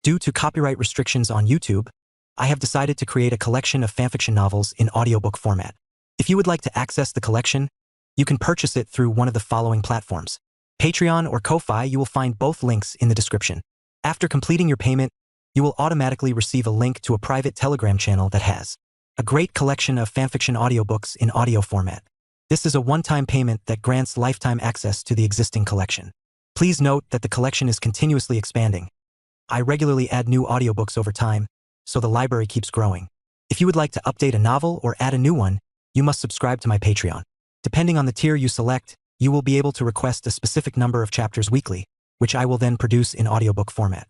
Due to copyright restrictions on YouTube, I have decided to create a collection of fanfiction novels in audiobook format. If you would like to access the collection, you can purchase it through one of the following platforms. Patreon or Ko-Fi. You will find both links in the description. After completing your payment, you will automatically receive a link to a private Telegram channel that has a great collection of fanfiction audiobooks in audio format. This is a one-time payment that grants lifetime access to the existing collection. Please note that the collection is continuously expanding. I regularly add new audiobooks over time, so the library keeps growing. If you would like to update a novel or add a new one, you must subscribe to my Patreon. Depending on the tier you select, you will be able to request a specific number of chapters weekly, which I will then produce in audiobook format.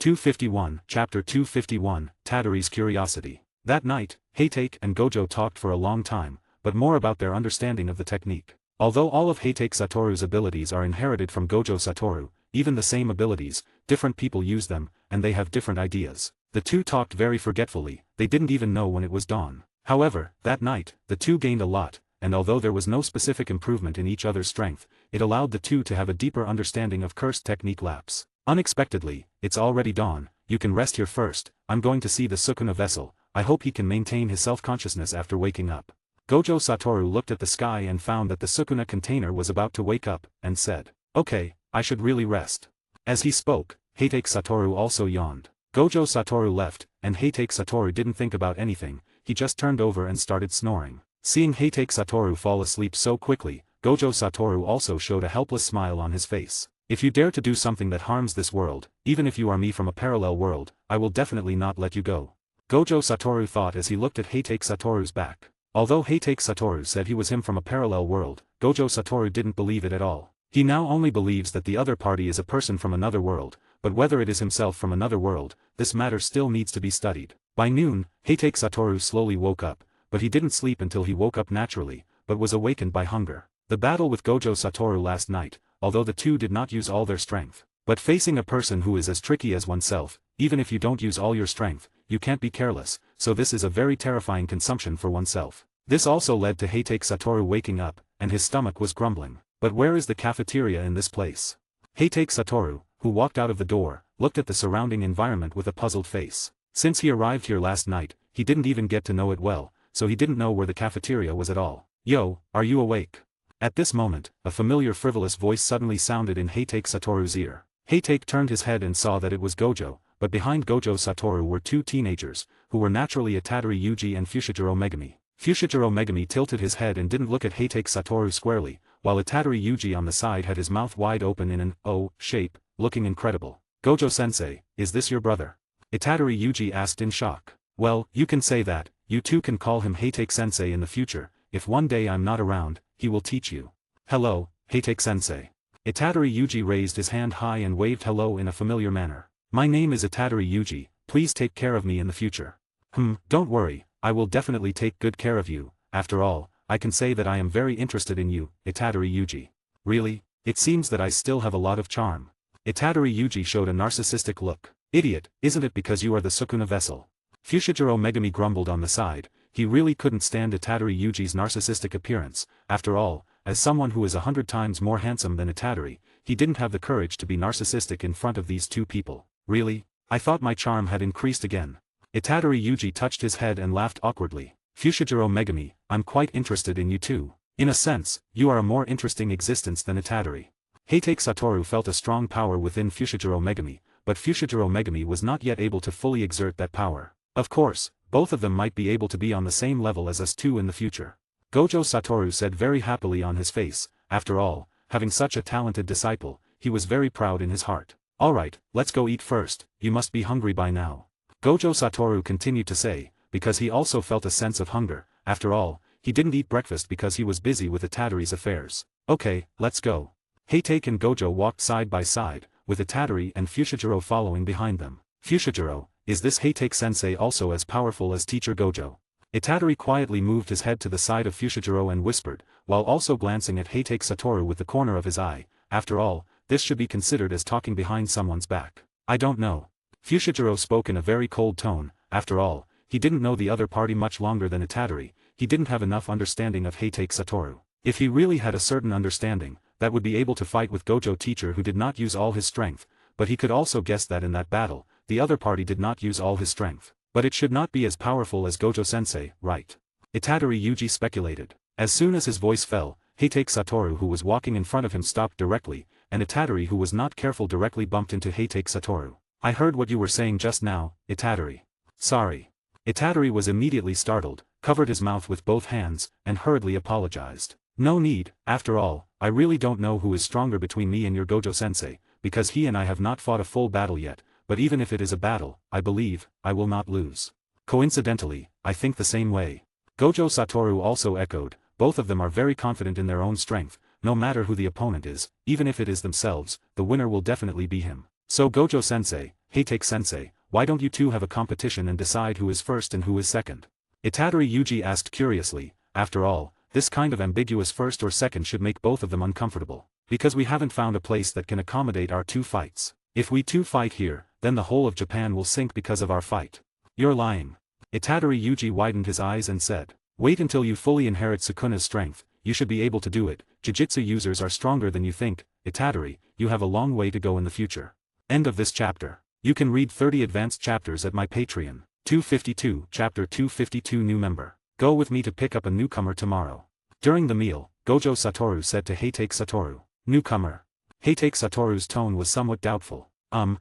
251, Chapter 251, Tadari's Curiosity. That night, Heitake and Gojo talked for a long time, but more about their understanding of the technique. Although all of Heitake Satoru's abilities are inherited from Gojo Satoru, even the same abilities, different people use them, and they have different ideas. The two talked very forgetfully, they didn't even know when it was dawn. However, that night, the two gained a lot, and although there was no specific improvement in each other's strength, it allowed the two to have a deeper understanding of cursed technique lapse. Unexpectedly, it's already dawn, you can rest here first, I'm going to see the Sukuna vessel, I hope he can maintain his self-consciousness after waking up. Gojo Satoru looked at the sky and found that the Sukuna container was about to wake up, and said, "Okay, I should really rest." As he spoke, Heitake Satoru also yawned. Gojo Satoru left, and Heitake Satoru didn't think about anything, he just turned over and started snoring. Seeing Heitake Satoru fall asleep so quickly, Gojo Satoru also showed a helpless smile on his face. "If you dare to do something that harms this world, even if you are me from a parallel world, I will definitely not let you go." Gojo Satoru thought as he looked at Heitake Satoru's back. Although Heitake Satoru said he was him from a parallel world, Gojo Satoru didn't believe it at all. He now only believes that the other party is a person from another world, but whether it is himself from another world, this matter still needs to be studied. By noon, Heitake Satoru slowly woke up, but he didn't sleep until he woke up naturally, but was awakened by hunger. The battle with Gojo Satoru last night, although the two did not use all their strength, but facing a person who is as tricky as oneself, even if you don't use all your strength, you can't be careless, so this is a very terrifying consumption for oneself. This also led to Heitake Satoru waking up, and his stomach was grumbling. But where is the cafeteria in this place? Heitake Satoru, who walked out of the door, looked at the surrounding environment with a puzzled face. Since he arrived here last night, he didn't even get to know it well, so he didn't know where the cafeteria was at all. "Yo, are you awake?" At this moment, a familiar frivolous voice suddenly sounded in Heitake Satoru's ear. Heitake turned his head and saw that it was Gojo, but behind Gojo Satoru were two teenagers, who were naturally Itadori Yuji and Fushiguro Megumi. Fushiguro Megumi tilted his head and didn't look at Heitake Satoru squarely, while Itadori Yuji on the side had his mouth wide open in an O shape, looking incredible. "Gojo-sensei, is this your brother?" Itadori Yuji asked in shock. "Well, you can say that, you two can call him Heitake-sensei in the future, if one day I'm not around, he will teach you." "Hello, Heitake-sensei." Itadori Yuji raised his hand high and waved hello in a familiar manner. "My name is Itadori Yuji, please take care of me in the future." Don't worry, I will definitely take good care of you, after all, I can say that I am very interested in you, Itadori Yuji." "Really? It seems that I still have a lot of charm." Itadori Yuji showed a narcissistic look. "Idiot, isn't it because you are the Sukuna vessel?" Fushiguro Megumi grumbled on the side, he really couldn't stand Itadori Yuji's narcissistic appearance, after all, as someone who is 100 times more handsome than Itadori, he didn't have the courage to be narcissistic in front of these two people. "Really? I thought my charm had increased again." Itadori Yuji touched his head and laughed awkwardly. "Fushiguro Megumi, I'm quite interested in you too. In a sense, you are a more interesting existence than Itadori." Heitake Satoru felt a strong power within Fushiguro Megumi, but Fushiguro Megumi was not yet able to fully exert that power. Of course, both of them might be able to be on the same level as us two in the future. Gojo Satoru said very happily on his face, after all, having such a talented disciple, he was very proud in his heart. "Alright, let's go eat first, you must be hungry by now." Gojo Satoru continued to say, because he also felt a sense of hunger, after all, he didn't eat breakfast because he was busy with Itadori's affairs. "Okay, let's go." Heitake and Gojo walked side by side, with Itadori and Fushiguro following behind them. "Fushiguro, is this Heitake-sensei also as powerful as Teacher Gojo?" Itadori quietly moved his head to the side of Fushiguro and whispered, while also glancing at Heitake Satoru with the corner of his eye. After all, this should be considered as talking behind someone's back. "I don't know." Fushiguro spoke in a very cold tone, after all, he didn't know the other party much longer than Itadori, he didn't have enough understanding of Heitake Satoru. If he really had a certain understanding, that would be able to fight with Gojo teacher who did not use all his strength, but he could also guess that in that battle, the other party did not use all his strength. But it should not be as powerful as Gojo-sensei, right? Itadori Yuji speculated. As soon as his voice fell, Heitake Satoru who was walking in front of him stopped directly, and Itadori who was not careful directly bumped into Heitake Satoru. I heard what you were saying just now, Itadori. Sorry. Itadori was immediately startled, covered his mouth with both hands, and hurriedly apologized. No need, after all, I really don't know who is stronger between me and your Gojo-sensei, because he and I have not fought a full battle yet, but even if it is a battle, I believe, I will not lose. Coincidentally, I think the same way. Gojo Satoru also echoed, both of them are very confident in their own strength, no matter who the opponent is, even if it is themselves, the winner will definitely be him. So Gojo-sensei, Heitake-sensei, why don't you two have a competition and decide who is first and who is second? Itadori Yuji asked curiously, after all, this kind of ambiguous first or second should make both of them uncomfortable. Because we haven't found a place that can accommodate our two fights. If we two fight here, then the whole of Japan will sink because of our fight. You're lying. Itadori Yuji widened his eyes and said, wait until you fully inherit Sukuna's strength, you should be able to do it. Jujutsu users are stronger than you think, Itadori, you have a long way to go in the future. End of this chapter. You can read 30 advanced chapters at my Patreon. 252, Chapter 252 New Member. Go with me to pick up a newcomer tomorrow. During the meal, Gojo Satoru said to Heitake Satoru, newcomer. Heitake Satoru's tone was somewhat doubtful.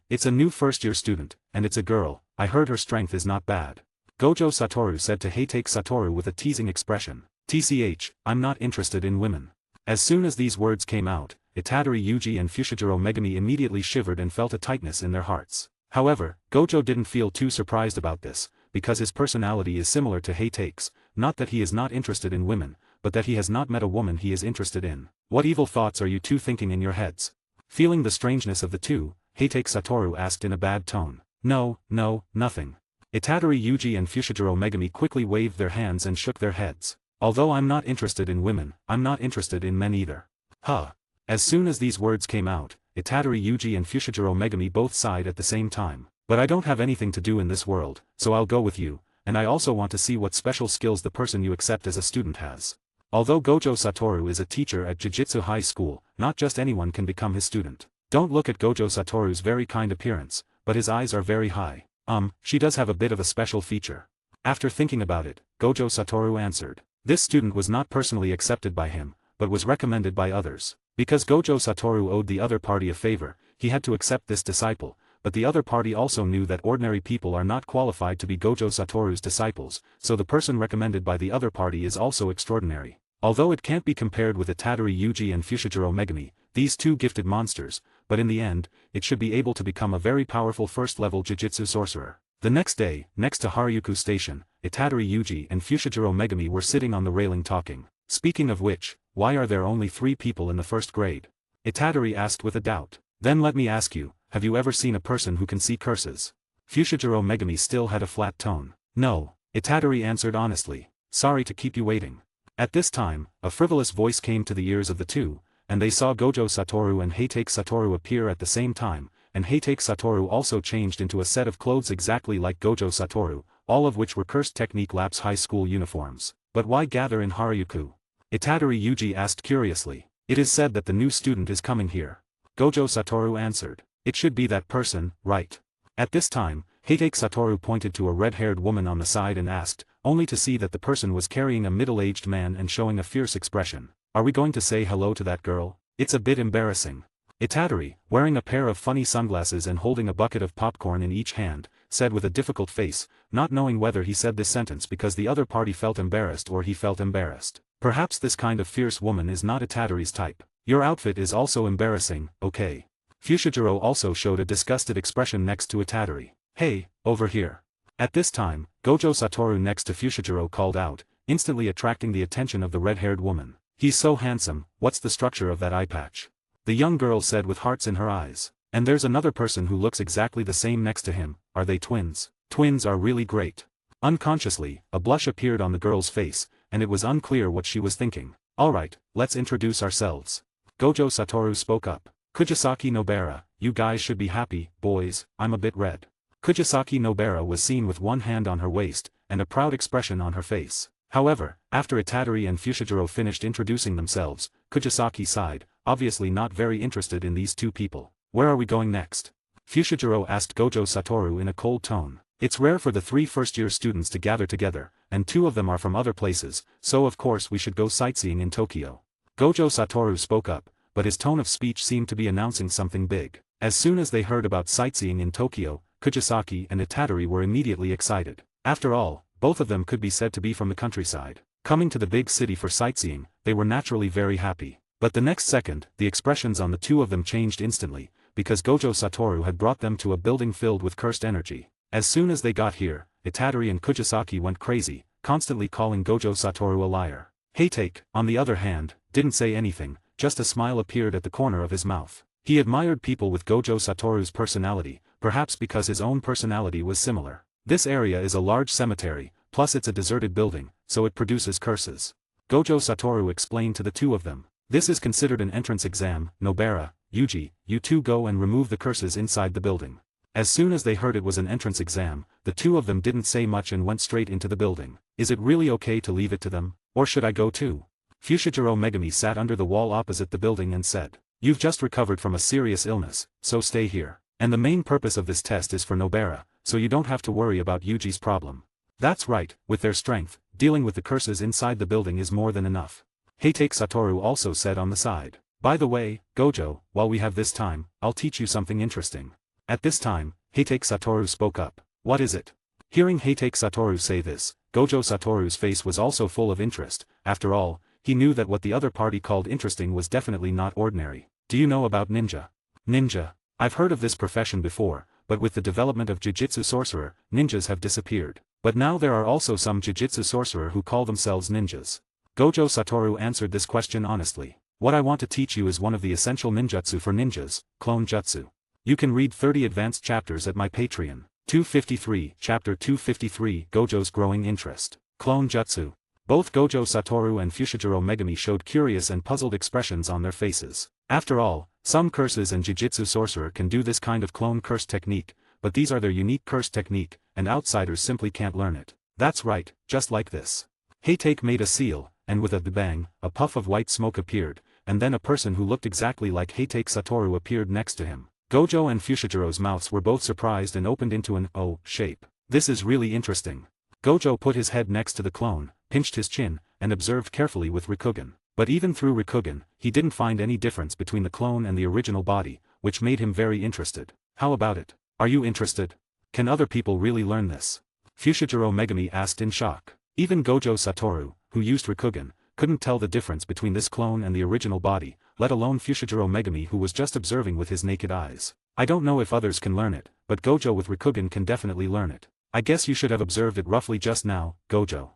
It's a new first-year student, and it's a girl, I heard her strength is not bad. Gojo Satoru said to Heitake Satoru with a teasing expression. TCH, I'm not interested in women. As soon as these words came out, Itadori Yuji and Fushiguro Megumi immediately shivered and felt a tightness in their hearts. However, Gojo didn't feel too surprised about this, because his personality is similar to Heitake's, not that he is not interested in women, but that he has not met a woman he is interested in. What evil thoughts are you two thinking in your heads? Feeling the strangeness of the two, Heitake Satoru asked in a bad tone. No, nothing. Itadori Yuji and Fushiguro Megumi quickly waved their hands and shook their heads. Although I'm not interested in women, I'm not interested in men either. Huh. As soon as these words came out, Itadori Yuji and Fushiguro Megumi both sighed at the same time. But I don't have anything to do in this world, so I'll go with you, and I also want to see what special skills the person you accept as a student has. Although Gojo Satoru is a teacher at Jujutsu High School, not just anyone can become his student. Don't look at Gojo Satoru's very kind appearance, but his eyes are very high. She does have a bit of a special feature. After thinking about it, Gojo Satoru answered. This student was not personally accepted by him, but was recommended by others. Because Gojo Satoru owed the other party a favor, he had to accept this disciple, but the other party also knew that ordinary people are not qualified to be Gojo Satoru's disciples, so the person recommended by the other party is also extraordinary. Although it can't be compared with Itadori Yuji and Fushiguro Megumi, these two gifted monsters, but in the end, it should be able to become a very powerful first-level Jujutsu sorcerer. The next day, next to Harajuku Station, Itadori Yuji and Fushiguro Megumi were sitting on the railing talking. Speaking of which, why are there only 3 people in the first grade? Itadori asked with a doubt. Then let me ask you, have you ever seen a person who can see curses? Fushiguro Megumi still had a flat tone. No, Itadori answered honestly. Sorry to keep you waiting. At this time, a frivolous voice came to the ears of the two, and they saw Gojo Satoru and Heitake Satoru appear at the same time, and Heitake Satoru also changed into a set of clothes exactly like Gojo Satoru, all of which were Cursed Technique Lab's high school uniforms. But why gather in Harajuku? Itadori Yuji asked curiously. It is said that the new student is coming here. Gojo Satoru answered. It should be that person, right? At this time, Heitake Satoru pointed to a red-haired woman on the side and asked, only to see that the person was carrying a middle-aged man and showing a fierce expression. Are we going to say hello to that girl? It's a bit embarrassing. Itadori, wearing a pair of funny sunglasses and holding a bucket of popcorn in each hand, said with a difficult face, not knowing whether he said this sentence because the other party felt embarrassed or he felt embarrassed. Perhaps this kind of fierce woman is not Itadori's type. Your outfit is also embarrassing, okay? Fushiguro also showed a disgusted expression next to Itadori. Hey, over here. At this time, Gojo Satoru next to Fushiguro called out, instantly attracting the attention of the red-haired woman. He's so handsome, what's the structure of that eye patch? The young girl said with hearts in her eyes. And there's another person who looks exactly the same next to him. Are they twins? Twins are really great. Unconsciously, a blush appeared on the girl's face, and it was unclear what she was thinking. Alright, let's introduce ourselves. Gojo Satoru spoke up. Kujisaki Nobara, you guys should be happy, boys, I'm a bit red. Kujisaki Nobara was seen with one hand on her waist, and a proud expression on her face. However, after Itadori and Fushiguro finished introducing themselves, Kujisaki sighed, obviously not very interested in these two people. Where are we going next? Fushiguro asked Gojo Satoru in a cold tone. It's rare for the 3 first-year students to gather together, and 2 of them are from other places, so of course we should go sightseeing in Tokyo. Gojo Satoru spoke up, but his tone of speech seemed to be announcing something big. As soon as they heard about sightseeing in Tokyo, Kujisaki and Itadori were immediately excited. After all, both of them could be said to be from the countryside. Coming to the big city for sightseeing, they were naturally very happy. But the next second, the expressions on the 2 of them changed instantly, because Gojo Satoru had brought them to a building filled with cursed energy. As soon as they got here, Itadori and Kujisaki went crazy, constantly calling Gojo Satoru a liar. Heitake, on the other hand, didn't say anything, just a smile appeared at the corner of his mouth. He admired people with Gojo Satoru's personality, perhaps because his own personality was similar. This area is a large cemetery, plus it's a deserted building, so it produces curses. Gojo Satoru explained to the 2 of them. This is considered an entrance exam. Nobara, Yuji, you 2 go and remove the curses inside the building. As soon as they heard it was an entrance exam, the 2 of them didn't say much and went straight into the building. Is it really okay to leave it to them, or should I go too? Fushiguro Megami sat under the wall opposite the building and said, you've just recovered from a serious illness, so stay here. And the main purpose of this test is for Nobara, so you don't have to worry about Yuji's problem. That's right, with their strength, dealing with the curses inside the building is more than enough. Heitake Satoru also said on the side. By the way, Gojo, while we have this time, I'll teach you something interesting. At this time, Heitake Satoru spoke up. What is it? Hearing Heitake Satoru say this, Gojo Satoru's face was also full of interest. After all, he knew that what the other party called interesting was definitely not ordinary. Do you know about ninja? Ninja. I've heard of this profession before, but with the development of Jujutsu sorcerer, ninjas have disappeared. But now there are also some Jujutsu sorcerer who call themselves ninjas. Gojo Satoru answered this question honestly. What I want to teach you is one of the essential ninjutsu for ninjas, clone jutsu. You can read 30 advanced chapters at my Patreon. 253, Chapter 253, Gojo's Growing Interest. Clone Jutsu. Both Gojo Satoru and Fushiguro Megami showed curious and puzzled expressions on their faces. After all, some curses and Jujutsu sorcerer can do this kind of clone curse technique, but these are their unique curse technique, and outsiders simply can't learn it. That's right, just like this. Heitake made a seal, and with a bang, a puff of white smoke appeared, and then a person who looked exactly like Heitake Satoru appeared next to him. Gojo and Fushigiro's mouths were both surprised and opened into an O shape. This is really interesting. Gojo put his head next to the clone, pinched his chin, and observed carefully with Rikugen. But even through Rikugen, he didn't find any difference between the clone and the original body, which made him very interested. How about it? Are you interested? Can other people really learn this? Fushiguro Megami asked in shock. Even Gojo Satoru, who used Rikugen, couldn't tell the difference between this clone and the original body, let alone Fushiguro Megami who was just observing with his naked eyes. I don't know if others can learn it, but Gojo with Rikugen can definitely learn it. I guess you should have observed it roughly just now, Gojo.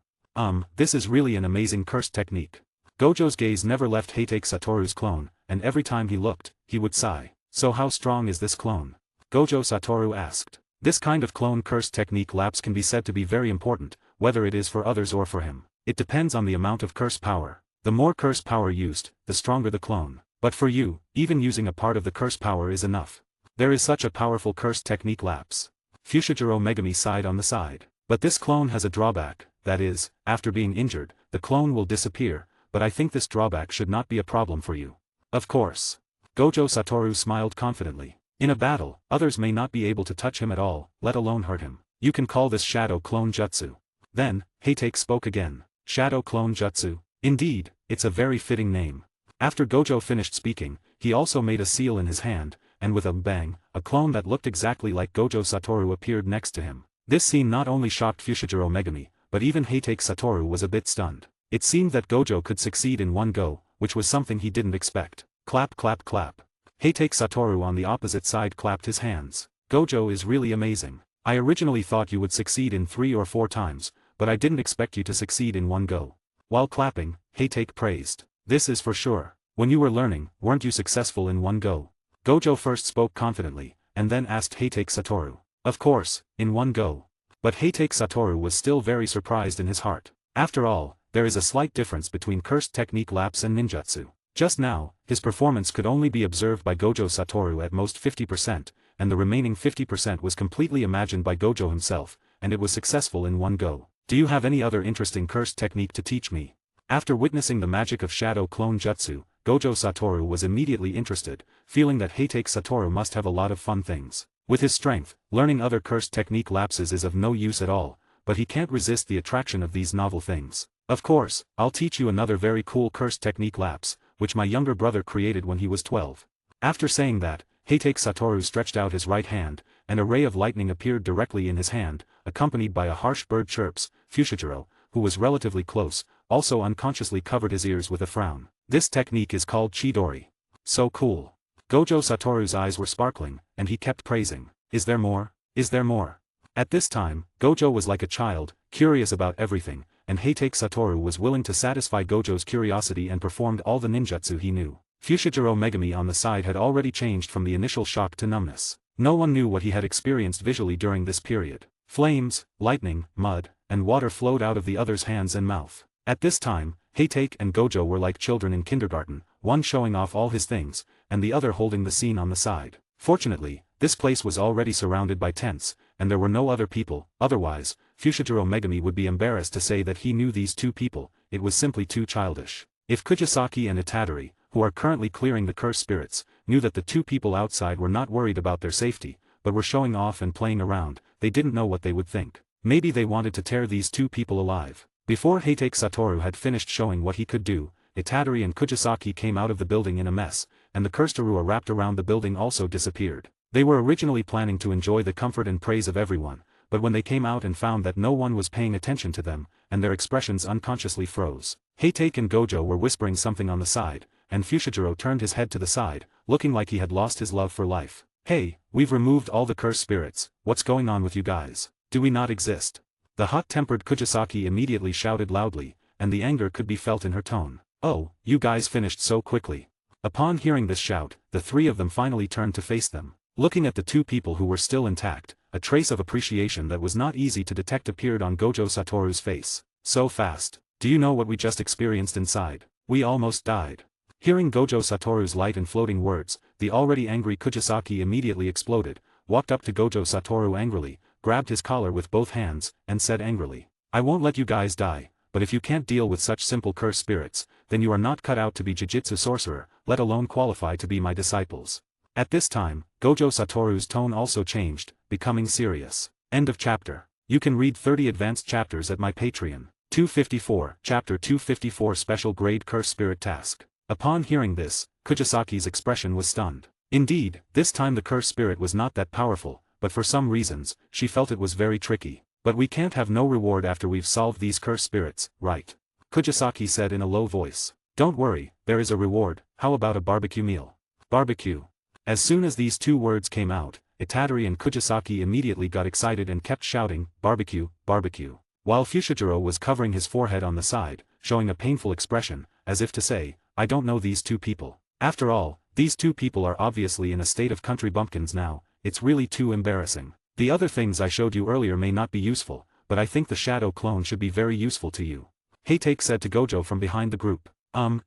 This is really an amazing curse technique. Gojo's gaze never left Heitake Satoru's clone, and every time he looked, he would sigh. So how strong is this clone? Gojo Satoru asked. This kind of clone curse technique lapse can be said to be very important, whether it is for others or for him. It depends on the amount of curse power. The more curse power used, the stronger the clone. But for you, even using a part of the curse power is enough. There is such a powerful curse technique lapse. Fushiguro Megami sighed on the side. But this clone has a drawback, that is, after being injured, the clone will disappear, but I think this drawback should not be a problem for you. Of course. Gojo Satoru smiled confidently. In a battle, others may not be able to touch him at all, let alone hurt him. You can call this Shadow Clone Jutsu. Then, Heitake spoke again. Shadow Clone Jutsu. Indeed, it's a very fitting name. After Gojo finished speaking, he also made a seal in his hand, and with a bang, a clone that looked exactly like Gojo Satoru appeared next to him. This scene not only shocked Fushiguro Megami, but even Heitake Satoru was a bit stunned. It seemed that Gojo could succeed in one go, which was something he didn't expect. Clap clap clap. Heitake Satoru on the opposite side clapped his hands. Gojo is really amazing. I originally thought you would succeed in 3 or 4 times, but I didn't expect you to succeed in one go. While clapping, Heitake praised. This is for sure. When you were learning, weren't you successful in one go? Gojo first spoke confidently, and then asked Heitake Satoru. Of course, in one go. But Heitake Satoru was still very surprised in his heart. After all, there is a slight difference between cursed technique lapse and ninjutsu. Just now, his performance could only be observed by Gojo Satoru at most 50%, and the remaining 50% was completely imagined by Gojo himself, and it was successful in one go. Do you have any other interesting cursed technique to teach me? After witnessing the magic of Shadow Clone Jutsu, Gojo Satoru was immediately interested, feeling that Heitake Satoru must have a lot of fun things. With his strength, learning other cursed technique lapses is of no use at all, but he can't resist the attraction of these novel things. Of course, I'll teach you another very cool cursed technique lapse, which my younger brother created when he was 12. After saying that, Heitake Satoru stretched out his right hand, and a ray of lightning appeared directly in his hand, accompanied by a harsh bird chirps. Fushiguro, who was relatively close, also unconsciously covered his ears with a frown. This technique is called Chidori. So cool. Gojo Satoru's eyes were sparkling, and he kept praising. Is there more? Is there more? At this time, Gojo was like a child, curious about everything, and Heitake Satoru was willing to satisfy Gojo's curiosity and performed all the ninjutsu he knew. Fushiguro Megami on the side had already changed from the initial shock to numbness. No one knew what he had experienced visually during this period. Flames, lightning, mud, and water flowed out of the other's hands and mouth. At this time, Heitake and Gojo were like children in kindergarten, one showing off all his things, and the other holding the scene on the side. Fortunately, this place was already surrounded by tents, and there were no other people. Otherwise, Fushiguro Megami would be embarrassed to say that he knew these two people. It was simply too childish. If Kujisaki and Itadori, who are currently clearing the cursed spirits, knew that the two people outside were not worried about their safety, but were showing off and playing around, they didn't know what they would think. Maybe they wanted to tear these two people alive. Before Heitake Satoru had finished showing what he could do, Itadori and Kujisaki came out of the building in a mess, and the cursed Arua wrapped around the building also disappeared. They were originally planning to enjoy the comfort and praise of everyone, but when they came out and found that no one was paying attention to them, and their expressions unconsciously froze. Heitake and Gojo were whispering something on the side, and Fushiguro turned his head to the side, looking like he had lost his love for life. Hey, we've removed all the cursed spirits, what's going on with you guys? Do we not exist? The hot-tempered Kujisaki immediately shouted loudly, and the anger could be felt in her tone. Oh, you guys finished so quickly. Upon hearing this shout, the three of them finally turned to face them. Looking at the two people who were still intact, a trace of appreciation that was not easy to detect appeared on Gojo Satoru's face. So fast. Do you know what we just experienced inside? We almost died. Hearing Gojo Satoru's light and floating words, the already angry Kujisaki immediately exploded, walked up to Gojo Satoru angrily, grabbed his collar with both hands, and said angrily, I won't let you guys die, but if you can't deal with such simple cursed spirits, then you are not cut out to be Jujutsu sorcerer, let alone qualify to be my disciples. At this time, Gojo Satoru's tone also changed, becoming serious. End of chapter. You can read 30 advanced chapters at my Patreon. 254, Chapter 254 Special Grade Curse Spirit Task. Upon hearing this, Kujisaki's expression was stunned. Indeed, this time the cursed spirit was not that powerful, but for some reasons, she felt it was very tricky. But we can't have no reward after we've solved these cursed spirits, right? Kujisaki said in a low voice. Don't worry, there is a reward. How about a barbecue meal? Barbecue. As soon as these two words came out, Itadori and Kujisaki immediately got excited and kept shouting, barbecue, barbecue. While Fushiguro was covering his forehead on the side, showing a painful expression, as if to say, I don't know these two people. After all, these two people are obviously in a state of country bumpkins now, it's really too embarrassing. The other things I showed you earlier may not be useful, but I think the shadow clone should be very useful to you. Heitake said to Gojo from behind the group.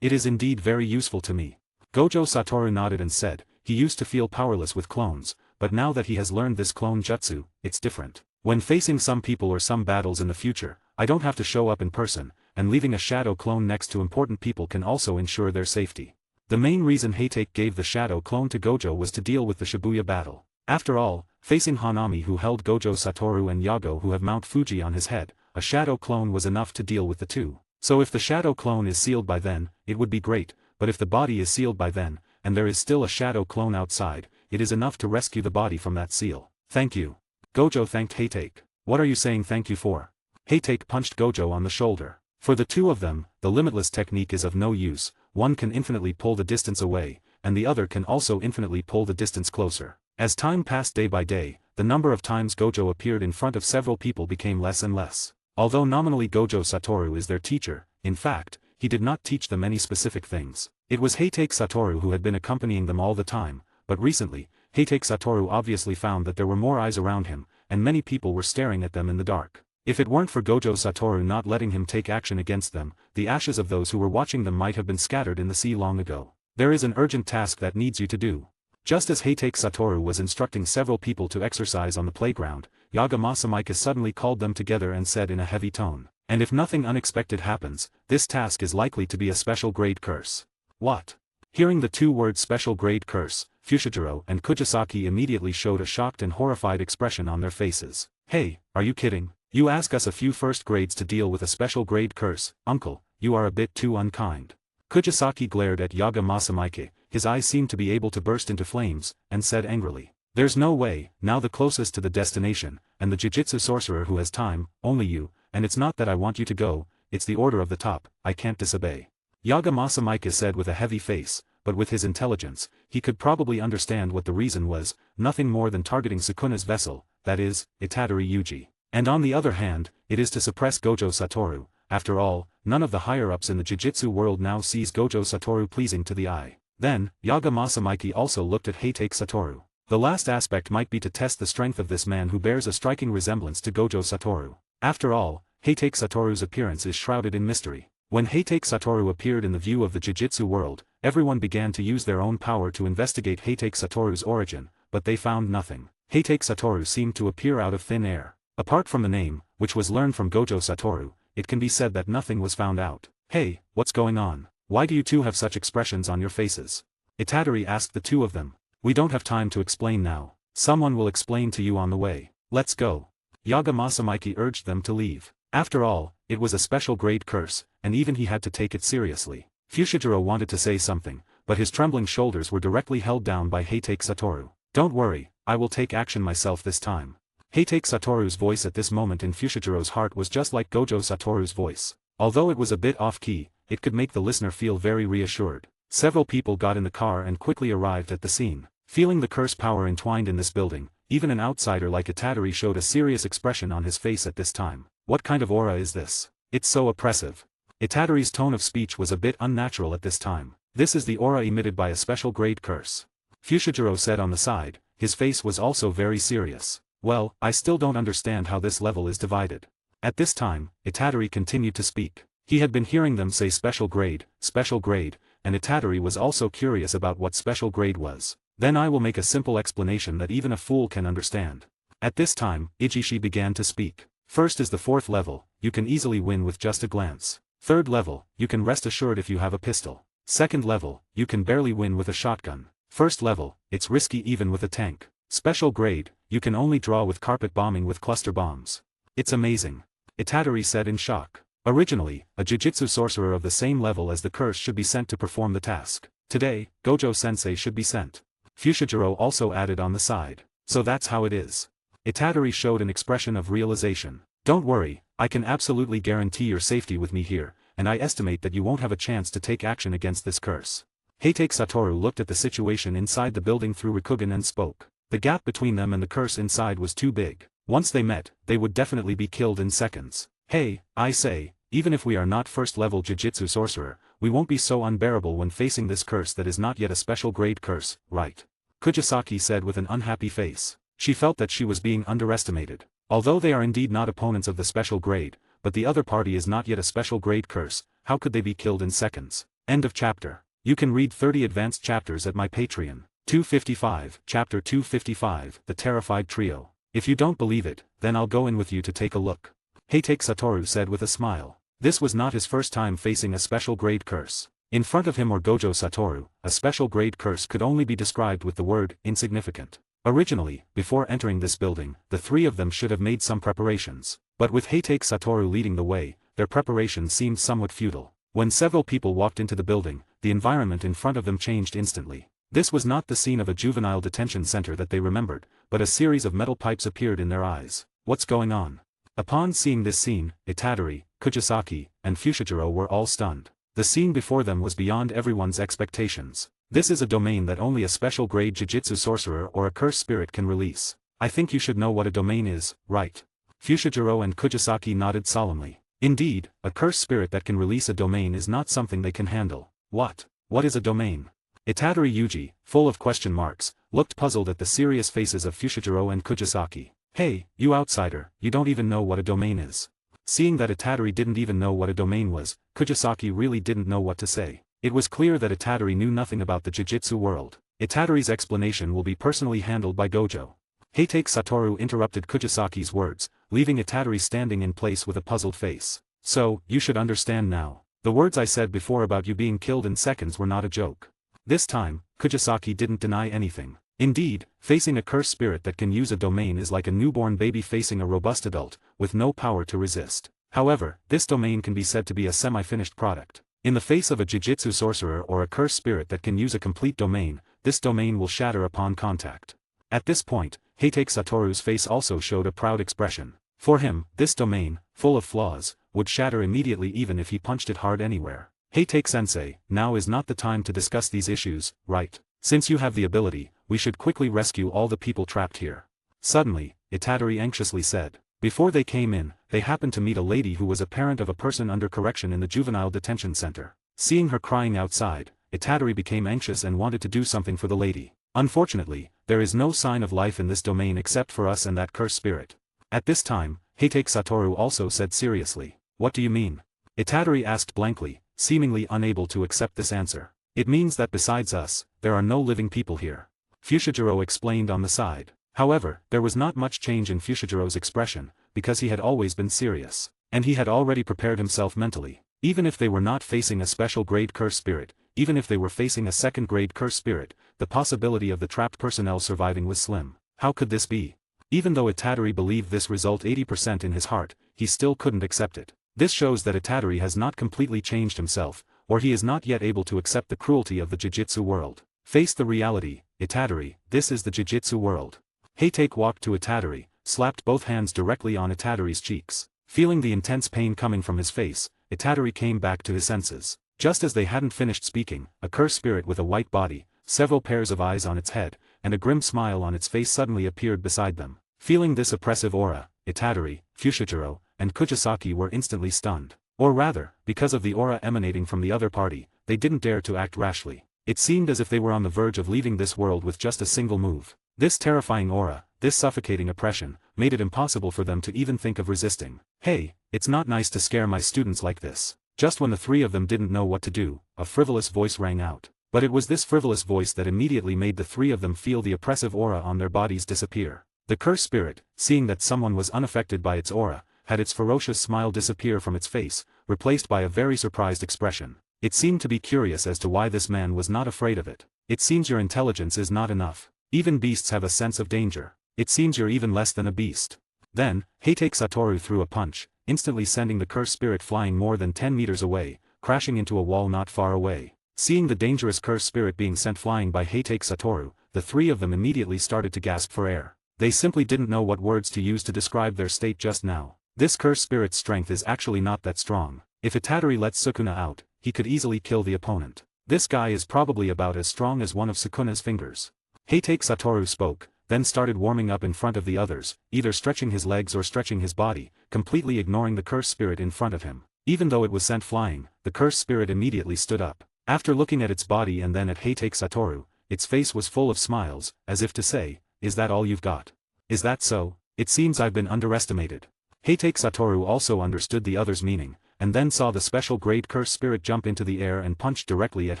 It is indeed very useful to me. Gojo Satoru nodded and said, he used to feel powerless with clones, but now that he has learned this clone jutsu, it's different. When facing some people or some battles in the future, I don't have to show up in person, and leaving a shadow clone next to important people can also ensure their safety. The main reason Heitake gave the shadow clone to Gojo was to deal with the Shibuya battle. After all, facing Hanami who held Gojo Satoru and Yago who have Mount Fuji on his head, a shadow clone was enough to deal with the two. So if the shadow clone is sealed by then, it would be great, but if the body is sealed by then, and there is still a shadow clone outside, it is enough to rescue the body from that seal. Thank you. Gojo thanked Heitake. What are you saying thank you for? Heitake punched Gojo on the shoulder. For the two of them, the limitless technique is of no use, one can infinitely pull the distance away, and the other can also infinitely pull the distance closer. As time passed day by day, the number of times Gojo appeared in front of several people became less and less. Although nominally Gojo Satoru is their teacher, in fact, he did not teach them any specific things. It was Heitake Satoru who had been accompanying them all the time, but recently, Heitake Satoru obviously found that there were more eyes around him, and many people were staring at them in the dark. If it weren't for Gojo Satoru not letting him take action against them, the ashes of those who were watching them might have been scattered in the sea long ago. There is an urgent task that needs you to do. Just as Heitake Satoru was instructing several people to exercise on the playground, Yaga Masamika suddenly called them together and said in a heavy tone, and if nothing unexpected happens, this task is likely to be a special grade curse. What? Hearing the two words special grade curse, Fushiguro and Kujisaki immediately showed a shocked and horrified expression on their faces. Hey, are you kidding? You ask us a few first grades to deal with a special grade curse, uncle, you are a bit too unkind. Kujisaki glared at Yaga Masamike, his eyes seemed to be able to burst into flames, and said angrily. There's no way, now the closest to the destination, and the Jujutsu sorcerer who has time, only you, and it's not that I want you to go, it's the order of the top, I can't disobey. Yaga Masamike said with a heavy face, but with his intelligence, he could probably understand what the reason was, nothing more than targeting Sukuna's vessel, that is, Itadori Yuji. And on the other hand, it is to suppress Gojo Satoru. After all, none of the higher-ups in the Jujutsu world now sees Gojo Satoru pleasing to the eye. Then, Yaga Masamike also looked at Heitake Satoru. The last aspect might be to test the strength of this man who bears a striking resemblance to Gojo Satoru. After all, Heitake Satoru's appearance is shrouded in mystery. When Heitake Satoru appeared in the view of the Jujutsu world, everyone began to use their own power to investigate Heitake Satoru's origin, but they found nothing. Heitake Satoru seemed to appear out of thin air. Apart from the name, which was learned from Gojo Satoru, it can be said that nothing was found out. Hey, what's going on? Why do you two have such expressions on your faces? Itadori asked the two of them. We don't have time to explain now. Someone will explain to you on the way. Let's go. Yaga Masamike urged them to leave. After all, it was a special grade curse, and even he had to take it seriously. Fushiguro wanted to say something, but his trembling shoulders were directly held down by Heitake Satoru. Don't worry, I will take action myself this time. Heitake Satoru's voice at this moment in Fushigiro's heart was just like Gojo Satoru's voice. Although it was a bit off-key, it could make the listener feel very reassured. Several people got in the car and quickly arrived at the scene. Feeling the curse power entwined in this building, even an outsider like Itadori showed a serious expression on his face at this time. What kind of aura is this? It's so oppressive. Itadori's tone of speech was a bit unnatural at this time. This is the aura emitted by a special grade curse. Fushiguro said on the side, his face was also very serious. Well, I still don't understand how this level is divided. At this time, Itadori continued to speak. He had been hearing them say special grade, and Itadori was also curious about what special grade was. Then I will make a simple explanation that even a fool can understand. At this time, Ichishi began to speak. First is the 4th level, you can easily win with just a glance. 3rd level, you can rest assured if you have a pistol. 2nd level, you can barely win with a shotgun. 1st level, it's risky even with a tank. Special grade, you can only draw with carpet bombing with cluster bombs. It's amazing. Itadori said in shock. Originally, a Jujutsu sorcerer of the same level as the curse should be sent to perform the task. Today, Gojo-sensei should be sent. Fushiguro also added on the side. So that's how it is. Itadori showed an expression of realization. Don't worry, I can absolutely guarantee your safety with me here, and I estimate that you won't have a chance to take action against this curse. Heitake Satoru looked at the situation inside the building through Rikugen and spoke. The gap between them and the curse inside was too big. Once they met, they would definitely be killed in seconds. Hey, I say, even if we are not first-level Jujutsu sorcerer, we won't be so unbearable when facing this curse that is not yet a special grade curse, right? Kujisaki said with an unhappy face. She felt that she was being underestimated. Although they are indeed not opponents of the special grade, but the other party is not yet a special grade curse, how could they be killed in seconds? End of chapter. You can read 30 advanced chapters at my Patreon. 255, Chapter 255, The Terrified Trio. If you don't believe it, then I'll go in with you to take a look. Heitake Satoru said with a smile. This was not his first time facing a special grade curse. In front of him or Gojo Satoru, a special grade curse could only be described with the word, insignificant. Originally, before entering this building, the three of them should have made some preparations. But with Heitake Satoru leading the way, their preparations seemed somewhat futile. When several people walked into the building, the environment in front of them changed instantly. This was not the scene of a juvenile detention center that they remembered, but a series of metal pipes appeared in their eyes. What's going on? Upon seeing this scene, Itadori, Kujisaki, and Fushiguro were all stunned. The scene before them was beyond everyone's expectations. This is a domain that only a special grade Jujutsu sorcerer or a cursed spirit can release. I think you should know what a domain is, right? Fushiguro and Kujisaki nodded solemnly. Indeed, a cursed spirit that can release a domain is not something they can handle. What is a domain? Itadori Yuji, full of question marks, looked puzzled at the serious faces of Fushiguro and Kujisaki. Hey, you outsider, you don't even know what a domain is. Seeing that Itadori didn't even know what a domain was, Kujisaki really didn't know what to say. It was clear that Itadori knew nothing about the Jujutsu world. Itadori's explanation will be personally handled by Gojo. Heitake Satoru interrupted Kujisaki's words, leaving Itadori standing in place with a puzzled face. So, you should understand now. The words I said before about you being killed in seconds were not a joke. This time, Kujisaki didn't deny anything. Indeed, facing a cursed spirit that can use a domain is like a newborn baby facing a robust adult, with no power to resist. However, this domain can be said to be a semi-finished product. In the face of a Jujitsu sorcerer or a cursed spirit that can use a complete domain, this domain will shatter upon contact. At this point, Heitake Satoru's face also showed a proud expression. For him, this domain, full of flaws, would shatter immediately even if he punched it hard anywhere. Heitake-sensei, now is not the time to discuss these issues, right? Since you have the ability, we should quickly rescue all the people trapped here. Suddenly, Itadori anxiously said. Before they came in, they happened to meet a lady who was a parent of a person under correction in the juvenile detention center. Seeing her crying outside, Itadori became anxious and wanted to do something for the lady. Unfortunately, there is no sign of life in this domain except for us and that cursed spirit. At this time, Heitake Satoru also said seriously. What do you mean? Itadori asked blankly, seemingly unable to accept this answer. It means that besides us, there are no living people here. Fushiguro explained on the side. However, there was not much change in Fushigiro's expression, because he had always been serious. And he had already prepared himself mentally. Even if they were not facing a special grade cursed spirit, even if they were facing a second grade cursed spirit, the possibility of the trapped personnel surviving was slim. How could this be? Even though Itadori believed this result 80% in his heart, he still couldn't accept it. This shows that Itadori has not completely changed himself, or he is not yet able to accept the cruelty of the Jujitsu world. Face the reality, Itadori, this is the Jujitsu world. Heitake walked to Itadori, slapped both hands directly on Itadori's cheeks. Feeling the intense pain coming from his face, Itadori came back to his senses. Just as they hadn't finished speaking, a cursed spirit with a white body, several pairs of eyes on its head, and a grim smile on its face suddenly appeared beside them. Feeling this oppressive aura, Itadori, Fushiguro, and Kujisaki were instantly stunned. Or rather, because of the aura emanating from the other party, they didn't dare to act rashly. It seemed as if they were on the verge of leaving this world with just a single move. This terrifying aura, this suffocating oppression, made it impossible for them to even think of resisting. Hey, it's not nice to scare my students like this. Just when the three of them didn't know what to do, a frivolous voice rang out. But it was this frivolous voice that immediately made the three of them feel the oppressive aura on their bodies disappear. The cursed spirit, seeing that someone was unaffected by its aura, had its ferocious smile disappear from its face, replaced by a very surprised expression. It seemed to be curious as to why this man was not afraid of it. It seems your intelligence is not enough. Even beasts have a sense of danger. It seems you're even less than a beast. Then, Heitake Satoru threw a punch, instantly sending the cursed spirit flying more than 10 meters away, crashing into a wall not far away. Seeing the dangerous cursed spirit being sent flying by Heitake Satoru, the three of them immediately started to gasp for air. They simply didn't know what words to use to describe their state just now. This cursed spirit's strength is actually not that strong. If Itadori lets Sukuna out, he could easily kill the opponent. This guy is probably about as strong as one of Sukuna's fingers. Heitake Satoru spoke, then started warming up in front of the others, either stretching his legs or stretching his body, completely ignoring the cursed spirit in front of him. Even though it was sent flying, the cursed spirit immediately stood up. After looking at its body and then at Heitake Satoru, its face was full of smiles, as if to say, "Is that all you've got? Is that so? It seems I've been underestimated." Heitake Satoru also understood the other's meaning, and then saw the special grade cursed spirit jump into the air and punch directly at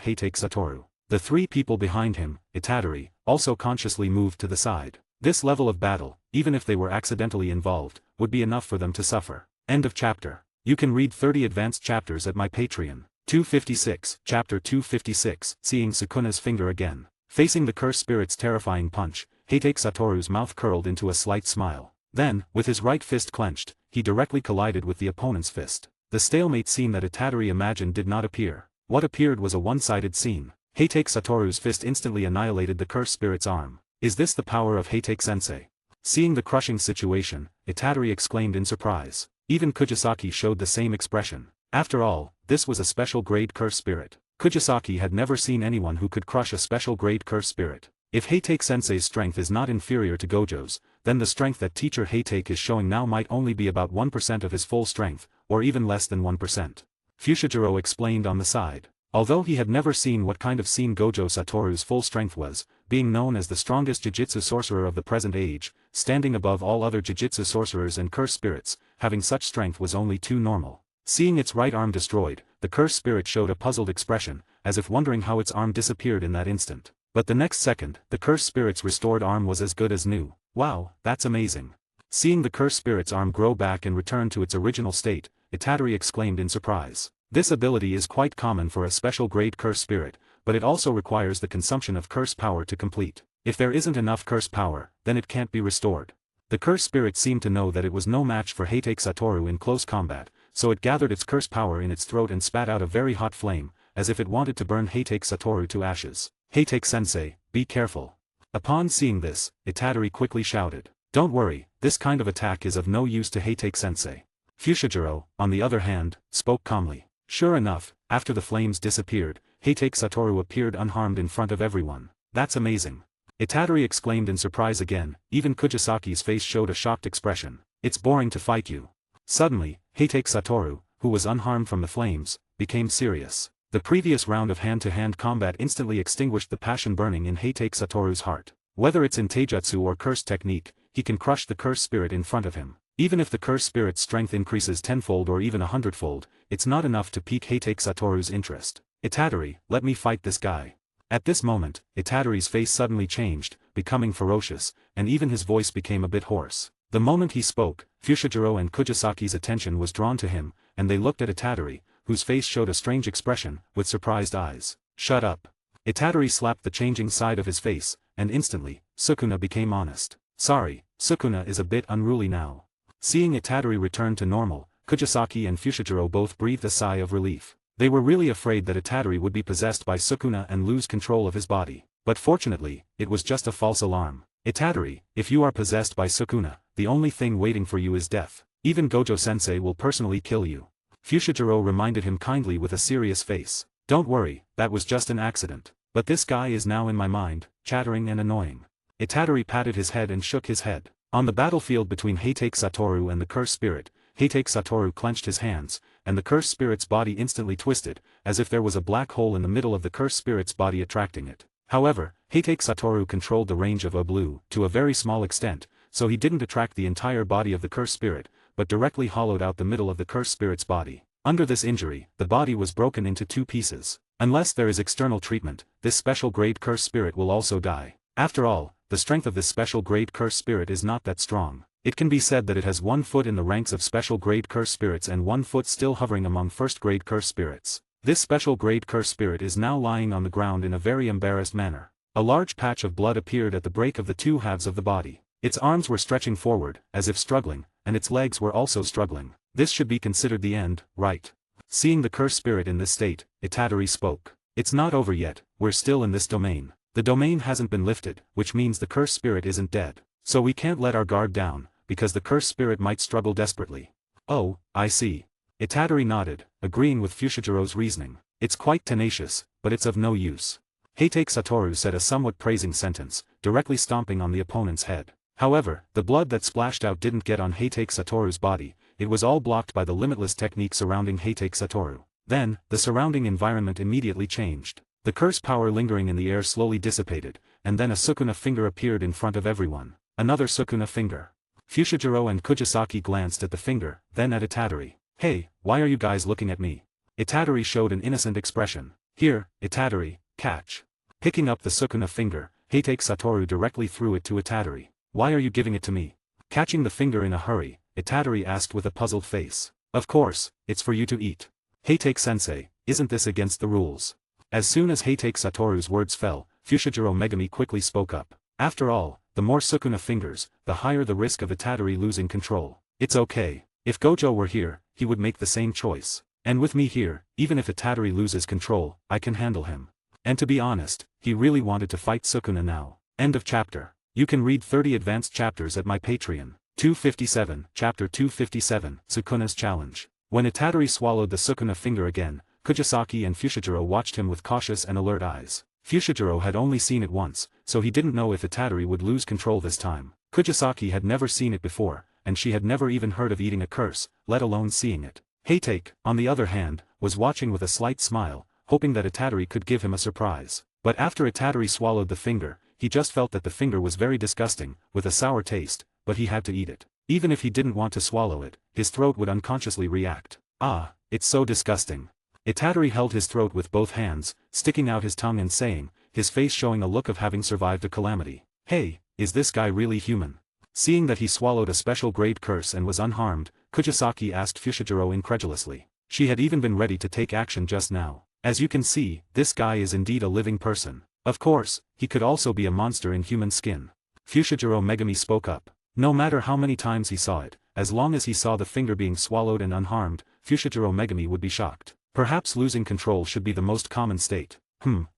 Heitake Satoru. The three people behind him, Itadori, also consciously moved to the side. This level of battle, even if they were accidentally involved, would be enough for them to suffer. End of chapter. You can read 30 advanced chapters at my Patreon. 256, Chapter 256, Seeing Sukuna's Finger Again. Facing the cursed spirit's terrifying punch, Heitake Satoru's mouth curled into a slight smile. Then, with his right fist clenched, he directly collided with the opponent's fist. The stalemate scene that Itadori imagined did not appear. What appeared was a one-sided scene. Heitake Satoru's fist instantly annihilated the cursed spirit's arm. Is this the power of Heitake-sensei? Seeing the crushing situation, Itadori exclaimed in surprise. Even Kujisaki showed the same expression. After all, this was a special grade cursed spirit. Kujisaki had never seen anyone who could crush a special grade cursed spirit. If Heitake-sensei's strength is not inferior to Gojo's, then the strength that teacher Heitake is showing now might only be about 1% of his full strength, or even less than 1%. Fushiguro explained on the side. Although he had never seen what kind of scene Gojo Satoru's full strength was, being known as the strongest Jujitsu sorcerer of the present age, standing above all other Jujitsu sorcerers and cursed spirits, having such strength was only too normal. Seeing its right arm destroyed, the cursed spirit showed a puzzled expression, as if wondering how its arm disappeared in that instant. But the next second, the cursed spirit's restored arm was as good as new. Wow, that's amazing. Seeing the cursed spirit's arm grow back and return to its original state, Itadori exclaimed in surprise. This ability is quite common for a special grade cursed spirit, but it also requires the consumption of curse power to complete. If there isn't enough curse power, then it can't be restored. The curse spirit seemed to know that it was no match for Heitake Satoru in close combat, so it gathered its curse power in its throat and spat out a very hot flame, as if it wanted to burn Heitake Satoru to ashes. Heitake-sensei, be careful. Upon seeing this, Itadori quickly shouted. Don't worry, this kind of attack is of no use to Heitake-sensei. Fushiguro, on the other hand, spoke calmly. Sure enough, after the flames disappeared, Heitake Satoru appeared unharmed in front of everyone. That's amazing. Itadori exclaimed in surprise again, even Kujisaki's face showed a shocked expression. It's boring to fight you. Suddenly, Heitake Satoru, who was unharmed from the flames, became serious. The previous round of hand-to-hand combat instantly extinguished the passion burning in Heitake Satoru's heart. Whether it's in taijutsu or curse technique, he can crush the curse spirit in front of him. Even if the curse spirit's strength increases tenfold or even 100-fold, it's not enough to pique Heitake Satoru's interest. Itadori, let me fight this guy. At this moment, Itadori's face suddenly changed, becoming ferocious, and even his voice became a bit hoarse. The moment he spoke, Fushiguro and Kujisaki's attention was drawn to him, and they looked at Itadori, whose face showed a strange expression, with surprised eyes. Shut up. Itadori slapped the changing side of his face, and instantly, Sukuna became honest. Sorry, Sukuna is a bit unruly now. Seeing Itadori return to normal, Kujisaki and Fushiguro both breathed a sigh of relief. They were really afraid that Itadori would be possessed by Sukuna and lose control of his body. But fortunately, it was just a false alarm. Itadori, if you are possessed by Sukuna, the only thing waiting for you is death. Even Gojo-sensei will personally kill you. Fushiguro reminded him kindly with a serious face. Don't worry, that was just an accident. But this guy is now in my mind, chattering and annoying. Itadori patted his head and shook his head. On the battlefield between Heitake Satoru and the curse spirit, Heitake Satoru clenched his hands, and the curse spirit's body instantly twisted, as if there was a black hole in the middle of the curse spirit's body attracting it. However, Heitake Satoru controlled the range of Oblu to a very small extent, so he didn't attract the entire body of the curse spirit, but directly hollowed out the middle of the curse spirit's body. Under this injury, the body was broken into 2 pieces. Unless there is external treatment, this special grade curse spirit will also die. After all, the strength of this special grade curse spirit is not that strong. It can be said that it has 1 foot in the ranks of special grade curse spirits and 1 foot still hovering among first grade curse spirits. This special grade curse spirit is now lying on the ground in a very embarrassed manner. A large patch of blood appeared at the break of the 2 halves of the body. Its arms were stretching forward, as if struggling, and its legs were also struggling. This should be considered the end, right? Seeing the curse spirit in this state, Itadori spoke. It's not over yet, we're still in this domain. The domain hasn't been lifted, which means the curse spirit isn't dead. So we can't let our guard down, because the curse spirit might struggle desperately. Oh, I see. Itadori nodded, agreeing with Fushigiro's reasoning. It's quite tenacious, but it's of no use. Heitake Satoru said a somewhat praising sentence, directly stomping on the opponent's head. However, the blood that splashed out didn't get on Heitake Satoru's body, it was all blocked by the limitless technique surrounding Heitake Satoru. Then, the surrounding environment immediately changed. The curse power lingering in the air slowly dissipated, and then a Sukuna finger appeared in front of everyone. Another Sukuna finger. Fushiguro and Kujisaki glanced at the finger, then at Itadori. Hey, why are you guys looking at me? Itadori showed an innocent expression. Here, Itadori, catch. Picking up the Sukuna finger, Heitake Satoru directly threw it to Itadori. Why are you giving it to me? Catching the finger in a hurry, Itadori asked with a puzzled face. Of course, it's for you to eat. Heitake-sensei, isn't this against the rules? As soon as Heitake Satoru's words fell, Fushiguro Megami quickly spoke up. After all, the more Sukuna fingers, the higher the risk of Itadori losing control. It's okay. If Gojo were here, he would make the same choice. And with me here, even if Itadori loses control, I can handle him. And to be honest, he really wanted to fight Sukuna now. End of chapter. You can read 30 advanced chapters at my Patreon. 257, Chapter 257, Sukuna's Challenge. When Itadori swallowed the Sukuna finger again, Kujisaki and Fushiguro watched him with cautious and alert eyes. Fushiguro had only seen it once, so he didn't know if Itadori would lose control this time. Kujisaki had never seen it before, and she had never even heard of eating a curse, let alone seeing it. Heitake, on the other hand, was watching with a slight smile, hoping that Itadori could give him a surprise. But after Itadori swallowed the finger, he just felt that the finger was very disgusting, with a sour taste, but he had to eat it. Even if he didn't want to swallow it, his throat would unconsciously react. Ah, it's so disgusting. Itadori held his throat with both hands, sticking out his tongue and saying, his face showing a look of having survived a calamity. Hey, is this guy really human? Seeing that he swallowed a special grade curse and was unharmed, Kujisaki asked Fushiguro incredulously. She had even been ready to take action just now. As you can see, this guy is indeed a living person. Of course, he could also be a monster in human skin. Fushiguro Megami spoke up. No matter how many times he saw it, as long as he saw the finger being swallowed and unharmed, Fushiguro Megami would be shocked. Perhaps losing control should be the most common state.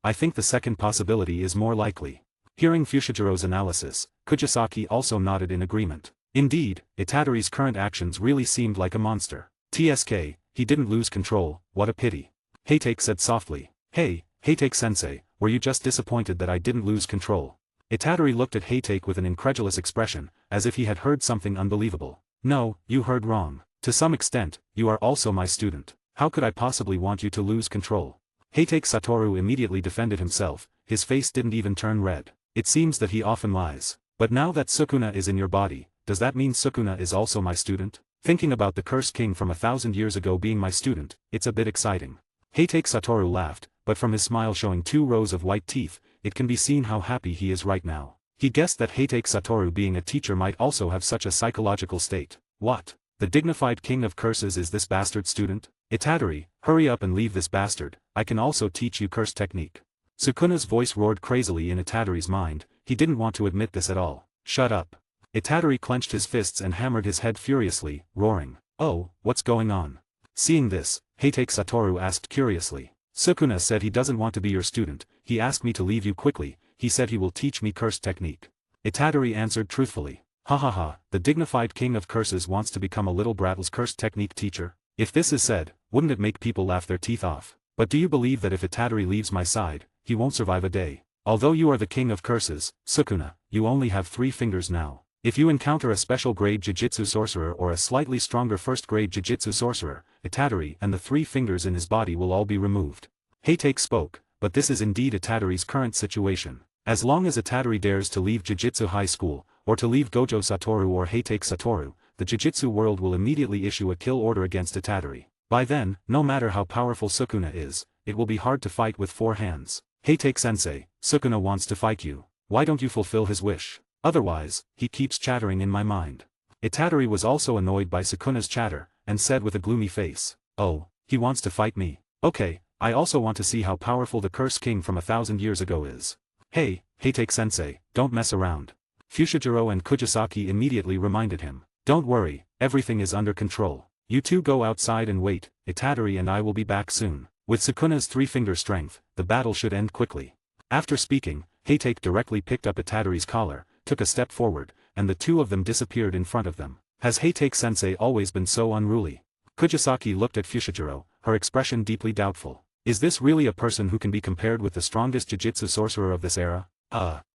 I think the second possibility is more likely. Hearing Fushigiro's analysis, Kujisaki also nodded in agreement. Indeed, Itadori's current actions really seemed like a monster. TSK, he didn't lose control, what a pity. Heitake said softly. Hey, Heitake-sensei, were you just disappointed that I didn't lose control? Itadori looked at Heitake with an incredulous expression, as if he had heard something unbelievable. No, you heard wrong. To some extent, you are also my student. How could I possibly want you to lose control? Heitake Satoru immediately defended himself, his face didn't even turn red. It seems that he often lies. But now that Sukuna is in your body, does that mean Sukuna is also my student? Thinking about the cursed king from 1,000 years ago being my student, it's a bit exciting. Heitake Satoru laughed, but from his smile showing 2 rows of white teeth, it can be seen how happy he is right now. He guessed that Heitake Satoru being a teacher might also have such a psychological state. What? The dignified king of curses is this bastard student? Itadori, hurry up and leave this bastard, I can also teach you curse technique. Sukuna's voice roared crazily in Itadori's mind, he didn't want to admit this at all. Shut up. Itadori clenched his fists and hammered his head furiously, roaring. Oh, what's going on? Seeing this, Heitake Satoru asked curiously. Sukuna said he doesn't want to be your student, he asked me to leave you quickly, he said he will teach me curse technique. Itadori answered truthfully. Ha ha ha, the dignified king of curses wants to become a little brat's curse technique teacher? If this is said, wouldn't it make people laugh their teeth off? But do you believe that if Itadori leaves my side, he won't survive a day? Although you are the king of curses, Sukuna, you only have 3 fingers now. If you encounter a special grade Jujutsu sorcerer or a slightly stronger first grade Jujutsu sorcerer, Itadori and the 3 fingers in his body will all be removed. Heitake spoke, but this is indeed Itadori's current situation. As long as Itadori dares to leave Jujutsu High School, or to leave Gojo Satoru or Heitake Satoru, the Jujutsu world will immediately issue a kill order against Itadori. By then, no matter how powerful Sukuna is, it will be hard to fight with 4 hands. Heitake-sensei, Sukuna wants to fight you. Why don't you fulfill his wish? Otherwise, he keeps chattering in my mind. Itadori was also annoyed by Sukuna's chatter, and said with a gloomy face. Oh, he wants to fight me. Okay, I also want to see how powerful the cursed king from 1,000 years ago is. Hey, Heitake-sensei, don't mess around. Fushiguro and Kujisaki immediately reminded him. Don't worry, everything is under control. You 2 go outside and wait, Itadori and I will be back soon. With Sukuna's 3-finger strength, the battle should end quickly. After speaking, Heitake directly picked up Itadori's collar, took a step forward, and the 2 of them disappeared in front of them. Has Heitake-sensei always been so unruly? Kujisaki looked at Fushiguro, her expression deeply doubtful. Is this really a person who can be compared with the strongest Jujutsu sorcerer of this era?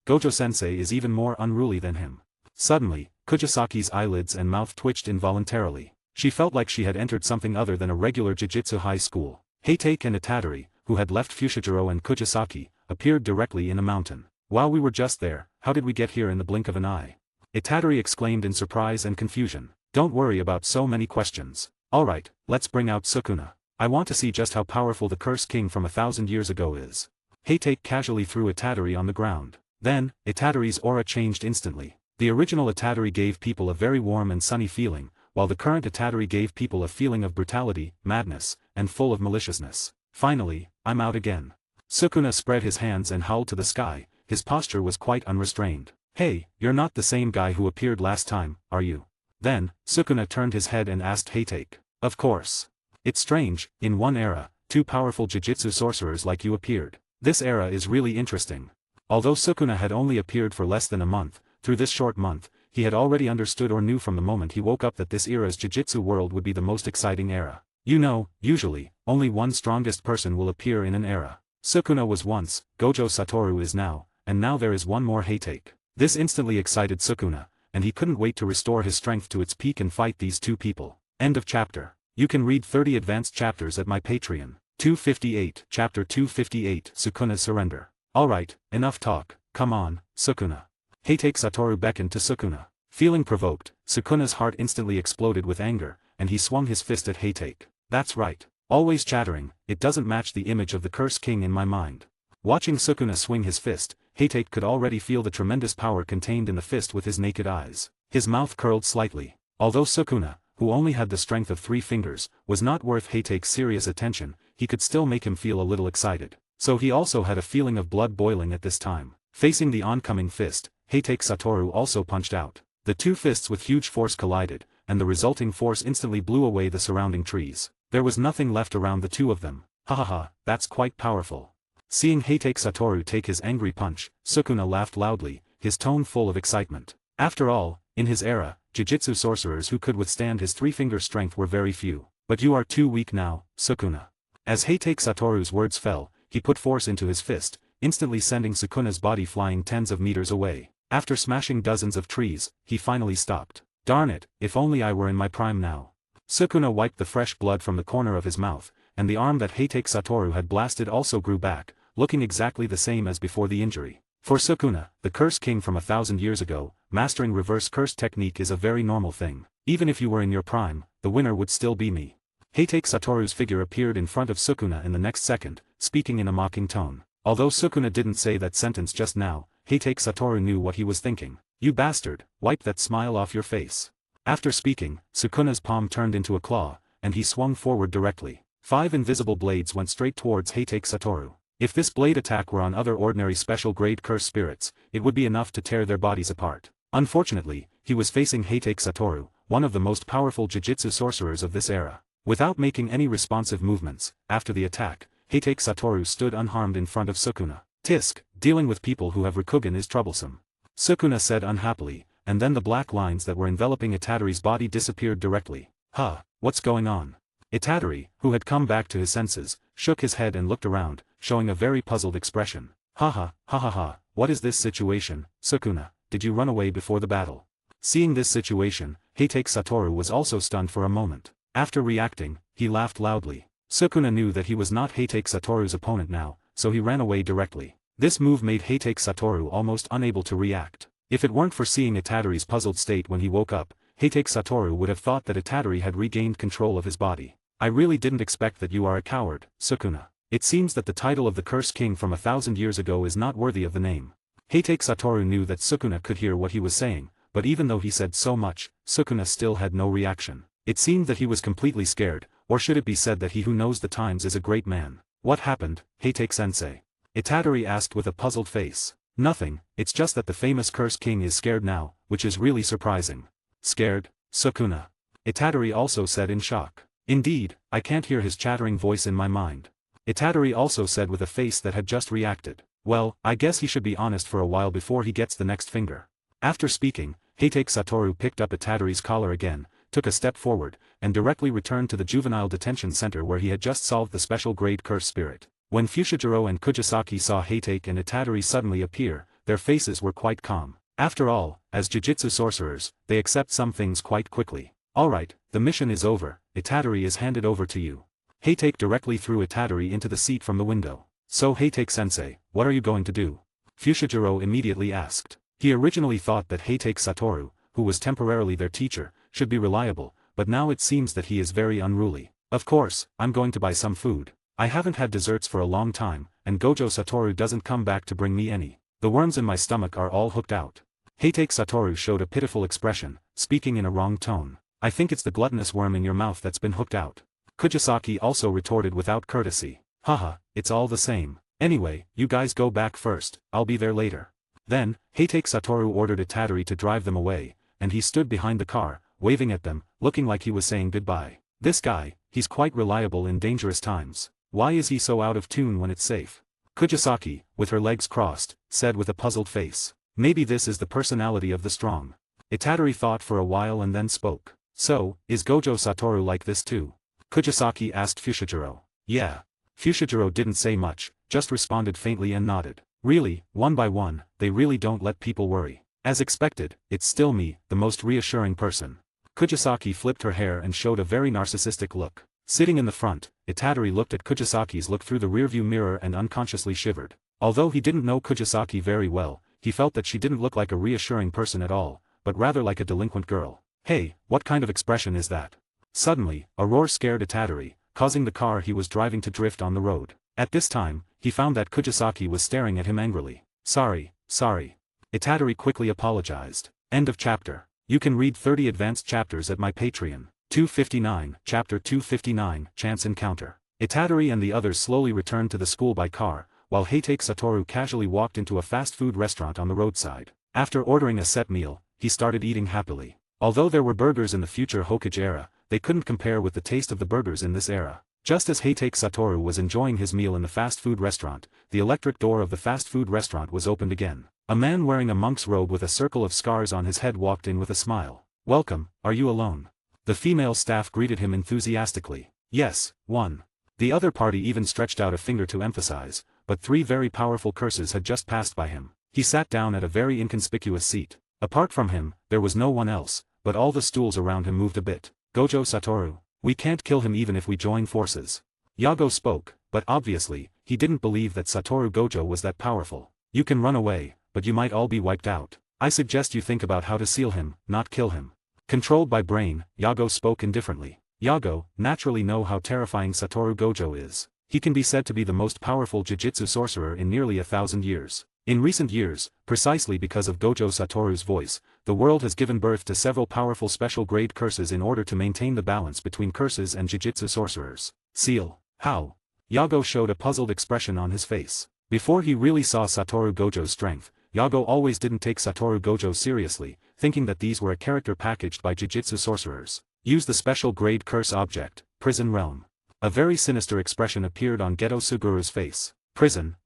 Gojo-sensei is even more unruly than him. Suddenly, Kujisaki's eyelids and mouth twitched involuntarily. She felt like she had entered something other than a regular Jujutsu high school. Heitake and Itadori, who had left Fushiguro and Kujisaki, appeared directly in a mountain. While we were just there, how did we get here in the blink of an eye? Itadori exclaimed in surprise and confusion. Don't worry about so many questions. Alright, let's bring out Sukuna. I want to see just how powerful the cursed king from 1,000 years ago is. Heitake casually threw Itadori on the ground. Then, Itadori's aura changed instantly. The original Itadori gave people a very warm and sunny feeling, while the current Itadori gave people a feeling of brutality, madness, and full of maliciousness. Finally, I'm out again. Sukuna spread his hands and howled to the sky, his posture was quite unrestrained. Hey, you're not the same guy who appeared last time, are you? Then, Sukuna turned his head and asked Heitake. Of course. It's strange, in one era, 2 powerful Jujutsu sorcerers like you appeared. This era is really interesting. Although Sukuna had only appeared for less than a month, through this short month, he had already understood or knew from the moment he woke up that this era's Jujutsu world would be the most exciting era. You know, usually, only one strongest person will appear in an era. Sukuna was once, Gojo Satoru is now, and now there is one more Heitake. This instantly excited Sukuna, and he couldn't wait to restore his strength to its peak and fight these 2 people. End of chapter. You can read 30 advanced chapters at my Patreon. 258, Chapter 258, Sukuna's Surrender. Alright, enough talk, come on, Sukuna. Heitake Satoru beckoned to Sukuna. Feeling provoked, Sukuna's heart instantly exploded with anger, and he swung his fist at Heitake. That's right. Always chattering, it doesn't match the image of the cursed king in my mind. Watching Sukuna swing his fist, Heitake could already feel the tremendous power contained in the fist with his naked eyes. His mouth curled slightly. Although Sukuna, who only had the strength of 3 fingers, was not worth Heitake's serious attention, he could still make him feel a little excited. So he also had a feeling of blood boiling at this time. Facing the oncoming fist, Heitake Satoru also punched out. The two fists with huge force collided, and the resulting force instantly blew away the surrounding trees. There was nothing left around the two of them. Hahaha, that's quite powerful. Seeing Heitake Satoru take his angry punch, Sukuna laughed loudly, his tone full of excitement. After all, in his era, Jujutsu sorcerers who could withstand his three-finger strength were very few. But you are too weak now, Sukuna. As Heitake Satoru's words fell, he put force into his fist, instantly sending Sukuna's body flying tens of meters away. After smashing dozens of trees, he finally stopped. Darn it, if only I were in my prime now. Sukuna wiped the fresh blood from the corner of his mouth, and the arm that Heitake Satoru had blasted also grew back, looking exactly the same as before the injury. For Sukuna, the Curse King from 1,000 years ago, mastering reverse curse technique is a very normal thing. Even if you were in your prime, the winner would still be me. Heitake Satoru's figure appeared in front of Sukuna in the next second, speaking in a mocking tone. Although Sukuna didn't say that sentence just now, Heitake Satoru knew what he was thinking. You bastard, wipe that smile off your face. After speaking, Sukuna's palm turned into a claw, and he swung forward directly. 5 invisible blades went straight towards Heitake Satoru. If this blade attack were on other ordinary special grade curse spirits, it would be enough to tear their bodies apart. Unfortunately, he was facing Heitake Satoru, one of the most powerful Jujutsu sorcerers of this era. Without making any responsive movements, after the attack, Heitake Satoru stood unharmed in front of Sukuna. Tisk, dealing with people who have Rikugen is troublesome. Sukuna said unhappily, and then the black lines that were enveloping Itadori's body disappeared directly. Huh, what's going on? Itadori, who had come back to his senses, shook his head and looked around, showing a very puzzled expression. Haha, what is this situation, Sukuna, did you run away before the battle? Seeing this situation, Heitake Satoru was also stunned for a moment. After reacting, he laughed loudly. Sukuna knew that he was not Heitake Satoru's opponent now, so he ran away directly. This move made Heitake Satoru almost unable to react. If it weren't for seeing Itadori's puzzled state when he woke up, Heitake Satoru would have thought that Itadori had regained control of his body. I really didn't expect that you are a coward, Sukuna. It seems that the title of the Curse King from 1,000 years ago is not worthy of the name. Heitake Satoru knew that Sukuna could hear what he was saying, but even though he said so much, Sukuna still had no reaction. It seemed that he was completely scared, or should it be said that he who knows the times is a great man. What happened, Heitake-sensei? Itadori asked with a puzzled face. Nothing, it's just that the famous Curse King is scared now, which is really surprising. Scared, Sukuna? Itadori also said in shock. Indeed, I can't hear his chattering voice in my mind. Itadori also said with a face that had just reacted. Well, I guess he should be honest for a while before he gets the next finger. After speaking, Heitake Satoru picked up Itadori's collar again, took a step forward, and directly returned to the juvenile detention center where he had just solved the special grade curse spirit. When Fushiguro and Kujisaki saw Heitake and Itadori suddenly appear, their faces were quite calm. After all, as Jujutsu sorcerers, they accept some things quite quickly. Alright, the mission is over, Itadori is handed over to you. Heitake directly threw Itadori into the seat from the window. So Heitake-sensei, what are you going to do? Fushiguro immediately asked. He originally thought that Heitake Satoru, who was temporarily their teacher, should be reliable, but now it seems that he is very unruly. Of course, I'm going to buy some food. I haven't had desserts for a long time, and Gojo Satoru doesn't come back to bring me any. The worms in my stomach are all hooked out. Heitake Satoru showed a pitiful expression, speaking in a wrong tone. I think it's the gluttonous worm in your mouth that's been hooked out. Kujisaki also retorted without courtesy. Haha, it's all the same. Anyway, you guys go back first, I'll be there later. Then, Heitake Satoru ordered Itadori to drive them away, and he stood behind the car, waving at them, looking like he was saying goodbye. This guy, he's quite reliable in dangerous times. Why is he so out of tune when it's safe? Kujisaki, with her legs crossed, said with a puzzled face. Maybe this is the personality of the strong. Itadori thought for a while and then spoke. So, is Gojo Satoru like this too? Kujisaki asked Fushiguro. Yeah. Fushiguro didn't say much, just responded faintly and nodded. Really, one by one, they really don't let people worry. As expected, it's still me, the most reassuring person. Kujisaki flipped her hair and showed a very narcissistic look. Sitting in the front, Itadori looked at Kujisaki's look through the rearview mirror and unconsciously shivered. Although he didn't know Kujisaki very well, he felt that she didn't look like a reassuring person at all, but rather like a delinquent girl. Hey, what kind of expression is that? Suddenly, a roar scared Itadori, causing the car he was driving to drift on the road. At this time, he found that Kujisaki was staring at him angrily. Sorry. Itadori quickly apologized. End of chapter. You can read 30 advanced chapters at my Patreon. 259, Chapter 259, Chance Encounter. Itadori and the others slowly returned to the school by car, while Heitake Satoru casually walked into a fast food restaurant on the roadside. After ordering a set meal, he started eating happily. Although there were burgers in the future Hokage era, they couldn't compare with the taste of the burgers in this era. Just as Heitake Satoru was enjoying his meal in the fast food restaurant, the electric door of the fast food restaurant was opened again. A man wearing a monk's robe with a circle of scars on his head walked in with a smile. "Welcome, are you alone?" The female staff greeted him enthusiastically. "Yes, one." The other party even stretched out a finger to emphasize, but 3 very powerful curses had just passed by him. He sat down at a very inconspicuous seat. Apart from him, there was no one else, but all the stools around him moved a bit. "Gojo Satoru, we can't kill him even if we join forces." Yago spoke, but obviously, he didn't believe that Satoru Gojo was that powerful. "You can run away, but you might all be wiped out. I suggest you think about how to seal him, not kill him." Controlled by brain, Yago spoke indifferently. Yago, naturally know how terrifying Satoru Gojo is. He can be said to be the most powerful Jujutsu sorcerer in nearly 1,000 years. In recent years, precisely because of Gojo Satoru's voice, the world has given birth to several powerful special grade curses in order to maintain the balance between curses and Jujutsu sorcerers. Seal? How? Yago showed a puzzled expression on his face. Before he really saw Satoru Gojo's strength, Yago always didn't take Satoru Gojo seriously, thinking that these were a character packaged by Jujutsu sorcerers. Use the special grade curse object, Prison Realm. A very sinister expression appeared on Geto Suguru's face. Prison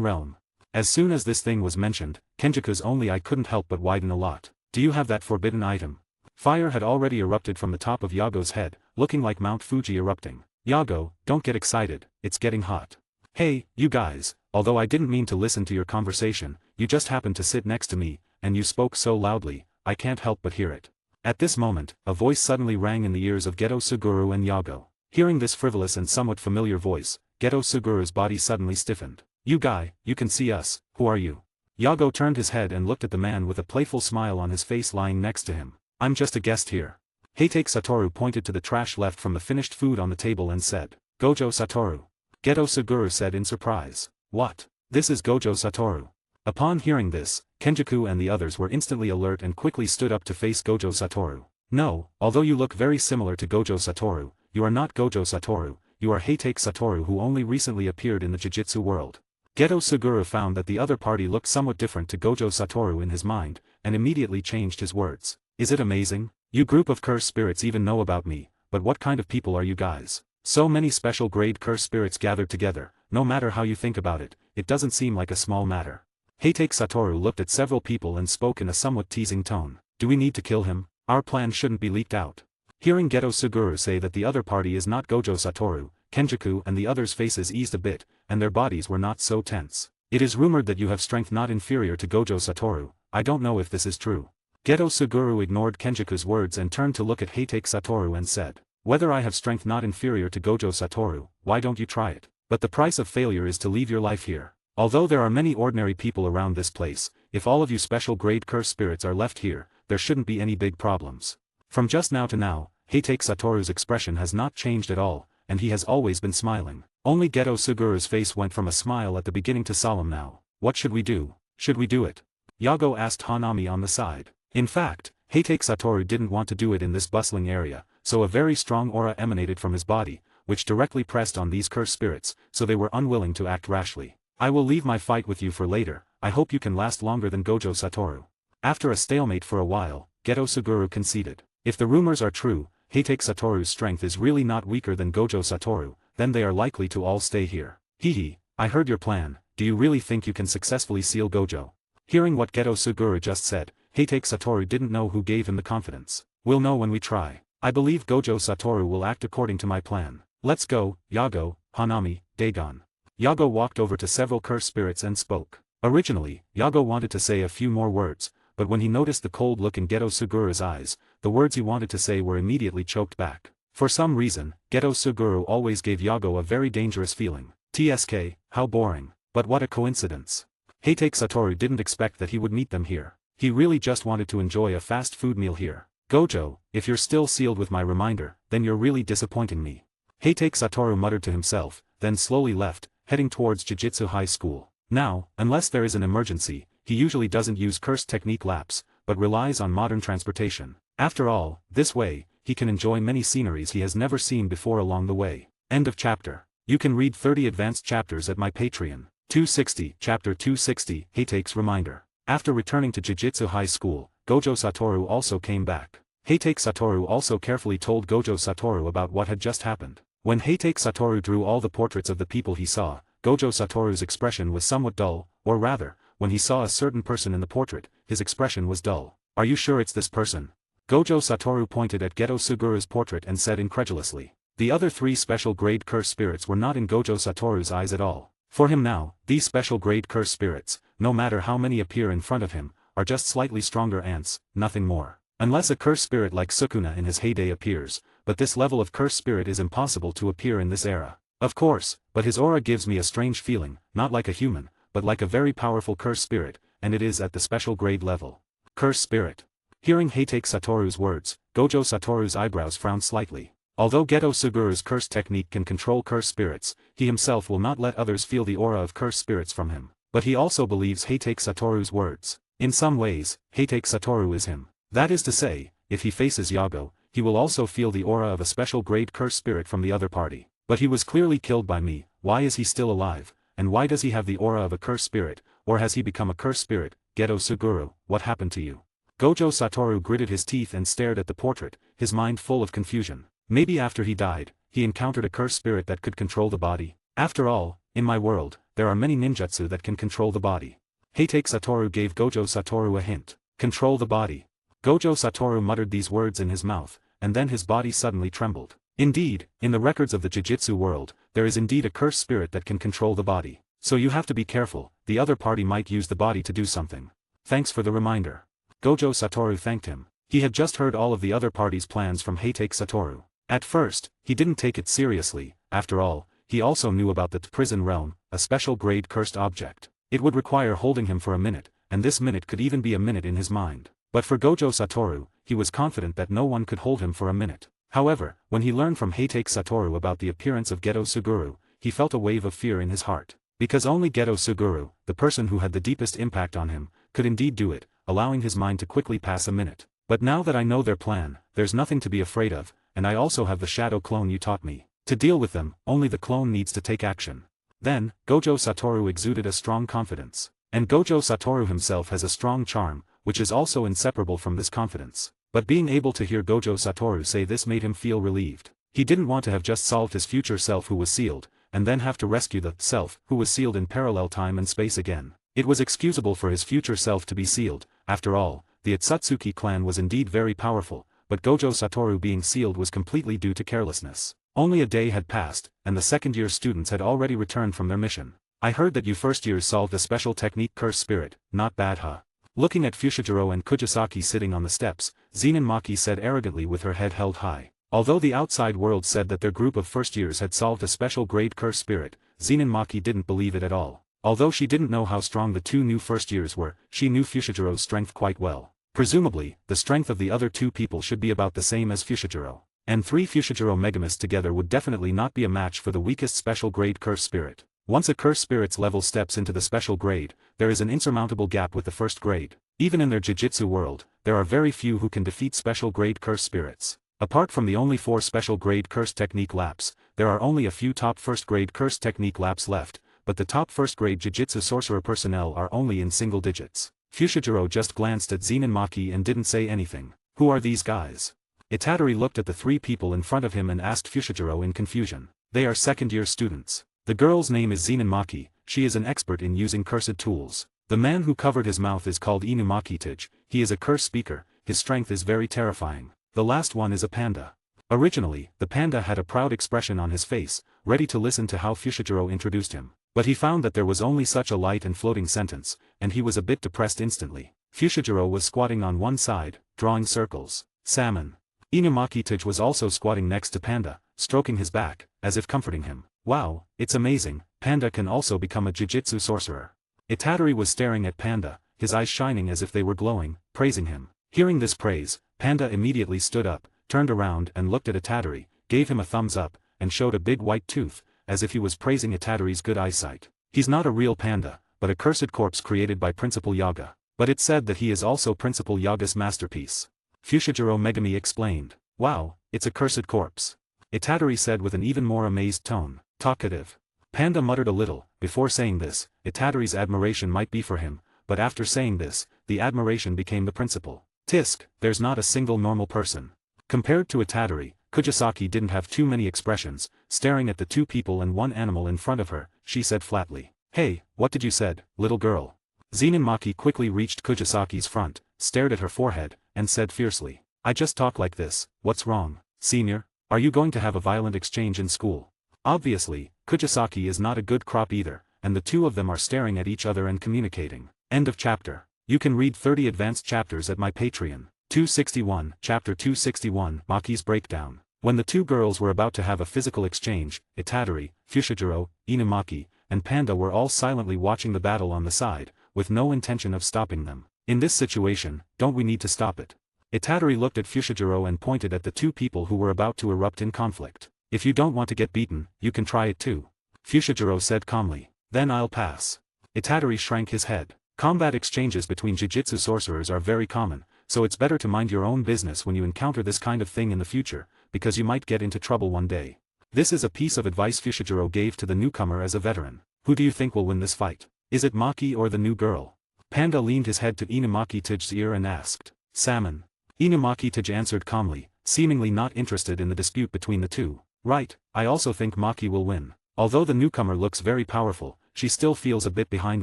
Realm. As soon as this thing was mentioned, Kenjaku's only eye couldn't help but widen a lot. "Do you have that forbidden item?" Fire had already erupted from the top of Yago's head, looking like Mount Fuji erupting. "Yago, don't get excited, it's getting hot." "Hey, you guys, although I didn't mean to listen to your conversation, you just happened to sit next to me, and you spoke so loudly, I can't help but hear it." At this moment, a voice suddenly rang in the ears of Geto Suguru and Yago. Hearing this frivolous and somewhat familiar voice, Geto Suguru's body suddenly stiffened. "You guy, you can see us, who are you?" Yago turned his head and looked at the man with a playful smile on his face lying next to him. "I'm just a guest here." Heitake Satoru pointed to the trash left from the finished food on the table and said, "Gojo Satoru." Geto Suguru said in surprise. "What? This is Gojo Satoru." Upon hearing this, Kenjaku and the others were instantly alert and quickly stood up to face Gojo Satoru. "No, although you look very similar to Gojo Satoru, you are not Gojo Satoru, you are Heitake Satoru who only recently appeared in the Jujutsu world." Geto Suguru found that the other party looked somewhat different to Gojo Satoru in his mind, and immediately changed his words. "Is it amazing? You group of cursed spirits even know about me, but what kind of people are you guys? So many special grade cursed spirits gathered together, no matter how you think about it, it doesn't seem like a small matter." Heitake Satoru looked at several people and spoke in a somewhat teasing tone. "Do we need to kill him? Our plan shouldn't be leaked out." Hearing Geto Suguru say that the other party is not Gojo Satoru, Kenjaku and the others' faces eased a bit, and their bodies were not so tense. "It is rumored that you have strength not inferior to Gojo Satoru, I don't know if this is true." Geto Suguru ignored Kenjaku's words and turned to look at Heitake Satoru and said, "Whether I have strength not inferior to Gojo Satoru, why don't you try it? But the price of failure is to leave your life here. Although there are many ordinary people around this place, if all of you special grade curse spirits are left here, there shouldn't be any big problems." From just now to now, Heitake Satoru's expression has not changed at all, and he has always been smiling. Only Geto Suguru's face went from a smile at the beginning to solemn now. "What should we do? Should we do it?" Yago asked Hanami on the side. In fact, Heitake Satoru didn't want to do it in this bustling area, so a very strong aura emanated from his body, which directly pressed on these cursed spirits, so they were unwilling to act rashly. "I will leave my fight with you for later, I hope you can last longer than Gojo Satoru." After a stalemate for a while, Geto Suguru conceded. If the rumors are true, Heitake Satoru's strength is really not weaker than Gojo Satoru, then they are likely to all stay here. "Hehe, I heard your plan, do you really think you can successfully seal Gojo?" Hearing what Geto Suguru just said, Heitake Satoru didn't know who gave him the confidence. "We'll know when we try. I believe Gojo Satoru will act according to my plan. Let's go, Yago, Hanami, Dagon." Yago walked over to several cursed spirits and spoke. Originally, Yago wanted to say a few more words, but when he noticed the cold look in Geto Suguru's eyes, the words he wanted to say were immediately choked back. For some reason, Geto Suguru always gave Yago a very dangerous feeling. TSK, how boring. But what a coincidence. Heitake Satoru didn't expect that he would meet them here. He really just wanted to enjoy a fast food meal here. "Gojo, if you're still sealed with my reminder, then you're really disappointing me." Heitake Satoru muttered to himself, then slowly left, heading towards Jujutsu High School. Now, unless there is an emergency, he usually doesn't use cursed technique laps, but relies on modern transportation. After all, this way, he can enjoy many sceneries he has never seen before along the way. End of chapter. You can read 30 advanced chapters at my Patreon. 260, Chapter 260, Heitake's Reminder. After returning to Jujutsu High School, Gojo Satoru also came back. Heitake Satoru also carefully told Gojo Satoru about what had just happened. When Heitake Satoru drew all the portraits of the people he saw, Gojo Satoru's expression was somewhat dull, or rather, when he saw a certain person in the portrait, his expression was dull. Are you sure it's this person? Gojo Satoru pointed at Geto Suguru's portrait and said incredulously. The other 3 special grade curse spirits were not in Gojo Satoru's eyes at all. For him now, these special grade curse spirits, no matter how many appear in front of him, are just slightly stronger ants, nothing more. Unless a curse spirit like Sukuna in his heyday appears, but this level of curse spirit is impossible to appear in this era. Of course, but his aura gives me a strange feeling, not like a human, but like a very powerful curse spirit, and it is at the special grade level. Curse spirit. Hearing Heitake Satoru's words, Gojo Satoru's eyebrows frowned slightly. Although Geto Suguru's curse technique can control curse spirits, he himself will not let others feel the aura of curse spirits from him. But he also believes Heitake Satoru's words. In some ways, Heitake Satoru is him. That is to say, if he faces Yago, he will also feel the aura of a special grade curse spirit from the other party. But he was clearly killed by me, why is he still alive, and why does he have the aura of a curse spirit, or has he become a curse spirit? Geto Suguru, what happened to you? Gojo Satoru gritted his teeth and stared at the portrait, his mind full of confusion. Maybe after he died, he encountered a curse spirit that could control the body. After all, in my world, there are many ninjutsu that can control the body. Heitake Satoru gave Gojo Satoru a hint. Control the body. Gojo Satoru muttered these words in his mouth, and then his body suddenly trembled. Indeed, in the records of the Jujutsu world, there is indeed a curse spirit that can control the body. So you have to be careful, the other party might use the body to do something. Thanks for the reminder. Gojo Satoru thanked him. He had just heard all of the other party's plans from Heitake Satoru. At first, he didn't take it seriously, after all, he also knew about the prison realm, a special grade cursed object. It would require holding him for a minute, and this minute could even be a minute in his mind. But for Gojo Satoru, he was confident that no one could hold him for a minute. However, when he learned from Heitake Satoru about the appearance of Geto Suguru, he felt a wave of fear in his heart. Because only Geto Suguru, the person who had the deepest impact on him, could indeed do it, allowing his mind to quickly pass a minute. But now that I know their plan, there's nothing to be afraid of, and I also have the shadow clone you taught me. To deal with them, only the clone needs to take action. Then, Gojo Satoru exuded a strong confidence. And Gojo Satoru himself has a strong charm, which is also inseparable from this confidence. But being able to hear Gojo Satoru say this made him feel relieved. He didn't want to have just solved his future self who was sealed, and then have to rescue the self who was sealed in parallel time and space again. It was excusable for his future self to be sealed. After all, the Otsutsuki clan was indeed very powerful, but Gojo Satoru being sealed was completely due to carelessness. Only a day had passed, and the second-year students had already returned from their mission. I heard that you first-years solved a special technique curse spirit, not bad huh? Looking at Fushiguro and Kujisaki sitting on the steps, Zenin Maki said arrogantly with her head held high. Although the outside world said that their group of first-years had solved a special grade curse spirit, Zenin Maki didn't believe it at all. Although she didn't know how strong the 2 new first-years were, she knew Fushigiro's strength quite well. Presumably, the strength of the other 2 people should be about the same as Fushiguro. And 3 Fushiguro Megamists together would definitely not be a match for the weakest special grade curse spirit. Once a curse spirit's level steps into the special grade, there is an insurmountable gap with the first grade. Even in their Jujutsu world, there are very few who can defeat special grade curse spirits. Apart from the only 4 special grade curse technique laps, there are only a few top first grade curse technique laps left, but the top first grade Jujutsu sorcerer personnel are only in single digits. Fushiguro just glanced at Zenin Maki and didn't say anything. Who are these guys? Itadori looked at the 3 people in front of him and asked Fushiguro in confusion. They are second-year students. The girl's name is Zenin Maki, she is an expert in using cursed tools. The man who covered his mouth is called Inumaki, he is a curse speaker, his strength is very terrifying. The last one is a panda. Originally, the panda had a proud expression on his face, ready to listen to how Fushiguro introduced him. But he found that there was only such a light and floating sentence, and he was a bit depressed instantly. Fushiguro was squatting on one side, drawing circles. Salmon. Inumaki was also squatting next to Panda, stroking his back, as if comforting him. Wow, it's amazing, Panda can also become a Jujutsu sorcerer. Itadori was staring at Panda, his eyes shining as if they were glowing, praising him. Hearing this praise, Panda immediately stood up, turned around and looked at Itadori, gave him a thumbs up, and showed a big white tooth, as if he was praising Itadori's good eyesight. He's not a real panda, but a cursed corpse created by Principal Yaga. But it's said that he is also Principal Yaga's masterpiece. Fushiguro Megami explained. Wow, it's a cursed corpse. Itadori said with an even more amazed tone. Talkative. Panda muttered a little. Before saying this, Itadori's admiration might be for him, but after saying this, the admiration became the principal. Tisk, there's not a single normal person. Compared to Itadori, Kujisaki didn't have too many expressions. Staring at the two people and one animal in front of her, she said flatly, "Hey, what did you said, little girl?" Zenin Maki quickly reached Kujisaki's front, stared at her forehead, and said fiercely, "I just talk like this, what's wrong, senior? Are you going to have a violent exchange in school?" Obviously, Kujisaki is not a good crop either, and the two of them are staring at each other and communicating. End of chapter. You can read 30 advanced chapters at my Patreon. 261, Chapter 261, Maki's Breakdown. When the two girls were about to have a physical exchange, Itadori, Fushiguro, Inumaki, and Panda were all silently watching the battle on the side, with no intention of stopping them. In this situation, don't we need to stop it? Itadori looked at Fushiguro and pointed at the two people who were about to erupt in conflict. "If you don't want to get beaten, you can try it too," Fushiguro said calmly. "Then I'll pass." Itadori shrank his head. Combat exchanges between jiu-jitsu sorcerers are very common, so it's better to mind your own business when you encounter this kind of thing in the future, because you might get into trouble one day. This is a piece of advice Fushiguro gave to the newcomer as a veteran. Who do you think will win this fight? Is it Maki or the new girl? Panda leaned his head to Inumaki-Tij's ear and asked. "Salmon." Inumaki-Tij answered calmly, seemingly not interested in the dispute between the two. "Right, I also think Maki will win. Although the newcomer looks very powerful, she still feels a bit behind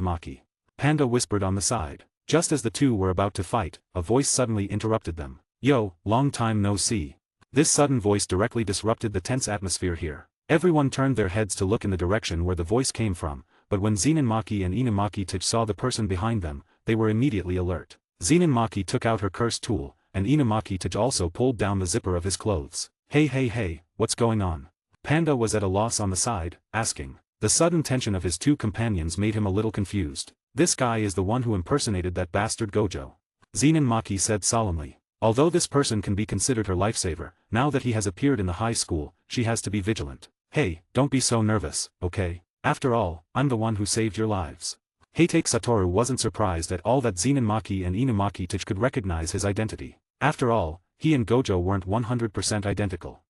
Maki." Panda whispered on the side. Just as the two were about to fight, a voice suddenly interrupted them. "Yo, long time no see." This sudden voice directly disrupted the tense atmosphere here. Everyone turned their heads to look in the direction where the voice came from, but when Zenin Maki and Inumaki-Tij saw the person behind them, they were immediately alert. Zenin Maki took out her cursed tool, and Inumaki-Tij also pulled down the zipper of his clothes. Hey, what's going on?" Panda was at a loss on the side, asking. The sudden tension of his two companions made him a little confused. "This guy is the one who impersonated that bastard Gojo," Zenin Maki said solemnly. Although this person can be considered her lifesaver, now that he has appeared in the high school, she has to be vigilant. "Hey, don't be so nervous, okay? After all, I'm the one who saved your lives." Heitake Satoru wasn't surprised at all that Zenin Maki and Inumaki-Tij could recognize his identity. After all, he and Gojo weren't 100% identical.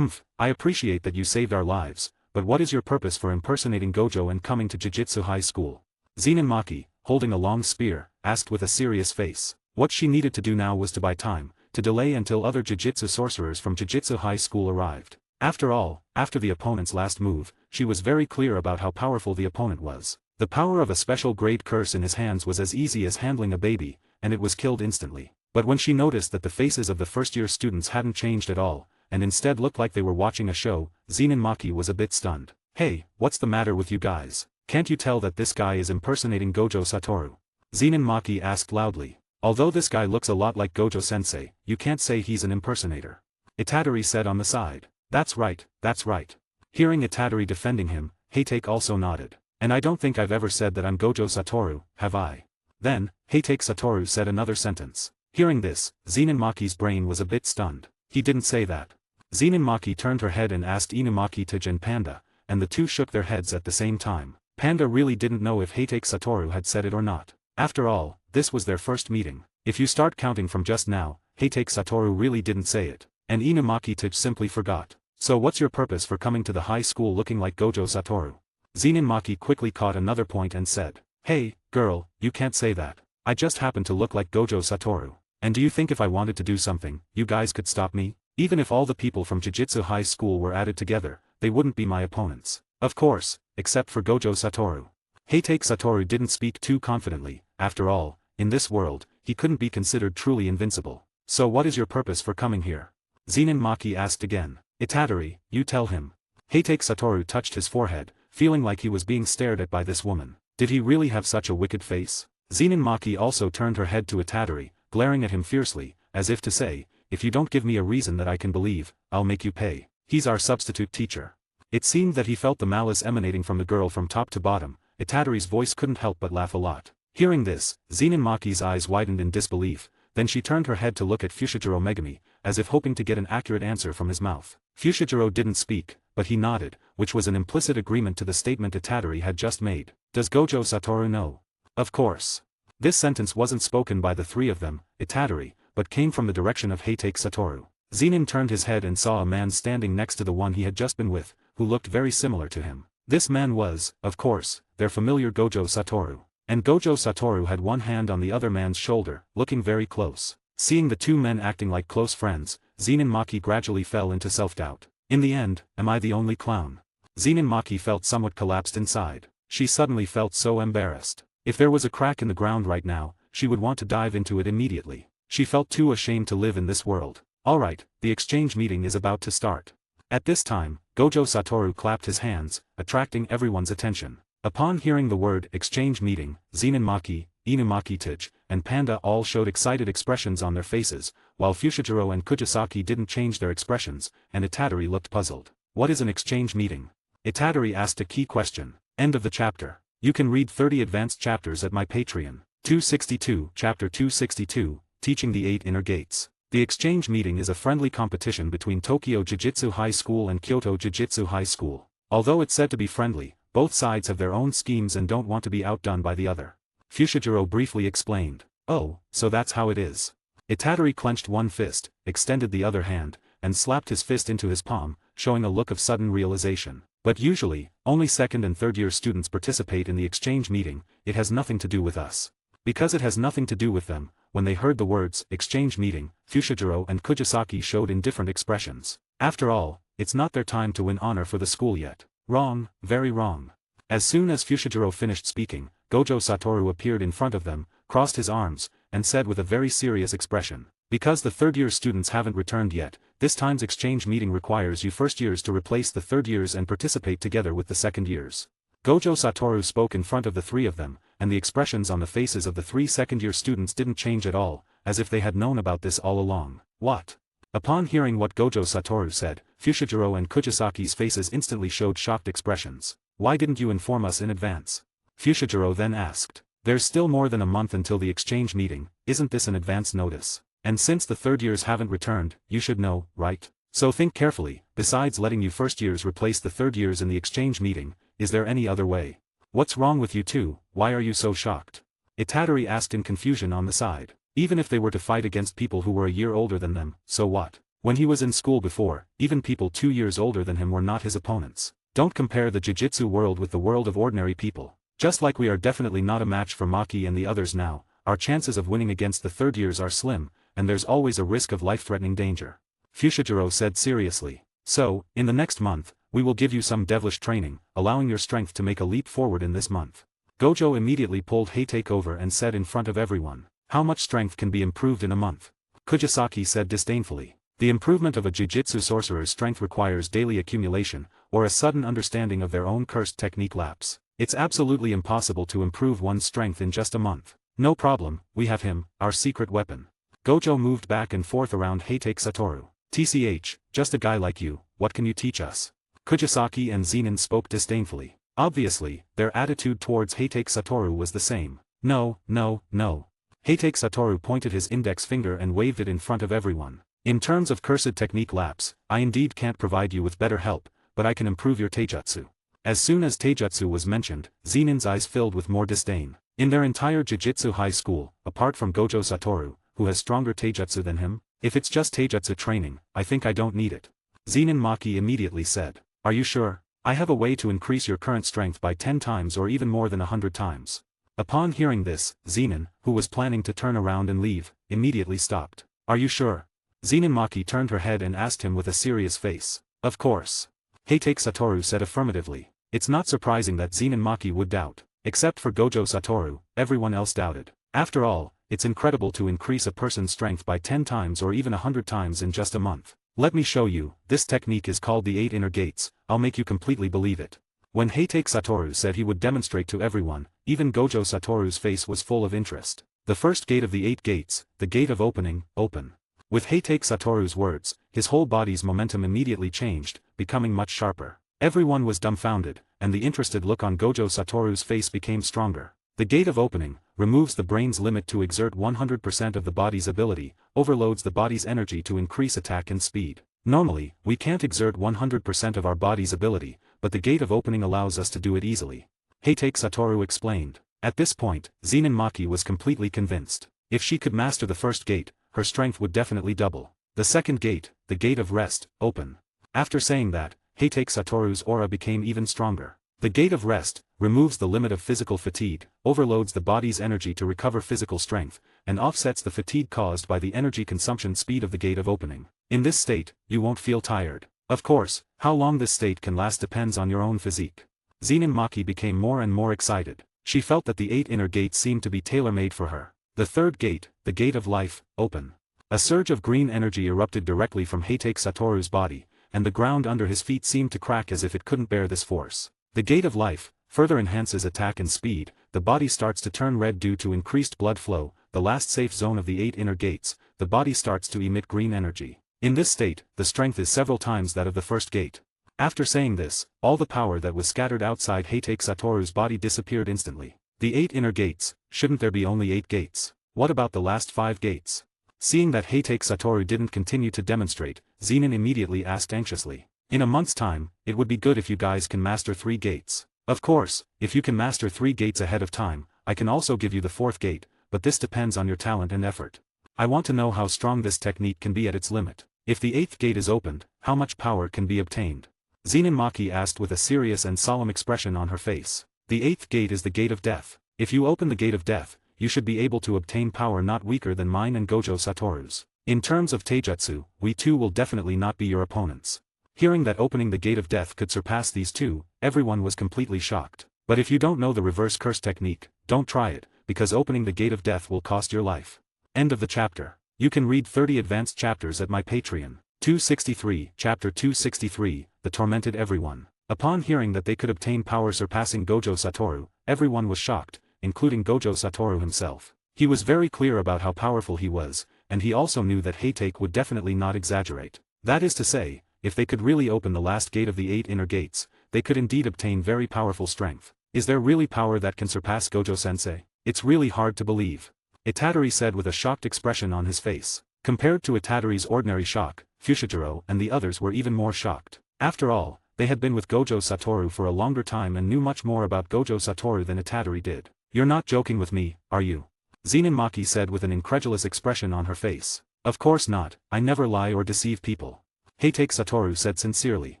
I appreciate that you saved our lives, but what is your purpose for impersonating Gojo and coming to Jiu-Jitsu High School?" Zenin Maki, holding a long spear, asked with a serious face. What she needed to do now was to buy time, to delay until other Jiu-Jitsu sorcerers from Jiu-Jitsu High School arrived. After all, after the opponent's last move, she was very clear about how powerful the opponent was. The power of a special grade curse in his hands was as easy as handling a baby, and it was killed instantly. But when she noticed that the faces of the first-year students hadn't changed at all, and instead looked like they were watching a show, Zenin Maki was a bit stunned. "Hey, what's the matter with you guys? Can't you tell that this guy is impersonating Gojo Satoru?" Zenin Maki asked loudly. "Although this guy looks a lot like Gojo-sensei, you can't say he's an impersonator," Itadori said on the side. That's right. Hearing Itadori defending him, Heitake also nodded. "And I don't think I've ever said that I'm Gojo Satoru, have I?" Then, Heitake Satoru said another sentence. Hearing this, Zenin Maki's brain was a bit stunned. He didn't say that. Zenin Maki turned her head and asked Inumaki-Tij and Panda, and the two shook their heads at the same time. Panda really didn't know if Heitake Satoru had said it or not. After all, this was their first meeting. If you start counting from just now, Heitake Satoru really didn't say it, and Inumaki-Tij simply forgot. "So what's your purpose for coming to the high school looking like Gojo Satoru?" Zenin Maki quickly caught another point and said. "Hey, girl, you can't say that. I just happen to look like Gojo Satoru. And do you think if I wanted to do something, you guys could stop me? Even if all the people from Jiu-Jitsu High School were added together, they wouldn't be my opponents. Of course, except for Gojo Satoru." Heitake Satoru didn't speak too confidently. After all, in this world, he couldn't be considered truly invincible. "So what is your purpose for coming here?" Zenin Maki asked again. "Itadori, you tell him." Heitake Satoru touched his forehead, feeling like he was being stared at by this woman. Did he really have such a wicked face? Zenin Maki also turned her head to Itadori, glaring at him fiercely, as if to say, "If you don't give me a reason that I can believe, I'll make you pay. He's our substitute teacher." It seemed that he felt the malice emanating from the girl from top to bottom. Itadori's voice couldn't help but laugh a lot. Hearing this, Zenin Maki's eyes widened in disbelief, then she turned her head to look at Fushiguro Megumi, as if hoping to get an accurate answer from his mouth. Fushiguro didn't speak, but he nodded, which was an implicit agreement to the statement Itadori had just made. "Does Gojo Satoru know?" "Of course." This sentence wasn't spoken by the three of them, Itadori, but came from the direction of Heitake Satoru. Zenin turned his head and saw a man standing next to the one he had just been with, who looked very similar to him. This man was, of course, their familiar Gojo Satoru. And Gojo Satoru had one hand on the other man's shoulder, looking very close. Seeing the two men acting like close friends, Zenin Maki gradually fell into self-doubt. In the end, am I the only clown? Zenin Maki felt somewhat collapsed inside. She suddenly felt so embarrassed. If there was a crack in the ground right now, she would want to dive into it immediately. She felt too ashamed to live in this world. Alright, the exchange meeting is about to start. At this time, Gojo Satoru clapped his hands, attracting everyone's attention. Upon hearing the word exchange meeting, Zenin Maki, Inumaki Tej, and Panda all showed excited expressions on their faces, while Fushiguro and Kujisaki didn't change their expressions, and Itadori looked puzzled. What is an exchange meeting? Itadori asked a key question. End of the chapter. You can read 30 advanced chapters at my Patreon. 262, Chapter 262, Teaching the 8 Inner Gates. The exchange meeting is a friendly competition between Tokyo Jiu-Jitsu High School and Kyoto Jiu-Jitsu High School. Although it's said to be friendly, both sides have their own schemes and don't want to be outdone by the other. Fushiguro briefly explained. Oh, so that's how it is. Itadori clenched one fist, extended the other hand, and slapped his fist into his palm, showing a look of sudden realization. But usually, only second and third year students participate in the exchange meeting. It has nothing to do with us. Because it has nothing to do with them, when they heard the words exchange meeting, Fushiguro and Kujisaki showed indifferent expressions. After all, it's not their time to win honor for the school yet. Wrong, very wrong. As soon as Fushiguro finished speaking, Gojo Satoru appeared in front of them, crossed his arms, and said with a very serious expression, because the third-year students haven't returned yet, this time's exchange meeting requires you first years to replace the third years and participate together with the second years. Gojo Satoru spoke in front of the three of them, and the expressions on the faces of the three second-year students didn't change at all, as if they had known about this all along. What? Upon hearing what Gojo Satoru said, Fushiguro and Kujisaki's faces instantly showed shocked expressions. Why didn't you inform us in advance? Fushiguro then asked. There's still more than a month until the exchange meeting, isn't this an advance notice? And since the third years haven't returned, you should know, right? So think carefully. Besides letting you first years replace the third years in the exchange meeting, is there any other way? What's wrong with you two? Why are you so shocked? Itadori asked in confusion on the side. Even if they were to fight against people who were a year older than them, so what? When he was in school before, even people 2 years older than him were not his opponents. Don't compare the jiu-jitsu world with the world of ordinary people. Just like we are definitely not a match for Maki and the others now, our chances of winning against the third years are slim, and there's always a risk of life-threatening danger. Fushiguro said seriously. So, in the next month, we will give you some devilish training, allowing your strength to make a leap forward in this month. Gojo immediately pulled Heitake over and said in front of everyone, how much strength can be improved in a month? Kujisaki said disdainfully. The improvement of a jiu-jitsu sorcerer's strength requires daily accumulation, or a sudden understanding of their own cursed technique lapse. It's absolutely impossible to improve one's strength in just a month. No problem, we have him, our secret weapon. Gojo moved back and forth around Heitake Satoru. TCH, just a guy like you, what can you teach us? Kujisaki and Zenin spoke disdainfully. Obviously, their attitude towards Heitake Satoru was the same. No, no, no. Heitake Satoru pointed his index finger and waved it in front of everyone. In terms of cursed technique lapse, I indeed can't provide you with better help, but I can improve your taijutsu. As soon as taijutsu was mentioned, Zenin's eyes filled with more disdain. In their entire jiu-jitsu high school, apart from Gojo Satoru, who has stronger taijutsu than him, if it's just taijutsu training, I think I don't need it. Zenin Maki immediately said. Are you sure? I have a way to increase your current strength by 10 times or even more than 100 times. Upon hearing this, Zenin, who was planning to turn around and leave, immediately stopped. Are you sure? Zenin Maki turned her head and asked him with a serious face. Of course. Heitake Satoru said affirmatively. It's not surprising that Zenin Maki would doubt. Except for Gojo Satoru, everyone else doubted. After all, it's incredible to increase a person's strength by 10 times or even 100 times in just a month. Let me show you, this technique is called the 8 Inner Gates, I'll make you completely believe it. When Heitake Satoru said he would demonstrate to everyone, even Gojo Satoru's face was full of interest. The first gate of the 8 gates, the gate of opening, open. With Heitake Satoru's words, his whole body's momentum immediately changed, becoming much sharper. Everyone was dumbfounded, and the interested look on Gojo Satoru's face became stronger. The gate of opening removes the brain's limit to exert 100% of the body's ability, overloads the body's energy to increase attack and speed. Normally, we can't exert 100% of our body's ability, but the gate of opening allows us to do it easily. Heitake Satoru explained. At this point, Zenin Maki was completely convinced. If she could master the first gate, her strength would definitely double. The second gate, the gate of rest, open. After saying that, Heitake Satoru's aura became even stronger. The Gate of Rest removes the limit of physical fatigue, overloads the body's energy to recover physical strength, and offsets the fatigue caused by the energy consumption speed of the gate of opening. In this state, you won't feel tired. Of course, how long this state can last depends on your own physique. Zenin Maki became more and more excited. She felt that the 8 inner gates seemed to be tailor-made for her. The third gate, the Gate of Life, open. A surge of green energy erupted directly from Heitake Satoru's body, and the ground under his feet seemed to crack as if it couldn't bear this force. The Gate of Life further enhances attack and speed. The body starts to turn red due to increased blood flow. The last safe zone of the 8 inner gates, the body starts to emit green energy. In this state, the strength is several times that of the first gate. After saying this, all the power that was scattered outside Heitake Satoru's body disappeared instantly. The 8 inner gates, shouldn't there be only 8 gates? What about the last 5 gates? Seeing that Heitake Satoru didn't continue to demonstrate, Zenin immediately asked anxiously. In a month's time, it would be good if you guys can master 3 gates. Of course, if you can master 3 gates ahead of time, I can also give you the 4th gate, but this depends on your talent and effort. I want to know how strong this technique can be at its limit. If the 8th gate is opened, how much power can be obtained? Zenin Maki asked with a serious and solemn expression on her face. The 8th gate is the Gate of Death. If you open the Gate of Death, you should be able to obtain power not weaker than mine and Gojo Satoru's. In terms of taijutsu, we two will definitely not be your opponents. Hearing that opening the Gate of Death could surpass these two, everyone was completely shocked. But if you don't know the reverse curse technique, don't try it, because opening the Gate of Death will cost your life. End of the chapter. You can read 30 advanced chapters at my Patreon. 263, Chapter 263, The Tormented Everyone. Upon hearing that they could obtain power surpassing Gojo Satoru, everyone was shocked, including Gojo Satoru himself. He was very clear about how powerful he was, and he also knew that Heitake would definitely not exaggerate. That is to say, if they could really open the last gate of the 8 inner gates, they could indeed obtain very powerful strength. Is there really power that can surpass Gojo-sensei? It's really hard to believe. Itadori said with a shocked expression on his face. Compared to Itadori's ordinary shock, Fushiguro and the others were even more shocked. After all, they had been with Gojo Satoru for a longer time and knew much more about Gojo Satoru than Itadori did. You're not joking with me, are you? Zenin Maki said with an incredulous expression on her face. Of course not, I never lie or deceive people. Heitake Satoru said sincerely.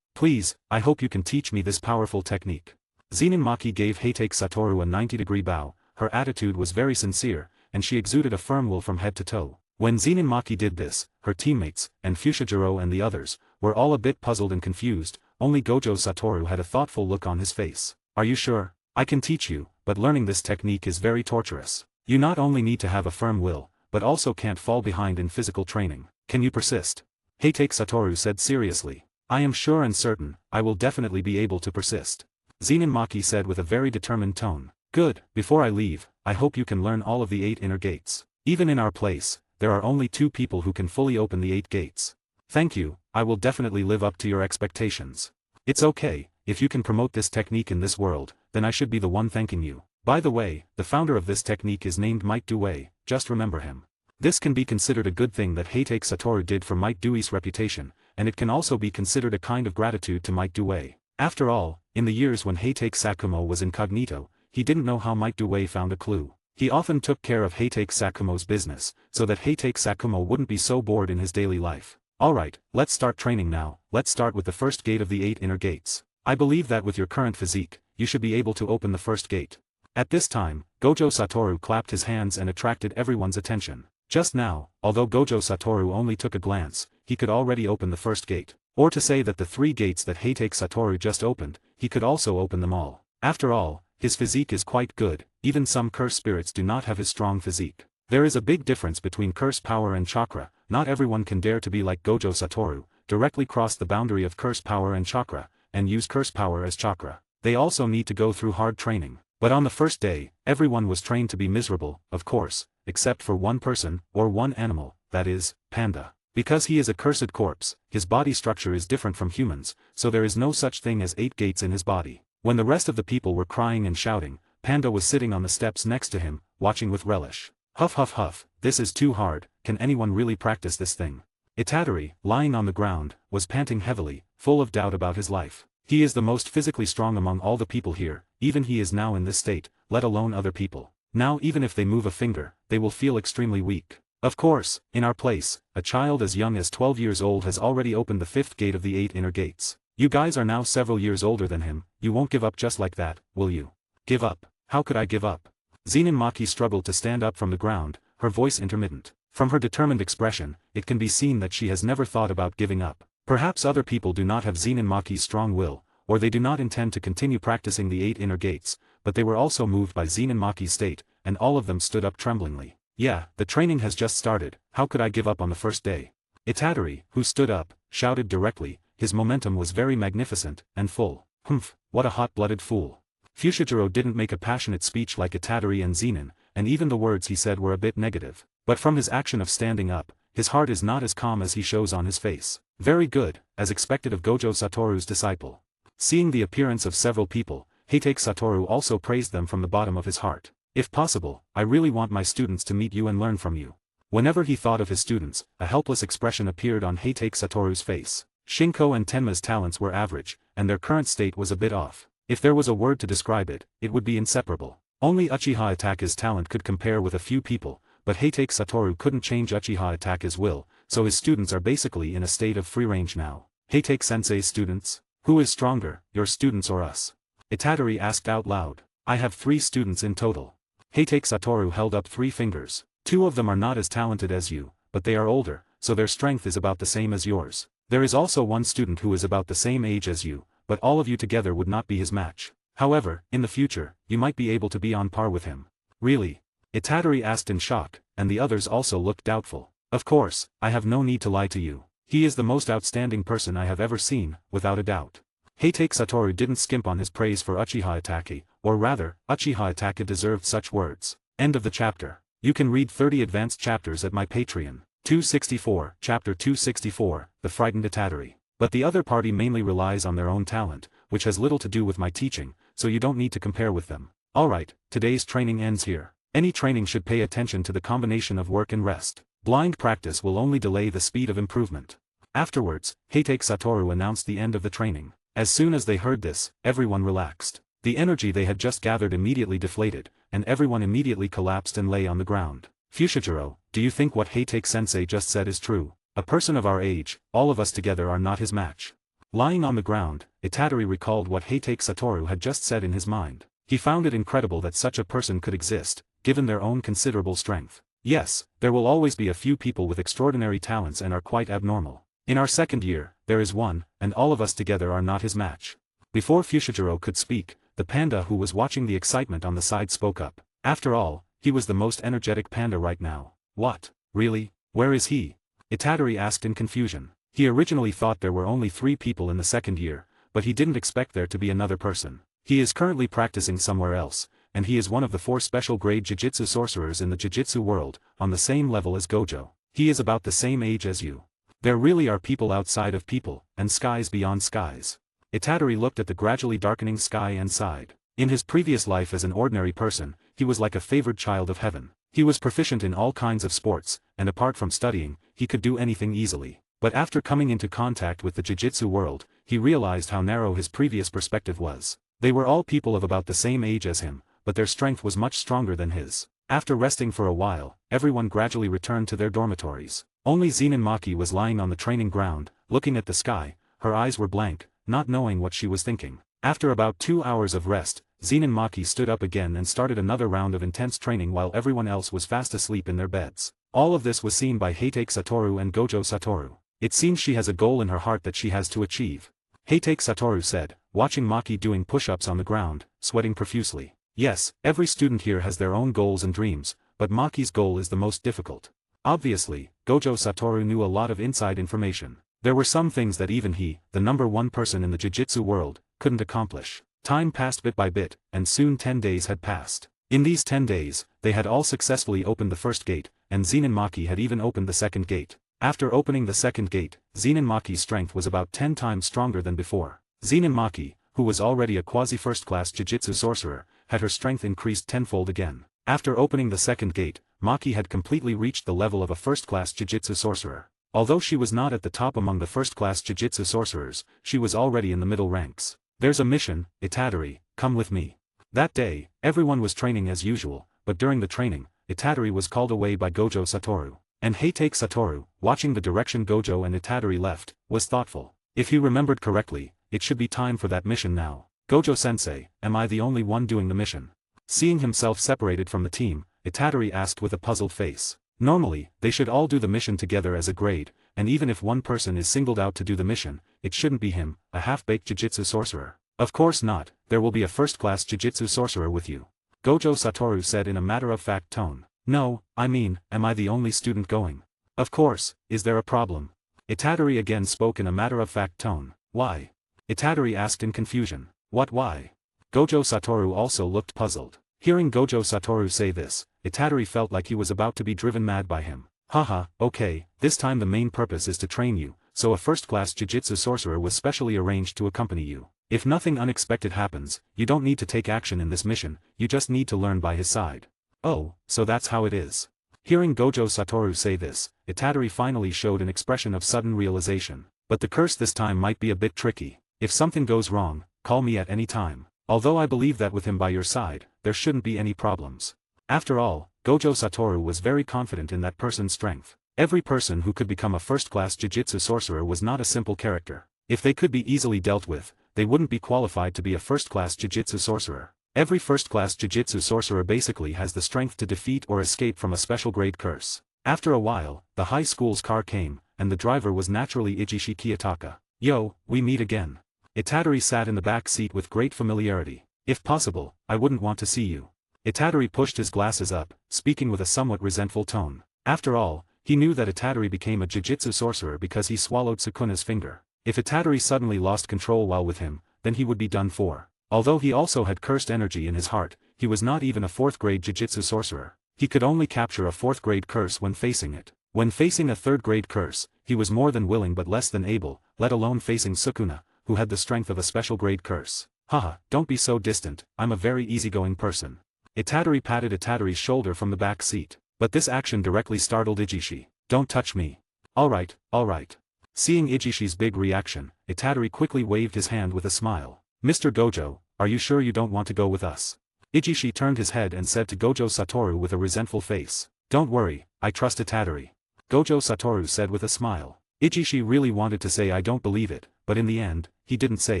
Please, I hope you can teach me this powerful technique. Zenin Maki gave Heitake Satoru a 90-degree bow. Her attitude was very sincere, and she exuded a firm will from head to toe. When Zenin Maki did this, her teammates, and Fushiguro and the others, were all a bit puzzled and confused. Only Gojo Satoru had a thoughtful look on his face. Are you sure? I can teach you, but learning this technique is very torturous. You not only need to have a firm will, but also can't fall behind in physical training. Can you persist? Heitake Satoru said seriously. I am sure and certain, I will definitely be able to persist. Zenin Maki said with a very determined tone. Good, before I leave, I hope you can learn all of the 8 inner gates. Even in our place, there are only 2 people who can fully open the 8 gates. Thank you, I will definitely live up to your expectations. It's okay, if you can promote this technique in this world, then I should be the one thanking you. By the way, the founder of this technique is named Might Due, just remember him. This can be considered a good thing that Heitake Satoru did for Might Due's reputation, and it can also be considered a kind of gratitude to Might Due. After all, in the years when Heitake Sakumo was incognito, he didn't know how Might Due found a clue. He often took care of Heitake Sakumo's business, so that Heitake Sakumo wouldn't be so bored in his daily life. Alright, let's start training now. Let's start with the first gate of the 8 inner gates. I believe that with your current physique, you should be able to open the first gate. At this time, Gojo Satoru clapped his hands and attracted everyone's attention. Just now, although Gojo Satoru only took a glance, he could already open the first gate. Or to say that the 3 gates that Heitake Satoru just opened, he could also open them all. After all, his physique is quite good, even some curse spirits do not have his strong physique. There is a big difference between curse power and chakra. Not everyone can dare to be like Gojo Satoru, directly cross the boundary of curse power and chakra, and use curse power as chakra. They also need to go through hard training. But on the first day, everyone was trained to be miserable, of course, except for one person, or one animal, that is, Panda. Because he is a cursed corpse, his body structure is different from humans, so there is no such thing as 8 gates in his body. When the rest of the people were crying and shouting, Panda was sitting on the steps next to him, watching with relish. Huff huff huff, this is too hard, can anyone really practice this thing? Itadori, lying on the ground, was panting heavily, full of doubt about his life. He is the most physically strong among all the people here, even he is now in this state, let alone other people. Now even if they move a finger, they will feel extremely weak. Of course, in our place, a child as young as 12 years old has already opened the 5th gate of the 8 inner gates. You guys are now several years older than him, you won't give up just like that, will you? Give up? How could I give up? Zenin Maki struggled to stand up from the ground, her voice intermittent. From her determined expression, it can be seen that she has never thought about giving up. Perhaps other people do not have Zenin Maki's strong will, or they do not intend to continue practicing the 8 inner gates, but they were also moved by Zenin Maki's state, and all of them stood up tremblingly. Yeah, the training has just started, how could I give up on the first day? Itadori, who stood up, shouted directly, his momentum was very magnificent, and full. Humph, what a hot-blooded fool. Fushiguro didn't make a passionate speech like Itadori and Zenin, and even the words he said were a bit negative. But from his action of standing up, his heart is not as calm as he shows on his face. Very good, as expected of Gojo Satoru's disciple. Seeing the appearance of several people, Heitake Satoru also praised them from the bottom of his heart. If possible, I really want my students to meet you and learn from you. Whenever he thought of his students, a helpless expression appeared on Heitake Satoru's face. Shinko and Tenma's talents were average, and their current state was a bit off. If there was a word to describe it, it would be inseparable. Only Uchiha Itake's talent could compare with a few people, but Heitake Satoru couldn't change Uchiha Itake's will, so his students are basically in a state of free range now. Heitake Sensei's students? Who is stronger, your students or us? Itadori asked out loud. I have 3 students in total. Heitake Satoru held up 3 fingers. 2 of them are not as talented as you, but they are older, so their strength is about the same as yours. There is also 1 student who is about the same age as you, but all of you together would not be his match. However, in the future, you might be able to be on par with him. Really? Itadori asked in shock, and the others also looked doubtful. Of course, I have no need to lie to you. He is the most outstanding person I have ever seen, without a doubt. Heitake Satoru didn't skimp on his praise for Uchiha Itachi, or rather, Uchiha Itachi deserved such words. End of the chapter. You can read 30 advanced chapters at my Patreon. 264, Chapter 264, The Frightened Itadori. But the other party mainly relies on their own talent, which has little to do with my teaching, so you don't need to compare with them. Alright, today's training ends here. Any training should pay attention to the combination of work and rest. Blind practice will only delay the speed of improvement. Afterwards, Heitake Satoru announced the end of the training. As soon as they heard this, everyone relaxed. The energy they had just gathered immediately deflated, and everyone immediately collapsed and lay on the ground. Fushiguro, do you think what Heitake-sensei just said is true? A person of our age, all of us together are not his match. Lying on the ground, Itadori recalled what Heitake Satoru had just said in his mind. He found it incredible that such a person could exist, given their own considerable strength. Yes, there will always be a few people with extraordinary talents and are quite abnormal. In our second year, there is one, and all of us together are not his match. Before Fushiguro could speak, the panda who was watching the excitement on the side spoke up. After all, he was the most energetic panda right now. What? Really? Where is he? Itadori asked in confusion. He originally thought there were only 3 people in the second year, but he didn't expect there to be another person. He is currently practicing somewhere else, and he is one of the 4 special grade Jujutsu sorcerers in the Jujutsu world, on the same level as Gojo. He is about the same age as you. There really are people outside of people, and skies beyond skies. Itadori looked at the gradually darkening sky and sighed. In his previous life as an ordinary person, he was like a favored child of heaven. He was proficient in all kinds of sports, and apart from studying, he could do anything easily. But after coming into contact with the Jujutsu world, he realized how narrow his previous perspective was. They were all people of about the same age as him, but their strength was much stronger than his. After resting for a while, everyone gradually returned to their dormitories. Only Zenin Maki was lying on the training ground, looking at the sky. Her eyes were blank, not knowing what she was thinking. After about 2 hours of rest, Zenin Maki stood up again and started another round of intense training while everyone else was fast asleep in their beds. All of this was seen by Heitake Satoru and Gojo Satoru. It seems she has a goal in her heart that she has to achieve. Heitake Satoru said, watching Maki doing push-ups on the ground, sweating profusely. Yes, every student here has their own goals and dreams, but Maki's goal is the most difficult. Obviously, Gojo Satoru knew a lot of inside information. There were some things that even he, the number 1 person in the Jujutsu world, couldn't accomplish. Time passed bit by bit, and soon 10 days had passed. In these 10 days, they had all successfully opened the first gate, and Zenin Maki had even opened the second gate. After opening the second gate, Zenin Maki's strength was about 10 times stronger than before. Zenin Maki, who was already a quasi-first-class Jujutsu sorcerer, had her strength increased tenfold again. After opening the second gate, Maki had completely reached the level of a first-class Jujutsu sorcerer. Although she was not at the top among the first-class Jujutsu sorcerers, she was already in the middle ranks. There's a mission, Itadori, come with me. That day, everyone was training as usual, but during the training, Itadori was called away by Gojo Satoru. And Heitake Satoru, watching the direction Gojo and Itadori left, was thoughtful. If he remembered correctly, it should be time for that mission now. Gojo-sensei, am I the only one doing the mission? Seeing himself separated from the team, Itadori asked with a puzzled face. Normally, they should all do the mission together as a grade, and even if one person is singled out to do the mission, it shouldn't be him, a half-baked Jujutsu sorcerer. Of course not, there will be a first-class Jujutsu sorcerer with you. Gojo Satoru said in a matter-of-fact tone. No, I mean, am I the only student going? Of course, is there a problem? Itadori again spoke in a matter-of-fact tone. Why? Itadori asked in confusion. What why? Gojo Satoru also looked puzzled. Hearing Gojo Satoru say this, Itadori felt like he was about to be driven mad by him. Haha, okay, this time the main purpose is to train you, so a first-class Jujutsu sorcerer was specially arranged to accompany you. If nothing unexpected happens, you don't need to take action in this mission, you just need to learn by his side. Oh, so that's how it is. Hearing Gojo Satoru say this, Itadori finally showed an expression of sudden realization. But the curse this time might be a bit tricky. If something goes wrong, call me at any time. Although I believe that with him by your side, there shouldn't be any problems. After all, Gojo Satoru was very confident in that person's strength. Every person who could become a first-class Jujutsu sorcerer was not a simple character. If they could be easily dealt with, they wouldn't be qualified to be a first-class Jujutsu sorcerer. Every first-class Jujutsu sorcerer basically has the strength to defeat or escape from a special grade curse. After a while, the high school's car came, and the driver was naturally Ijishi Kiyotaka. Yo, we meet again. Itadori sat in the back seat with great familiarity. If possible, I wouldn't want to see you. Itadori pushed his glasses up, speaking with a somewhat resentful tone. After all, he knew that Itadori became a Jujutsu sorcerer because he swallowed Sukuna's finger. If Itadori suddenly lost control while with him, then he would be done for. Although he also had cursed energy in his heart, he was not even a 4th-grade Jujutsu sorcerer. He could only capture a 4th-grade curse when facing it. When facing a 3rd-grade curse, he was more than willing but less than able, let alone facing Sukuna, who had the strength of a special grade curse. Haha, don't be so distant, I'm a very easygoing person. Itadori patted Itadori's shoulder from the back seat. But this action directly startled Ijishi. Don't touch me. Alright, alright. Seeing Ijishi's big reaction, Itadori quickly waved his hand with a smile. Mr. Gojo, are you sure you don't want to go with us? Ijishi turned his head and said to Gojo Satoru with a resentful face. Don't worry, I trust Itadori. Gojo Satoru said with a smile. Ijishi really wanted to say I don't believe it, but in the end, he didn't say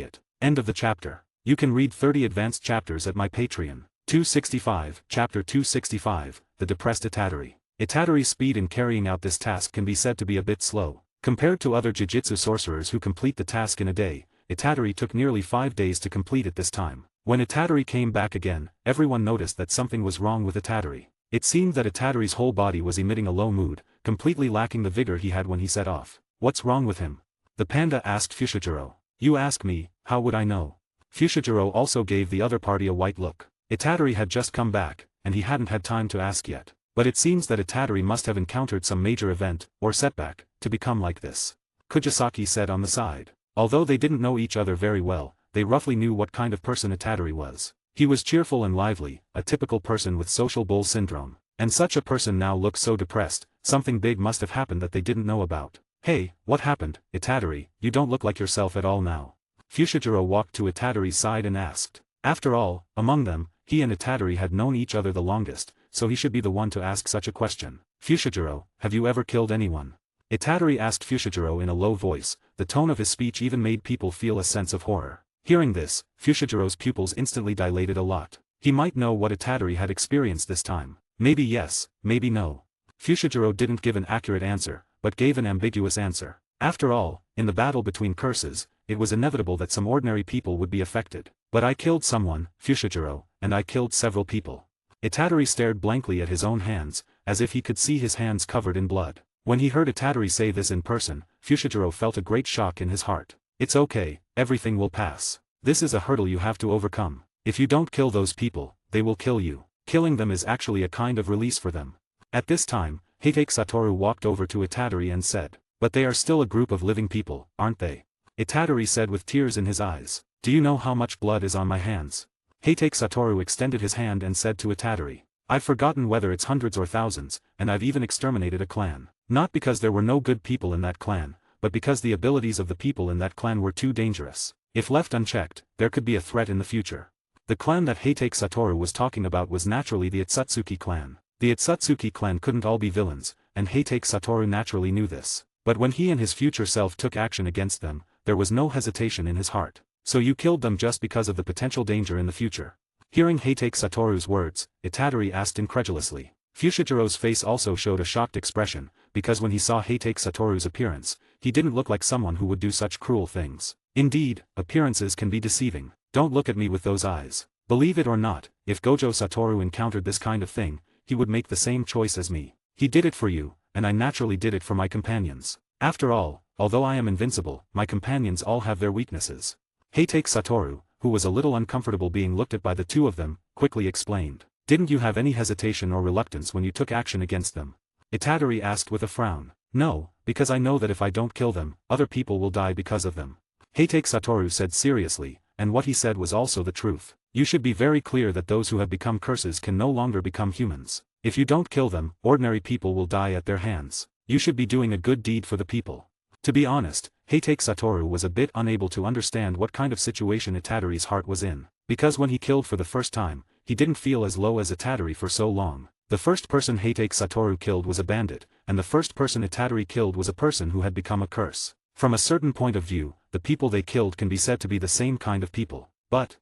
it. End of the chapter. You can read 30 advanced chapters at my Patreon. 265, Chapter 265, The Depressed Itadori. Itadori's speed in carrying out this task can be said to be a bit slow. Compared to other Jujutsu sorcerers who complete the task in a day, Itadori took nearly 5 days to complete it this time. When Itadori came back again, everyone noticed that something was wrong with Itadori. It seemed that Itadori's whole body was emitting a low mood, completely lacking the vigor he had when he set off. What's wrong with him? The panda asked Fushiguro. You ask me, how would I know? Fushiguro also gave the other party a white look. Itadori had just come back, and he hadn't had time to ask yet. But it seems that Itadori must have encountered some major event, or setback, to become like this. Kujisaki said on the side. Although they didn't know each other very well, they roughly knew what kind of person Itadori was. He was cheerful and lively, a typical person with social bull syndrome. And such a person now looked so depressed, something big must have happened that they didn't know about. Hey, what happened, Itadori? You don't look like yourself at all now. Fushiguro walked to Itadori's side and asked. After all, among them, he and Itadori had known each other the longest, so he should be the one to ask such a question. Fushiguro, have you ever killed anyone? Itadori asked Fushiguro in a low voice. The tone of his speech even made people feel a sense of horror. Hearing this, Fushigiro's pupils instantly dilated a lot. He might know what Itadori had experienced this time. Maybe yes, maybe no. Fushiguro didn't give an accurate answer, but gave an ambiguous answer. After all, in the battle between curses, it was inevitable that some ordinary people would be affected. But I killed someone, Fushiguro, and I killed several people. Itadori stared blankly at his own hands, as if he could see his hands covered in blood. When he heard Itadori say this in person, Fushiguro felt a great shock in his heart. It's okay, everything will pass. This is a hurdle you have to overcome. If you don't kill those people, they will kill you. Killing them is actually a kind of release for them. At this time, Hitake Satoru walked over to Itadori and said, but they are still a group of living people, aren't they? Itadori said with tears in his eyes. Do you know how much blood is on my hands? Hitake Satoru extended his hand and said to Itadori. I've forgotten whether it's hundreds or thousands, and I've even exterminated a clan. Not because there were no good people in that clan, but because the abilities of the people in that clan were too dangerous. If left unchecked, there could be a threat in the future. The clan that Hitake Satoru was talking about was naturally the Itsutsuki clan. The Itsutsuki clan couldn't all be villains, and Hitake Satoru naturally knew this. But when he and his future self took action against them, there was no hesitation in his heart. So you killed them just because of the potential danger in the future. Hearing Heitake Satoru's words, Itadori asked incredulously. Fushijiro's face also showed a shocked expression, because when he saw Heitake Satoru's appearance, he didn't look like someone who would do such cruel things. Indeed, appearances can be deceiving. Don't look at me with those eyes. Believe it or not, if Gojo Satoru encountered this kind of thing, he would make the same choice as me. He did it for you, and I naturally did it for my companions. After all, although I am invincible, my companions all have their weaknesses. Heitake Satoru, who was a little uncomfortable being looked at by the two of them, quickly explained. Didn't you have any hesitation or reluctance when you took action against them? Itadori asked with a frown. No, because I know that if I don't kill them, other people will die because of them. Heitake Satoru said seriously, and what he said was also the truth. You should be very clear that those who have become curses can no longer become humans. If you don't kill them, ordinary people will die at their hands. You should be doing a good deed for the people. To be honest, Heitake Satoru was a bit unable to understand what kind of situation Itadori's heart was in, because when he killed for the first time, he didn't feel as low as Itadori for so long. The first person Heitake Satoru killed was a bandit, and the first person Itadori killed was a person who had become a curse. From a certain point of view, the people they killed can be said to be the same kind of people. But,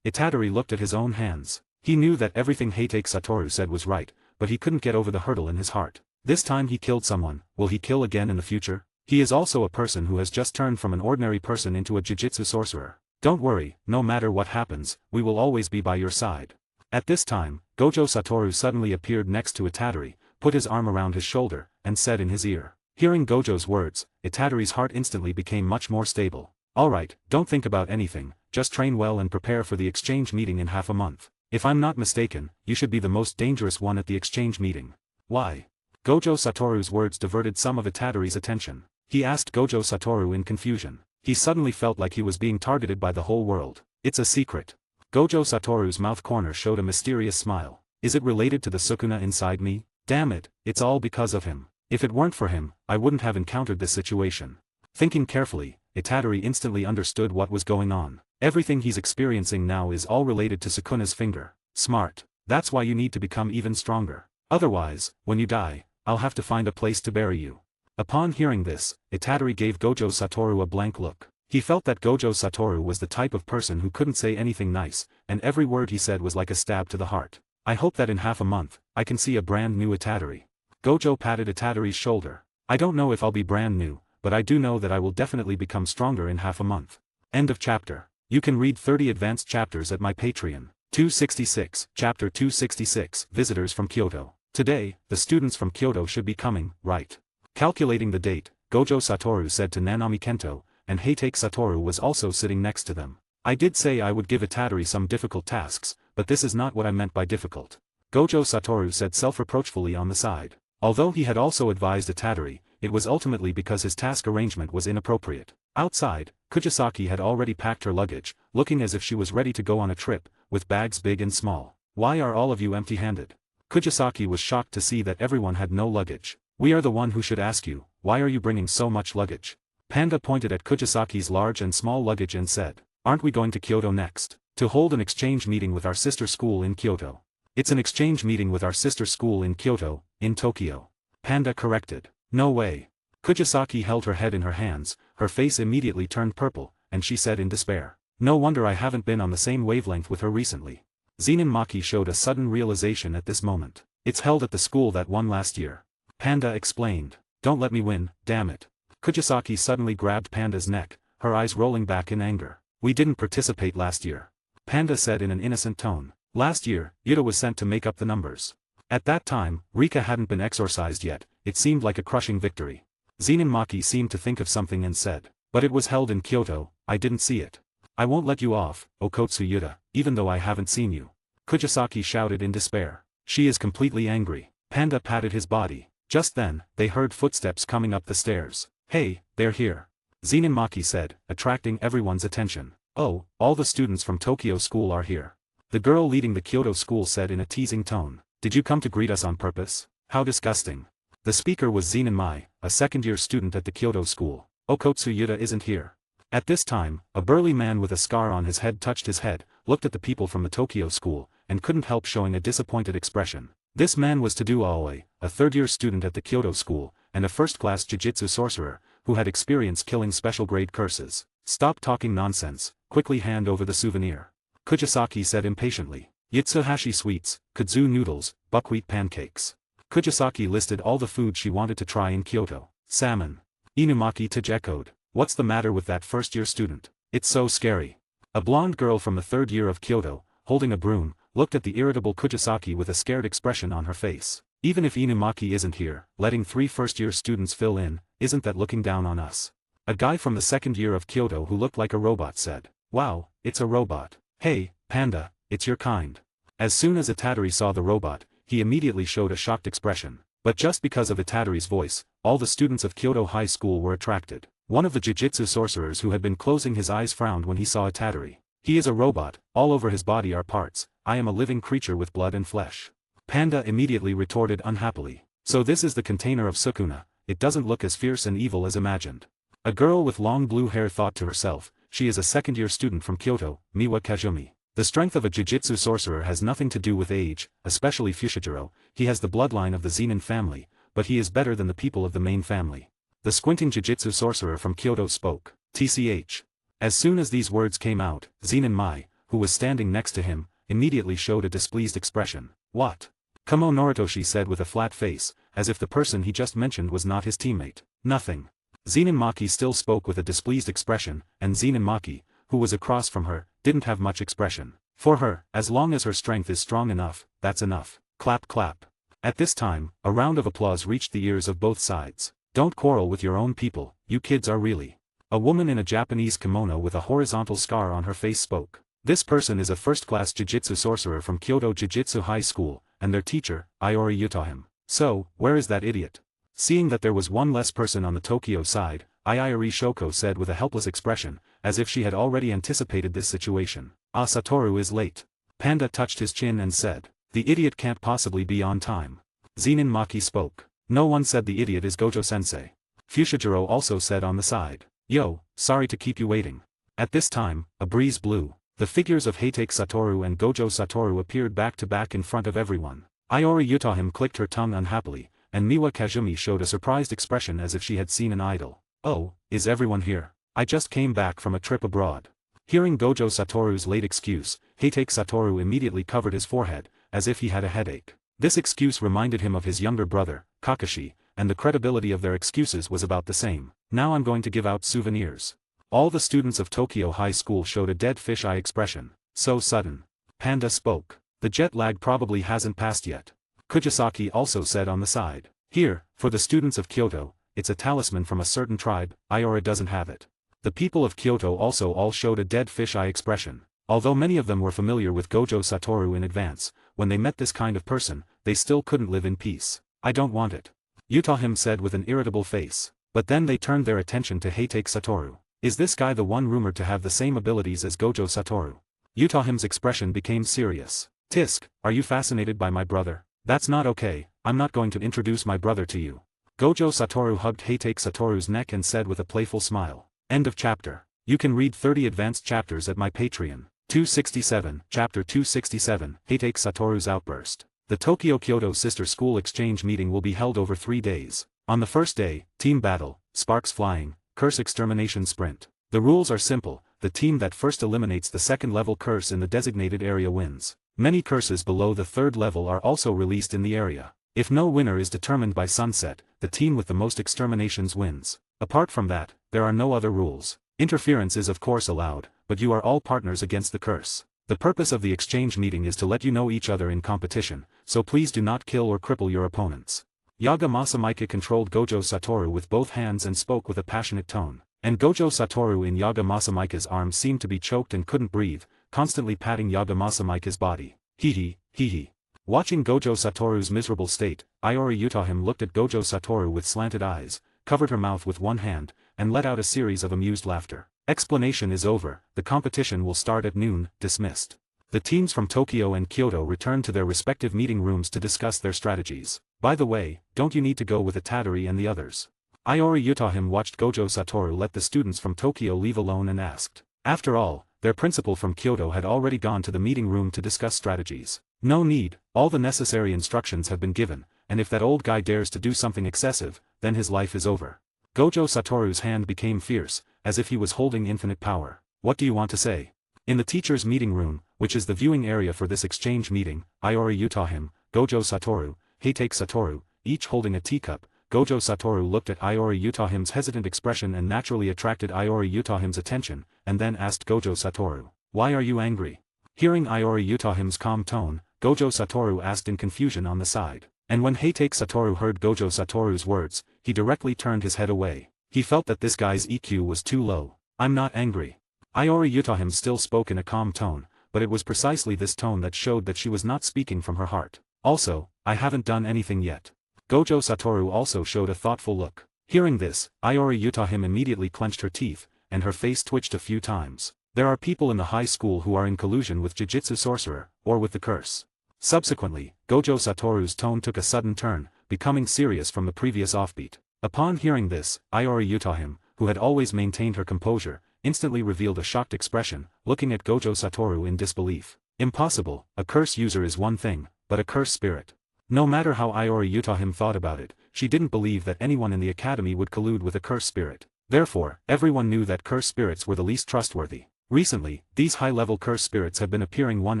Itadori looked at his own hands. He knew that everything Heitake Satoru said was right, but he couldn't get over the hurdle in his heart. This time he killed someone, will he kill again in the future? He is also a person who has just turned from an ordinary person into a jujitsu sorcerer. Don't worry, no matter what happens, we will always be by your side. At this time, Gojo Satoru suddenly appeared next to Itadori, put his arm around his shoulder, and said in his ear. Hearing Gojo's words, Itadori's heart instantly became much more stable. Alright, don't think about anything, just train well and prepare for the exchange meeting in half a month. If I'm not mistaken, you should be the most dangerous one at the exchange meeting. Why? Gojo Satoru's words diverted some of Itadori's attention. He asked Gojo Satoru in confusion. He suddenly felt like he was being targeted by the whole world. It's a secret. Gojo Satoru's mouth corner showed a mysterious smile. Is it related to the Sukuna inside me? Damn it, it's all because of him. If it weren't for him, I wouldn't have encountered this situation. Thinking carefully, Itadori instantly understood what was going on. Everything he's experiencing now is all related to Sukuna's finger. Smart. That's why you need to become even stronger. Otherwise, when you die, I'll have to find a place to bury you. Upon hearing this, Itadori gave Gojo Satoru a blank look. He felt that Gojo Satoru was the type of person who couldn't say anything nice, and every word he said was like a stab to the heart. I hope that in half a month, I can see a brand new Itadori. Gojo patted Itadori's shoulder. I don't know if I'll be brand new, but I do know that I will definitely become stronger in half a month. End of chapter. You can read 30 advanced chapters at my Patreon. 266, Chapter 266, Visitors from Kyoto. Today, the students from Kyoto should be coming, right? Calculating the date, Gojo Satoru said to Nanami Kento, and Heitake Satoru was also sitting next to them. I did say I would give Itadori some difficult tasks, but this is not what I meant by difficult. Gojo Satoru said self-reproachfully on the side. Although he had also advised Itadori, it was ultimately because his task arrangement was inappropriate. Outside, Kujisaki had already packed her luggage, looking as if she was ready to go on a trip, with bags big and small. Why are all of you empty-handed? Kujisaki was shocked to see that everyone had no luggage. We are the one who should ask you, why are you bringing so much luggage? Panda pointed at Kujisaki's large and small luggage and said, aren't we going to Kyoto next? To hold an exchange meeting with our sister school in Kyoto. It's an exchange meeting with our sister school in Kyoto, in Tokyo. Panda corrected. No way. Kujisaki held her head in her hands, her face immediately turned purple, and she said in despair. No wonder I haven't been on the same wavelength with her recently. Zenin Maki showed a sudden realization at this moment. It's held at the school that won last year. Panda explained. Don't let me win, damn it. Kujisaki suddenly grabbed Panda's neck, her eyes rolling back in anger. We didn't participate last year. Panda said in an innocent tone. Last year, Yuta was sent to make up the numbers. At that time, Rika hadn't been exorcised yet, it seemed like a crushing victory. Zenin Maki seemed to think of something and said. But it was held in Kyoto, I didn't see it. I won't let you off, Okotsu Yuta, even though I haven't seen you. Kujisaki shouted in despair. She is completely angry. Panda patted his body. Just then, they heard footsteps coming up the stairs. Hey, they're here. Zenin Maki said, attracting everyone's attention. Oh, all the students from Tokyo school are here. The girl leading the Kyoto school said in a teasing tone. Did you come to greet us on purpose? How disgusting. The speaker was Zenin Mai, a second-year student at the Kyoto school. Okotsu Yuta isn't here. At this time, a burly man with a scar on his head touched his head, looked at the people from the Tokyo school, and couldn't help showing a disappointed expression. This man was Tadu Aoi, a third-year student at the Kyoto school, and a first-class jiu-jitsu sorcerer, who had experience killing special-grade curses. Stop talking nonsense, quickly hand over the souvenir. Kujisaki said impatiently. Yitsuhashi sweets, kudzu noodles, buckwheat pancakes. Kujisaki listed all the food she wanted to try in Kyoto. Salmon. Inumaki Tej echoed. What's the matter with that first-year student? It's so scary. A blonde girl from the third year of Kyoto, holding a broom, looked at the irritable Kujisaki with a scared expression on her face. Even if Inumaki isn't here, letting 3 first-year students fill in, isn't that looking down on us? A guy from the second year of Kyoto who looked like a robot said. Wow, it's a robot. Hey, Panda, it's your kind. As soon as Itadori saw the robot, he immediately showed a shocked expression. But just because of Itadori's voice, all the students of Kyoto High School were attracted. One of the Jujitsu sorcerers who had been closing his eyes frowned when he saw Itadori. He is a robot, all over his body are parts, I am a living creature with blood and flesh. Panda immediately retorted unhappily. So this is the container of Sukuna, it doesn't look as fierce and evil as imagined. A girl with long blue hair thought to herself, she is a second-year student from Kyoto, Miwa Kazumi. The strength of a Jujitsu sorcerer has nothing to do with age, especially Fushiguro, he has the bloodline of the Zenin family, but he is better than the people of the main family. The squinting Jujitsu sorcerer from Kyoto spoke. TCH. As soon as these words came out, Zenin Mai, who was standing next to him, immediately showed a displeased expression. What? Kamo Noritoshi said with a flat face, as if the person he just mentioned was not his teammate. Nothing. Zenin Maki still spoke with a displeased expression, and Zenin Maki, who was across from her, didn't have much expression. For her, as long as her strength is strong enough, that's enough. Clap clap. At this time, a round of applause reached the ears of both sides. Don't quarrel with your own people, you kids are really. A woman in a Japanese kimono with a horizontal scar on her face spoke. This person is a first-class Jujitsu sorcerer from Kyoto Jujitsu High School, and their teacher, Iori Yutahim. So, where is that idiot? Seeing that there was one less person on the Tokyo side, Iori Shoko said with a helpless expression, as if she had already anticipated this situation. Ah, Satoru is late. Panda touched his chin and said. The idiot can't possibly be on time. Zenin Maki spoke. No one said the idiot is Gojo-sensei. Fushiguro also said on the side. Yo, sorry to keep you waiting. At this time, a breeze blew. The figures of Heitake Satoru and Gojo Satoru appeared back to back in front of everyone. Iori Yutahim clicked her tongue unhappily, and Miwa Kazumi showed a surprised expression as if she had seen an idol. Oh, is everyone here? I just came back from a trip abroad. Hearing Gojo Satoru's late excuse, Heitake Satoru immediately covered his forehead, as if he had a headache. This excuse reminded him of his younger brother, Kakashi, and the credibility of their excuses was about the same. Now I'm going to give out souvenirs. All the students of Tokyo High School showed a dead fish-eye expression. So sudden. Panda spoke. The jet lag probably hasn't passed yet. Kujisaki also said on the side. Here, for the students of Kyoto, it's a talisman from a certain tribe, Iora doesn't have it. The people of Kyoto also all showed a dead fish-eye expression. Although many of them were familiar with Gojo Satoru in advance, when they met this kind of person, they still couldn't live in peace. I don't want it. Yutahim said with an irritable face. But then they turned their attention to Heitake Satoru. Is this guy the one rumored to have the same abilities as Gojo Satoru? Yutahim's expression became serious. Tisk, are you fascinated by my brother? That's not okay, I'm not going to introduce my brother to you. Gojo Satoru hugged Heitake Satoru's neck and said with a playful smile. End of chapter. You can read 30 advanced chapters at my Patreon. 267, Chapter 267, Heitake Satoru's Outburst. The Tokyo-Kyoto Sister School Exchange meeting will be held over 3 days. On the first day, Team Battle, Sparks Flying, Curse Extermination Sprint. The rules are simple, the team that first eliminates the second-level curse in the designated area wins. Many curses below the third level are also released in the area. If no winner is determined by sunset, the team with the most exterminations wins. Apart from that, there are no other rules. Interference is of course allowed, but you are all partners against the curse. The purpose of the exchange meeting is to let you know each other in competition, so please do not kill or cripple your opponents. Yaga Masamaika controlled Gojo Satoru with both hands and spoke with a passionate tone. And Gojo Satoru in Yaga Masamaika's arms seemed to be choked and couldn't breathe, constantly patting Yaga Masamaika's body. Hee hee. Watching Gojo Satoru's miserable state, Iori Yutahim looked at Gojo Satoru with slanted eyes, covered her mouth with one hand, and let out a series of amused laughter. Explanation is over, the competition will start at noon, dismissed. The teams from Tokyo and Kyoto returned to their respective meeting rooms to discuss their strategies. By the way, don't you need to go with Itadori and the others? Iori Yutahim watched Gojo Satoru let the students from Tokyo leave alone and asked. After all, their principal from Kyoto had already gone to the meeting room to discuss strategies. No need, all the necessary instructions have been given, and if that old guy dares to do something excessive, then his life is over. Gojo Satoru's hand became fierce, as if he was holding infinite power. What do you want to say? In the teacher's meeting room, which is the viewing area for this exchange meeting, Iori Utahim, Gojo Satoru, Heitake Satoru, each holding a teacup. Gojo Satoru looked at Iori Utahim's hesitant expression and naturally attracted Iori Utahim's attention, and then asked Gojo Satoru, "Why are you angry?" Hearing Iori Utahim's calm tone, Gojo Satoru asked in confusion on the side. And when Heitake Satoru heard Gojo Satoru's words, he directly turned his head away. He felt that this guy's EQ was too low. "I'm not angry." Iori Utahim still spoke in a calm tone, but it was precisely this tone that showed that she was not speaking from her heart. "Also, I haven't done anything yet." Gojo Satoru also showed a thoughtful look. Hearing this, Iori Utahim immediately clenched her teeth, and her face twitched a few times. There are people in the high school who are in collusion with Jujutsu sorcerer, or with the curse. Subsequently, Gojo Satoru's tone took a sudden turn, becoming serious from the previous offbeat. Upon hearing this, Iori Utahim, who had always maintained her composure, instantly revealed a shocked expression, looking at Gojo Satoru in disbelief. Impossible, a curse user is one thing, but a curse spirit. No matter how Iori Utahim thought about it, she didn't believe that anyone in the academy would collude with a curse spirit. Therefore, everyone knew that curse spirits were the least trustworthy. Recently, these high-level curse spirits have been appearing one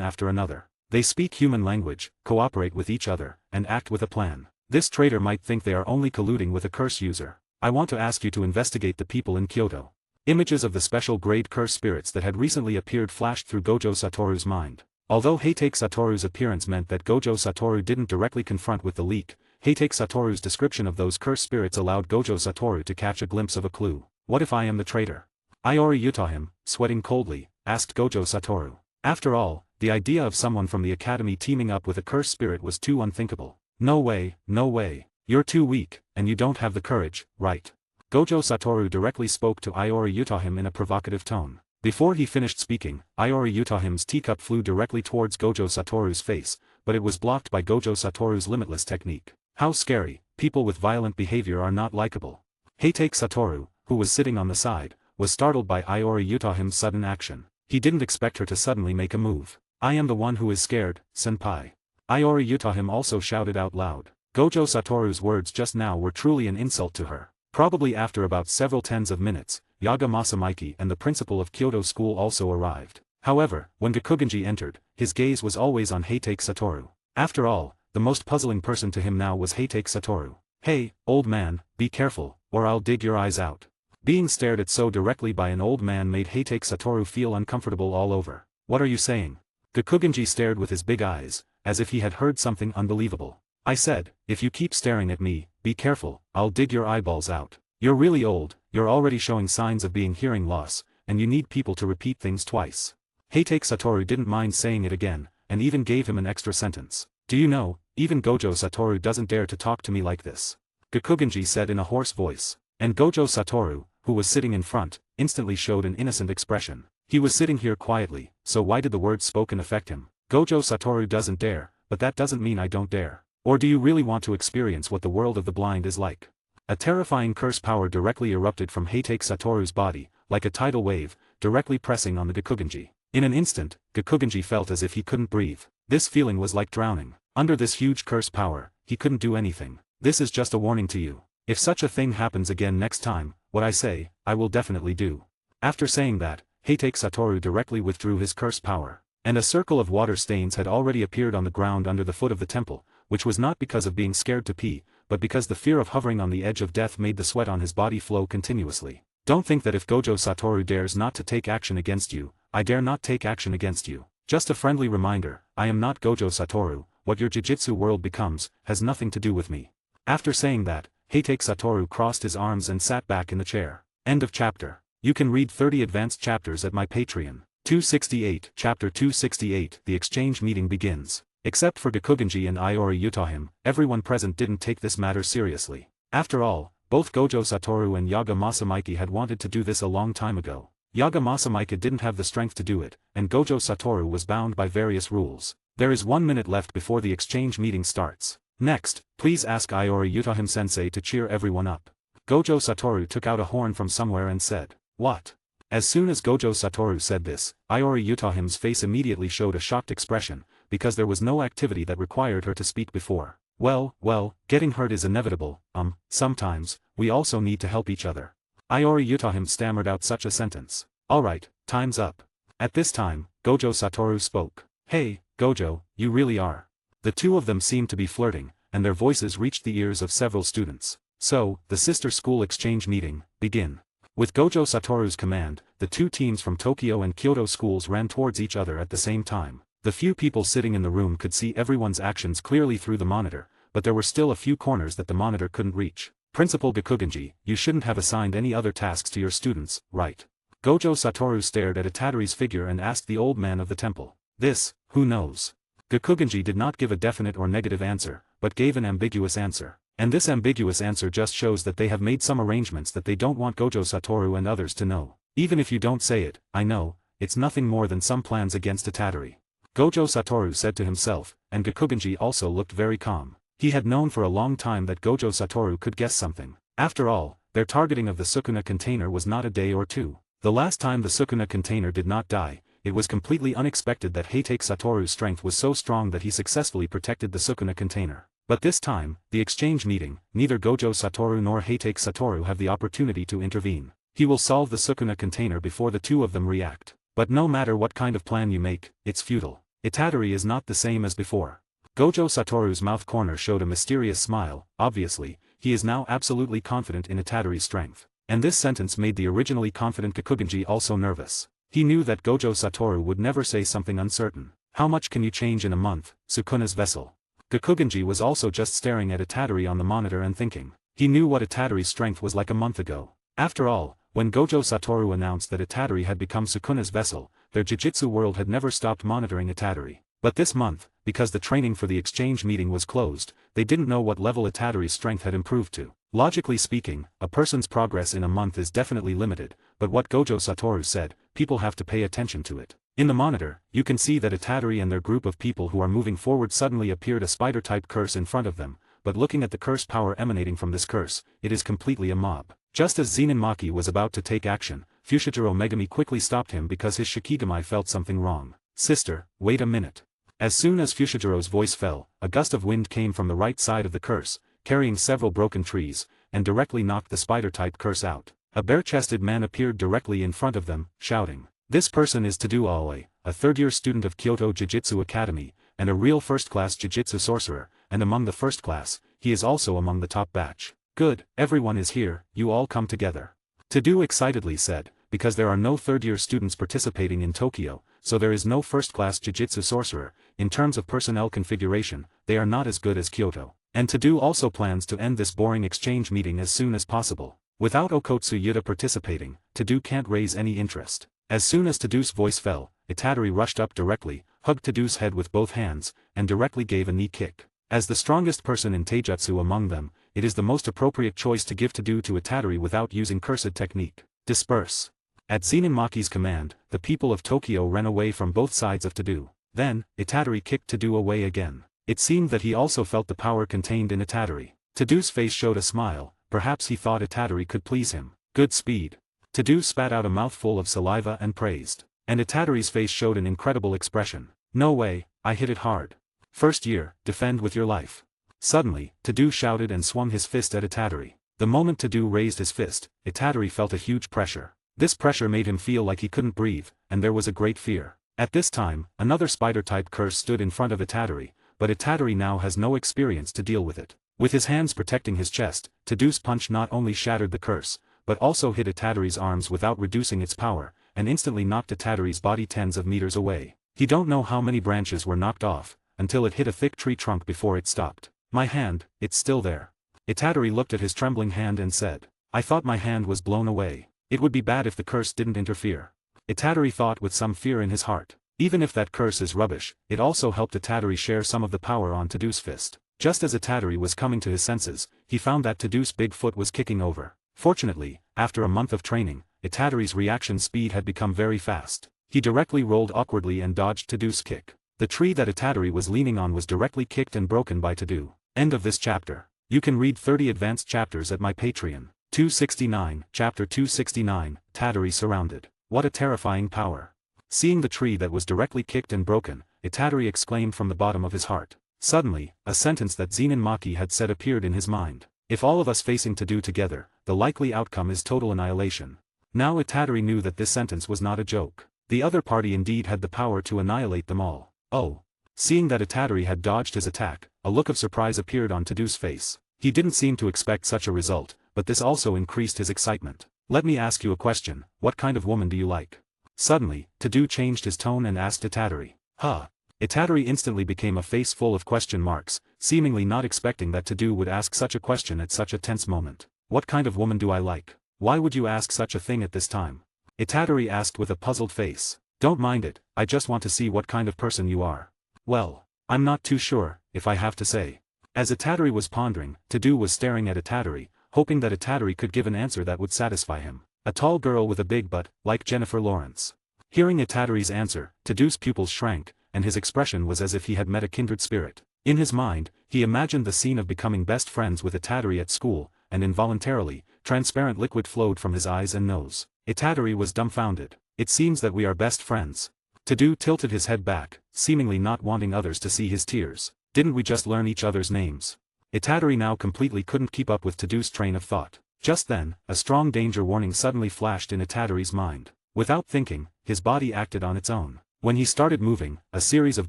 after another. They speak human language, cooperate with each other, and act with a plan. This traitor might think they are only colluding with a curse user. I want to ask you to investigate the people in Kyoto. Images of the special grade curse spirits that had recently appeared flashed through Gojo Satoru's mind. Although Heitake Satoru's appearance meant that Gojo Satoru didn't directly confront with the leak, Heitake Satoru's description of those curse spirits allowed Gojo Satoru to catch a glimpse of a clue. What if I am the traitor? Iori Utahim, sweating coldly, asked Gojo Satoru. After all, the idea of someone from the academy teaming up with a curse spirit was too unthinkable. No way, no way. You're too weak, and you don't have the courage, right? Gojo Satoru directly spoke to Iori Utahim in a provocative tone. Before he finished speaking, Iori Utahim's teacup flew directly towards Gojo Satoru's face, but it was blocked by Gojo Satoru's limitless technique. How scary, people with violent behavior are not likable. Heitake Satoru, who was sitting on the side, was startled by Iori Utahim's sudden action. He didn't expect her to suddenly make a move. "I am the one who is scared, senpai." Iori Utahim also shouted out loud. Gojo Satoru's words just now were truly an insult to her. Probably after about several tens of minutes, Yaga Masamiki and the principal of Kyoto School also arrived. However, when Gakugenji entered, his gaze was always on Heitake Satoru. After all, the most puzzling person to him now was Heitake Satoru. "Hey, old man, be careful, or I'll dig your eyes out." Being stared at so directly by an old man made Heitake Satoru feel uncomfortable all over. "What are you saying?" Gakugenji stared with his big eyes, as if he had heard something unbelievable. "I said, if you keep staring at me, be careful, I'll dig your eyeballs out. You're really old, you're already showing signs of being hearing loss, and you need people to repeat things twice." Heitake Satoru didn't mind saying it again, and even gave him an extra sentence. "Do you know, even Gojo Satoru doesn't dare to talk to me like this," Gakugenji said in a hoarse voice. And Gojo Satoru, who was sitting in front, instantly showed an innocent expression. He was sitting here quietly, so why did the words spoken affect him? Gojo Satoru doesn't dare, but that doesn't mean I don't dare. Or do you really want to experience what the world of the blind is like? A terrifying curse power directly erupted from Heitake Satoru's body, like a tidal wave, directly pressing on the Gakugenji. In an instant, Gakugenji felt as if he couldn't breathe. This feeling was like drowning. Under this huge curse power, he couldn't do anything. "This is just a warning to you. If such a thing happens again next time, what I say, I will definitely do." After saying that, Heitake Satoru directly withdrew his curse power. And a circle of water stains had already appeared on the ground under the foot of the temple, which was not because of being scared to pee, but because the fear of hovering on the edge of death made the sweat on his body flow continuously. Don't think that if Gojo Satoru dares not to take action against you, I dare not take action against you. Just a friendly reminder, I am not Gojo Satoru, what your Jujutsu world becomes, has nothing to do with me. After saying that, Heitake Satoru crossed his arms and sat back in the chair. End of chapter. You can read 30 advanced chapters at my Patreon. 268 Chapter 268 The exchange meeting begins. Except for Gakugenji and Iori Utahim, everyone present didn't take this matter seriously. After all, both Gojo Satoru and Yaga Masamiki had wanted to do this a long time ago. Yaga Masamiki didn't have the strength to do it, and Gojo Satoru was bound by various rules. There is 1 minute left before the exchange meeting starts. Next, please ask Iori Utahim sensei to cheer everyone up. Gojo Satoru took out a horn from somewhere and said, "What?" As soon as Gojo Satoru said this, Iori Utahim's face immediately showed a shocked expression, because there was no activity that required her to speak before. Well, getting hurt is inevitable, sometimes, we also need to help each other. Iori Utahim stammered out such a sentence. Alright, time's up. At this time, Gojo Satoru spoke. Hey, Gojo, you really are. The two of them seemed to be flirting, and their voices reached the ears of several students. So, the sister school exchange meeting, begin. With Gojo Satoru's command, the two teams from Tokyo and Kyoto schools ran towards each other at the same time. The few people sitting in the room could see everyone's actions clearly through the monitor, but there were still a few corners that the monitor couldn't reach. Principal Gakugenji, you shouldn't have assigned any other tasks to your students, right? Gojo Satoru stared at Itadori's figure and asked the old man of the temple. This, who knows? Gakugenji did not give a definite or negative answer, but gave an ambiguous answer. And this ambiguous answer just shows that they have made some arrangements that they don't want Gojo Satoru and others to know. Even if you don't say it, I know, it's nothing more than some plans against Itadori. Gojo Satoru said to himself, and Gakugenji also looked very calm. He had known for a long time that Gojo Satoru could guess something. After all, their targeting of the Sukuna container was not a day or two. The last time the Sukuna container did not die, it was completely unexpected that Heitake Satoru's strength was so strong that he successfully protected the Sukuna container. But this time, the exchange meeting, neither Gojo Satoru nor Heitake Satoru have the opportunity to intervene. He will solve the Sukuna container before the two of them react. But no matter what kind of plan you make, it's futile. Itadori is not the same as before. Gojo Satoru's mouth corner showed a mysterious smile. Obviously, he is now absolutely confident in Itadori's strength. And this sentence made the originally confident Gakugenji also nervous. He knew that Gojo Satoru would never say something uncertain. How much can you change in a month, Sukuna's vessel? Gakugenji was also just staring at Itadori on the monitor and thinking. He knew what Itadori's strength was like a month ago. After all, when Gojo Satoru announced that Itadori had become Sukuna's vessel, their Jujutsu world had never stopped monitoring Itadori. But this month, because the training for the exchange meeting was closed, they didn't know what level Itadori's strength had improved to. Logically speaking, a person's progress in a month is definitely limited, but what Gojo Satoru said, people have to pay attention to it. In the monitor, you can see that Itadori and their group of people who are moving forward suddenly appeared a spider-type curse in front of them, but looking at the curse power emanating from this curse, it is completely a mob. Just as Zenin Maki was about to take action, Fushiguro Megami quickly stopped him because his Shikigami felt something wrong. Sister, wait a minute. As soon as Fushigiro's voice fell, a gust of wind came from the right side of the curse, carrying several broken trees, and directly knocked the spider-type curse out. A bare-chested man appeared directly in front of them, shouting. This person is Tadu Aoi, a third-year student of Kyoto Jiu-Jitsu Academy, and a real first-class Jiu-Jitsu sorcerer, and among the first class, he is also among the top batch. Good, everyone is here, you all come together. Tadu excitedly said, because there are no third-year students participating in Tokyo, so there is no first-class Jiu-Jitsu sorcerer. In terms of personnel configuration, they are not as good as Kyoto. And Tadu also plans to end this boring exchange meeting as soon as possible. Without Okotsu Yuta participating, Tadu can't raise any interest. As soon as Tadu's voice fell, Itadori rushed up directly, hugged Tadu's head with both hands, and directly gave a knee kick. As the strongest person in Taijutsu among them, it is the most appropriate choice to give Tadu to Itadori without using cursed technique. Disperse. At Zenin Maki's command, the people of Tokyo ran away from both sides of Tadu. Then, Itadori kicked Tadu away again. It seemed that he also felt the power contained in Itadori. Tadu's face showed a smile, perhaps he thought Itadori could please him. Good speed. Tadu spat out a mouthful of saliva and praised. And Itadori's face showed an incredible expression. No way, I hit it hard. First year, defend with your life. Suddenly, Tadu shouted and swung his fist at Itadori. The moment Tadu raised his fist, Itadori felt a huge pressure. This pressure made him feel like he couldn't breathe, and there was a great fear. At this time, another spider-type curse stood in front of Itadori, but Itadori now has no experience to deal with it. With his hands protecting his chest, Tadu's punch not only shattered the curse, but also hit Itadori's arms without reducing its power, and instantly knocked Itadori's body tens of meters away. He don't know how many branches were knocked off, until it hit a thick tree trunk before it stopped. My hand, it's still there. Itadori looked at his trembling hand and said, I thought my hand was blown away. It would be bad if the curse didn't interfere. Itadori thought with some fear in his heart. Even if that curse is rubbish, it also helped Itadori share some of the power on Tadu's fist. Just as Itadori was coming to his senses, he found that Tadu's big foot was kicking over. Fortunately, after a month of training, Itadori's reaction speed had become very fast. He directly rolled awkwardly and dodged Tadu's kick. The tree that Itadori was leaning on was directly kicked and broken by Tadu. End of this chapter. You can read 30 advanced chapters at my Patreon. 269, Chapter 269, Itadori surrounded. What a terrifying power. Seeing the tree that was directly kicked and broken, Itadori exclaimed from the bottom of his heart. Suddenly, a sentence that Zenin Maki had said appeared in his mind. If all of us facing Tadou together, the likely outcome is total annihilation. Now Itadori knew that this sentence was not a joke. The other party indeed had the power to annihilate them all. Oh. Seeing that Itadori had dodged his attack, a look of surprise appeared on Tadou's face. He didn't seem to expect such a result, but this also increased his excitement. Let me ask you a question, what kind of woman do you like? Suddenly, Tadou changed his tone and asked Itadori. Huh. Itadori instantly became a face full of question marks, seemingly not expecting that Tadou would ask such a question at such a tense moment. What kind of woman do I like? Why would you ask such a thing at this time? Itadori asked with a puzzled face. Don't mind it, I just want to see what kind of person you are. Well, I'm not too sure, if I have to say. As Itadori was pondering, Tadou was staring at Itadori, hoping that Itadori could give an answer that would satisfy him. A tall girl with a big butt, like Jennifer Lawrence. Hearing Itadori's answer, Tadou's pupils shrank, and his expression was as if he had met a kindred spirit. In his mind, he imagined the scene of becoming best friends with Itadori at school, and involuntarily, transparent liquid flowed from his eyes and nose. Itadori was dumbfounded. It seems that we are best friends. Tadou tilted his head back, seemingly not wanting others to see his tears. Didn't we just learn each other's names? Itadori now completely couldn't keep up with Tadou's train of thought. Just then, a strong danger warning suddenly flashed in Itadori's mind. Without thinking, his body acted on its own. When he started moving, a series of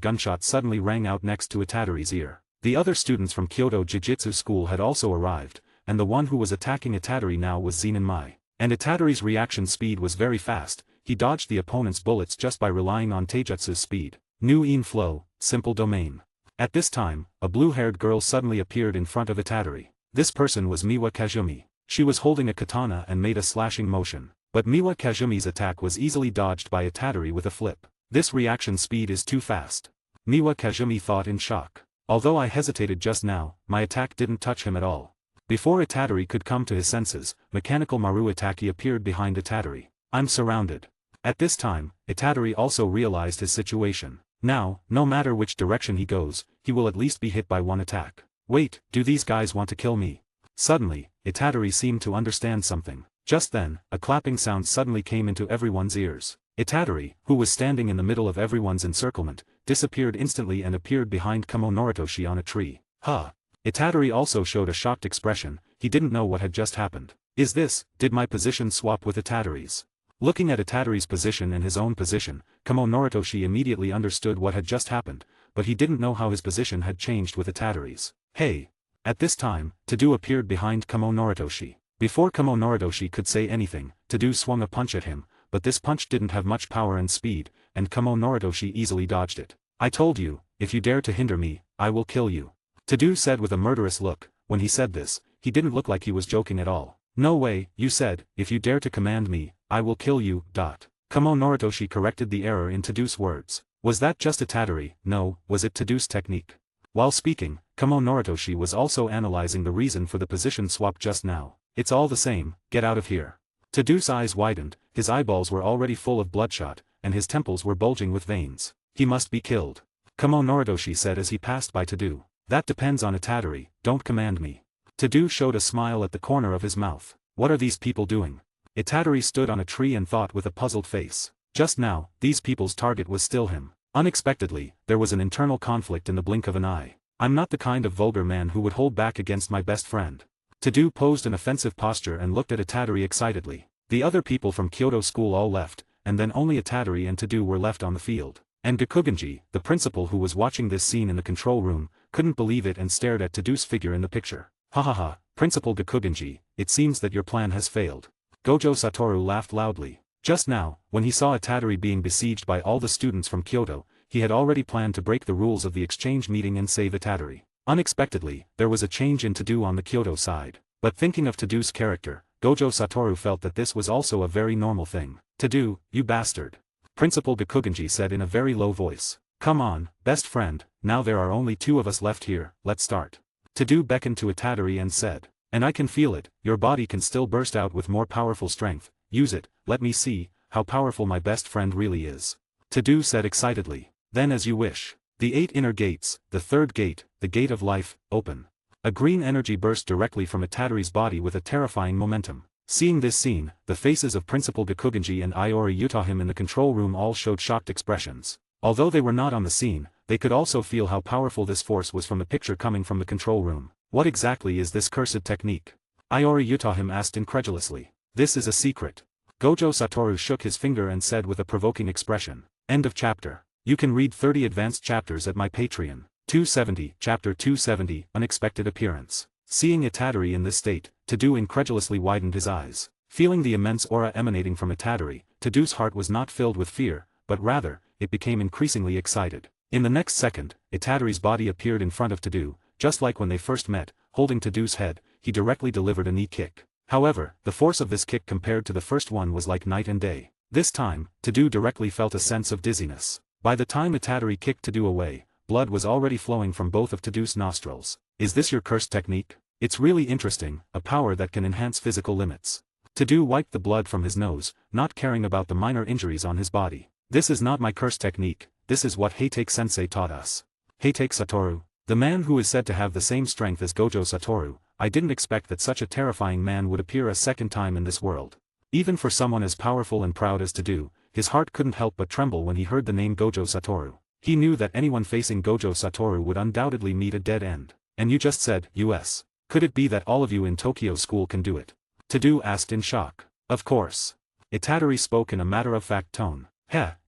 gunshots suddenly rang out next to Itadori's ear. The other students from Kyoto Jiu-Jitsu School had also arrived, and the one who was attacking Itadori now was Zenin Mai. And Itadori's reaction speed was very fast, he dodged the opponent's bullets just by relying on Taijutsu's speed. New In Flow, Simple Domain. At this time, a blue-haired girl suddenly appeared in front of Itadori. This person was Miwa Kazumi. She was holding a katana and made a slashing motion. But Miwa Kazumi's attack was easily dodged by Itadori with a flip. This reaction speed is too fast. Miwa Kazumi thought in shock. Although I hesitated just now, my attack didn't touch him at all. Before Itadori could come to his senses, Mechanical Maru Itaki appeared behind Itadori. I'm surrounded. At this time, Itadori also realized his situation. Now, no matter which direction he goes, he will at least be hit by one attack. Wait, do these guys want to kill me? Suddenly, Itadori seemed to understand something. Just then, a clapping sound suddenly came into everyone's ears. Itadori, who was standing in the middle of everyone's encirclement, disappeared instantly and appeared behind Kamo Noritoshi on a tree. Huh. Itadori also showed a shocked expression, he didn't know what had just happened. Did my position swap with Itadori's? Looking at Itadori's position and his own position, Kamo Noritoshi immediately understood what had just happened, but he didn't know how his position had changed with Itadori's. Hey! At this time, Tadou appeared behind Kamo Noritoshi. Before Kamo Noritoshi could say anything, Tadou swung a punch at him, but this punch didn't have much power and speed, and Kamo Noritoshi easily dodged it. I told you, if you dare to hinder me, I will kill you. Tadou said with a murderous look. When he said this, he didn't look like he was joking at all. No way, you said, if you dare to command me, I will kill you. Kamo Noritoshi corrected the error in Tadou's words. Was that just Itadori? No, was it Tadou's technique? While speaking, Kamo Noritoshi was also analyzing the reason for the position swap just now. It's all the same, get out of here. Tadou's eyes widened, his eyeballs were already full of bloodshot, and his temples were bulging with veins. He must be killed. Kamo Noritoshi said as he passed by Tadou. That depends on Itadori, don't command me. Tadou showed a smile at the corner of his mouth. What are these people doing? Itadori stood on a tree and thought with a puzzled face. Just now, these people's target was still him. Unexpectedly, there was an internal conflict in the blink of an eye. I'm not the kind of vulgar man who would hold back against my best friend. Tadou posed an offensive posture and looked at Itadori excitedly. The other people from Kyoto School all left, and then only Itadori and Tadou were left on the field. And Gakugenji, the principal who was watching this scene in the control room, couldn't believe it and stared at Tadou's figure in the picture. Ha ha ha, Principal Gakugenji, it seems that your plan has failed. Gojo Satoru laughed loudly. Just now, when he saw Itadori being besieged by all the students from Kyoto, he had already planned to break the rules of the exchange meeting and save Itadori. Unexpectedly, there was a change in Tadou on the Kyoto side. But thinking of Tadou's character, Gojo Satoru felt that this was also a very normal thing. Tadou, you bastard. Principal Gakugenji said in a very low voice. Come on, best friend, now there are only two of us left here, let's start. Tadou beckoned to Itadori and said. And I can feel it, your body can still burst out with more powerful strength, use it, let me see, how powerful my best friend really is. Tadou said excitedly. Then as you wish. The 8 inner gates, the third gate, the gate of life, open. A green energy burst directly from Itadori's body with a terrifying momentum. Seeing this scene, the faces of Principal Gakugenji and Iori Utahim in the control room all showed shocked expressions. Although they were not on the scene, they could also feel how powerful this force was from the picture coming from the control room. What exactly is this cursed technique? Iori Utahim asked incredulously. This is a secret. Gojo Satoru shook his finger and said with a provoking expression. End of chapter. You can read 30 advanced chapters at my Patreon. 270, Chapter 270, Unexpected Appearance. Seeing Itadori in this state, Tadou incredulously widened his eyes. Feeling the immense aura emanating from Itadori, Tadou's heart was not filled with fear, but rather, it became increasingly excited. In the next second, Itadori's body appeared in front of Tadou, just like when they first met, holding Tadou's head, he directly delivered a knee kick. However, the force of this kick compared to the first one was like night and day. This time, Tadou directly felt a sense of dizziness. By the time Itadori kicked Tadou away, blood was already flowing from both of Tadou's nostrils. Is this your cursed technique? It's really interesting, a power that can enhance physical limits. Tadou wiped the blood from his nose, not caring about the minor injuries on his body. This is not my cursed technique, this is what Heitake-sensei taught us. Heitake Satoru, the man who is said to have the same strength as Gojo Satoru, I didn't expect that such a terrifying man would appear a second time in this world. Even for someone as powerful and proud as Tadou, his heart couldn't help but tremble when he heard the name Gojo Satoru. He knew that anyone facing Gojo Satoru would undoubtedly meet a dead end. And you just said, US. Could it be that all of you in Tokyo school can do it? Tadou asked in shock. Of course. Itadori spoke in a matter-of-fact tone.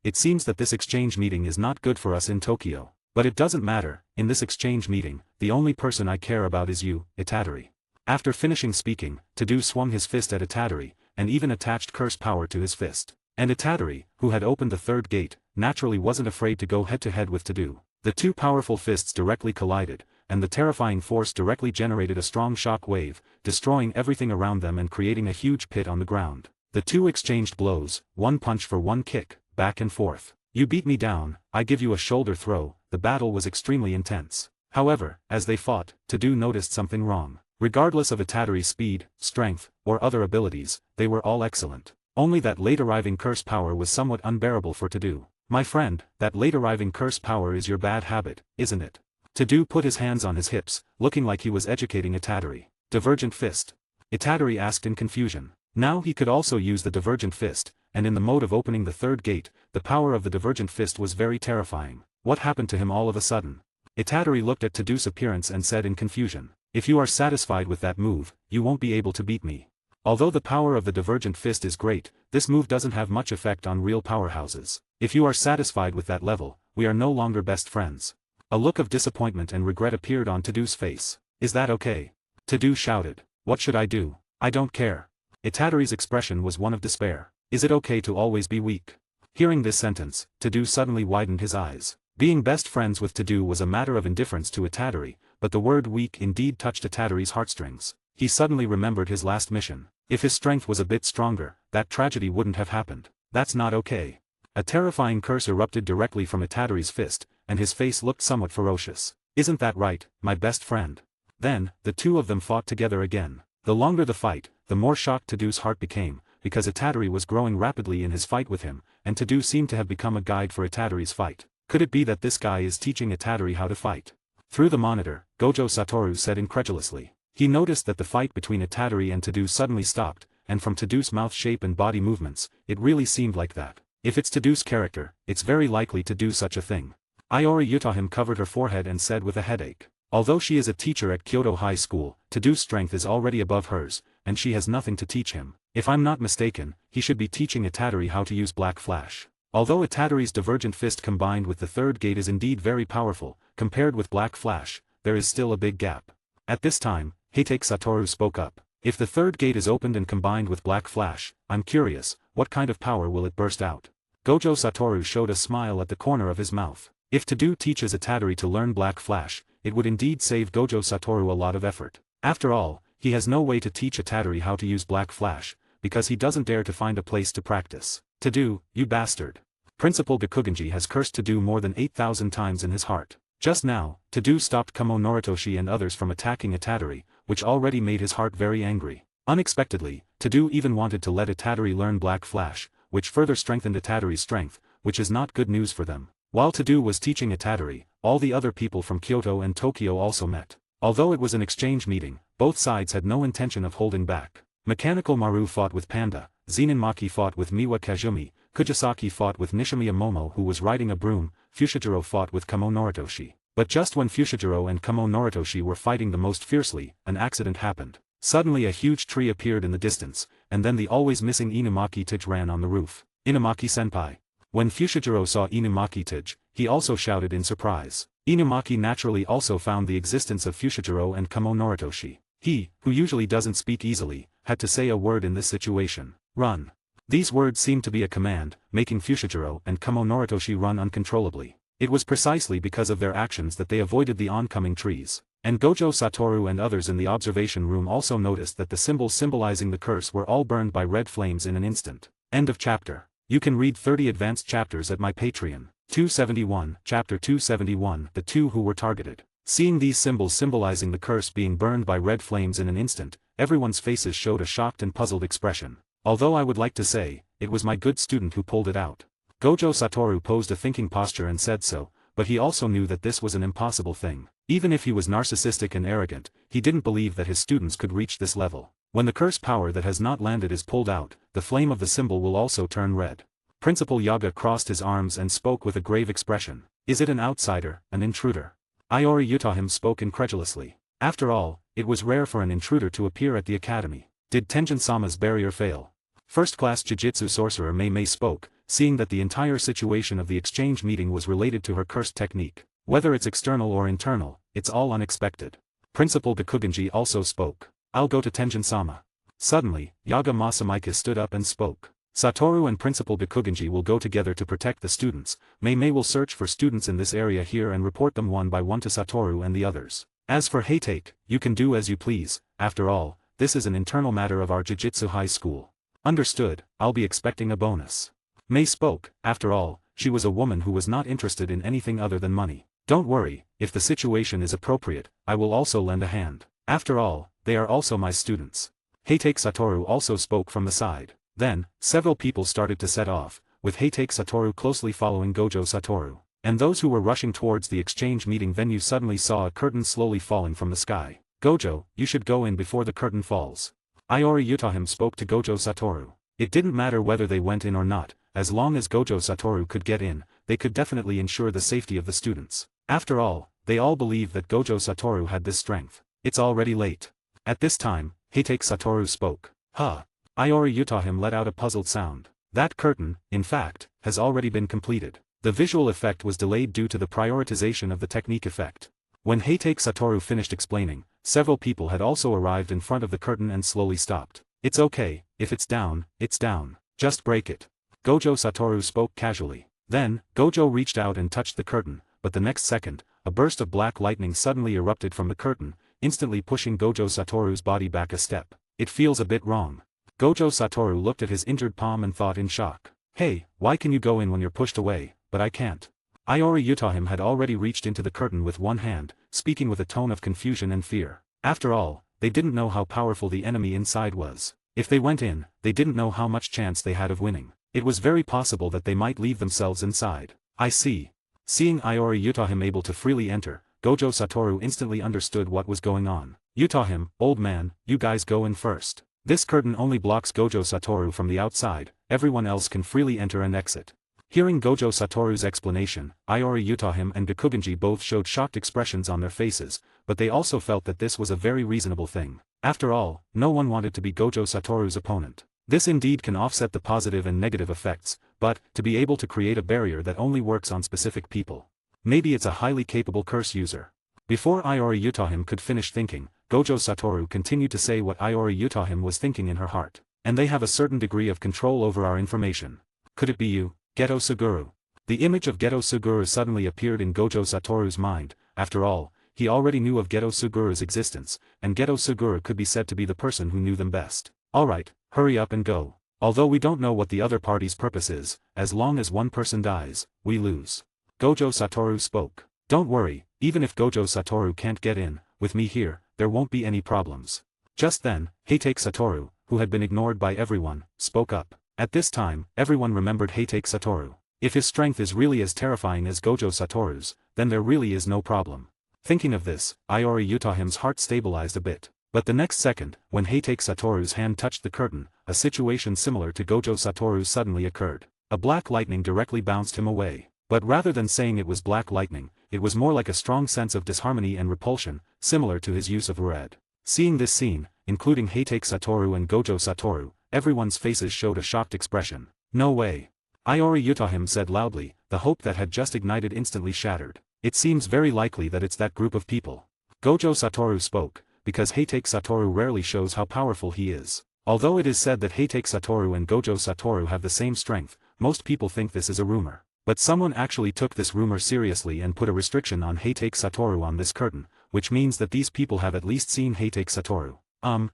It seems that this exchange meeting is not good for us in Tokyo. But it doesn't matter, in this exchange meeting, the only person I care about is you, Itadori. After finishing speaking, Tadou swung his fist at Itadori, and even attached curse power to his fist. And Itadori, who had opened the third gate, naturally wasn't afraid to go head-to-head with Tadou. The two powerful fists directly collided, and the terrifying force directly generated a strong shock wave, destroying everything around them and creating a huge pit on the ground. The two exchanged blows, one punch for one kick, back and forth. You beat me down, I give you a shoulder throw. The battle was extremely intense. However, as they fought, Tadou noticed something wrong. Regardless of Itadori's speed, strength, or other abilities, they were all excellent. Only that late-arriving curse power was somewhat unbearable for Tadou. My friend, that late-arriving curse power is your bad habit, isn't it? Tadou put his hands on his hips, looking like he was educating Itadori. Divergent fist. Itadori asked in confusion. Now he could also use the divergent fist, and in the mode of opening the third gate, the power of the divergent fist was very terrifying. What happened to him all of a sudden? Itadori looked at Tadou's appearance and said in confusion. If you are satisfied with that move, you won't be able to beat me. Although the power of the divergent fist is great, this move doesn't have much effect on real powerhouses. If you are satisfied with that level, we are no longer best friends. A look of disappointment and regret appeared on Tadou's face. Is that okay? Tadou shouted. What should I do? I don't care. Itadori's expression was one of despair. Is it okay to always be weak? Hearing this sentence, Tadou suddenly widened his eyes. Being best friends with Tadou was a matter of indifference to Itadori, but the word weak indeed touched Itadori's heartstrings. He suddenly remembered his last mission. If his strength was a bit stronger, that tragedy wouldn't have happened. That's not okay. A terrifying curse erupted directly from Itadori's fist, and his face looked somewhat ferocious. Isn't that right, my best friend? Then, the two of them fought together again. The longer the fight, the more shocked Tadou's heart became, because Itadori was growing rapidly in his fight with him, and Tadou seemed to have become a guide for Itadori's fight. Could it be that this guy is teaching Itadori how to fight? Through the monitor, Gojo Satoru said incredulously. He noticed that the fight between Itadori and Tadou suddenly stopped, and from Tadou's mouth shape and body movements, it really seemed like that. If it's Tadou's character, it's very likely to do such a thing. Iori Utahim covered her forehead and said with a headache. Although she is a teacher at Kyoto High School, Tadou's strength is already above hers, and she has nothing to teach him. If I'm not mistaken, he should be teaching Itadori how to use Black Flash. Although Itadori's divergent fist combined with the third gate is indeed very powerful, compared with Black Flash, there is still a big gap. At this time, Heitake Satoru spoke up. If the third gate is opened and combined with Black Flash, I'm curious, what kind of power will it burst out? Gojo Satoru showed a smile at the corner of his mouth. If Tadou teaches Itadori to learn Black Flash, it would indeed save Gojo Satoru a lot of effort. After all, he has no way to teach Itadori how to use Black Flash, because he doesn't dare to find a place to practice. Tadou, you bastard. Principal Gakugenji has cursed Tadou more than 8,000 times in his heart. Just now, Tadou stopped Kamo Noritoshi and others from attacking Itadori, which already made his heart very angry. Unexpectedly, Tadou even wanted to let Itadori learn Black Flash, which further strengthened Itadori's strength, which is not good news for them. While Tadou was teaching Itadori, all the other people from Kyoto and Tokyo also met. Although it was an exchange meeting, both sides had no intention of holding back. Mechanical Maru fought with Panda, Zenin Maki fought with Miwa Kazumi, Kujisaki fought with Nishimiya Momo who was riding a broom, Fushiguro fought with Kamo Noritoshi. But just when Fushiguro and Kamo Noritoshi were fighting the most fiercely, an accident happened. Suddenly a huge tree appeared in the distance, and then the always missing Inumaki-Tej ran on the roof. Inumaki-senpai. When Fushiguro saw Inumaki-Tej, he also shouted in surprise. Inumaki naturally also found the existence of Fushiguro and Kamo Noritoshi. He, who usually doesn't speak easily, had to say a word in this situation. Run. These words seemed to be a command, making Fushiguro and Kamo Noritoshi run uncontrollably. It was precisely because of their actions that they avoided the oncoming trees. And Gojo Satoru and others in the observation room also noticed that the symbols symbolizing the curse were all burned by red flames in an instant. End of chapter. You can read 30 advanced chapters at my Patreon. 271, Chapter 271, The Two Who Were Targeted. Seeing these symbols symbolizing the curse being burned by red flames in an instant, everyone's faces showed a shocked and puzzled expression. Although I would like to say, it was my good student who pulled it out. Gojo Satoru posed a thinking posture and said so, but he also knew that this was an impossible thing. Even if he was narcissistic and arrogant, he didn't believe that his students could reach this level. When the curse power that has not landed is pulled out, the flame of the symbol will also turn red. Principal Yaga crossed his arms and spoke with a grave expression. Is it an outsider, an intruder? Iori Utahim spoke incredulously. After all, it was rare for an intruder to appear at the academy. Did Tenjin-sama's barrier fail? First-class Jiu-Jitsu sorcerer Mei spoke, seeing that the entire situation of the exchange meeting was related to her cursed technique. Whether it's external or internal, it's all unexpected. Principal Bikugenji also spoke. I'll go to Tenjin-sama. Suddenly, Yaga Masamika stood up and spoke. Satoru and Principal Bikugenji will go together to protect the students. Mei will search for students in this area here and report them one by one to Satoru and the others. As for Heitake, you can do as you please. After all, this is an internal matter of our Jiu-Jitsu high school. Understood, I'll be expecting a bonus. Mei spoke. After all, she was a woman who was not interested in anything other than money. Don't worry, if the situation is appropriate, I will also lend a hand. After all, they are also my students. Heitake Satoru also spoke from the side. Then, several people started to set off, with Heitake Satoru closely following Gojo Satoru. And those who were rushing towards the exchange meeting venue suddenly saw a curtain slowly falling from the sky. Gojo, you should go in before the curtain falls. Iori Utahim spoke to Gojo Satoru. It didn't matter whether they went in or not, as long as Gojo Satoru could get in, they could definitely ensure the safety of the students. After all, they all believed that Gojo Satoru had this strength. It's already late. At this time, Heitake Satoru spoke. Huh. Iori Utahim let out a puzzled sound. That curtain, in fact, has already been completed. The visual effect was delayed due to the prioritization of the technique effect. When Heitake Satoru finished explaining, several people had also arrived in front of the curtain and slowly stopped. It's okay, if it's down, it's down. Just break it. Gojo Satoru spoke casually. Then, Gojo reached out and touched the curtain, but the next second, a burst of black lightning suddenly erupted from the curtain, instantly pushing Gojo Satoru's body back a step. It feels a bit wrong. Gojo Satoru looked at his injured palm and thought in shock. Hey, why can you go in when you're pushed away, but I can't? Iori Utahim had already reached into the curtain with one hand, speaking with a tone of confusion and fear. After all, they didn't know how powerful the enemy inside was. If they went in, they didn't know how much chance they had of winning. It was very possible that they might leave themselves inside. I see. Seeing Iori Utahim able to freely enter, Gojo Satoru instantly understood what was going on. Utahim, old man, you guys go in first. This curtain only blocks Gojo Satoru from the outside, everyone else can freely enter and exit. Hearing Gojo Satoru's explanation, Iori Utahim and Bikugenji both showed shocked expressions on their faces, but they also felt that this was a very reasonable thing. After all, no one wanted to be Gojo Satoru's opponent. This indeed can offset the positive and negative effects, but, to be able to create a barrier that only works on specific people. Maybe it's a highly capable curse user. Before Iori Utahim could finish thinking, Gojo Satoru continued to say what Iori Utahim was thinking in her heart. And they have a certain degree of control over our information. Could it be you, Geto Suguru? The image of Geto Suguru suddenly appeared in Gojo Satoru's mind. After all, he already knew of Geto Suguru's existence, and Geto Suguru could be said to be the person who knew them best. Alright, hurry up and go. Although we don't know what the other party's purpose is, as long as one person dies, we lose. Gojo Satoru spoke. Don't worry, even if Gojo Satoru can't get in, with me here, there won't be any problems. Just then, Heitake Satoru, who had been ignored by everyone, spoke up. At this time, everyone remembered Heitake Satoru. If his strength is really as terrifying as Gojo Satoru's, then there really is no problem. Thinking of this, Iori Utahim's heart stabilized a bit. But the next second, when Heitake Satoru's hand touched the curtain, a situation similar to Gojo Satoru's suddenly occurred. a black lightning directly bounced him away. But rather than saying it was black lightning, it was more like a strong sense of disharmony and repulsion, similar to his use of red. Seeing this scene, including Heitake Satoru and Gojo Satoru, everyone's faces showed a shocked expression. No way. Iori Yutahim said loudly, the hope that had just ignited instantly shattered. It seems very likely that it's that group of people. Gojo Satoru spoke, because Heitake Satoru rarely shows how powerful he is. Although it is said that Heitake Satoru and Gojo Satoru have the same strength, most people think this is a rumor. But someone actually took this rumor seriously and put a restriction on Heitake Satoru on this curtain, which means that these people have at least seen Heitake Satoru.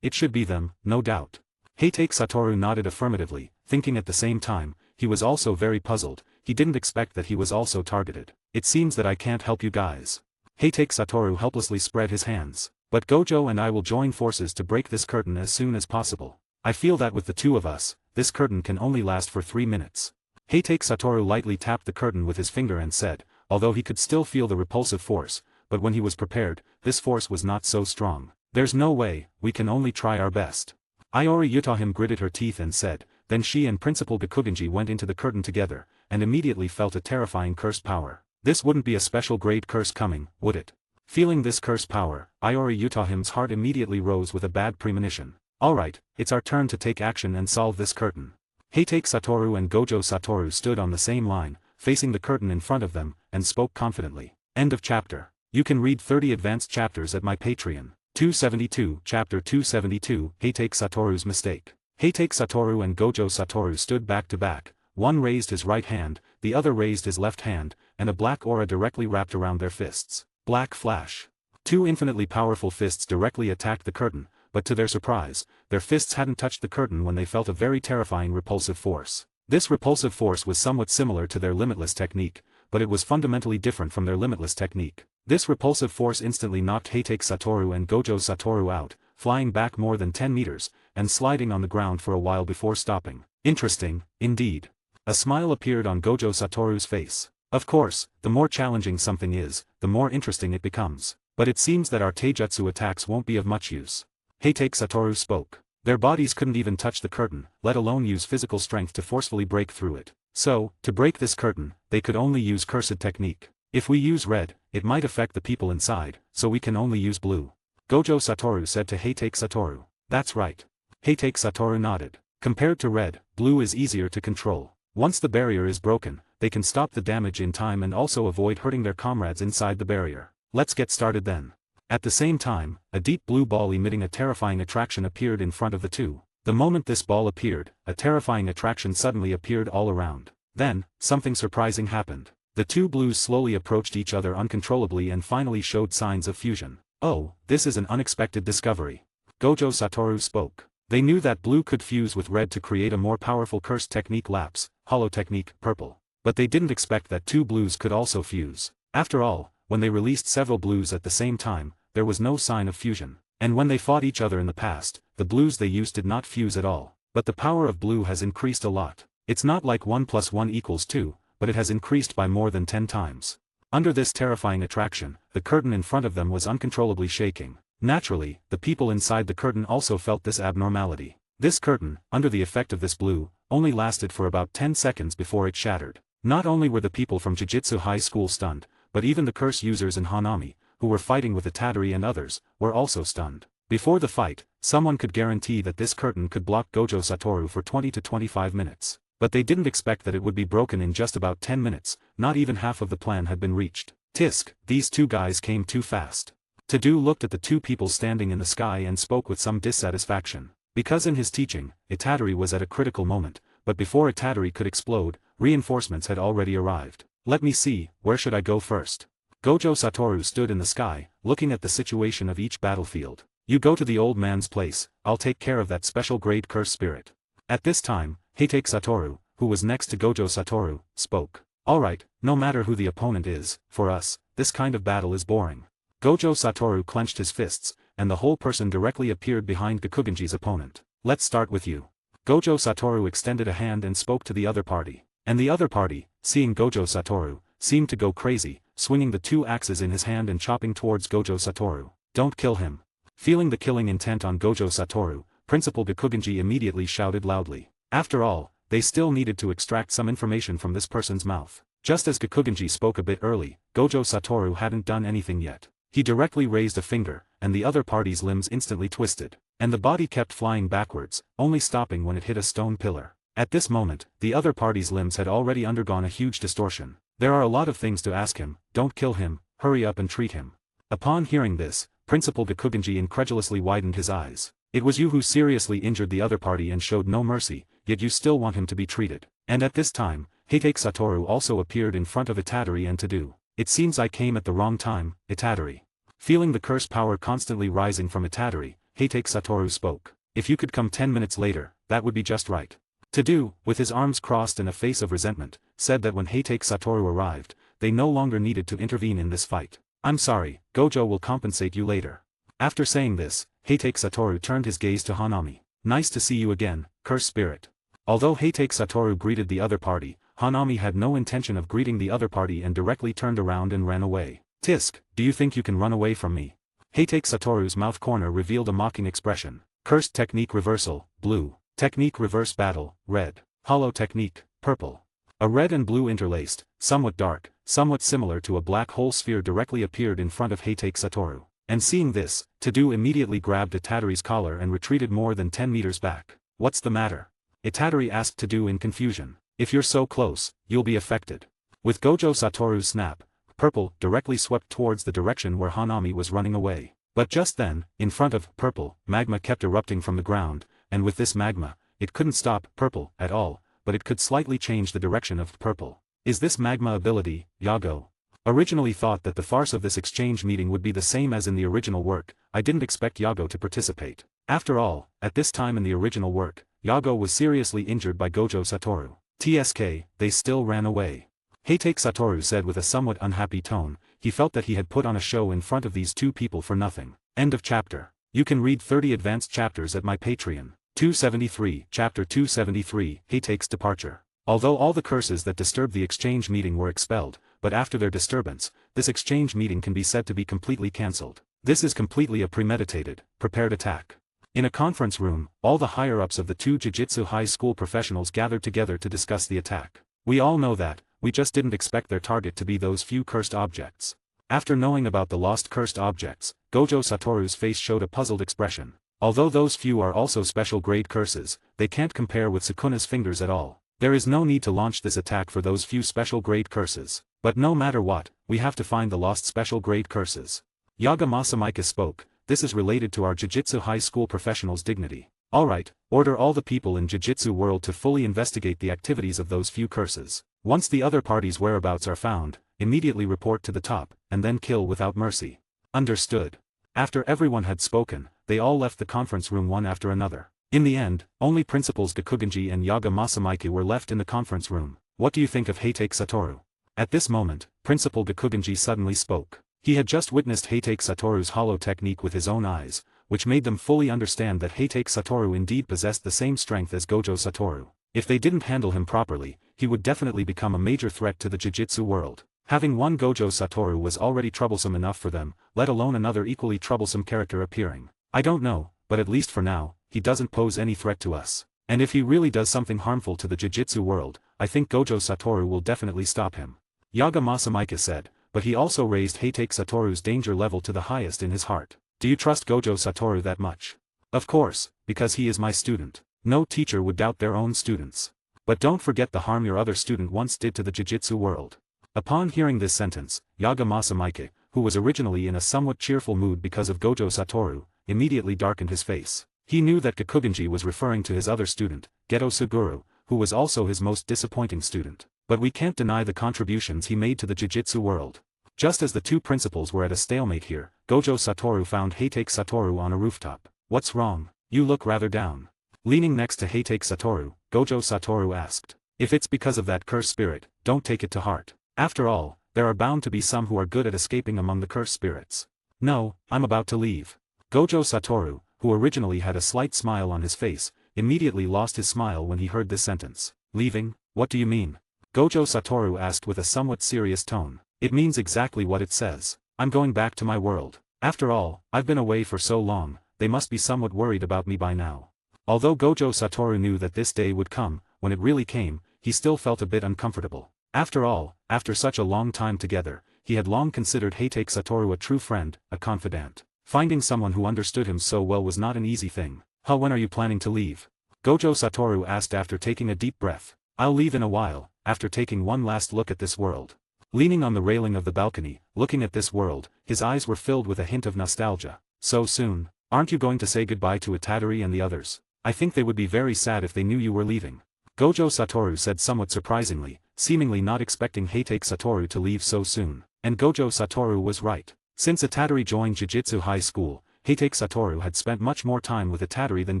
It should be them, no doubt. Heitake Satoru nodded affirmatively, thinking at the same time, he was also very puzzled, he didn't expect that he was also targeted. It seems that I can't help you guys. Heitake Satoru helplessly spread his hands. But Gojo and I will join forces to break this curtain as soon as possible. I feel that with the two of us, this curtain can only last for 3 minutes. Heitake Satoru lightly tapped the curtain with his finger and said, although he could still feel the repulsive force, but when he was prepared, this force was not so strong. There's no way, we can only try our best. Iori Yutahim gritted her teeth and said, then she and Principal Gakugenji went into the curtain together, and immediately felt a terrifying curse power. This wouldn't be a special grade curse coming, would it? Feeling this curse power, Iori Yutahim's heart immediately rose with a bad premonition. Alright, it's our turn to take action and solve this curtain. Heitake Satoru and Gojo Satoru stood on the same line, facing the curtain in front of them, and spoke confidently. End of chapter. You can read 30 advanced chapters at my Patreon. 272, Chapter 272, Heitake Satoru's Mistake. Heitake Satoru and Gojo Satoru stood back to back, one raised his right hand, the other raised his left hand, and a black aura directly wrapped around their fists. Black flash. Two infinitely powerful fists directly attacked the curtain, but to their surprise, their fists hadn't touched the curtain when they felt a very terrifying repulsive force. This repulsive force was somewhat similar to their limitless technique, but it was fundamentally different from their limitless technique. This repulsive force instantly knocked Heitake Satoru and Gojo Satoru out, flying back more than 10 meters, and sliding on the ground for a while before stopping. Interesting, indeed. A smile appeared on Gojo Satoru's face. Of course, the more challenging something is, the more interesting it becomes. But it seems that our taijutsu attacks won't be of much use. Heitake Satoru spoke. Their bodies couldn't even touch the curtain, let alone use physical strength to forcefully break through it. So, to break this curtain, they could only use cursed technique. If we use red, it might affect the people inside, so we can only use blue. Gojo Satoru said to Heitake Satoru. That's right. Heitake Satoru nodded. Compared to red, blue is easier to control. Once the barrier is broken, they can stop the damage in time and also avoid hurting their comrades inside the barrier. Let's get started then. At the same time, a deep blue ball emitting a terrifying attraction appeared in front of the two. The moment this ball appeared, a terrifying attraction suddenly appeared all around. Then, something surprising happened. The two blues slowly approached each other uncontrollably and finally showed signs of fusion. Oh, this is an unexpected discovery. Gojo Satoru spoke. They knew that blue could fuse with red to create a more powerful cursed technique lapse, hollow technique, purple. But they didn't expect that two blues could also fuse. After all, when they released several blues at the same time, there was no sign of fusion. And when they fought each other in the past, the blues they used did not fuse at all. But the power of blue has increased a lot. It's not like 1 + 1 = 2, but it has increased by more than 10 times. Under this terrifying attraction, the curtain in front of them was uncontrollably shaking. Naturally, the people inside the curtain also felt this abnormality. This curtain, under the effect of this blue, only lasted for about 10 seconds before it shattered. Not only were the people from Jujutsu High School stunned, but even the curse users in Hanami, who were fighting with the Tadari and others, were also stunned. Before the fight, someone could guarantee that this curtain could block Gojo Satoru for 20 to 25 minutes. But they didn't expect that it would be broken in just about 10 minutes, not even half of the plan had been reached. Tisk, these two guys came too fast. Tadu looked at the two people standing in the sky and spoke with some dissatisfaction. Because in his teaching, Itadori was at a critical moment, but before Itadori could explode, reinforcements had already arrived. Let me see, where should I go first? Gojo Satoru stood in the sky, looking at the situation of each battlefield. You go to the old man's place, I'll take care of that special grade curse spirit. At this time, Heitake Satoru, who was next to Gojo Satoru, spoke. Alright, no matter who the opponent is, for us, this kind of battle is boring. Gojo Satoru clenched his fists, and the whole person directly appeared behind Gakugenji's opponent. Let's start with you. Gojo Satoru extended a hand and spoke to the other party. And the other party, seeing Gojo Satoru, seemed to go crazy, swinging the two axes in his hand and chopping towards Gojo Satoru. Don't kill him. Feeling the killing intent on Gojo Satoru, Principal Gakugenji immediately shouted loudly. After all, they still needed to extract some information from this person's mouth. Just as Gakugenji spoke a bit early, Gojo Satoru hadn't done anything yet. He directly raised a finger, and the other party's limbs instantly twisted, and the body kept flying backwards, only stopping when it hit a stone pillar. At this moment, the other party's limbs had already undergone a huge distortion. There are a lot of things to ask him, don't kill him, hurry up and treat him. Upon hearing this, Principal Gakugenji incredulously widened his eyes. It was you who seriously injured the other party and showed no mercy, yet you still want him to be treated. And at this time, Heitake Satoru also appeared in front of Itadori and Tadu. It seems I came at the wrong time, Itadori. Feeling the curse power constantly rising from Itadori, Heitake Satoru spoke. If you could come 10 minutes later, that would be just right. Tadu, with his arms crossed and a face of resentment, said that when Heitake Satoru arrived, they no longer needed to intervene in this fight. I'm sorry, Gojo will compensate you later. After saying this, Heitake Satoru turned his gaze to Hanami. Nice to see you again, curse spirit. Although Heitake Satoru greeted the other party, Hanami had no intention of greeting the other party and directly turned around and ran away. Tisk, do you think you can run away from me? Heitake Satoru's mouth corner revealed a mocking expression. Cursed technique reversal, blue. Technique reverse battle, red. Hollow technique, purple. A red and blue interlaced, somewhat dark, somewhat similar to a black hole sphere directly appeared in front of Heitake Satoru. And seeing this, Tadu immediately grabbed Itadori's collar and retreated more than 10 meters back. What's the matter? Itadori asked Tadu in confusion. If you're so close, you'll be affected. With Gojo Satoru's snap, purple directly swept towards the direction where Hanami was running away. But just then, in front of purple, magma kept erupting from the ground, and with this magma, it couldn't stop purple at all, but it could slightly change the direction of purple. Is this magma ability, Yago? Originally thought that the farce of this exchange meeting would be the same as in the original work, I didn't expect Yago to participate. After all, at this time in the original work, Yago was seriously injured by Gojo Satoru. TSK, they still ran away. Heitake Satoru said with a somewhat unhappy tone, he felt that he had put on a show in front of these two people for nothing. End of chapter. You can read 30 advanced chapters at my Patreon. 273, Chapter 273, Heitake's departure. Although all the curses that disturbed the exchange meeting were expelled, but after their disturbance, this exchange meeting can be said to be completely cancelled. This is completely a premeditated, prepared attack. In a conference room, all the higher-ups of the two Jiu-Jitsu high school professionals gathered together to discuss the attack. We all know that, we just didn't expect their target to be those few cursed objects. After knowing about the lost cursed objects, Gojo Satoru's face showed a puzzled expression. Although those few are also special grade curses, they can't compare with Sukuna's fingers at all. There is no need to launch this attack for those few special grade curses. But no matter what, we have to find the lost special grade curses. Yaga Masamaika spoke, this is related to our Jiu-Jitsu high school professionals' dignity. Alright, order all the people in Jiu-Jitsu world to fully investigate the activities of those few curses. Once the other party's whereabouts are found, immediately report to the top, and then kill without mercy. Understood. After everyone had spoken, they all left the conference room one after another. In the end, only Principals Gakugenji and Yaga Masamaiki were left in the conference room. What do you think of Heitake Satoru? At this moment, Principal Gakugenji suddenly spoke. He had just witnessed Heitake Satoru's hollow technique with his own eyes, which made them fully understand that Heitake Satoru indeed possessed the same strength as Gojo Satoru. If they didn't handle him properly, he would definitely become a major threat to the Jiu-Jitsu world. Having one Gojo Satoru was already troublesome enough for them, let alone another equally troublesome character appearing. I don't know, but at least for now, he doesn't pose any threat to us. And if he really does something harmful to the Jiu-Jitsu world, I think Gojo Satoru will definitely stop him. Yaga Masamaika said, but he also raised Heitake Satoru's danger level to the highest in his heart. Do you trust Gojo Satoru that much? Of course, because he is my student. No teacher would doubt their own students. But don't forget the harm your other student once did to the Jiu-Jitsu world. Upon hearing this sentence, Yaga Masamaika, who was originally in a somewhat cheerful mood because of Gojo Satoru, immediately darkened his face. He knew that Gakugenji was referring to his other student, Geto Suguru, who was also his most disappointing student. But we can't deny the contributions he made to the Jiu-Jitsu world. Just as the two principals were at a stalemate here, Gojo Satoru found Heitake Satoru on a rooftop. What's wrong? You look rather down. Leaning next to Heitake Satoru, Gojo Satoru asked. If it's because of that cursed spirit, don't take it to heart. After all, there are bound to be some who are good at escaping among the cursed spirits. No, I'm about to leave. Gojo Satoru, who originally had a slight smile on his face, immediately lost his smile when he heard this sentence. Leaving? What do you mean? Gojo Satoru asked with a somewhat serious tone. It means exactly what it says. I'm going back to my world. After all, I've been away for so long, they must be somewhat worried about me by now. Although Gojo Satoru knew that this day would come, when it really came, he still felt a bit uncomfortable. After all, after such a long time together, he had long considered Heitake Satoru a true friend, a confidant. Finding someone who understood him so well was not an easy thing. When are you planning to leave? Gojo Satoru asked after taking a deep breath. I'll leave in a while, after taking one last look at this world. Leaning on the railing of the balcony, looking at this world, his eyes were filled with a hint of nostalgia. So soon? Aren't you going to say goodbye to Itadori and the others? I think they would be very sad if they knew you were leaving. Gojo Satoru said somewhat surprisingly, seemingly not expecting Heitake Satoru to leave so soon. And Gojo Satoru was right. Since Itadori joined Jujutsu High School, Heitake Satoru had spent much more time with Itadori than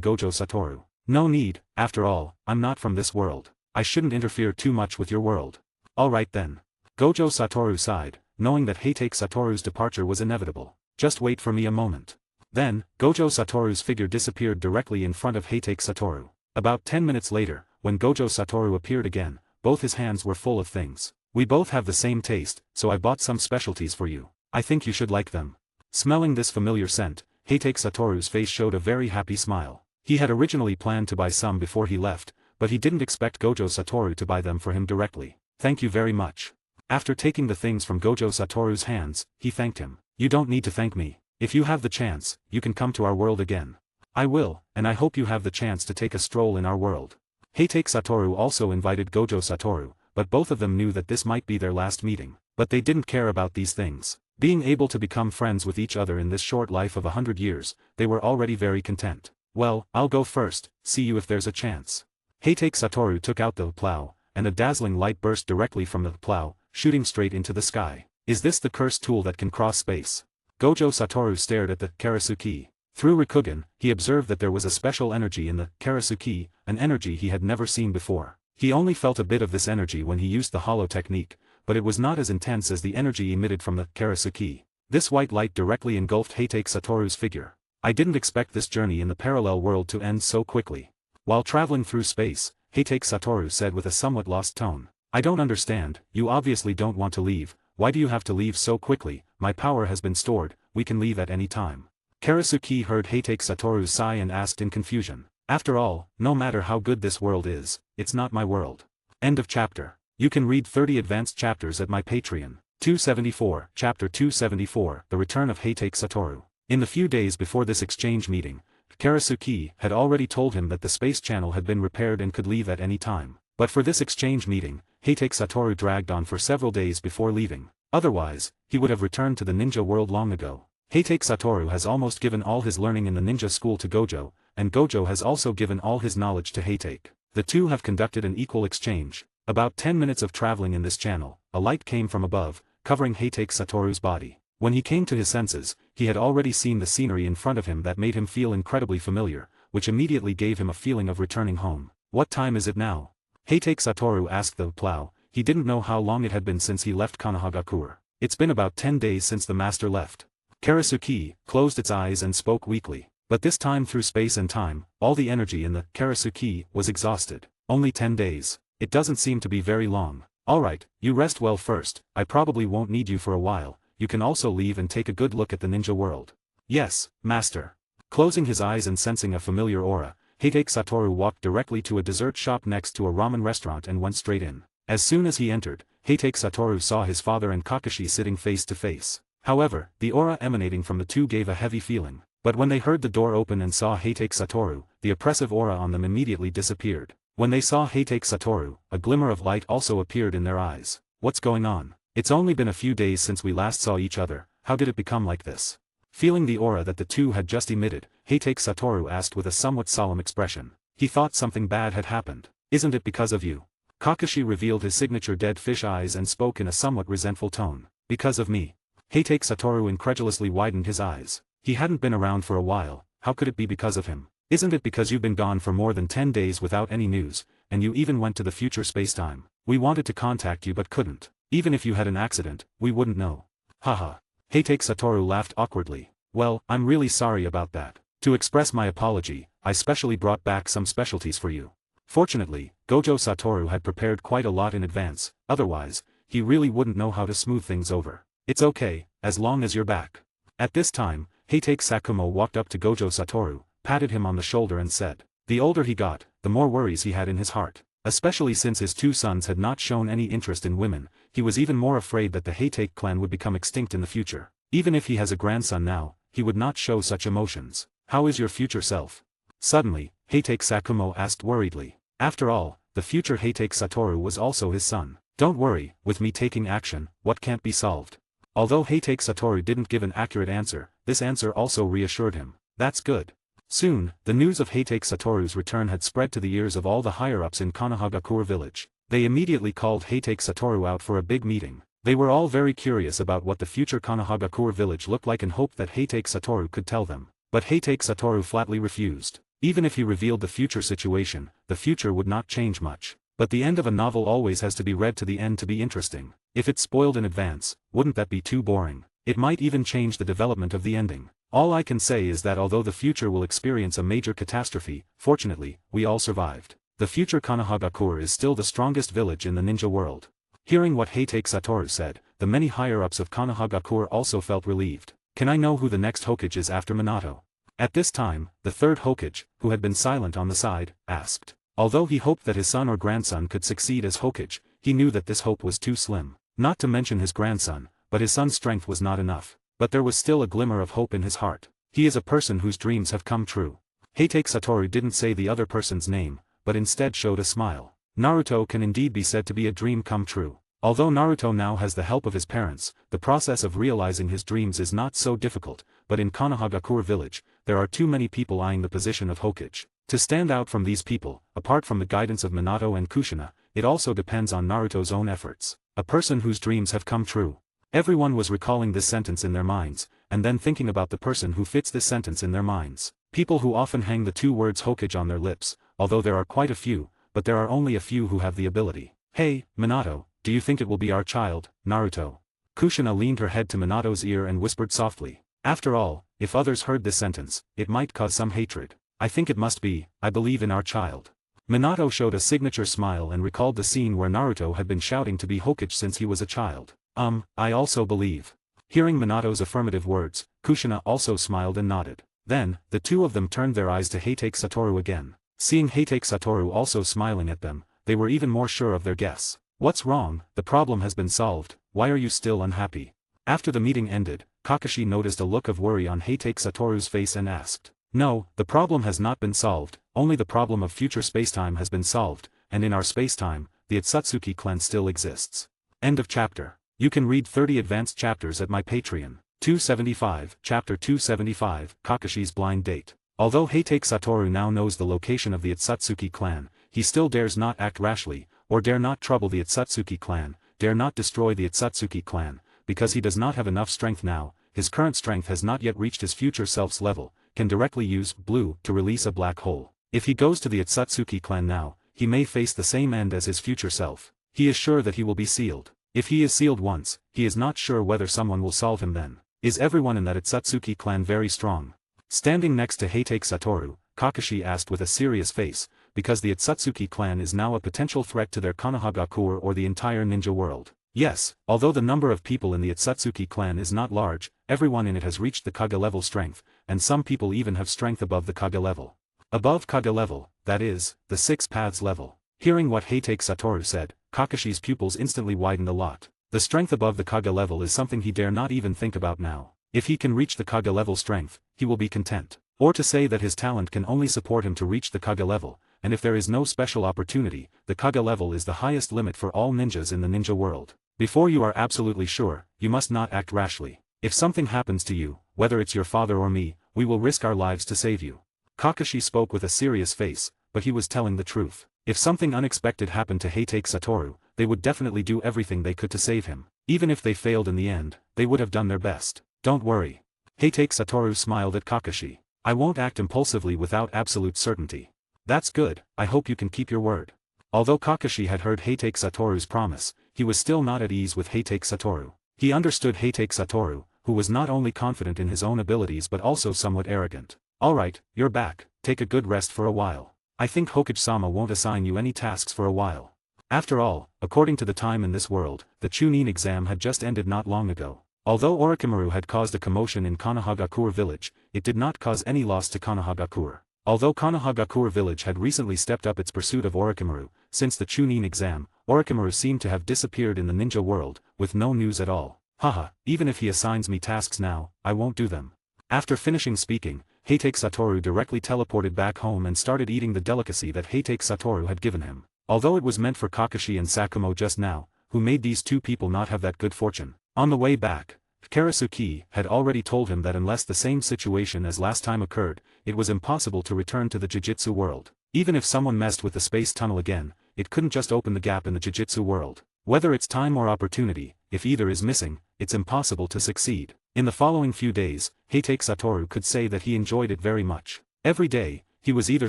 Gojo Satoru. No need, after all, I'm not from this world. I shouldn't interfere too much with your world. Alright then. Gojo Satoru sighed, knowing that Heitake Satoru's departure was inevitable. Just wait for me a moment. Then, Gojo Satoru's figure disappeared directly in front of Heitake Satoru. About 10 minutes later, when Gojo Satoru appeared again, both his hands were full of things. We both have the same taste, so I bought some specialties for you. I think you should like them. Smelling this familiar scent, Heitake Satoru's face showed a very happy smile. He had originally planned to buy some before he left, but he didn't expect Gojo Satoru to buy them for him directly. Thank you very much. After taking the things from Gojo Satoru's hands, he thanked him. You don't need to thank me. If you have the chance, you can come to our world again. I will, and I hope you have the chance to take a stroll in our world. Heitake Satoru also invited Gojo Satoru, but both of them knew that this might be their last meeting. But they didn't care about these things. Being able to become friends with each other in this short life of 100 years, they were already very content. Well, I'll go first, see you if there's a chance. Heitake Satoru took out the plow, and a dazzling light burst directly from the plow, shooting straight into the sky. Is this the cursed tool that can cross space? Gojo Satoru stared at the Karasuki. Through Rikugen, he observed that there was a special energy in the Karasuki, an energy he had never seen before. He only felt a bit of this energy when he used the hollow technique, but it was not as intense as the energy emitted from the Karasuki. This white light directly engulfed Heitake Satoru's figure. I didn't expect this journey in the parallel world to end so quickly. While traveling through space, Heitake Satoru said with a somewhat lost tone. I don't understand, you obviously don't want to leave. Why do you have to leave so quickly? My power has been stored, we can leave at any time. Karasuki heard Heitake Satoru's sigh and asked in confusion. After all, no matter how good this world is, it's not my world. End of chapter. You can read 30 advanced chapters at my Patreon. 274, Chapter 274, The Return of Heitake Satoru. In the few days before this exchange meeting, Karasuki had already told him that the space channel had been repaired and could leave at any time. But for this exchange meeting, Heitake Satoru dragged on for several days before leaving. Otherwise, he would have returned to the ninja world long ago. Heitake Satoru has almost given all his learning in the ninja school to Gojo, and Gojo has also given all his knowledge to Heitake. The two have conducted an equal exchange. About 10 minutes of traveling in this channel, a light came from above, covering Heitake Satoru's body. When he came to his senses, he had already seen the scenery in front of him that made him feel incredibly familiar, which immediately gave him a feeling of returning home. What time is it now? Heitake Satoru asked the plow. He didn't know how long it had been since he left Konohagakure. It's been about 10 days since the master left. Karasuki closed its eyes and spoke weakly. But this time through space and time, all the energy in the Karasuki was exhausted. Only 10 days. It doesn't seem to be very long. Alright, you rest well first. I probably won't need you for a while. You can also leave and take a good look at the ninja world. Yes, master. Closing his eyes and sensing a familiar aura, Heitake Satoru walked directly to a dessert shop next to a ramen restaurant and went straight in. As soon as he entered, Heitake Satoru saw his father and Kakashi sitting face to face. However, the aura emanating from the two gave a heavy feeling. But when they heard the door open and saw Heitake Satoru, the oppressive aura on them immediately disappeared. When they saw Heitake Satoru, a glimmer of light also appeared in their eyes. What's going on? It's only been a few days since we last saw each other, how did it become like this? Feeling the aura that the two had just emitted, Heitake Satoru asked with a somewhat solemn expression. He thought something bad had happened. Isn't it because of you? Kakashi revealed his signature dead fish eyes and spoke in a somewhat resentful tone. Because of me? Heitake Satoru incredulously widened his eyes. He hadn't been around for a while, how could it be because of him? Isn't it because you've been gone for more than 10 days without any news, and you even went to the future spacetime? We wanted to contact you but couldn't. Even if you had an accident, we wouldn't know. Haha. Heitake Satoru laughed awkwardly. Well, I'm really sorry about that. To express my apology, I specially brought back some specialties for you. Fortunately, Gojo Satoru had prepared quite a lot in advance, otherwise, he really wouldn't know how to smooth things over. It's okay, as long as you're back. At this time, Heitake Sakumo walked up to Gojo Satoru, patted him on the shoulder and said. The older he got, the more worries he had in his heart. Especially since his two sons had not shown any interest in women, he was even more afraid that the Heitake clan would become extinct in the future. Even if he has a grandson now, he would not show such emotions. How is your future self? Suddenly, Heitake Sakumo asked worriedly. After all, the future Heitake Satoru was also his son. Don't worry, with me taking action, what can't be solved? Although Heitake Satoru didn't give an accurate answer, this answer also reassured him. That's good. Soon, the news of Heitake Satoru's return had spread to the ears of all the higher-ups in Konohagakure village. They immediately called Heitake Satoru out for a big meeting. They were all very curious about what the future Konohagakure village looked like and hoped that Heitake Satoru could tell them. But Heitake Satoru flatly refused. Even if he revealed the future situation, the future would not change much. But the end of a novel always has to be read to the end to be interesting. If it's spoiled in advance, wouldn't that be too boring? It might even change the development of the ending. All I can say is that although the future will experience a major catastrophe, fortunately, we all survived. The future Konohagakure is still the strongest village in the ninja world. Hearing what Heitake Satoru said, the many higher-ups of Konohagakure also felt relieved. Can I know who the next Hokage is after Minato? At this time, the third Hokage, who had been silent on the side, asked. Although he hoped that his son or grandson could succeed as Hokage, he knew that this hope was too slim. Not to mention his grandson, but his son's strength was not enough. But there was still a glimmer of hope in his heart. He is a person whose dreams have come true. Heitake Satoru didn't say the other person's name, but instead showed a smile. Naruto can indeed be said to be a dream come true. Although Naruto now has the help of his parents, the process of realizing his dreams is not so difficult, but in Konohagakure village, there are too many people eyeing the position of Hokage. To stand out from these people, apart from the guidance of Minato and Kushina, it also depends on Naruto's own efforts. A person whose dreams have come true. Everyone was recalling this sentence in their minds, and then thinking about the person who fits this sentence in their minds. People who often hang the two words Hokage on their lips, although there are quite a few, but there are only a few who have the ability. Hey, Minato, do you think it will be our child, Naruto? Kushina leaned her head to Minato's ear and whispered softly. After all, if others heard this sentence, it might cause some hatred. I think it must be, I believe in our child. Minato showed a signature smile and recalled the scene where Naruto had been shouting to be Hokage since he was a child. I also believe. Hearing Minato's affirmative words, Kushina also smiled and nodded. Then, the two of them turned their eyes to Heitake Satoru again. Seeing Heitake Satoru also smiling at them, they were even more sure of their guess. What's wrong? The problem has been solved, why are you still unhappy? After the meeting ended, Kakashi noticed a look of worry on Heitake Satoru's face and asked. No, the problem has not been solved, only the problem of future spacetime has been solved, and in our spacetime, the Otsutsuki clan still exists. End of chapter. You can read 30 advanced chapters at my Patreon. 275, Chapter 275, Kakashi's Blind Date. Although Heitake Satoru now knows the location of the Otsutsuki clan, he still dares not act rashly, or dare not trouble the Otsutsuki clan, dare not destroy the Otsutsuki clan, because he does not have enough strength now, his current strength has not yet reached his future self's level, can directly use blue to release a black hole. If he goes to the Otsutsuki clan now, he may face the same end as his future self. He is sure that he will be sealed. If he is sealed once, he is not sure whether someone will solve him then. Is everyone in that Otsutsuki clan very strong? Standing next to Heitake Satoru, Kakashi asked with a serious face, because the Otsutsuki clan is now a potential threat to their Konohagakure or the entire ninja world. Yes, although the number of people in the Otsutsuki clan is not large, everyone in it has reached the Kage level strength, and some people even have strength above the Kage level. Above Kage level, that is, the 6 paths level. Hearing what Heitake Satoru said, Kakashi's pupils instantly widened a lot. The strength above the Kage level is something he dare not even think about now. If he can reach the Kage level strength, he will be content. Or to say that his talent can only support him to reach the Kage level, and if there is no special opportunity, the Kage level is the highest limit for all ninjas in the ninja world. Before you are absolutely sure, you must not act rashly. If something happens to you, whether it's your father or me, we will risk our lives to save you. Kakashi spoke with a serious face, but he was telling the truth. If something unexpected happened to Heitake Satoru, they would definitely do everything they could to save him. Even if they failed in the end, they would have done their best. Don't worry. Heitake Satoru smiled at Kakashi. I won't act impulsively without absolute certainty. That's good, I hope you can keep your word. Although Kakashi had heard Heitake Satoru's promise, he was still not at ease with Heitake Satoru. He understood Heitake Satoru, who was not only confident in his own abilities but also somewhat arrogant. Alright, you're back, take a good rest for a while. I think Hokage-sama won't assign you any tasks for a while. After all, according to the time in this world, the Chunin exam had just ended not long ago. Although Orochimaru had caused a commotion in Konohagakure village, it did not cause any loss to Konohagakure. Although Konohagakure village had recently stepped up its pursuit of Orochimaru, since the Chunin exam, Orochimaru seemed to have disappeared in the ninja world, with no news at all. Haha, even if he assigns me tasks now, I won't do them. After finishing speaking, Heitake Satoru directly teleported back home and started eating the delicacy that Heitake Satoru had given him. Although it was meant for Kakashi and Sakumo just now, who made these two people not have that good fortune. On the way back, Karasuki had already told him that unless the same situation as last time occurred, it was impossible to return to the Jujutsu world. Even if someone messed with the space tunnel again, it couldn't just open the gap in the Jujutsu world. Whether it's time or opportunity, if either is missing, it's impossible to succeed. In the following few days, Heitake Satoru could say that he enjoyed it very much. Every day, he was either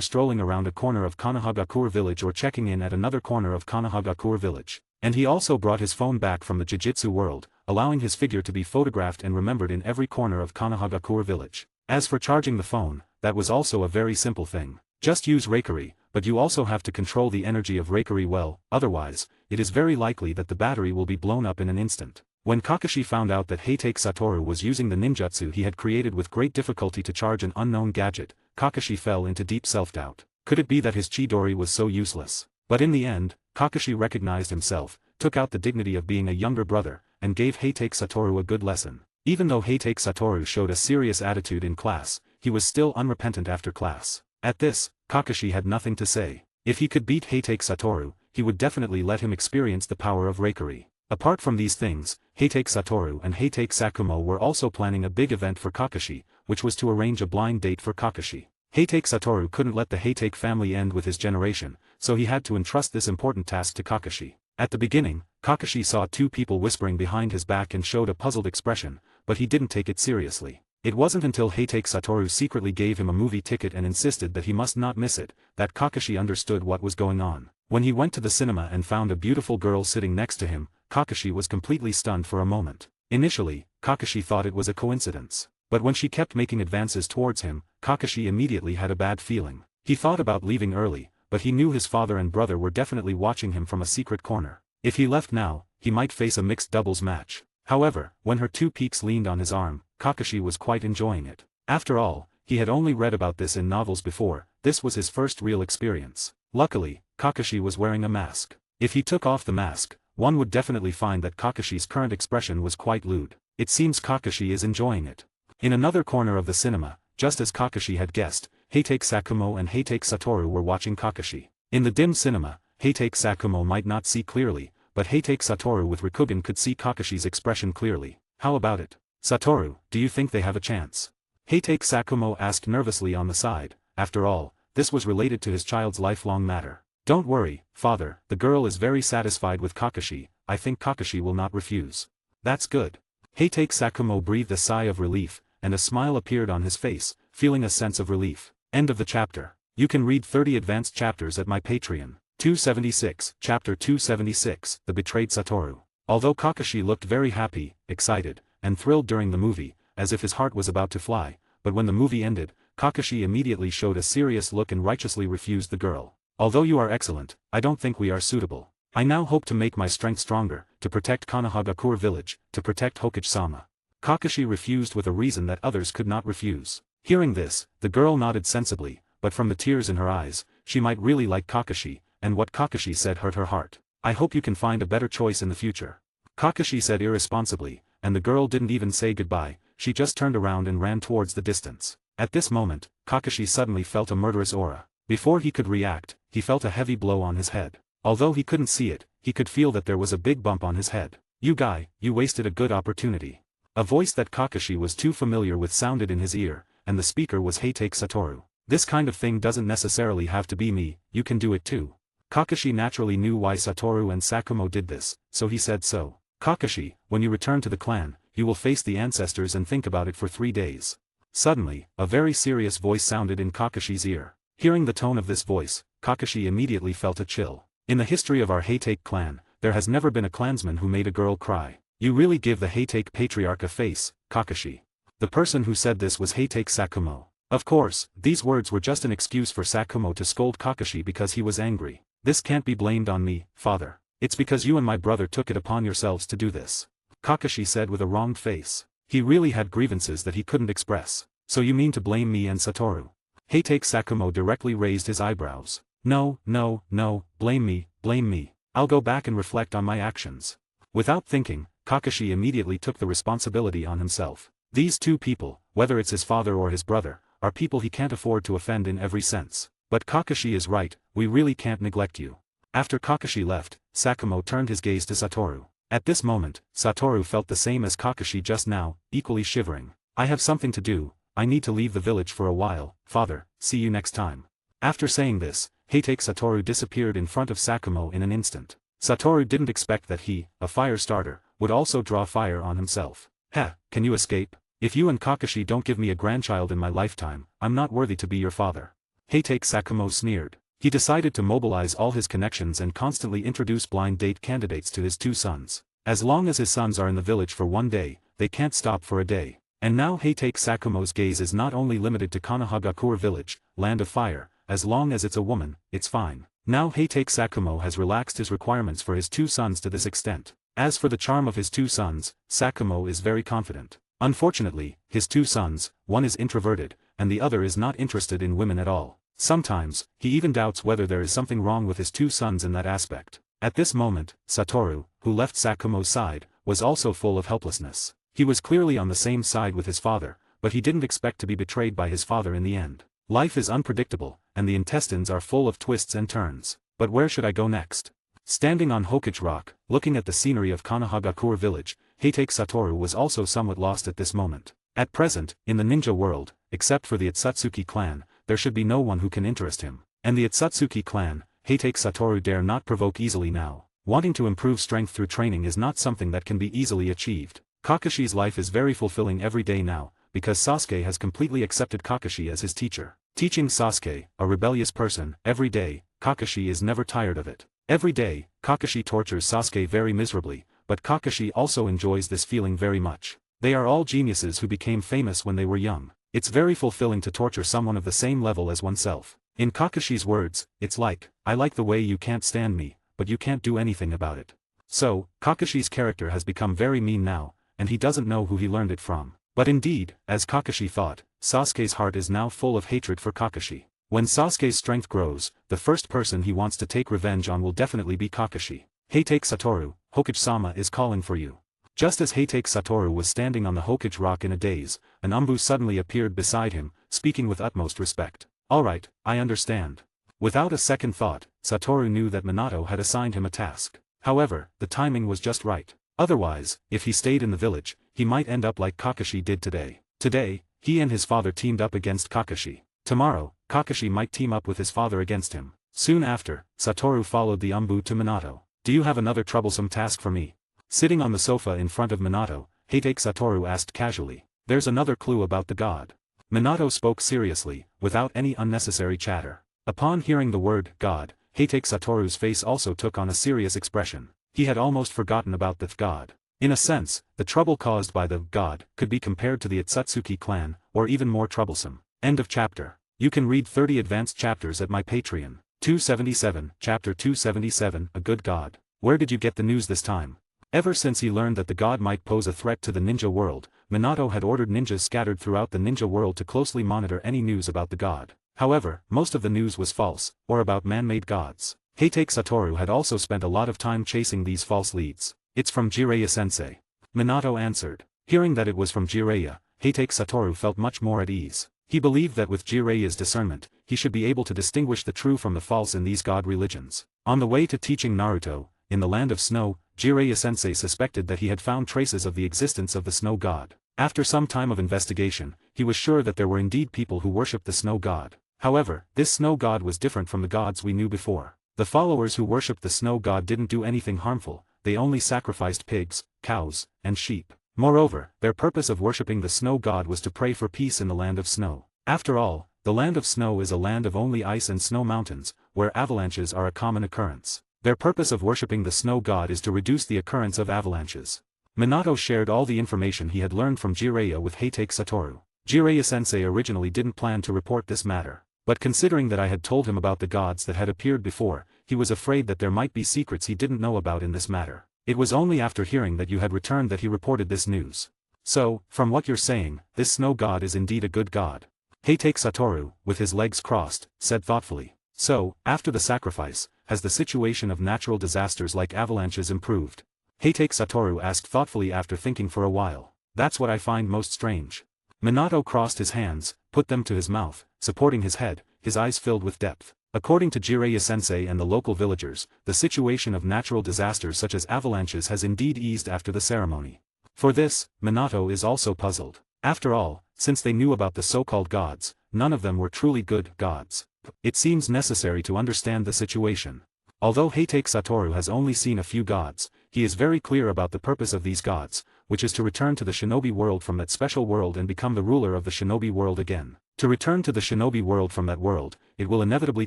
strolling around a corner of Konohagakure village or checking in at another corner of Konohagakure village. And he also brought his phone back from the Jujutsu world, allowing his figure to be photographed and remembered in every corner of Konohagakure village. As for charging the phone, that was also a very simple thing. Just use Reikari, but you also have to control the energy of Reikari well, otherwise, it is very likely that the battery will be blown up in an instant. When Kakashi found out that Heitake Satoru was using the ninjutsu he had created with great difficulty to charge an unknown gadget, Kakashi fell into deep self-doubt. Could it be that his Chidori was so useless? But in the end, Kakashi recognized himself, took out the dignity of being a younger brother, and gave Heitake Satoru a good lesson. Even though Heitake Satoru showed a serious attitude in class, he was still unrepentant after class. At this, Kakashi had nothing to say. If he could beat Heitake Satoru, he would definitely let him experience the power of Reikari. Apart from these things, Heitake Satoru and Heitake Sakumo were also planning a big event for Kakashi, which was to arrange a blind date for Kakashi. Heitake Satoru couldn't let the Heitake family end with his generation, so he had to entrust this important task to Kakashi. At the beginning, Kakashi saw two people whispering behind his back and showed a puzzled expression, but he didn't take it seriously. It wasn't until Heitake Satoru secretly gave him a movie ticket and insisted that he must not miss it, that Kakashi understood what was going on. When he went to the cinema and found a beautiful girl sitting next to him, Kakashi was completely stunned for a moment. Initially, Kakashi thought it was a coincidence. But when she kept making advances towards him, Kakashi immediately had a bad feeling. He thought about leaving early, but he knew his father and brother were definitely watching him from a secret corner. If he left now, he might face a mixed doubles match. However, when her two peaks leaned on his arm, Kakashi was quite enjoying it. After all, he had only read about this in novels before, this was his first real experience. Luckily, Kakashi was wearing a mask. If he took off the mask, one would definitely find that Kakashi's current expression was quite lewd. It seems Kakashi is enjoying it. In another corner of the cinema, just as Kakashi had guessed, Heitake Sakumo and Heitake Satoru were watching Kakashi. In the dim cinema, Heitake Sakumo might not see clearly, but Heitake Satoru with Rikugen could see Kakashi's expression clearly. How about it? Satoru, do you think they have a chance? Heitake Sakumo asked nervously on the side. After all, this was related to his child's lifelong matter. Don't worry, father, the girl is very satisfied with Kakashi, I think Kakashi will not refuse. That's good. Heitake Sakumo breathed a sigh of relief, and a smile appeared on his face, feeling a sense of relief. End of the chapter. You can read 30 advanced chapters at my Patreon. 276, Chapter 276, The Betrayed Satoru. Although Kakashi looked very happy, excited, and thrilled during the movie, as if his heart was about to fly, but when the movie ended, Kakashi immediately showed a serious look and righteously refused the girl. Although you are excellent, I don't think we are suitable. I now hope to make my strength stronger, to protect Konohagakure village, to protect Hokage-sama. Kakashi refused with a reason that others could not refuse. Hearing this, the girl nodded sensibly, but from the tears in her eyes, she might really like Kakashi, and what Kakashi said hurt her heart. I hope you can find a better choice in the future. Kakashi said irresponsibly, and the girl didn't even say goodbye, she just turned around and ran towards the distance. At this moment, Kakashi suddenly felt a murderous aura. Before he could react, he felt a heavy blow on his head. Although he couldn't see it, he could feel that there was a big bump on his head. You guy, you wasted a good opportunity. A voice that Kakashi was too familiar with sounded in his ear, and the speaker was Heitake Satoru. This kind of thing doesn't necessarily have to be me, you can do it too. Kakashi naturally knew why Satoru and Sakumo did this, so he said so. Kakashi, when you return to the clan, you will face the ancestors and think about it for 3 days. Suddenly, a very serious voice sounded in Kakashi's ear. Hearing the tone of this voice, Kakashi immediately felt a chill. In the history of our Heitake clan, there has never been a clansman who made a girl cry. You really give the Heitake patriarch a face, Kakashi. The person who said this was Heitake Sakumo. Of course, these words were just an excuse for Sakumo to scold Kakashi because he was angry. This can't be blamed on me, father. It's because you and my brother took it upon yourselves to do this. Kakashi said with a wronged face. He really had grievances that he couldn't express. So you mean to blame me and Satoru? Heitake Sakumo directly raised his eyebrows. No, no, no, blame me, blame me. I'll go back and reflect on my actions. Without thinking, Kakashi immediately took the responsibility on himself. These two people, whether it's his father or his brother, are people he can't afford to offend in every sense. But Kakashi is right, we really can't neglect you. After Kakashi left, Sakumo turned his gaze to Satoru. At this moment, Satoru felt the same as Kakashi just now, equally shivering. I have something to do, I need to leave the village for a while, father, see you next time. After saying this, Heitake Satoru disappeared in front of Sakumo in an instant. Satoru didn't expect that he, a fire starter, would also draw fire on himself. Heh, can you escape? If you and Kakashi don't give me a grandchild in my lifetime, I'm not worthy to be your father. Heitake Sakumo sneered. He decided to mobilize all his connections and constantly introduce blind date candidates to his two sons. As long as his sons are in the village for one day, they can't stop for a day. And now Heitake Sakumo's gaze is not only limited to Konohagakure village, land of fire, as long as it's a woman, it's fine. Now Heitake Sakumo has relaxed his requirements for his two sons to this extent. As for the charm of his two sons, Sakumo is very confident. Unfortunately, his two sons, one is introverted, and the other is not interested in women at all. Sometimes, he even doubts whether there is something wrong with his two sons in that aspect. At this moment, Satoru, who left Sakumo's side, was also full of helplessness. He was clearly on the same side with his father, but he didn't expect to be betrayed by his father in the end. Life is unpredictable, and the intestines are full of twists and turns. But where should I go next? Standing on Hokage Rock, looking at the scenery of Konohagakure village, Heitake Satoru was also somewhat lost at this moment. At present, in the ninja world, except for the Itsutsuki clan, there should be no one who can interest him. And the Itsutsuki clan, Heitake Satoru dare not provoke easily now. Wanting to improve strength through training is not something that can be easily achieved. Kakashi's life is very fulfilling every day now, because Sasuke has completely accepted Kakashi as his teacher. Teaching Sasuke, a rebellious person, every day, Kakashi is never tired of it. Every day, Kakashi tortures Sasuke very miserably, but Kakashi also enjoys this feeling very much. They are all geniuses who became famous when they were young. It's very fulfilling to torture someone of the same level as oneself. In Kakashi's words, it's like, I like the way you can't stand me, but you can't do anything about it. So, Kakashi's character has become very mean now, and he doesn't know who he learned it from. But indeed, as Kakashi thought, Sasuke's heart is now full of hatred for Kakashi. When Sasuke's strength grows, the first person he wants to take revenge on will definitely be Kakashi. Heitake Satoru, Hokage-sama is calling for you. Just as Heitake Satoru was standing on the Hokage rock in a daze, an Umbu suddenly appeared beside him, speaking with utmost respect. Alright, I understand. Without a second thought, Satoru knew that Minato had assigned him a task. However, the timing was just right. Otherwise, if he stayed in the village, he might end up like Kakashi did today. Today, he and his father teamed up against Kakashi. Tomorrow, Kakashi might team up with his father against him. Soon after, Satoru followed the Umbu to Minato. Do you have another troublesome task for me? Sitting on the sofa in front of Minato, Heitake Satoru asked casually. There's another clue about the god. Minato spoke seriously, without any unnecessary chatter. Upon hearing the word god, Heitake Satoru's face also took on a serious expression. He had almost forgotten about the god. In a sense, the trouble caused by the god could be compared to the Itsutsuki clan, or even more troublesome. End of chapter. You can read 30 advanced chapters at my Patreon. 277, Chapter 277, A Good God. Where did you get the news this time? Ever since he learned that the god might pose a threat to the ninja world, Minato had ordered ninjas scattered throughout the ninja world to closely monitor any news about the god. However, most of the news was false, or about man-made gods. Heitake Satoru had also spent a lot of time chasing these false leads. It's from Jiraiya-sensei. Minato answered. Hearing that it was from Jiraiya, Heitake Satoru felt much more at ease. He believed that with Jiraiya's discernment, he should be able to distinguish the true from the false in these god religions. On the way to teaching Naruto, in the land of snow, Jiraiya-sensei suspected that he had found traces of the existence of the snow god. After some time of investigation, he was sure that there were indeed people who worshipped the snow god. However, this snow god was different from the gods we knew before. The followers who worshipped the snow god didn't do anything harmful, they only sacrificed pigs, cows, and sheep. Moreover, their purpose of worshipping the snow god was to pray for peace in the land of snow. After all, the land of snow is a land of only ice and snow mountains, where avalanches are a common occurrence. Their purpose of worshipping the snow god is to reduce the occurrence of avalanches. Minato shared all the information he had learned from Jiraiya with Heitake Satoru. Jiraiya-sensei originally didn't plan to report this matter, but considering that I had told him about the gods that had appeared before, he was afraid that there might be secrets he didn't know about in this matter. It was only after hearing that you had returned that he reported this news. So, from what you're saying, this snow god is indeed a good god. Heitake Satoru, with his legs crossed, said thoughtfully. So, after the sacrifice, has the situation of natural disasters like avalanches improved? Heitake Satoru asked thoughtfully after thinking for a while. That's what I find most strange. Minato crossed his hands, put them to his mouth, supporting his head, his eyes filled with depth. According to Jiraiya-sensei and the local villagers, the situation of natural disasters such as avalanches has indeed eased after the ceremony. For this, Minato is also puzzled. After all, since they knew about the so-called gods, none of them were truly good gods. It seems necessary to understand the situation. Although Heitake Satoru has only seen a few gods, he is very clear about the purpose of these gods, which is to return to the shinobi world from that special world and become the ruler of the shinobi world again. To return to the shinobi world from that world, it will inevitably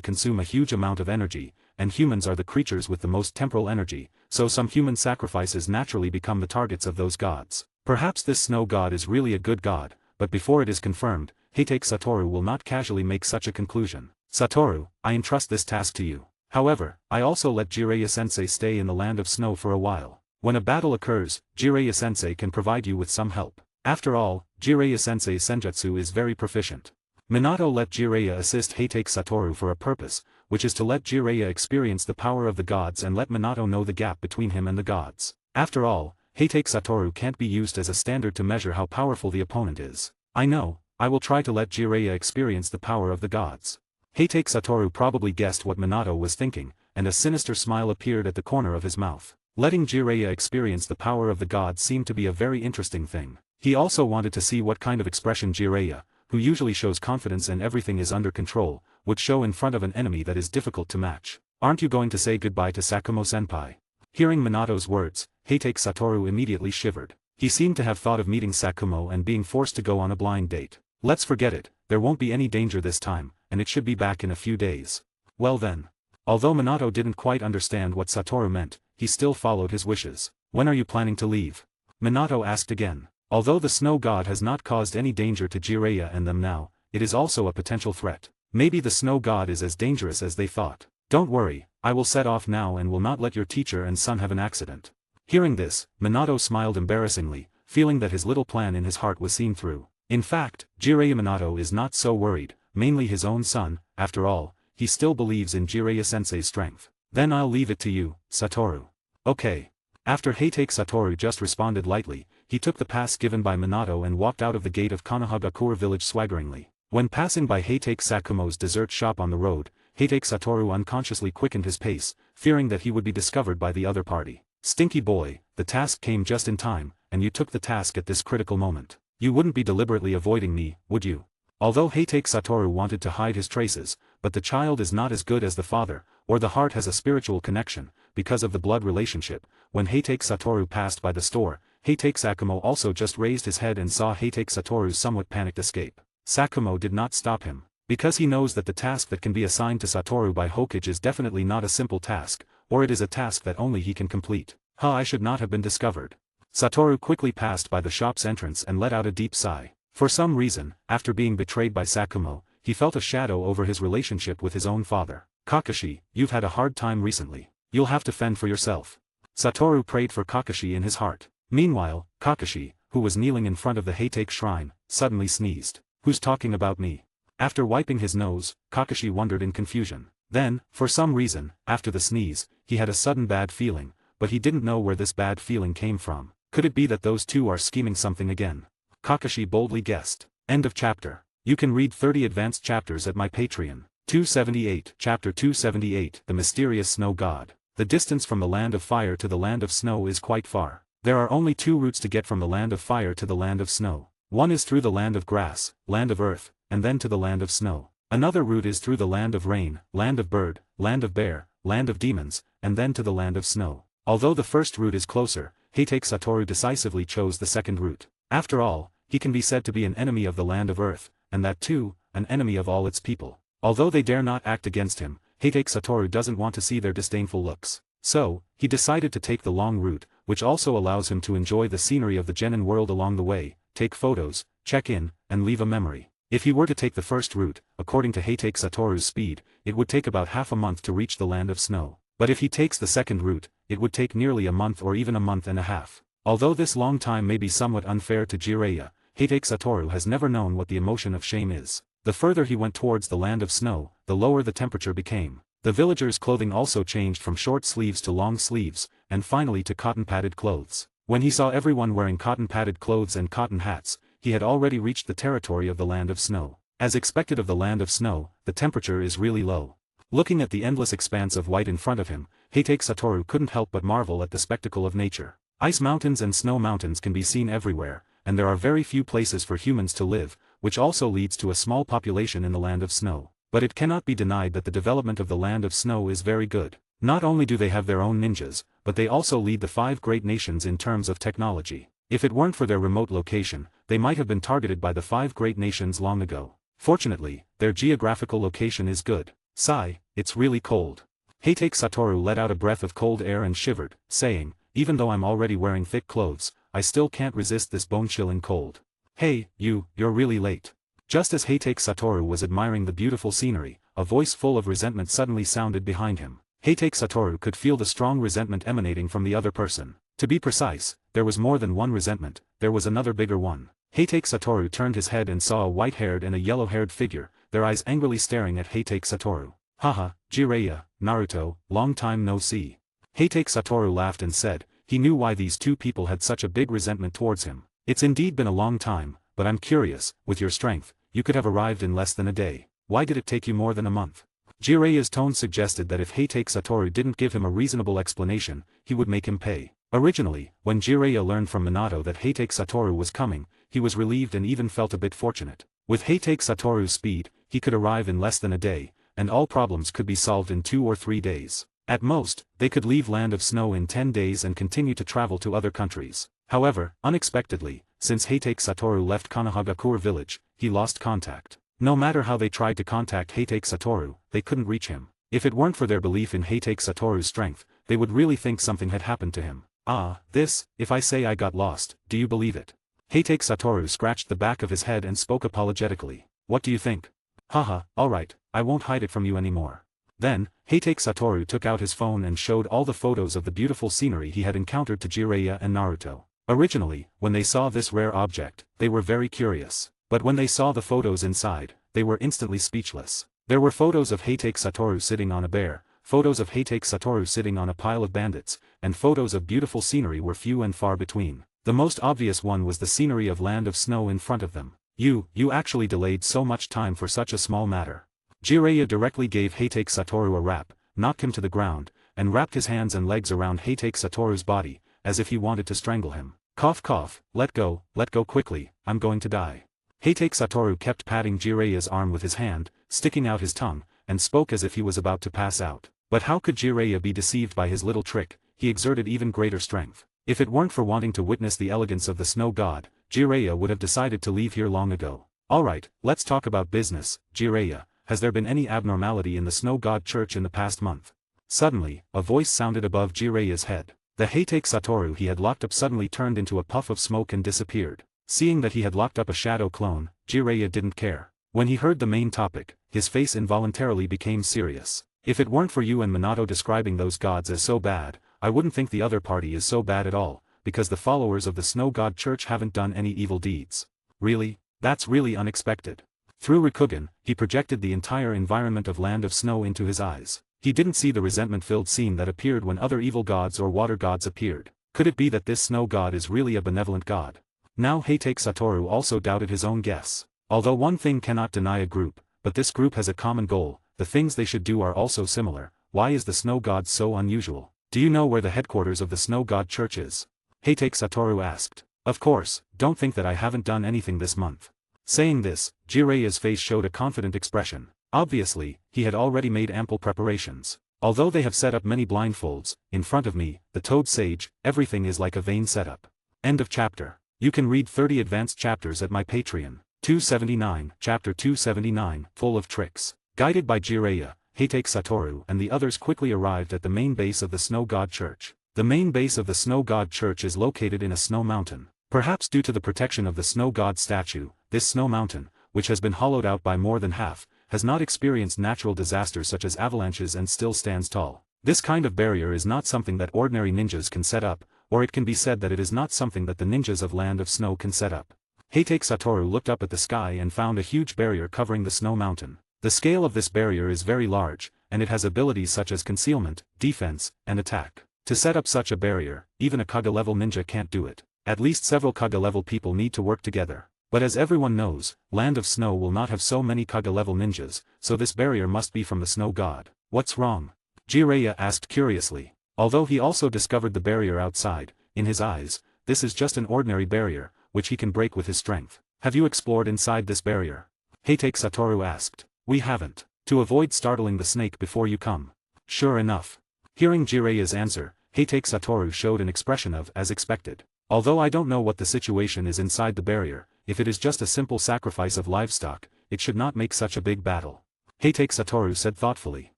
consume a huge amount of energy, and humans are the creatures with the most temporal energy, so some human sacrifices naturally become the targets of those gods. Perhaps this snow god is really a good god, but before it is confirmed, Heitake Satoru will not casually make such a conclusion. Satoru, I entrust this task to you. However, I also let Jiraiya-sensei stay in the land of snow for a while. When a battle occurs, Jiraiya-sensei can provide you with some help. After all, Jiraiya-sensei's senjutsu is very proficient. Minato let Jiraiya assist Heitake Satoru for a purpose, which is to let Jiraiya experience the power of the gods and let Minato know the gap between him and the gods. After all, Heitake Satoru can't be used as a standard to measure how powerful the opponent is. I know, I will try to let Jiraiya experience the power of the gods. Heitake Satoru probably guessed what Minato was thinking, and a sinister smile appeared at the corner of his mouth. Letting Jiraiya experience the power of the gods seemed to be a very interesting thing. He also wanted to see what kind of expression Jiraiya, who usually shows confidence and everything is under control, would show in front of an enemy that is difficult to match. Aren't you going to say goodbye to Sakumo-senpai? Hearing Minato's words, Heitake Satoru immediately shivered. He seemed to have thought of meeting Sakumo and being forced to go on a blind date. Let's forget it, there won't be any danger this time, and it should be back in a few days. Well then. Although Minato didn't quite understand what Satoru meant, he still followed his wishes. When are you planning to leave? Minato asked again. Although the snow god has not caused any danger to Jiraiya and them now, it is also a potential threat. Maybe the snow god is as dangerous as they thought. Don't worry, I will set off now and will not let your teacher and son have an accident. Hearing this, Minato smiled embarrassingly, feeling that his little plan in his heart was seen through. In fact, Jiraiya Minato is not so worried, mainly his own son, after all, he still believes in Jiraiya-sensei's strength. Then I'll leave it to you, Satoru. Okay. After Heitake Satoru just responded lightly, he took the pass given by Minato and walked out of the gate of Konohagakure village swaggeringly. When passing by Heitake Sakumo's dessert shop on the road, Heitake Satoru unconsciously quickened his pace, fearing that he would be discovered by the other party. Stinky boy, the task came just in time, and you took the task at this critical moment. You wouldn't be deliberately avoiding me, would you? Although Heitake Satoru wanted to hide his traces, but the child is not as good as the father, or the heart has a spiritual connection, because of the blood relationship. When Heitake Satoru passed by the store, Heitake Sakumo also just raised his head and saw Heitake Satoru's somewhat panicked escape. Sakumo did not stop him. Because he knows that the task that can be assigned to Satoru by Hokage is definitely not a simple task, or it is a task that only he can complete. I should not have been discovered. Satoru quickly passed by the shop's entrance and let out a deep sigh. For some reason, after being betrayed by Sakumo, he felt a shadow over his relationship with his own father. Kakashi, you've had a hard time recently. You'll have to fend for yourself. Satoru prayed for Kakashi in his heart. Meanwhile, Kakashi, who was kneeling in front of the Heitake shrine, suddenly sneezed. Who's talking about me? After wiping his nose, Kakashi wondered in confusion. Then, for some reason, after the sneeze, he had a sudden bad feeling, but he didn't know where this bad feeling came from. Could it be that those two are scheming something again? Kakashi boldly guessed. End of chapter. You can read 30 advanced chapters at my Patreon. 278 Chapter 278 The Mysterious Snow God. The distance from the land of fire to the land of snow is quite far. There are only two routes to get from the land of fire to the land of snow. One is through the land of grass, land of earth, and then to the land of snow. Another route is through the land of rain, land of bird, land of bear, land of demons, and then to the land of snow. Although the first route is closer, Heitake Satoru decisively chose the second route. After all, he can be said to be an enemy of the land of earth, and that too, an enemy of all its people. Although they dare not act against him, Heitake Satoru doesn't want to see their disdainful looks. So, he decided to take the long route, which also allows him to enjoy the scenery of the Genin world along the way, take photos, check in, and leave a memory. If he were to take the first route, according to Heitake Satoru's speed, it would take about half a month to reach the land of snow. But if he takes the second route, it would take nearly a month or even a month and a half. Although this long time may be somewhat unfair to Jiraiya, Heitake Satoru has never known what the emotion of shame is. The further he went towards the land of snow, the lower the temperature became. The villagers' clothing also changed from short sleeves to long sleeves, and finally to cotton-padded clothes. When he saw everyone wearing cotton-padded clothes and cotton hats, he had already reached the territory of the land of snow. As expected of the land of snow, the temperature is really low. Looking at the endless expanse of white in front of him, Heitake Satoru couldn't help but marvel at the spectacle of nature. Ice mountains and snow mountains can be seen everywhere, and there are very few places for humans to live, which also leads to a small population in the land of snow. But it cannot be denied that the development of the land of snow is very good. Not only do they have their own ninjas, but they also lead the 5 great nations in terms of technology. If it weren't for their remote location, they might have been targeted by the 5 great nations long ago. Fortunately, their geographical location is good. Sigh, it's really cold. Heitake Satoru let out a breath of cold air and shivered, saying, even though I'm already wearing thick clothes, I still can't resist this bone-chilling cold. Hey, you're really late. Just as Heitake Satoru was admiring the beautiful scenery, a voice full of resentment suddenly sounded behind him. Heitake Satoru could feel the strong resentment emanating from the other person. To be precise, there was more than one resentment, there was another bigger one. Heitake Satoru turned his head and saw a white-haired and a yellow-haired figure, their eyes angrily staring at Heitake Satoru. Haha, Jiraiya, Naruto, long time no see. Heitake Satoru laughed and said, he knew why these two people had such a big resentment towards him. It's indeed been a long time, but I'm curious, with your strength, you could have arrived in less than a day. Why did it take you more than a month? Jiraiya's tone suggested that if Heitake Satoru didn't give him a reasonable explanation, he would make him pay. Originally, when Jiraiya learned from Minato that Heitake Satoru was coming, he was relieved and even felt a bit fortunate. With Heitake Satoru's speed, he could arrive in less than a day, and all problems could be solved in 2 or 3 days. At most, they could leave Land of Snow in 10 days and continue to travel to other countries. However, unexpectedly, since Heitake Satoru left Konohagakure village, he lost contact. No matter how they tried to contact Heitake Satoru, they couldn't reach him. If it weren't for their belief in Heitake Satoru's strength, they would really think something had happened to him. If I say I got lost, do you believe it? Heitake Satoru scratched the back of his head and spoke apologetically. What do you think? Haha, alright, I won't hide it from you anymore. Then, Heitake Satoru took out his phone and showed all the photos of the beautiful scenery he had encountered to Jiraiya and Naruto. Originally, when they saw this rare object, they were very curious. But when they saw the photos inside, they were instantly speechless. There were photos of Heitake Satoru sitting on a bear, photos of Heitake Satoru sitting on a pile of bandits, and photos of beautiful scenery were few and far between. The most obvious one was the scenery of Land of Snow in front of them. You actually delayed so much time for such a small matter. Jiraiya directly gave Heitake Satoru a rap, knocked him to the ground, and wrapped his hands and legs around Heitake Satoru's body, as if he wanted to strangle him. Cough cough, let go quickly, I'm going to die. Heitake Satoru kept patting Jiraiya's arm with his hand, sticking out his tongue, and spoke as if he was about to pass out. But how could Jiraiya be deceived by his little trick? He exerted even greater strength. If it weren't for wanting to witness the elegance of the snow god, Jiraiya would have decided to leave here long ago. Alright, let's talk about business. Jiraiya, has there been any abnormality in the snow god church in the past month? Suddenly, a voice sounded above Jiraiya's head. The Heitake Satoru he had locked up suddenly turned into a puff of smoke and disappeared. Seeing that he had locked up a shadow clone, Jiraiya didn't care. When he heard the main topic, his face involuntarily became serious. If it weren't for you and Minato describing those gods as so bad, I wouldn't think the other party is so bad at all, because the followers of the Snow God Church haven't done any evil deeds. Really? That's really unexpected. Through Rikugen, he projected the entire environment of Land of Snow into his eyes. He didn't see the resentment-filled scene that appeared when other evil gods or water gods appeared. Could it be that this snow god is really a benevolent god? Now Heitake Satoru also doubted his own guess. Although one thing cannot deny a group, but this group has a common goal, the things they should do are also similar. Why is the snow god so unusual? Do you know where the headquarters of the snow god church is? Heitake Satoru asked. Of course, don't think that I haven't done anything this month. Saying this, Jiraiya's face showed a confident expression. Obviously, he had already made ample preparations. Although they have set up many blindfolds, in front of me, the Toad Sage, everything is like a vain setup. End of chapter. You can read 30 advanced chapters at my Patreon. 279, Chapter 279, full of tricks. Guided by Jiraiya, Heitake Satoru and the others quickly arrived at the main base of the Snow God Church. The main base of the Snow God Church is located in a snow mountain. Perhaps due to the protection of the Snow God statue, this snow mountain, which has been hollowed out by more than half, has not experienced natural disasters such as avalanches and still stands tall. This kind of barrier is not something that ordinary ninjas can set up, or it can be said that it is not something that the ninjas of Land of Snow can set up. Heitake Satoru looked up at the sky and found a huge barrier covering the snow mountain. The scale of this barrier is very large, and it has abilities such as concealment, defense, and attack. To set up such a barrier, even a Kaga-level ninja can't do it. At least several Kaga-level people need to work together. But as everyone knows, Land of Snow will not have so many Kaga-level ninjas, so this barrier must be from the snow god. What's wrong? Jiraiya asked curiously. Although he also discovered the barrier outside, in his eyes, this is just an ordinary barrier, which he can break with his strength. Have you explored inside this barrier? Heitake Satoru asked. We haven't. To avoid startling the snake before you come. Sure enough. Hearing Jiraiya's answer, Heitake Satoru showed an expression of as expected. Although I don't know what the situation is inside the barrier, if it is just a simple sacrifice of livestock, it should not make such a big battle. Heitake Satoru said thoughtfully.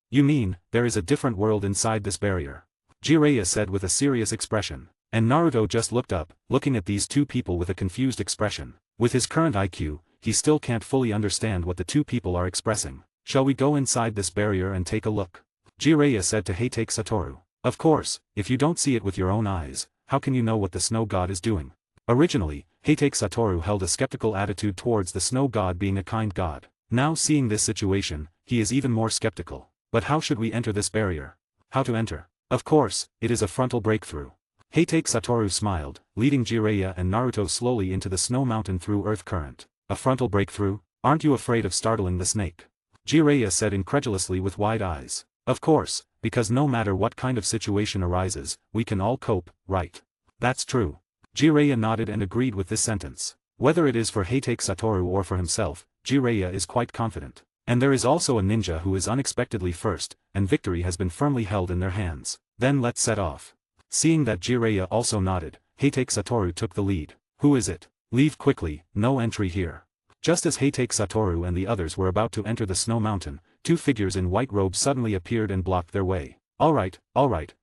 You mean, there is a different world inside this barrier? Jiraiya said with a serious expression. And Naruto just looked up, looking at these two people with a confused expression. With his current IQ, he still can't fully understand what the two people are expressing. Shall we go inside this barrier and take a look? Jiraiya said to Heitake Satoru. Of course, if you don't see it with your own eyes, how can you know what the snow god is doing? Originally, Heitake Satoru held a skeptical attitude towards the snow god being a kind god. Now seeing this situation, he is even more skeptical. But how should we enter this barrier? How to enter? Of course, it is a frontal breakthrough. Heitake Satoru smiled, leading Jiraiya and Naruto slowly into the snow mountain through earth current. A frontal breakthrough? Aren't you afraid of startling the snake? Jiraiya said incredulously with wide eyes. Of course, because no matter what kind of situation arises, we can all cope, right? That's true. Jiraiya nodded and agreed with this sentence. Whether it is for Heitake Satoru or for himself, Jiraiya is quite confident. And there is also a ninja who is unexpectedly first, and victory has been firmly held in their hands. Then let's set off. Seeing that Jiraiya also nodded, Heitake Satoru took the lead. Who is it? Leave quickly, no entry here. Just as Heitake Satoru and the others were about to enter the snow mountain, two figures in white robes suddenly appeared and blocked their way. Alright,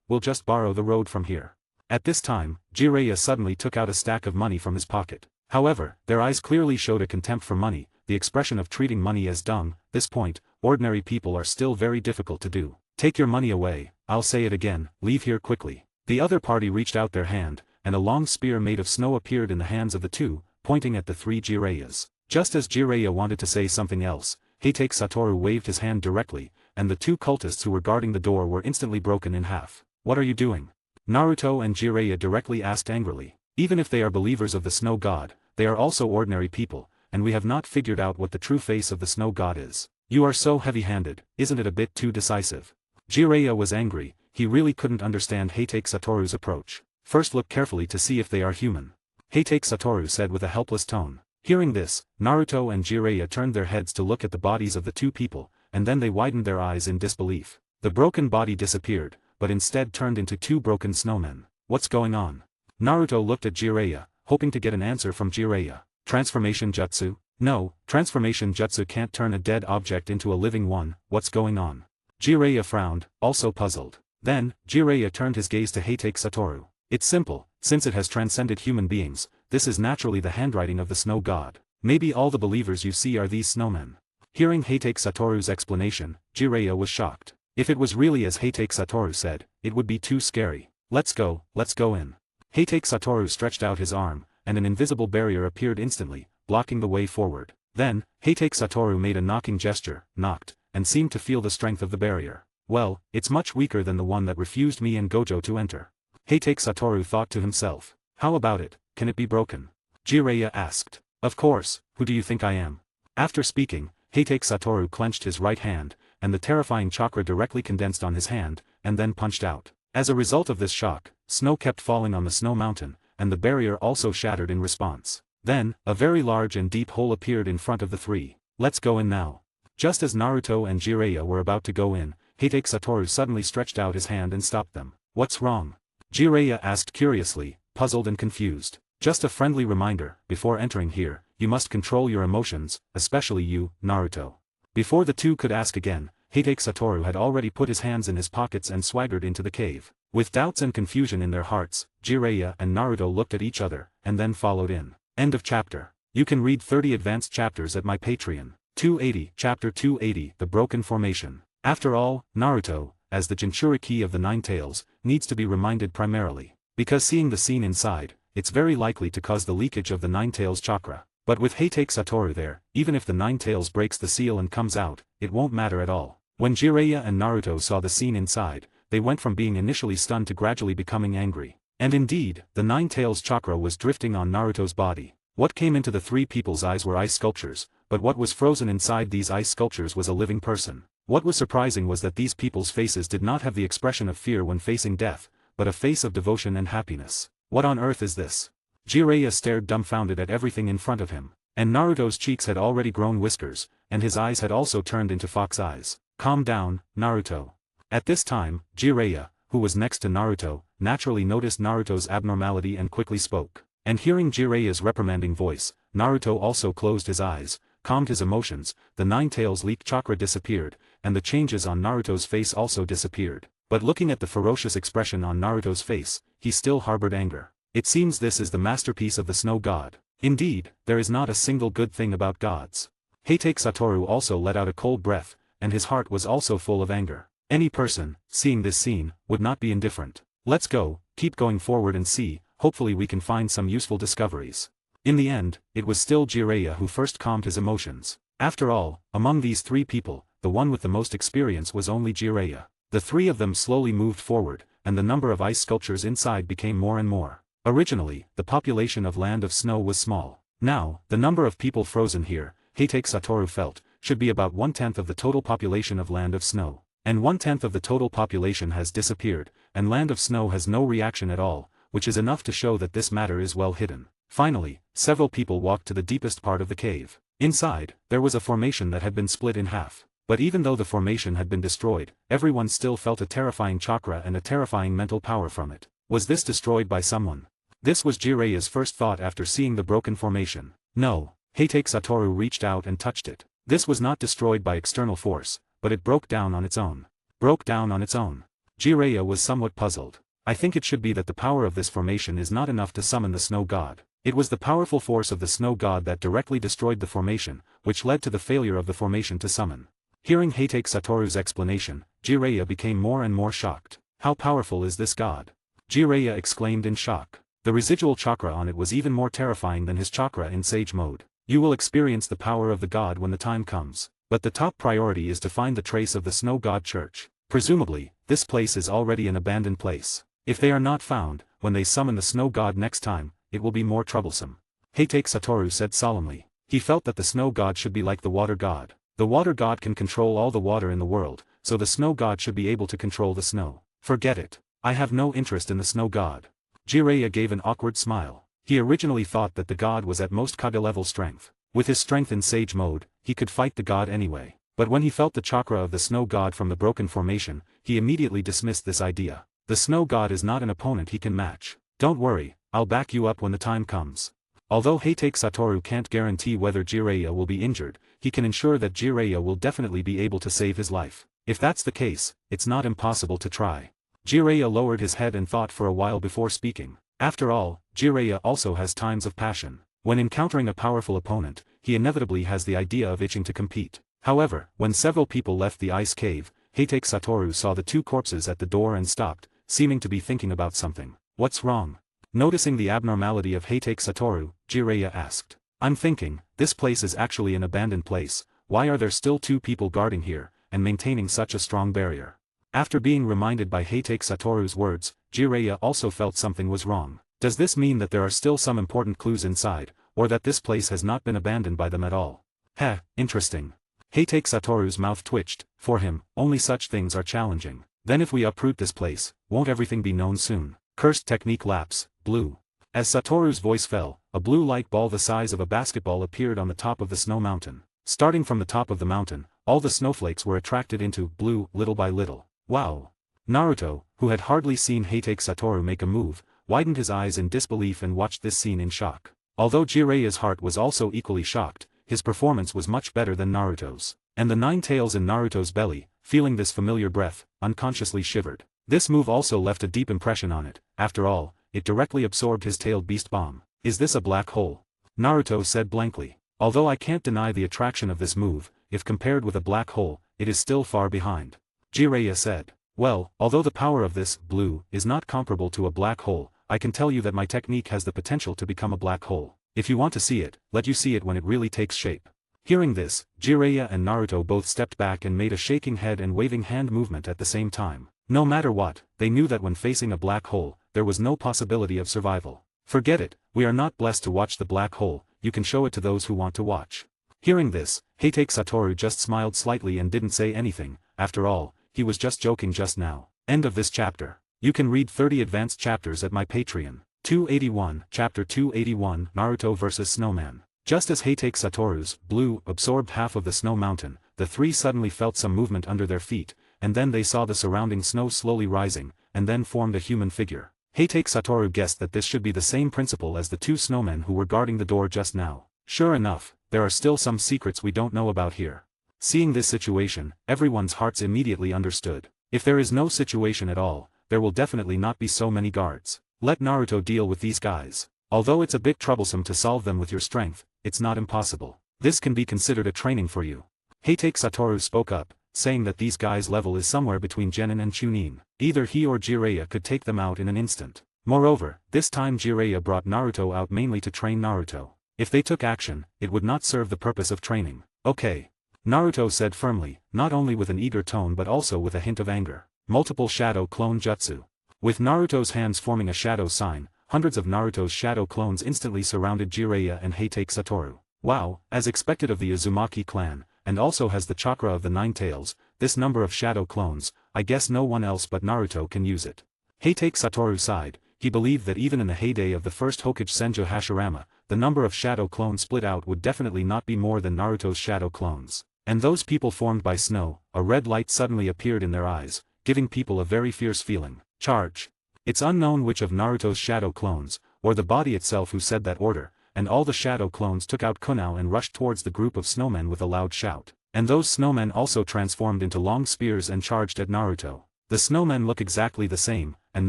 we'll just borrow the road from here. At this time, Jiraiya suddenly took out a stack of money from his pocket. However, their eyes clearly showed a contempt for money, the expression of treating money as dung. This point, ordinary people are still very difficult to do. Take your money away, I'll say it again, leave here quickly. The other party reached out their hand, and a long spear made of snow appeared in the hands of the two, pointing at the three Jiraiyas. Just as Jiraiya wanted to say something else, Heitake Satoru waved his hand directly, and the two cultists who were guarding the door were instantly broken in half. What are you doing? Naruto and Jiraiya directly asked angrily. Even if they are believers of the snow god, they are also ordinary people, and we have not figured out what the true face of the snow god is. You are so heavy-handed, isn't it a bit too decisive? Jiraiya was angry, he really couldn't understand Heitake Satoru's approach. First look carefully to see if they are human. Heitake Satoru said with a helpless tone. Hearing this, Naruto and Jiraiya turned their heads to look at the bodies of the two people, and then they widened their eyes in disbelief. The broken body disappeared, but instead turned into two broken snowmen. What's going on? Naruto looked at Jiraiya, hoping to get an answer from Jiraiya. Transformation jutsu? No, transformation jutsu can't turn a dead object into a living one. What's going on? Jiraiya frowned, also puzzled. Then, Jiraiya turned his gaze to Heitake Satoru. It's simple, since it has transcended human beings, this is naturally the handwriting of the snow god. Maybe all the believers you see are these snowmen. Hearing Heitake Satoru's explanation, Jiraiya was shocked. If it was really as Heitake Satoru said, it would be too scary. Let's go in. Heitake Satoru stretched out his arm, and an invisible barrier appeared instantly, blocking the way forward. Then, Heitake Satoru made a knocking gesture, knocked, and seemed to feel the strength of the barrier. Well, it's much weaker than the one that refused me and Gojo to enter. Heitake Satoru thought to himself. How about it, can it be broken? Jiraiya asked. Of course, who do you think I am? After speaking, Heitake Satoru clenched his right hand, and the terrifying chakra directly condensed on his hand, and then punched out. As a result of this shock, snow kept falling on the snow mountain, and the barrier also shattered in response. Then, a very large and deep hole appeared in front of the three. Let's go in now. Just as Naruto and Jiraiya were about to go in, Heitake Satoru suddenly stretched out his hand and stopped them. What's wrong? Jiraiya asked curiously, puzzled and confused. Just a friendly reminder, before entering here, you must control your emotions, especially you, Naruto. Before the two could ask again, Heitake Satoru had already put his hands in his pockets and swaggered into the cave. With doubts and confusion in their hearts, Jiraiya and Naruto looked at each other, and then followed in. End of chapter. You can read 30 advanced chapters at my Patreon. 280, Chapter 280, The Broken Formation. After all, Naruto, as the Jinchuriki of the Nine Tails, needs to be reminded primarily. Because seeing the scene inside, it's very likely to cause the leakage of the Nine Tails chakra. But with Heitake Satoru there, even if the Nine Tails breaks the seal and comes out, it won't matter at all. When Jiraiya and Naruto saw the scene inside, they went from being initially stunned to gradually becoming angry. And indeed, the Nine Tails chakra was drifting on Naruto's body. What came into the three people's eyes were ice sculptures, but what was frozen inside these ice sculptures was a living person. What was surprising was that these people's faces did not have the expression of fear when facing death, but a face of devotion and happiness. What on earth is this? Jiraiya stared dumbfounded at everything in front of him, and Naruto's cheeks had already grown whiskers, and his eyes had also turned into fox eyes. Calm down, Naruto. At this time, Jiraiya, who was next to Naruto, naturally noticed Naruto's abnormality and quickly spoke. And hearing Jiraiya's reprimanding voice, Naruto also closed his eyes, calmed his emotions, the Nine Tails leak chakra disappeared, and the changes on Naruto's face also disappeared. But looking at the ferocious expression on Naruto's face, he still harbored anger. It seems this is the masterpiece of the snow god. Indeed, there is not a single good thing about gods. Heitake Satoru also let out a cold breath, and his heart was also full of anger. Any person, seeing this scene, would not be indifferent. Let's go, keep going forward and see, hopefully we can find some useful discoveries. In the end, it was still Jiraiya who first calmed his emotions. After all, among these three people, the one with the most experience was only Jiraiya. The three of them slowly moved forward, and the number of ice sculptures inside became more and more. Originally, the population of Land of Snow was small. Now, the number of people frozen here, Heitake Satoru felt, should be about 1/10 of the total population of Land of Snow. And 1/10 of the total population has disappeared, and Land of Snow has no reaction at all, which is enough to show that this matter is well hidden. Finally, several people walked to the deepest part of the cave. Inside, there was a formation that had been split in half. But even though the formation had been destroyed, everyone still felt a terrifying chakra and a terrifying mental power from it. Was this destroyed by someone? This was Jiraiya's first thought after seeing the broken formation. No, Heitake Satoru reached out and touched it. This was not destroyed by external force, but it broke down on its own. Broke down on its own. Jiraiya was somewhat puzzled. I think it should be that the power of this formation is not enough to summon the snow god. It was the powerful force of the snow god that directly destroyed the formation, which led to the failure of the formation to summon. Hearing Heitake Satoru's explanation, Jiraiya became more and more shocked. How powerful is this god? Jiraiya exclaimed in shock. The residual chakra on it was even more terrifying than his chakra in Sage mode. You will experience the power of the god when the time comes. But the top priority is to find the trace of the snow god church. Presumably, this place is already an abandoned place. If they are not found, when they summon the snow god next time, it will be more troublesome. Heitake Satoru said solemnly. He felt that the snow god should be like the water god. The water god can control all the water in the world, so the snow god should be able to control the snow. Forget it. I have no interest in the snow god. Jiraiya gave an awkward smile. He originally thought that the god was at most Kage-level strength. With his strength in Sage mode, he could fight the god anyway. But when he felt the chakra of the snow god from the broken formation, he immediately dismissed this idea. The snow god is not an opponent he can match. Don't worry, I'll back you up when the time comes. Although Heitake Satoru can't guarantee whether Jiraiya will be injured, he can ensure that Jiraiya will definitely be able to save his life. If that's the case, it's not impossible to try. Jiraiya lowered his head and thought for a while before speaking. After all, Jiraiya also has times of passion. When encountering a powerful opponent, he inevitably has the idea of itching to compete. However, when several people left the ice cave, Heitake Satoru saw the two corpses at the door and stopped, seeming to be thinking about something. What's wrong? Noticing the abnormality of Heitake Satoru, Jiraiya asked. I'm thinking, this place is actually an abandoned place. Why are there still two people guarding here, and maintaining such a strong barrier? After being reminded by Heitake Satoru's words, Jiraiya also felt something was wrong. Does this mean that there are still some important clues inside, or that this place has not been abandoned by them at all? Heh, interesting. Heitake Satoru's mouth twitched. For him, only such things are challenging. Then if we uproot this place, won't everything be known soon? Cursed technique lapse, blue. As Satoru's voice fell, a blue light ball the size of a basketball appeared on the top of the snow mountain. Starting from the top of the mountain, all the snowflakes were attracted into blue little by little. Wow! Naruto, who had hardly seen Heitake Satoru make a move, widened his eyes in disbelief and watched this scene in shock. Although Jiraiya's heart was also equally shocked, his performance was much better than Naruto's. And the nine tails in Naruto's belly, feeling this familiar breath, unconsciously shivered. This move also left a deep impression on it. After all, it directly absorbed his tailed beast bomb. Is this a black hole? Naruto said blankly. Although I can't deny the attraction of this move, if compared with a black hole, it is still far behind. Jiraiya said. Well, although the power of this, blue, is not comparable to a black hole, I can tell you that my technique has the potential to become a black hole. If you want to see it, let you see it when it really takes shape. Hearing this, Jiraiya and Naruto both stepped back and made a shaking head and waving hand movement at the same time. No matter what, they knew that when facing a black hole, there was no possibility of survival. Forget it, we are not blessed to watch the black hole, you can show it to those who want to watch. Hearing this, Heitake Satoru just smiled slightly and didn't say anything. After all, he was just joking just now. End of this chapter. You can read 30 advanced chapters at my Patreon. 281, Chapter 281, Naruto vs. Snowman. Just as Heitake Satoru's blue absorbed half of the snow mountain, the three suddenly felt some movement under their feet, and then they saw the surrounding snow slowly rising, and then formed a human figure. Heitake Satoru guessed that this should be the same principle as the two snowmen who were guarding the door just now. Sure enough, there are still some secrets we don't know about here. Seeing this situation, everyone's hearts immediately understood. If there is no situation at all, there will definitely not be so many guards. Let Naruto deal with these guys. Although it's a bit troublesome to solve them with your strength, it's not impossible. This can be considered a training for you. Heitake Satoru spoke up, saying that these guys' level is somewhere between Genin and Chunin. Either he or Jiraiya could take them out in an instant. Moreover, this time Jiraiya brought Naruto out mainly to train Naruto. If they took action, it would not serve the purpose of training. Okay. Naruto said firmly, not only with an eager tone but also with a hint of anger. Multiple shadow clone jutsu. With Naruto's hands forming a shadow sign, hundreds of Naruto's shadow clones instantly surrounded Jiraiya and Heitake Satoru. Wow, as expected of the Uzumaki clan, and also has the chakra of the Nine Tails, this number of shadow clones, I guess no one else but Naruto can use it. Heitake Satoru sighed. He believed that even in the heyday of the first Hokage Senju Hashirama, the number of shadow clones split out would definitely not be more than Naruto's shadow clones. And those people formed by snow, a red light suddenly appeared in their eyes, giving people a very fierce feeling. Charge. It's unknown which of Naruto's shadow clones, or the body itself who said that order, and all the shadow clones took out kunai and rushed towards the group of snowmen with a loud shout. And those snowmen also transformed into long spears and charged at Naruto. The snowmen look exactly the same, and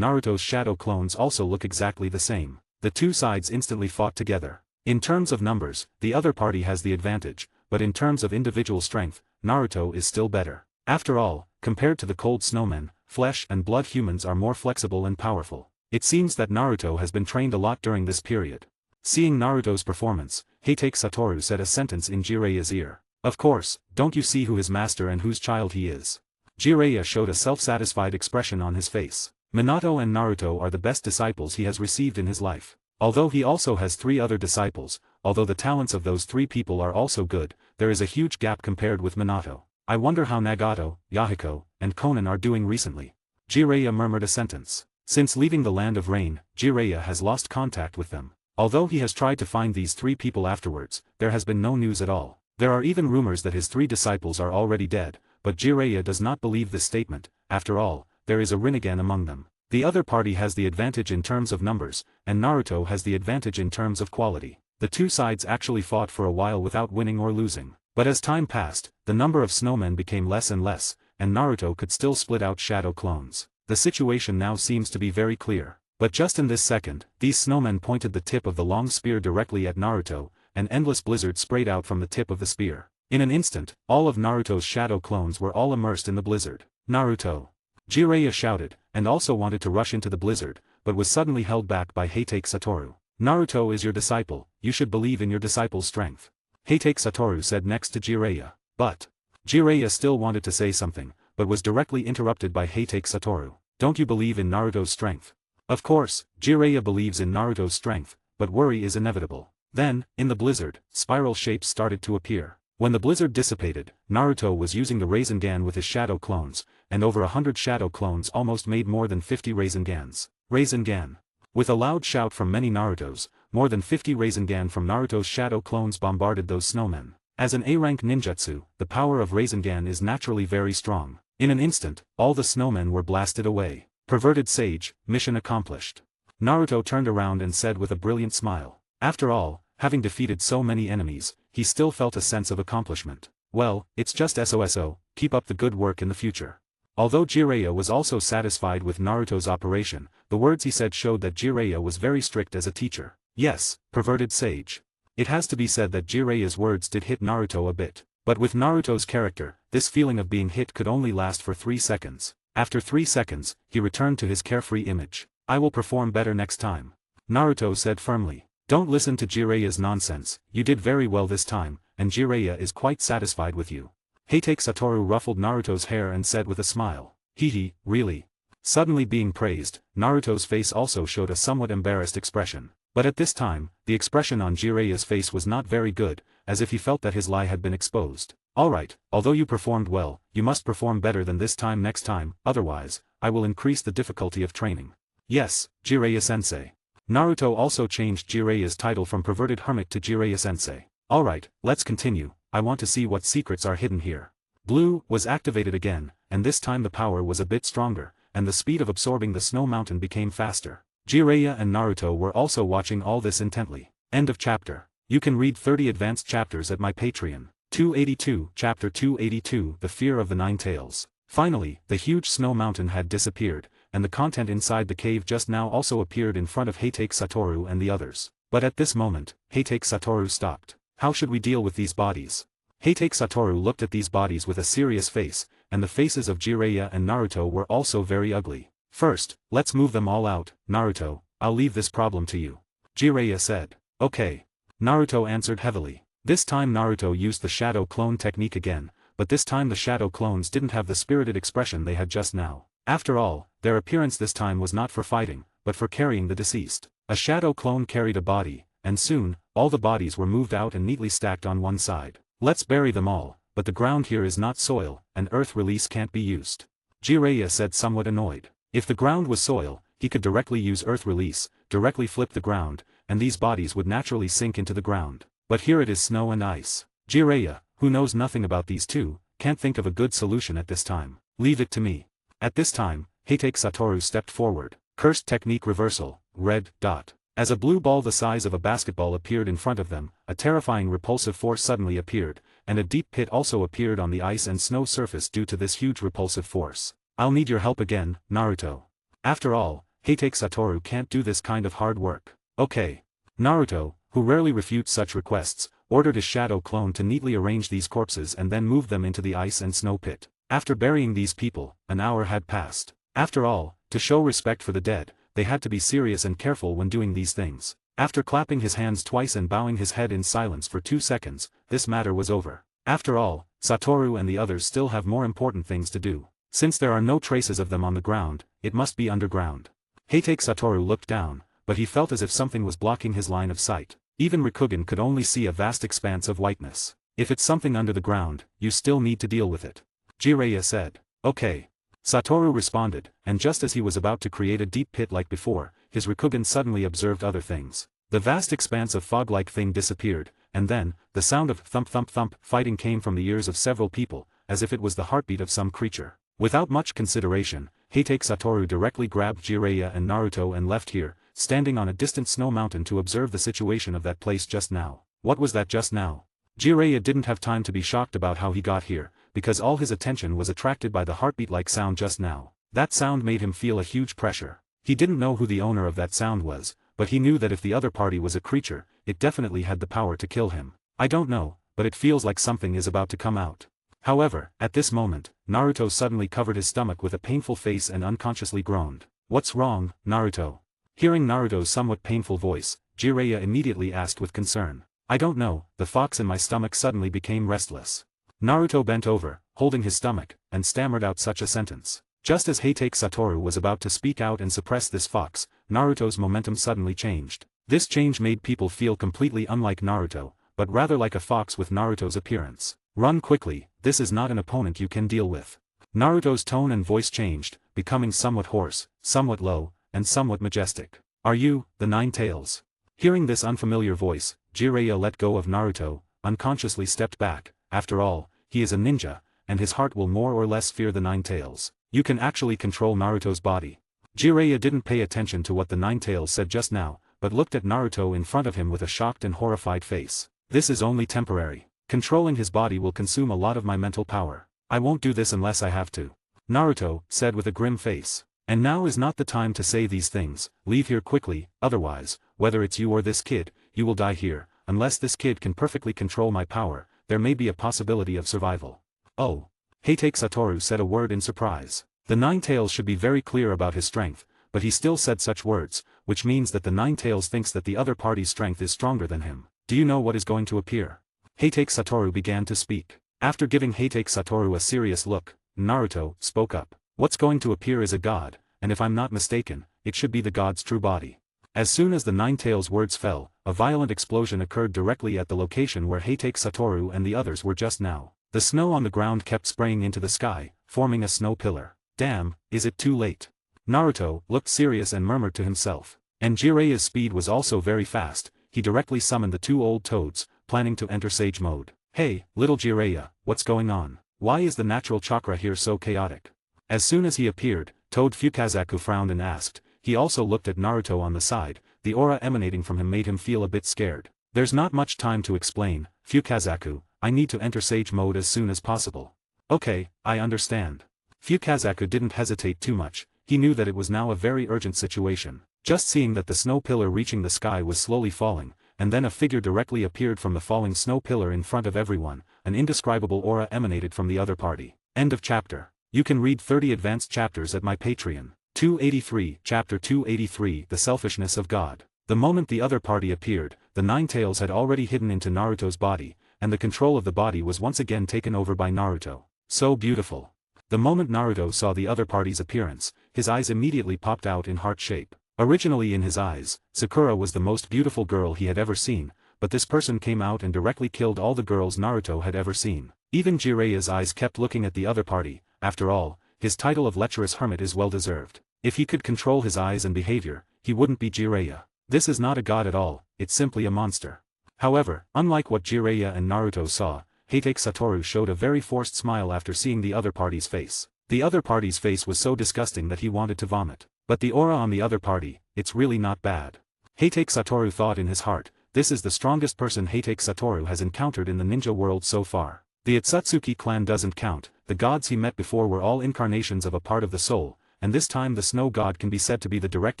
Naruto's shadow clones also look exactly the same. The two sides instantly fought together. In terms of numbers, the other party has the advantage, but in terms of individual strength, Naruto is still better. After all, compared to the cold snowmen, flesh and blood humans are more flexible and powerful. It seems that Naruto has been trained a lot during this period. Seeing Naruto's performance, Heitake Satoru said a sentence in Jiraiya's ear. Of course, don't you see who his master and whose child he is? Jiraiya showed a self-satisfied expression on his face. Minato and Naruto are the best disciples he has received in his life. Although he also has 3 other disciples, although the talents of those 3 people are also good, there is a huge gap compared with Minato. I wonder how Nagato, Yahiko, and Konan are doing recently. Jiraiya murmured a sentence. Since leaving the land of rain, Jiraiya has lost contact with them. Although he has tried to find these 3 people afterwards, there has been no news at all. There are even rumors that his 3 disciples are already dead, but Jiraiya does not believe this statement. After all, there is a Rinnegan among them. The other party has the advantage in terms of numbers, and Naruto has the advantage in terms of quality. The two sides actually fought for a while without winning or losing. But as time passed, the number of snowmen became less and less, and Naruto could still split out shadow clones. The situation now seems to be very clear. But just in this second, these snowmen pointed the tip of the long spear directly at Naruto, and endless blizzard sprayed out from the tip of the spear. In an instant, all of Naruto's shadow clones were all immersed in the blizzard. Naruto! Jiraiya shouted, and also wanted to rush into the blizzard, but was suddenly held back by Heitake Satoru. Naruto is your disciple, you should believe in your disciple's strength. Heitake Satoru said next to Jiraiya. But Jiraiya still wanted to say something, but was directly interrupted by Heitake Satoru. Don't you believe in Naruto's strength? Of course, Jiraiya believes in Naruto's strength, but worry is inevitable. Then, in the blizzard, spiral shapes started to appear. When the blizzard dissipated, Naruto was using the Rasengan with his shadow clones, and over 100 shadow clones almost made more than 50 Rasengans. Rasengan. With a loud shout from many Narutos, more than 50 Rasengan from Naruto's shadow clones bombarded those snowmen. As an A-rank ninjutsu, the power of Rasengan is naturally very strong. In an instant, all the snowmen were blasted away. Perverted sage, mission accomplished. Naruto turned around and said with a brilliant smile. After all, having defeated so many enemies, he still felt a sense of accomplishment. Well, it's just SOSO, keep up the good work in the future. Although Jiraiya was also satisfied with Naruto's operation, the words he said showed that Jiraiya was very strict as a teacher. Yes, perverted sage. It has to be said that Jiraiya's words did hit Naruto a bit. But with Naruto's character, this feeling of being hit could only last for 3 seconds. After 3 seconds, he returned to his carefree image. I will perform better next time. Naruto said firmly. Don't listen to Jireya's nonsense, you did very well this time, and Jireya is quite satisfied with you. Heitake Satoru ruffled Naruto's hair and said with a smile. Hehe, really? Suddenly being praised, Naruto's face also showed a somewhat embarrassed expression. But at this time, the expression on Jireya's face was not very good, as if he felt that his lie had been exposed. Alright, although you performed well, you must perform better than this time next time, otherwise, I will increase the difficulty of training. Yes, Jireya-sensei. Naruto also changed Jireya's title from perverted hermit to Jireya-sensei. Alright, let's continue, I want to see what secrets are hidden here. Blue was activated again, and this time the power was a bit stronger, and the speed of absorbing the snow mountain became faster. Jireya and Naruto were also watching all this intently. End of chapter. You can read 30 advanced chapters at my Patreon. 282, Chapter 282, The Fear of the Nine Tails. Finally, the huge snow mountain had disappeared, and the content inside the cave just now also appeared in front of Heitake Satoru and the others. But at this moment, Heitake Satoru stopped. How should we deal with these bodies? Heitake Satoru looked at these bodies with a serious face, and the faces of Jireya and Naruto were also very ugly. First, let's move them all out, Naruto, I'll leave this problem to you. Jireya said. Okay. Naruto answered heavily. This time Naruto used the shadow clone technique again, but this time the shadow clones didn't have the spirited expression they had just now. After all, their appearance this time was not for fighting, but for carrying the deceased. A shadow clone carried a body, and soon, all the bodies were moved out and neatly stacked on one side. Let's bury them all, but the ground here is not soil, and earth release can't be used. Jireya said somewhat annoyed. If the ground was soil, he could directly use earth release, directly flip the ground, and these bodies would naturally sink into the ground. But here it is snow and ice. Jireya, who knows nothing about these two, can't think of a good solution at this time. Leave it to me. At this time, Heitake Satoru stepped forward. Cursed technique reversal, red dot. As a blue ball the size of a basketball appeared in front of them, a terrifying repulsive force suddenly appeared, and a deep pit also appeared on the ice and snow surface due to this huge repulsive force. I'll need your help again, Naruto. After all, Heitake Satoru can't do this kind of hard work. Okay. Naruto, who rarely refutes such requests, ordered his shadow clone to neatly arrange these corpses and then move them into the ice and snow pit. After burying these people, an hour had passed. After all, to show respect for the dead, they had to be serious and careful when doing these things. After clapping his hands twice and bowing his head in silence for 2 seconds, this matter was over. After all, Satoru and the others still have more important things to do. Since there are no traces of them on the ground, it must be underground. Heitake Satoru looked down, but he felt as if something was blocking his line of sight. Even Rikugen could only see a vast expanse of whiteness. If it's something under the ground, you still need to deal with it. Jireya said. Okay. Satoru responded, and just as he was about to create a deep pit like before, his Rikugen suddenly observed other things. The vast expanse of fog-like thing disappeared, and then, the sound of thump-thump-thump fighting came from the ears of several people, as if it was the heartbeat of some creature. Without much consideration, Heitake Satoru directly grabbed Jireya and Naruto and left here, standing on a distant snow mountain to observe the situation of that place just now. What was that just now? Jireya didn't have time to be shocked about how he got here, because all his attention was attracted by the heartbeat-like sound just now. That sound made him feel a huge pressure. He didn't know who the owner of that sound was, but he knew that if the other party was a creature, it definitely had the power to kill him. I don't know, but it feels like something is about to come out. However, at this moment, Naruto suddenly covered his stomach with a painful face and unconsciously groaned. What's wrong, Naruto? Hearing Naruto's somewhat painful voice, Jireya immediately asked with concern. I don't know, the fox in my stomach suddenly became restless. Naruto bent over, holding his stomach, and stammered out such a sentence. Just as Heitake Satoru was about to speak out and suppress this fox, Naruto's momentum suddenly changed. This change made people feel completely unlike Naruto, but rather like a fox with Naruto's appearance. Run quickly, this is not an opponent you can deal with. Naruto's tone and voice changed, becoming somewhat hoarse, somewhat low, and somewhat majestic. Are you, the Nine Tails? Hearing this unfamiliar voice, Jireya let go of Naruto, unconsciously stepped back. After all, he is a ninja, and his heart will more or less fear the Nine Tails. You can actually control Naruto's body. Jireya didn't pay attention to what the Nine Tails said just now, but looked at Naruto in front of him with a shocked and horrified face. This is only temporary. Controlling his body will consume a lot of my mental power. I won't do this unless I have to. Naruto said with a grim face. And now is not the time to say these things, leave here quickly, otherwise, whether it's you or this kid, you will die here. Unless this kid can perfectly control my power, there may be a possibility of survival. Oh. Heitake Satoru said a word in surprise. The Nine Tails should be very clear about his strength, but he still said such words, which means that the Nine-Tails thinks that the other party's strength is stronger than him. Do you know what is going to appear? Hatake Satoru began to speak. After giving Hatake Satoru a serious look, Naruto spoke up. What's going to appear is a god, and if I'm not mistaken, it should be the god's true body. As soon as the Nine-Tails words fell, a violent explosion occurred directly at the location where Hatake Satoru and the others were just now. The snow on the ground kept spraying into the sky, forming a snow pillar. Damn, is it too late? Naruto looked serious and murmured to himself. And Jireya's speed was also very fast. He directly summoned the two old toads, planning to enter Sage mode. Hey, little Jireya, what's going on? Why is the natural chakra here so chaotic? As soon as he appeared, Toad Fukazaku frowned and asked. He also looked at Naruto on the side. The aura emanating from him made him feel a bit scared. There's not much time to explain, Fukazaku. I need to enter Sage mode as soon as possible. Okay, I understand. Fukazaku didn't hesitate too much. He knew that it was now a very urgent situation. Just seeing that the snow pillar reaching the sky was slowly falling, and then a figure directly appeared from the falling snow pillar in front of everyone, an indescribable aura emanated from the other party. End of chapter. You can read 30 advanced chapters at my Patreon. 283, Chapter 283, The Selfishness of God. The moment the other party appeared, the Nine-Tails had already hidden into Naruto's body, and the control of the body was once again taken over by Naruto. So beautiful. The moment Naruto saw the other party's appearance, his eyes immediately popped out in heart shape. Originally in his eyes, Sakura was the most beautiful girl he had ever seen, but this person came out and directly killed all the girls Naruto had ever seen. Even Jireya's eyes kept looking at the other party. After all, his title of lecherous hermit is well deserved. If he could control his eyes and behavior, he wouldn't be Jireya. This is not a god at all, it's simply a monster. However, unlike what Jireya and Naruto saw, Hatake Satoru showed a very forced smile after seeing the other party's face. The other party's face was so disgusting that he wanted to vomit. But the aura on the other party, it's really not bad. Hatake Satoru thought in his heart, this is the strongest person Hatake Satoru has encountered in the ninja world so far. The Otsutsuki clan doesn't count, the gods he met before were all incarnations of a part of the soul, and this time the snow god can be said to be the direct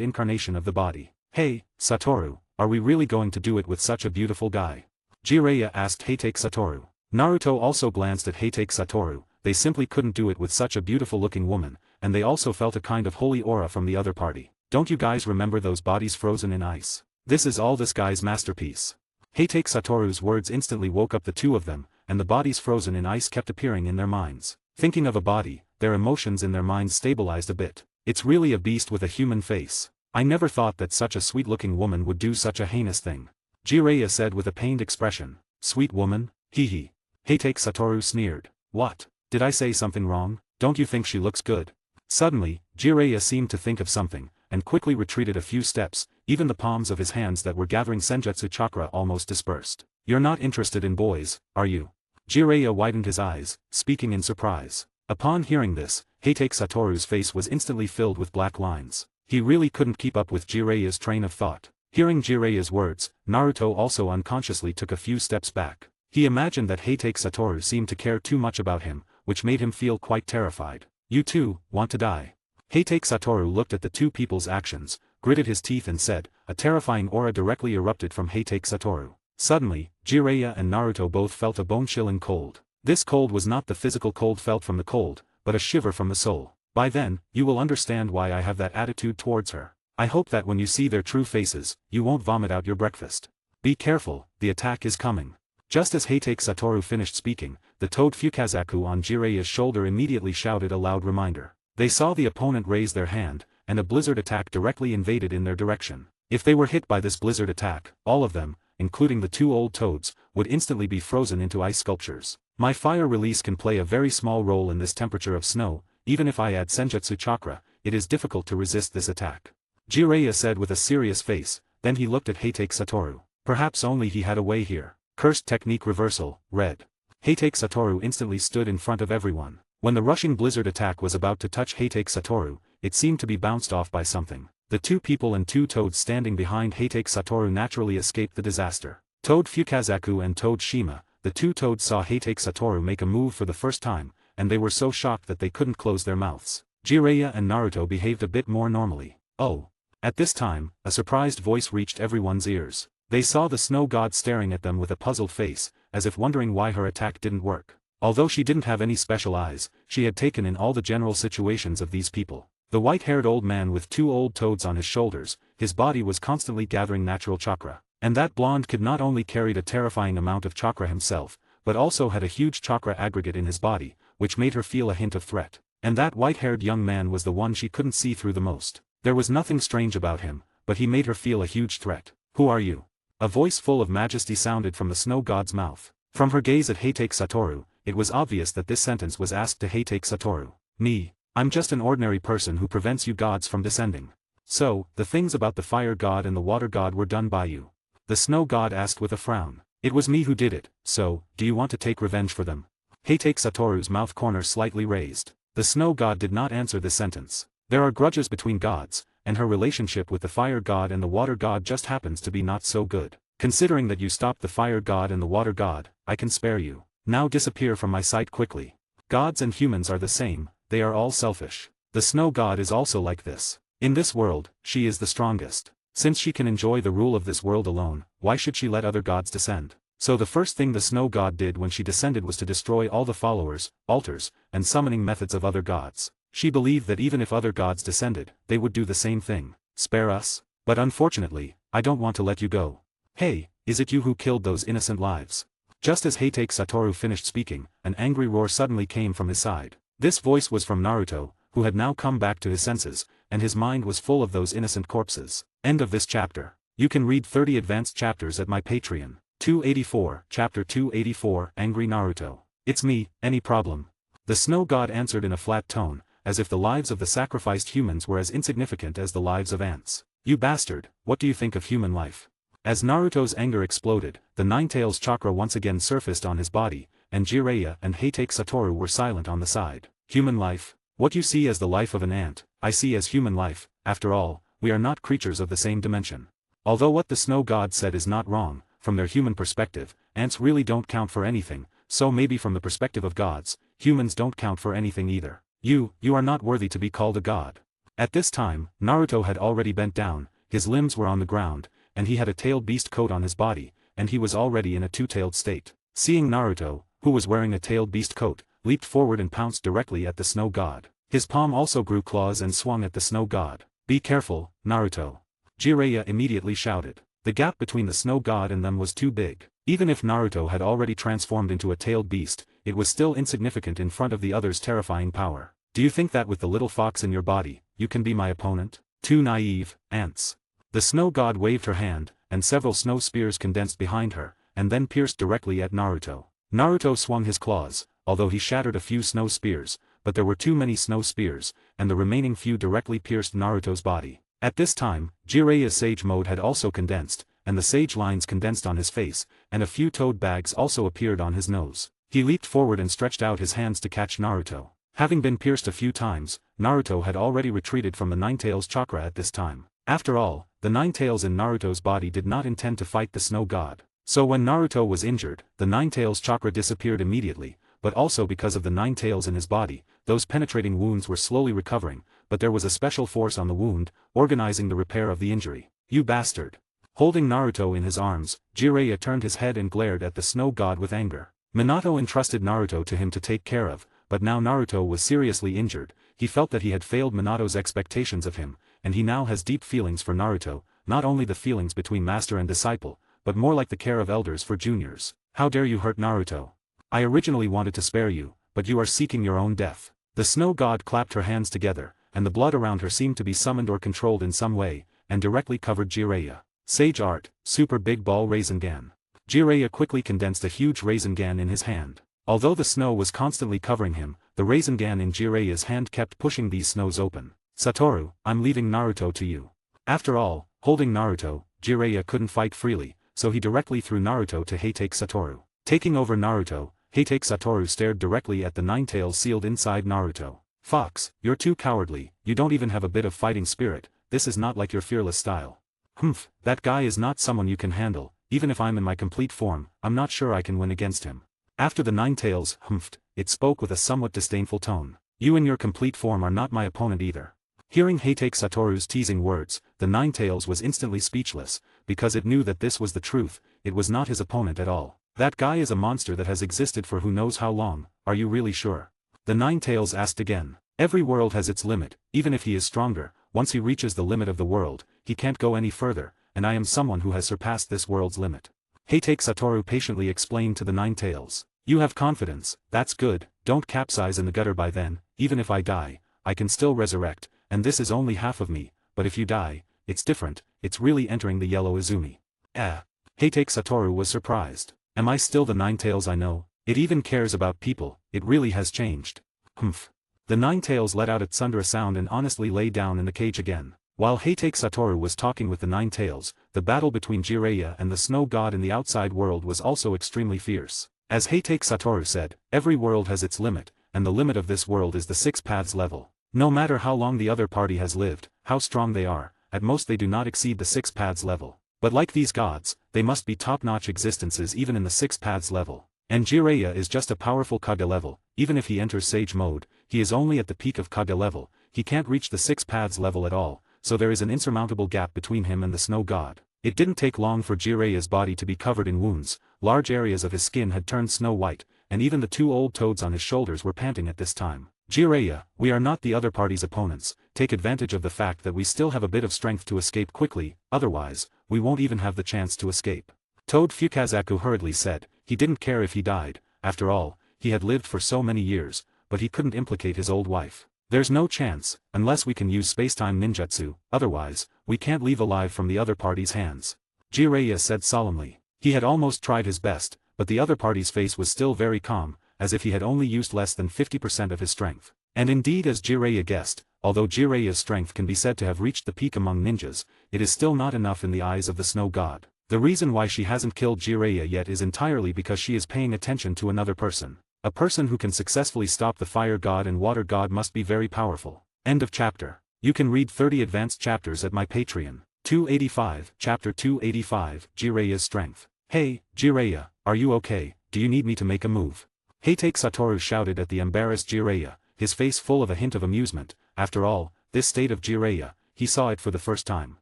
incarnation of the body. Hey, Satoru, are we really going to do it with such a beautiful guy? Jireya asked Hatake Satoru. Naruto also glanced at Hatake Satoru. They simply couldn't do it with such a beautiful looking woman, and they also felt a kind of holy aura from the other party. Don't you guys remember those bodies frozen in ice? This is all this guy's masterpiece. Hatake Satoru's words instantly woke up the two of them, and the bodies frozen in ice kept appearing in their minds. Thinking of a body, their emotions in their minds stabilized a bit. It's really a beast with a human face. I never thought that such a sweet-looking woman would do such a heinous thing. Jireya said with a pained expression. Sweet woman? Hee. Hatake Satoru sneered. What? Did I say something wrong? Don't you think she looks good? Suddenly, Jireya seemed to think of something, and quickly retreated a few steps. Even the palms of his hands that were gathering senjutsu chakra almost dispersed. You're not interested in boys, are you? Jireya widened his eyes, speaking in surprise. Upon hearing this, Hatake Satoru's face was instantly filled with black lines. He really couldn't keep up with Jireya's train of thought. Hearing Jireya's words, Naruto also unconsciously took a few steps back. He imagined that Hatake Satoru seemed to care too much about him, which made him feel quite terrified. You too, want to die? Hatake Satoru looked at the two people's actions, gritted his teeth and said. A terrifying aura directly erupted from Hatake Satoru. Suddenly, Jireya and Naruto both felt a bone-chilling cold. This cold was not the physical cold felt from the cold, but a shiver from the soul. By then, you will understand why I have that attitude towards her. I hope that when you see their true faces, you won't vomit out your breakfast. Be careful, the attack is coming. Just as Hatake Satoru finished speaking, the Toad Fukazaku on Jireya's shoulder immediately shouted a loud reminder. They saw the opponent raise their hand, and a blizzard attack directly invaded in their direction. If they were hit by this blizzard attack, all of them, including the two old toads, would instantly be frozen into ice sculptures. My fire release can play a very small role in this temperature of snow. Even if I add senjutsu chakra, it is difficult to resist this attack. Jireya said with a serious face, then he looked at Hatake Satoru. Perhaps only he had a way here. Cursed technique reversal, red. Hatake Satoru instantly stood in front of everyone. When the rushing blizzard attack was about to touch Hatake Satoru, it seemed to be bounced off by something. The two people and two toads standing behind Hatake Satoru naturally escaped the disaster. Toad Fukazaku and Toad Shima, the two toads saw Hatake Satoru make a move for the first time, and they were so shocked that they couldn't close their mouths. Jireya and Naruto behaved a bit more normally. Oh. At this time, a surprised voice reached everyone's ears. They saw the snow god staring at them with a puzzled face, as if wondering why her attack didn't work. Although she didn't have any special eyes, she had taken in all the general situations of these people. The white-haired old man with 2 old toads on his shoulders, his body was constantly gathering natural chakra. And that blonde kid not only carried a terrifying amount of chakra himself, but also had a huge chakra aggregate in his body, which made her feel a hint of threat. And that white-haired young man was the one she couldn't see through the most. There was nothing strange about him, but he made her feel a huge threat. "Who are you?" A voice full of majesty sounded from the snow god's mouth. From her gaze at Heitake Satoru, it was obvious that this sentence was asked to Heitake Satoru. "Me. I'm just an ordinary person who prevents you gods from descending. So, the things about the fire god and the water god were done by you?" The snow god asked with a frown. "It was me who did it, so, do you want to take revenge for them?" Heitake Satoru's mouth corner slightly raised. The snow god did not answer this sentence. There are grudges between gods, and her relationship with the fire god and the water god just happens to be not so good. Considering that you stopped the fire god and the water god, I can spare you. Now disappear from my sight quickly. Gods and humans are the same, they are all selfish. The snow god is also like this. In this world, she is the strongest. Since she can enjoy the rule of this world alone, why should she let other gods descend? So the first thing the snow god did when she descended was to destroy all the followers, altars, and summoning methods of other gods. She believed that even if other gods descended, they would do the same thing. Spare us? But unfortunately, I don't want to let you go. Hey, is it you who killed those innocent lives? Just as Heitake Satoru finished speaking, an angry roar suddenly came from his side. This voice was from Naruto, who had now come back to his senses, and his mind was full of those innocent corpses. End of this chapter. You can read 30 advanced chapters at my Patreon. 284, Chapter 284, Angry Naruto. "It's me, any problem?" The snow god answered in a flat tone, as if the lives of the sacrificed humans were as insignificant as the lives of ants. "You bastard, what do you think of human life?" As Naruto's anger exploded, the Ninetales chakra once again surfaced on his body, and Jiraiya and Heitake Satoru were silent on the side. "Human life? What you see as the life of an ant, I see as human life. After all, we are not creatures of the same dimension." Although what the snow god said is not wrong, from their human perspective, ants really don't count for anything, so maybe from the perspective of gods, humans don't count for anything either. You are not worthy to be called a god." At this time, Naruto had already bent down, his limbs were on the ground, and he had a tailed beast coat on his body, and he was already in a two-tailed state. Seeing Naruto, who was wearing a tailed beast coat, leaped forward and pounced directly at the snow god. His palm also grew claws and swung at the snow god. "Be careful, Naruto!" Jiraiya immediately shouted. The gap between the snow god and them was too big. Even if Naruto had already transformed into a tailed beast, it was still insignificant in front of the other's terrifying power. "Do you think that with the little fox in your body, you can be my opponent? Too naive, ants." The snow god waved her hand, and several snow spears condensed behind her, and then pierced directly at Naruto. Naruto swung his claws, although he shattered a few snow spears, but there were too many snow spears, and the remaining few directly pierced Naruto's body. At this time, Jiraiya's sage mode had also condensed, and the sage lines condensed on his face, and a few toad bags also appeared on his nose. He leaped forward and stretched out his hands to catch Naruto. Having been pierced a few times, Naruto had already retreated from the Ninetales chakra at this time. After all, the Ninetales in Naruto's body did not intend to fight the snow god. So when Naruto was injured, the Ninetales chakra disappeared immediately, but also because of the Ninetales in his body, those penetrating wounds were slowly recovering, but there was a special force on the wound, organizing the repair of the injury. "You bastard!" Holding Naruto in his arms, Jiraiya turned his head and glared at the snow god with anger. Minato entrusted Naruto to him to take care of, but now Naruto was seriously injured. He felt that he had failed Minato's expectations of him, and he now has deep feelings for Naruto, not only the feelings between master and disciple, but more like the care of elders for juniors. "How dare you hurt Naruto? I originally wanted to spare you, but you are seeking your own death." The snow god clapped her hands together, and the blood around her seemed to be summoned or controlled in some way, and directly covered Jiraiya. Sage Art, Super Big Ball Rasengan. Jiraiya quickly condensed a huge Rasengan in his hand. Although the snow was constantly covering him, the Rasengan in Jiraiya's hand kept pushing these snows open. "Satoru, I'm leaving Naruto to you." After all, holding Naruto, Jiraiya couldn't fight freely, so he directly threw Naruto to Heitake Satoru. Taking over Naruto, Heitake Satoru stared directly at the Ninetales sealed inside Naruto. "Fox, you're too cowardly, you don't even have a bit of fighting spirit, this is not like your fearless style." "Humph, that guy is not someone you can handle, even if I'm in my complete form, I'm not sure I can win against him." After the Ninetales humphed, it spoke with a somewhat disdainful tone. "You in your complete form are not my opponent either." Hearing Heitake Satoru's teasing words, the Ninetales was instantly speechless, because it knew that this was the truth, it was not his opponent at all. "That guy is a monster that has existed for who knows how long, are you really sure?" The Ninetales asked again. Every world has its limit, even if he is stronger, once he reaches the limit of the world, he can't go any further, and I am someone who has surpassed this world's limit. Heitake Satoru patiently explained to the Nine Tails. You have confidence, that's good, don't capsize in the gutter by then, even if I die, I can still resurrect, and this is only half of me, but if you die, it's different, it's really entering the yellow Izumi. Heitake Satoru was surprised. Am I still the Nine Tails I know? It even cares about people, it really has changed. Humph. The Nine Tails let out a thunder sound and honestly lay down in the cage again. While Heitake Satoru was talking with the Nine Tails, the battle between Jiraiya and the Snow God in the outside world was also extremely fierce. As Heitake Satoru said, every world has its limit, and the limit of this world is the Six Paths level. No matter how long the other party has lived, how strong they are, at most they do not exceed the Six Paths level. But like these gods, they must be top-notch existences even in the Six Paths level. And Jiraiya is just a powerful Kage level, even if he enters Sage mode, he is only at the peak of Kage level, he can't reach the Six Paths level at all, so there is an insurmountable gap between him and the Snow God. It didn't take long for Jiraiya's body to be covered in wounds, large areas of his skin had turned snow white, and even the two old toads on his shoulders were panting at this time. Jiraiya, we are not the other party's opponents, take advantage of the fact that we still have a bit of strength to escape quickly, otherwise, we won't even have the chance to escape. Toad Fukazaku hurriedly said, he didn't care if he died, after all, he had lived for so many years, but he couldn't implicate his old wife. There's no chance, unless we can use spacetime ninjutsu, otherwise, we can't leave alive from the other party's hands. Jiraiya said solemnly. He had almost tried his best, but the other party's face was still very calm, as if he had only used less than 50% of his strength. And indeed as Jiraiya guessed, although Jiraiya's strength can be said to have reached the peak among ninjas, it is still not enough in the eyes of the Snow God. The reason why she hasn't killed Jiraiya yet is entirely because she is paying attention to another person. A person who can successfully stop the Fire God and Water God must be very powerful. End of chapter. You can read 30 advanced chapters at my Patreon. 285, Chapter 285, Jiraiya's Strength. Hey, Jiraiya, are you okay, do you need me to make a move? Heitake Satoru shouted at the embarrassed Jiraiya, his face full of a hint of amusement. After all, this state of Jiraiya, he saw it for the first time.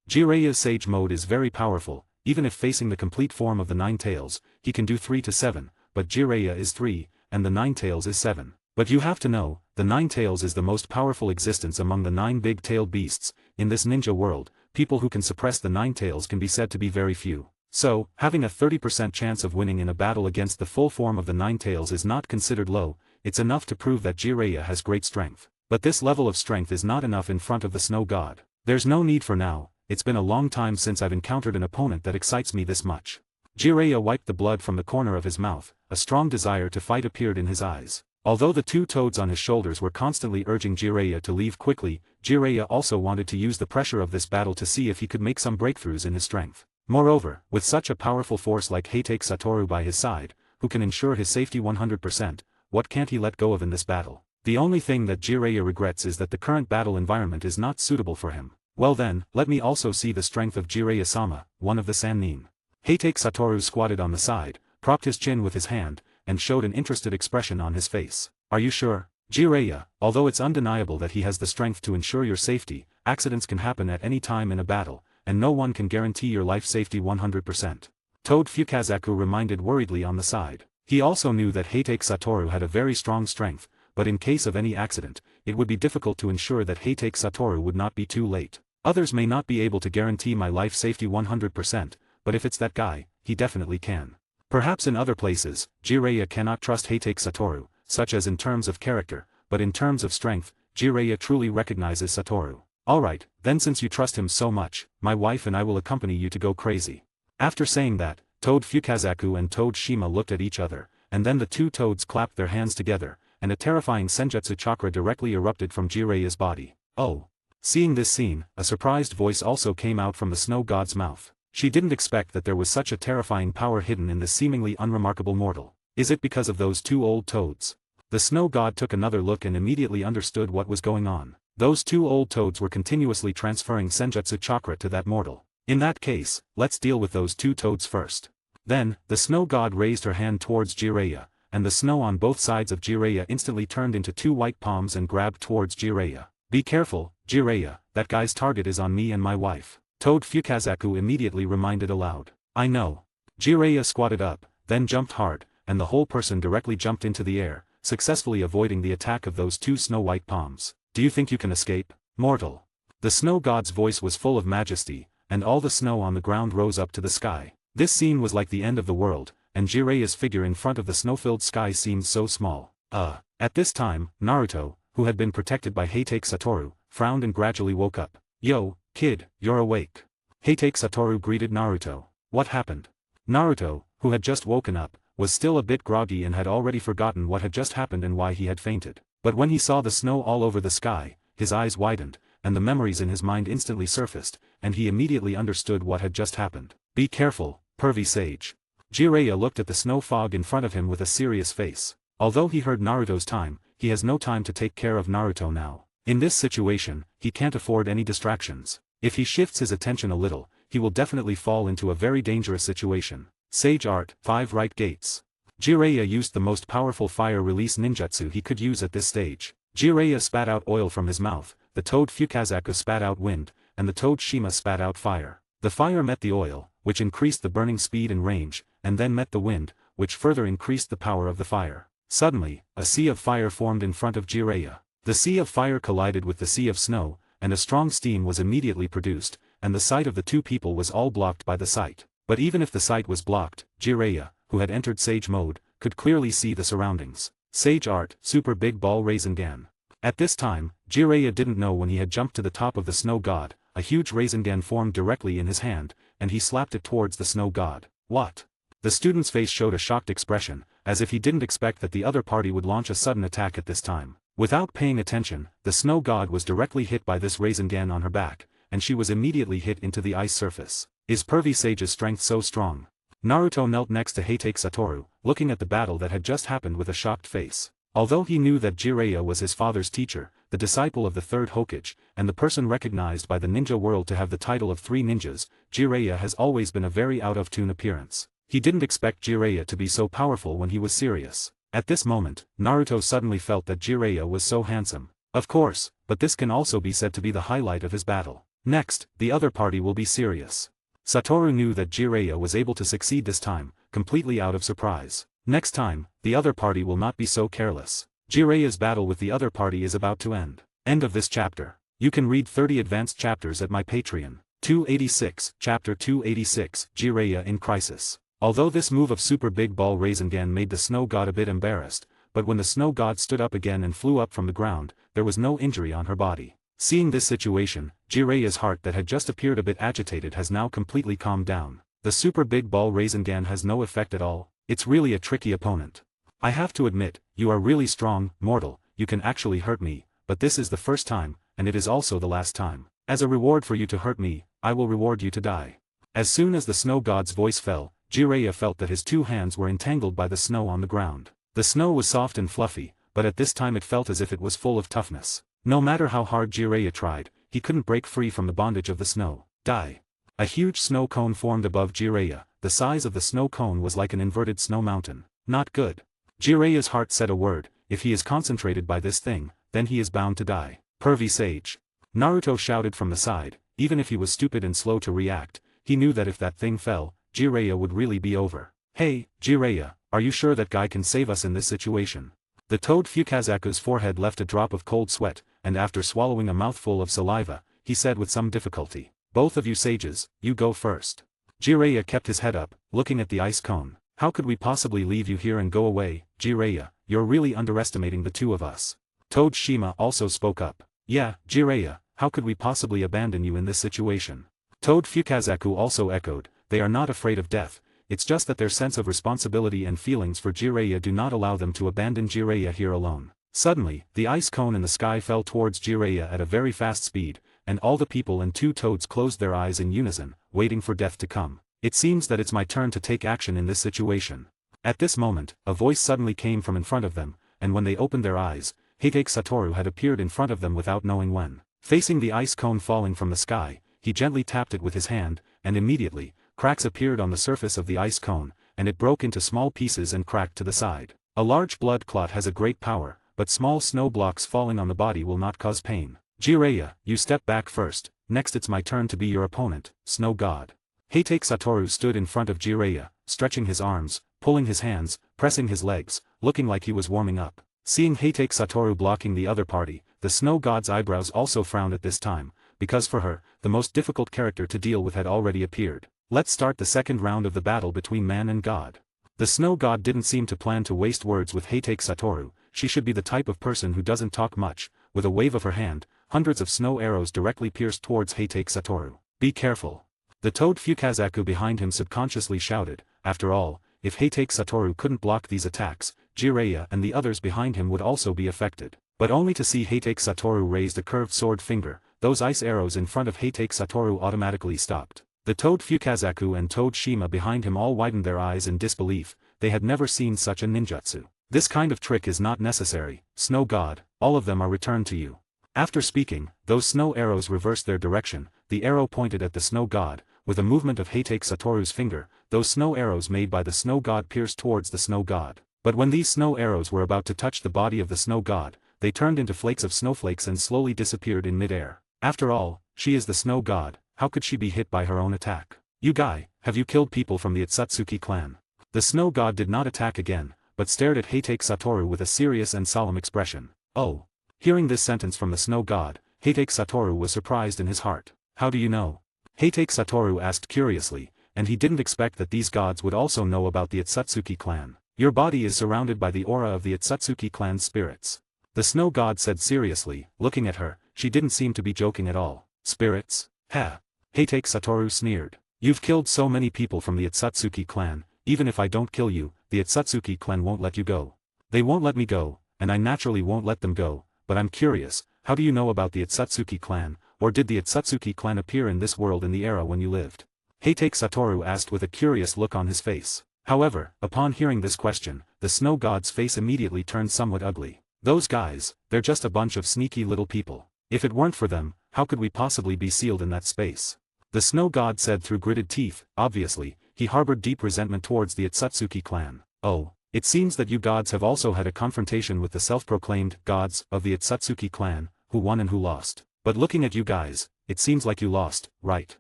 Jiraiya's Sage mode is very powerful, even if facing the complete form of the Nine Tails, he can do 3 to 7, but Jiraiya is 3, and the Nine Tails is 7. But you have to know, the Nine Tails is the most powerful existence among the 9 big-tailed beasts. In this ninja world, people who can suppress the Nine Tails can be said to be very few. So, having a 30% chance of winning in a battle against the full form of the Nine Tails is not considered low, it's enough to prove that Jiraiya has great strength. But this level of strength is not enough in front of the Snow God. There's no need for now, it's been a long time since I've encountered an opponent that excites me this much. Jiraiya wiped the blood from the corner of his mouth, a strong desire to fight appeared in his eyes. Although the two toads on his shoulders were constantly urging Jiraiya to leave quickly, Jiraiya also wanted to use the pressure of this battle to see if he could make some breakthroughs in his strength. Moreover, with such a powerful force like Heitake Satoru by his side, who can ensure his safety 100%, what can't he let go of in this battle? The only thing that Jiraiya regrets is that the current battle environment is not suitable for him. Well then, let me also see the strength of Jiraiya-sama, one of the Sannin. Heitake Satoru squatted on the side, propped his chin with his hand, and showed an interested expression on his face. Are you sure? Jiraiya, although it's undeniable that he has the strength to ensure your safety, accidents can happen at any time in a battle, and no one can guarantee your life safety 100%. Toad Fukazaku reminded worriedly on the side. He also knew that Heitake Satoru had a very strong strength, but in case of any accident, it would be difficult to ensure that Heitake Satoru would not be too late. Others may not be able to guarantee my life safety 100%, but if it's that guy, he definitely can. Perhaps in other places, Jiraiya cannot trust Heitake Satoru, such as in terms of character, but in terms of strength, Jiraiya truly recognizes Satoru. Alright, then since you trust him so much, my wife and I will accompany you to go crazy. After saying that, Toad Fukazaku and Toad Shima looked at each other, and then the two toads clapped their hands together, and a terrifying senjutsu chakra directly erupted from Jiraiya's body. Oh! Seeing this scene, a surprised voice also came out from the Snow God's mouth. She didn't expect that there was such a terrifying power hidden in this seemingly unremarkable mortal. Is it because of those two old toads? The Snow God took another look and immediately understood what was going on. Those two old toads were continuously transferring senjutsu chakra to that mortal. In that case, let's deal with those two toads first. Then, the Snow God raised her hand towards Jiraiya, and the snow on both sides of Jiraiya instantly turned into two white palms and grabbed towards Jiraiya. Be careful, Jiraiya, that guy's target is on me and my wife. Toad Fukazaku immediately reminded aloud. I know. Jiraiya squatted up, then jumped hard, and the whole person directly jumped into the air, successfully avoiding the attack of those two snow-white palms. Do you think you can escape, mortal? The snow god's voice was full of majesty, and all the snow on the ground rose up to the sky. This scene was like the end of the world, and Jiraiya's figure in front of the snow-filled sky seemed so small. At this time, Naruto, who had been protected by Hatake Satoru, frowned and gradually woke up. Yo, kid, you're awake. Hatake Satoru greeted Naruto. What happened? Naruto, who had just woken up, was still a bit groggy and had already forgotten what had just happened and why he had fainted. But when he saw the snow all over the sky, his eyes widened, and the memories in his mind instantly surfaced, and he immediately understood what had just happened. Be careful, pervy sage. Jiraiya looked at the snow fog in front of him with a serious face. Although he heard Naruto's time, he has no time to take care of Naruto now. In this situation, he can't afford any distractions. If he shifts his attention a little, he will definitely fall into a very dangerous situation. Sage Art, 5 Right Gates. Jiraiya used the most powerful fire release ninjutsu he could use at this stage. Jiraiya spat out oil from his mouth, the toad Fukazaku spat out wind, and the toad Shima spat out fire. The fire met the oil, which increased the burning speed and range, and then met the wind, which further increased the power of the fire. Suddenly, a sea of fire formed in front of Jiraiya. The sea of fire collided with the sea of snow, and a strong steam was immediately produced, and the sight of the two people was all blocked by the sight. But even if the sight was blocked, Jiraiya, who had entered Sage mode, could clearly see the surroundings. Sage Art, Super Big Ball Rasengan. At this time, Jiraiya didn't know when he had jumped to the top of the snow god, a huge Rasengan formed directly in his hand, and he slapped it towards the snow god. What? The student's face showed a shocked expression, as if he didn't expect that the other party would launch a sudden attack at this time. Without paying attention, the snow god was directly hit by this Rasengan on her back, and she was immediately hit into the ice surface. Is Pervy Sage's strength so strong? Naruto knelt next to Hatake Satoru, looking at the battle that had just happened with a shocked face. Although he knew that Jiraiya was his father's teacher, the disciple of the third Hokage, and the person recognized by the ninja world to have the title of 3 ninjas, Jiraiya has always been a very out-of-tune appearance. He didn't expect Jiraiya to be so powerful when he was serious. At this moment, Naruto suddenly felt that Jiraiya was so handsome. Of course, but this can also be said to be the highlight of his battle. Next, the other party will be serious. Satoru knew that Jiraiya was able to succeed this time, completely out of surprise. Next time, the other party will not be so careless. Jiraiya's battle with the other party is about to end. End of this chapter. You can read 30 advanced chapters at my Patreon. 286, Chapter 286, Jiraiya in Crisis. Although this move of Super Big Ball Rasengan made the snow god a bit embarrassed, but when the snow god stood up again and flew up from the ground, there was no injury on her body. Seeing this situation, Jiraiya's heart that had just appeared a bit agitated has now completely calmed down. The Super Big Ball Rasengan has no effect at all. It's really a tricky opponent. I have to admit, you are really strong, mortal, you can actually hurt me, but this is the first time, and it is also the last time. As a reward for you to hurt me, I will reward you to die. As soon as the snow god's voice fell, Jiraiya felt that his 2 hands were entangled by the snow on the ground. The snow was soft and fluffy, but at this time it felt as if it was full of toughness. No matter how hard Jiraiya tried, he couldn't break free from the bondage of the snow. Die. A huge snow cone formed above Jiraiya. The size of the snow cone was like an inverted snow mountain. Not good. Jiraiya's heart said a word. If he is concentrated by this thing, then he is bound to die. Pervy Sage. Naruto shouted from the side. Even if he was stupid and slow to react, he knew that if that thing fell, Jiraiya would really be over. Hey, Jiraiya, are you sure that guy can save us in this situation? The toad Fukazaku's forehead left a drop of cold sweat, and after swallowing a mouthful of saliva, he said with some difficulty, "Both of you sages, you go first." Jiraiya kept his head up, looking at the ice cone. How could we possibly leave you here and go away, Jiraiya? You're really underestimating the 2 of us. Toad Shima also spoke up. Yeah, Jiraiya, how could we possibly abandon you in this situation? Toad Fukazaku also echoed, they are not afraid of death, it's just that their sense of responsibility and feelings for Jiraiya do not allow them to abandon Jiraiya here alone. Suddenly, the ice cone in the sky fell towards Jiraiya at a very fast speed, and all the people and 2 toads closed their eyes in unison, waiting for death to come. It seems that it's my turn to take action in this situation. At this moment, a voice suddenly came from in front of them, and when they opened their eyes, Hatake Satoru had appeared in front of them without knowing when. Facing the ice cone falling from the sky, he gently tapped it with his hand, and immediately, cracks appeared on the surface of the ice cone, and it broke into small pieces and cracked to the side. A large blood clot has a great power, but small snow blocks falling on the body will not cause pain. Jiraiya, you step back first, next it's my turn to be your opponent, Snow God. Hatake Satoru stood in front of Jiraiya, stretching his arms, pulling his hands, pressing his legs, looking like he was warming up. Seeing Heitake Satoru blocking the other party, the snow god's eyebrows also frowned at this time, because for her, the most difficult character to deal with had already appeared. Let's start the second round of the battle between man and god. The snow god didn't seem to plan to waste words with Heitake Satoru. She should be the type of person who doesn't talk much. With a wave of her hand, hundreds of snow arrows directly pierced towards Heitake Satoru. Be careful. The toad Fukazaku behind him subconsciously shouted. After all, if Heitake Satoru couldn't block these attacks, Jiraiya and the others behind him would also be affected. But only to see Heitake Satoru raise a curved sword finger, those ice arrows in front of Heitake Satoru automatically stopped. The toad Fukazaku and toad Shima behind him all widened their eyes in disbelief. They had never seen such a ninjutsu. This kind of trick is not necessary, snow god, all of them are returned to you. After speaking, those snow arrows reversed their direction. The arrow pointed at the snow god. With a movement of Heitake Satoru's finger, those snow arrows made by the snow god pierced towards the snow god. But when these snow arrows were about to touch the body of the snow god, they turned into flakes of snowflakes and slowly disappeared in midair. After all, she is the snow god, how could she be hit by her own attack? You guy, have you killed people from the Itsutsuki clan? The snow god did not attack again, but stared at Heitake Satoru with a serious and solemn expression. Oh. Hearing this sentence from the snow god, Heitake Satoru was surprised in his heart. How do you know? Heitake Satoru asked curiously, and he didn't expect that these gods would also know about the Itsutsuki clan. Your body is surrounded by the aura of the Itsutsuki clan's spirits. The snow god said seriously, looking at her. She didn't seem to be joking at all. Spirits? Ha! Heitake Satoru sneered. You've killed so many people from the Itsutsuki clan, even if I don't kill you, the Itsutsuki clan won't let you go. They won't let me go, and I naturally won't let them go, but I'm curious, how do you know about the Itsutsuki clan, or did the Itsutsuki clan appear in this world in the era when you lived? Heitake Satoru asked with a curious look on his face. However, upon hearing this question, the snow god's face immediately turned somewhat ugly. Those guys, they're just a bunch of sneaky little people. If it weren't for them, how could we possibly be sealed in that space? The snow god said through gritted teeth. Obviously, he harbored deep resentment towards the Itsutsuki clan. Oh, it seems that you gods have also had a confrontation with the self-proclaimed gods of the Itsutsuki clan, who won and who lost. But looking at you guys, it seems like you lost, right?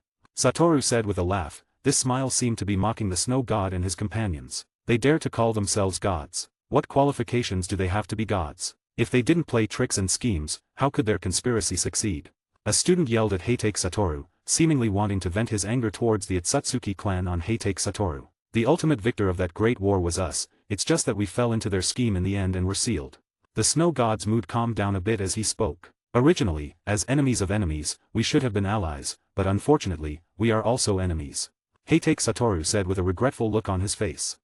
Satoru said with a laugh. This smile seemed to be mocking the snow god and his companions. They dare to call themselves gods. What qualifications do they have to be gods? If they didn't play tricks and schemes, how could their conspiracy succeed? A student yelled at Heitake Satoru, seemingly wanting to vent his anger towards the Itsutsuki clan on Heitake Satoru. The ultimate victor of that great war was us, it's just that we fell into their scheme in the end and were sealed. The snow god's mood calmed down a bit as he spoke. Originally, as enemies of enemies, we should have been allies, but unfortunately, we are also enemies. Heitake Satoru said with a regretful look on his face.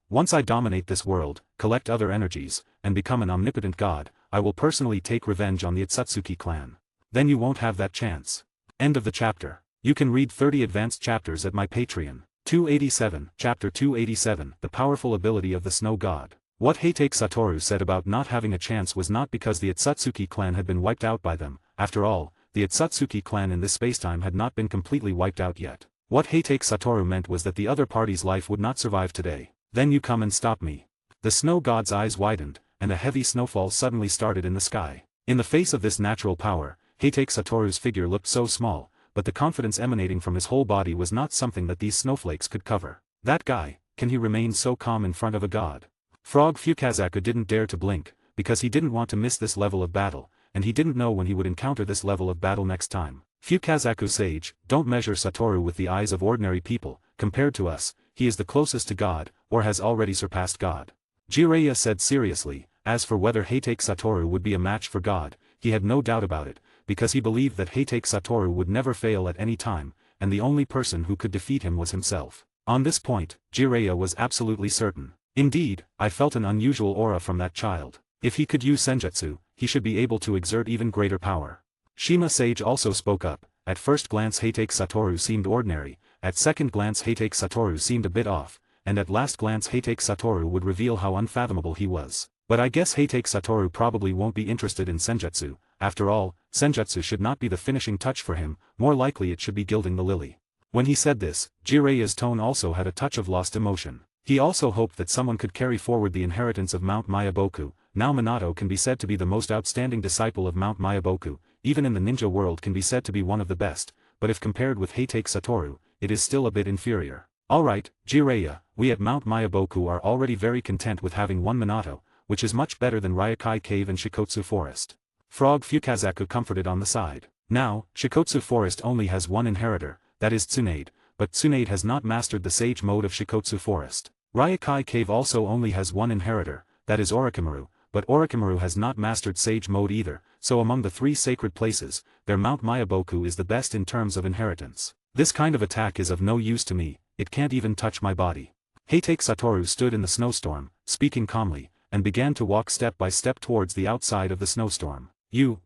Once I dominate this world, collect other energies, and become an omnipotent god, I will personally take revenge on the Itsutsuki clan. Then you won't have that chance. End of the chapter. You can read 30 advanced chapters at my Patreon. 287, Chapter 287, The Powerful Ability of the Snow God. What Heitake Satoru said about not having a chance was not because the Itsutsuki clan had been wiped out by them. After all, the Itsutsuki clan in this spacetime had not been completely wiped out yet. What Heitake Satoru meant was that the other party's life would not survive today. Then you come and stop me. The snow god's eyes widened, and a heavy snowfall suddenly started in the sky. In the face of this natural power, Heitake Satoru's figure looked so small, but the confidence emanating from his whole body was not something that these snowflakes could cover. That guy, can he remain so calm in front of a god? Frog Fukazaku didn't dare to blink, because he didn't want to miss this level of battle, and he didn't know when he would encounter this level of battle next time. Fukazaku sage, don't measure Satoru with the eyes of ordinary people. Compared to us, he is the closest to God, or has already surpassed God. Jiraiya said seriously. As for whether Heitake Satoru would be a match for God, he had no doubt about it, because he believed that Heitake Satoru would never fail at any time, and the only person who could defeat him was himself. On this point, Jiraiya was absolutely certain. Indeed, I felt an unusual aura from that child. If he could use senjutsu, he should be able to exert even greater power. Shima Sage also spoke up. At first glance Heitake Satoru seemed ordinary, at second glance Heitake Satoru seemed a bit off, and at last glance Heitake Satoru would reveal how unfathomable he was. But I guess Heitake Satoru probably won't be interested in senjutsu. After all, senjutsu should not be the finishing touch for him, more likely it should be gilding the lily. When he said this, Jiraiya's tone also had a touch of lost emotion. He also hoped that someone could carry forward the inheritance of Mount Myaboku. Now Minato can be said to be the most outstanding disciple of Mount Myaboku, even in the ninja world can be said to be one of the best, but if compared with Heitake Satoru, it is still a bit inferior. Alright, Jiraiya, we at Mount Mayaboku are already very content with having one Minato, which is much better than Ryokai Cave and Shikotsu Forest. Frog Fukazaku comforted on the side. Now, Shikotsu Forest only has one inheritor, that is Tsunade, but Tsunade has not mastered the sage mode of Shikotsu Forest. Ryokai Cave also only has one inheritor, that is Orochimaru, but Orochimaru has not mastered sage mode either, so among the 3 sacred places, their Mount Mayaboku is the best in terms of inheritance. This kind of attack is of no use to me, it can't even touch my body. Heitake Satoru stood in the snowstorm, speaking calmly, and began to walk step by step towards the outside of the snowstorm.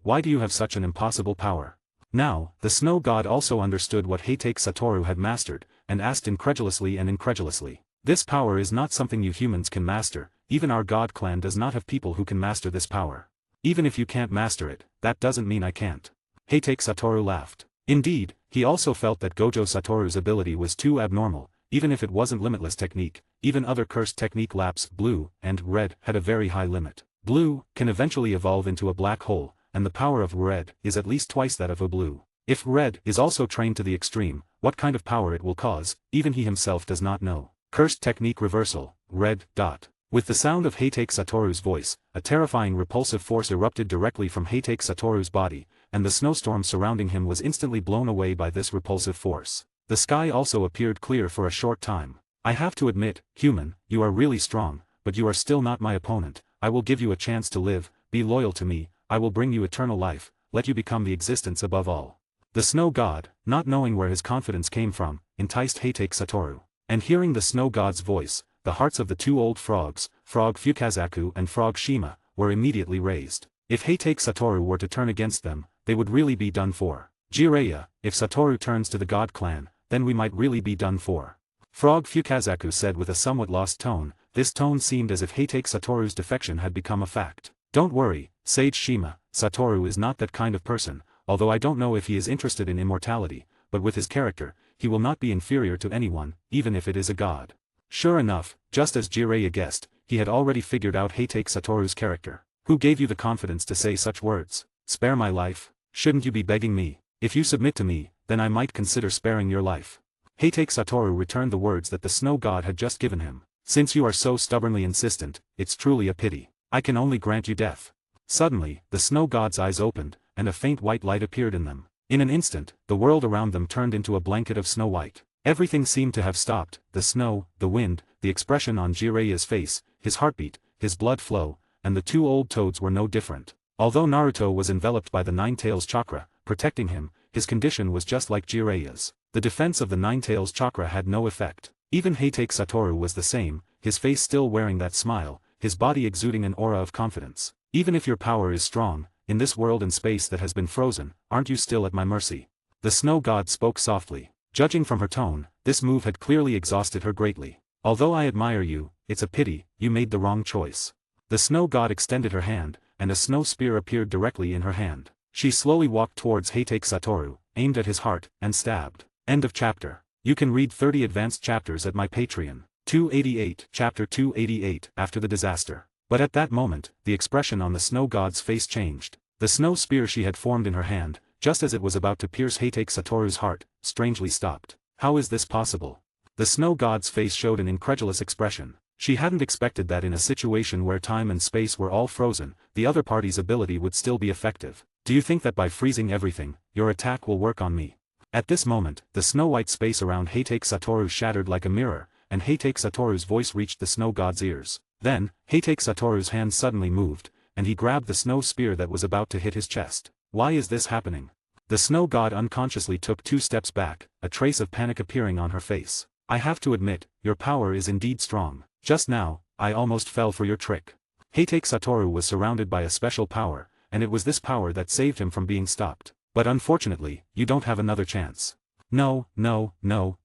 Why do you have such an impossible power? Now, the snow god also understood what Heitake Satoru had mastered, and asked incredulously. This power is not something you humans can master, even our god clan does not have people who can master this power. Even if you can't master it, that doesn't mean I can't. Heitake Satoru laughed. Indeed, he also felt that Gojo Satoru's ability was too abnormal, even if it wasn't limitless technique, even other cursed technique laps, blue and red, had a very high limit. Blue can eventually evolve into a black hole, and the power of red is at least twice that of a blue. If red is also trained to the extreme, what kind of power it will cause, even he himself does not know. Cursed technique reversal, red dot. With the sound of Heitake Satoru's voice, a terrifying repulsive force erupted directly from Heitake Satoru's body, and the snowstorm surrounding him was instantly blown away by this repulsive force. The sky also appeared clear for a short time. I have to admit, human, you are really strong, but you are still not my opponent. I will give you a chance to live, be loyal to me, I will bring you eternal life, let you become the existence above all. The snow god, not knowing where his confidence came from, enticed Heitake Satoru. And hearing the snow god's voice, the hearts of the 2 old frogs, Frog Fukazaku and Frog Shima, were immediately raised. If Heitake Satoru were to turn against them, they would really be done for. Jiraiya, if Satoru turns to the god clan, then we might really be done for. Frog Fukazaku said with a somewhat lost tone, this tone seemed as if Heitake Satoru's defection had become a fact. Don't worry, Sage Shima, Satoru is not that kind of person, although I don't know if he is interested in immortality, but with his character, he will not be inferior to anyone, even if it is a god. Sure enough, just as Jiraiya guessed, he had already figured out Heitake Satoru's character. Who gave you the confidence to say such words? Spare my life? Shouldn't you be begging me? If you submit to me, then I might consider sparing your life. Heitake Satoru returned the words that the snow god had just given him. Since you are so stubbornly insistent, it's truly a pity. I can only grant you death. Suddenly, the snow god's eyes opened, and a faint white light appeared in them. In an instant, the world around them turned into a blanket of snow white. Everything seemed to have stopped, the snow, the wind, the expression on Jiraiya's face, his heartbeat, his blood flow, and the 2 old toads were no different. Although Naruto was enveloped by the Nine Tails chakra, protecting him, his condition was just like Jiraiya's. The defense of the Nine Tails chakra had no effect. Even Heitake Satoru was the same, his face still wearing that smile, his body exuding an aura of confidence. Even if your power is strong, in this world and space that has been frozen, aren't you still at my mercy? The snow god spoke softly. Judging from her tone, this move had clearly exhausted her greatly. Although I admire you, it's a pity, you made the wrong choice. The snow god extended her hand, and a snow spear appeared directly in her hand. She slowly walked towards Heitake Satoru, aimed at his heart, and stabbed. End of chapter. You can read 30 advanced chapters at my Patreon. 288, Chapter 288, After the Disaster. But at that moment, the expression on the snow god's face changed. The snow spear she had formed in her hand, just as it was about to pierce Heitake Satoru's heart, strangely stopped. How is this possible? The snow god's face showed an incredulous expression. She hadn't expected that in a situation where time and space were all frozen, the other party's ability would still be effective. Do you think that by freezing everything, your attack will work on me? At this moment, the snow-white space around Heitake Satoru shattered like a mirror, and Heitake Satoru's voice reached the snow god's ears. Then, Heitake Satoru's hand suddenly moved, and he grabbed the snow spear that was about to hit his chest. Why is this happening? The snow god unconsciously took 2 steps back, a trace of panic appearing on her face. I have to admit, your power is indeed strong. Just now, I almost fell for your trick. Heitake Satoru was surrounded by a special power, and it was this power that saved him from being stopped. But unfortunately, you don't have another chance. No,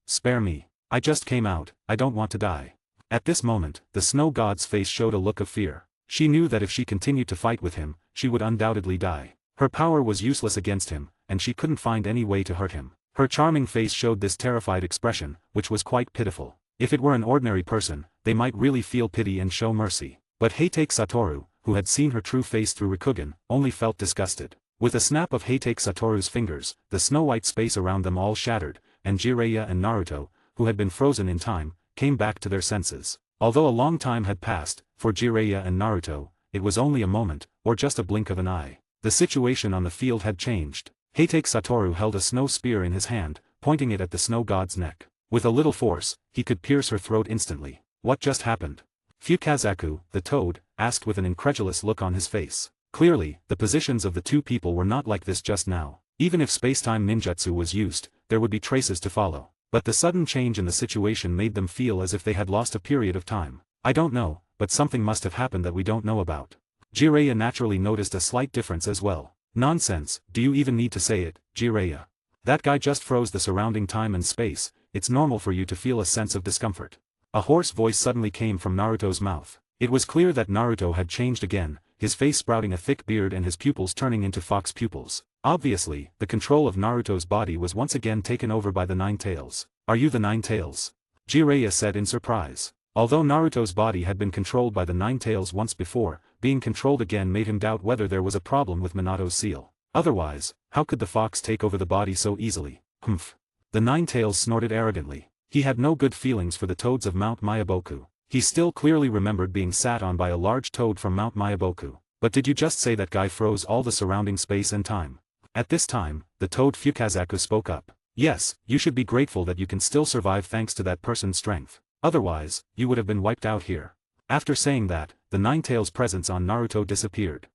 spare me. I just came out, I don't want to die. At this moment, the snow god's face showed a look of fear. She knew that if she continued to fight with him, she would undoubtedly die. Her power was useless against him, and she couldn't find any way to hurt him. Her charming face showed this terrified expression, which was quite pitiful. If it were an ordinary person, they might really feel pity and show mercy. But Heitake Satoru, who had seen her true face through Rikugen, only felt disgusted. With a snap of Heitake Satoru's fingers, the snow-white space around them all shattered, and Jiraiya and Naruto, who had been frozen in time, came back to their senses. Although a long time had passed, for Jiraiya and Naruto, it was only a moment, or just a blink of an eye. The situation on the field had changed. Heitake Satoru held a snow spear in his hand, pointing it at the snow god's neck. With a little force, he could pierce her throat instantly. What just happened? Fukazaku, the toad, asked with an incredulous look on his face. Clearly, the positions of the two people were not like this just now. Even if space-time ninjutsu was used, there would be traces to follow. But the sudden change in the situation made them feel as if they had lost a period of time. I don't know, but something must have happened that we don't know about. Jiraiya naturally noticed a slight difference as well. Nonsense, do you even need to say it, Jiraiya? That guy just froze the surrounding time and space, it's normal for you to feel a sense of discomfort. A hoarse voice suddenly came from Naruto's mouth. It was clear that Naruto had changed again, his face sprouting a thick beard and his pupils turning into fox pupils. Obviously, the control of Naruto's body was once again taken over by the Nine Tails. Are you the Nine Tails? Jiraiya said in surprise. Although Naruto's body had been controlled by the Nine Tails once before, being controlled again made him doubt whether there was a problem with Minato's seal. Otherwise, how could the fox take over the body so easily? Humph. The Nine Tails snorted arrogantly. He had no good feelings for the toads of Mount Myaboku. He still clearly remembered being sat on by a large toad from Mount Myaboku. But did you just say that guy froze all the surrounding space and time? At this time, the toad Fukazaku spoke up. Yes, you should be grateful that you can still survive thanks to that person's strength. Otherwise, you would have been wiped out here. After saying that, the Nine Tails' presence on Naruto disappeared.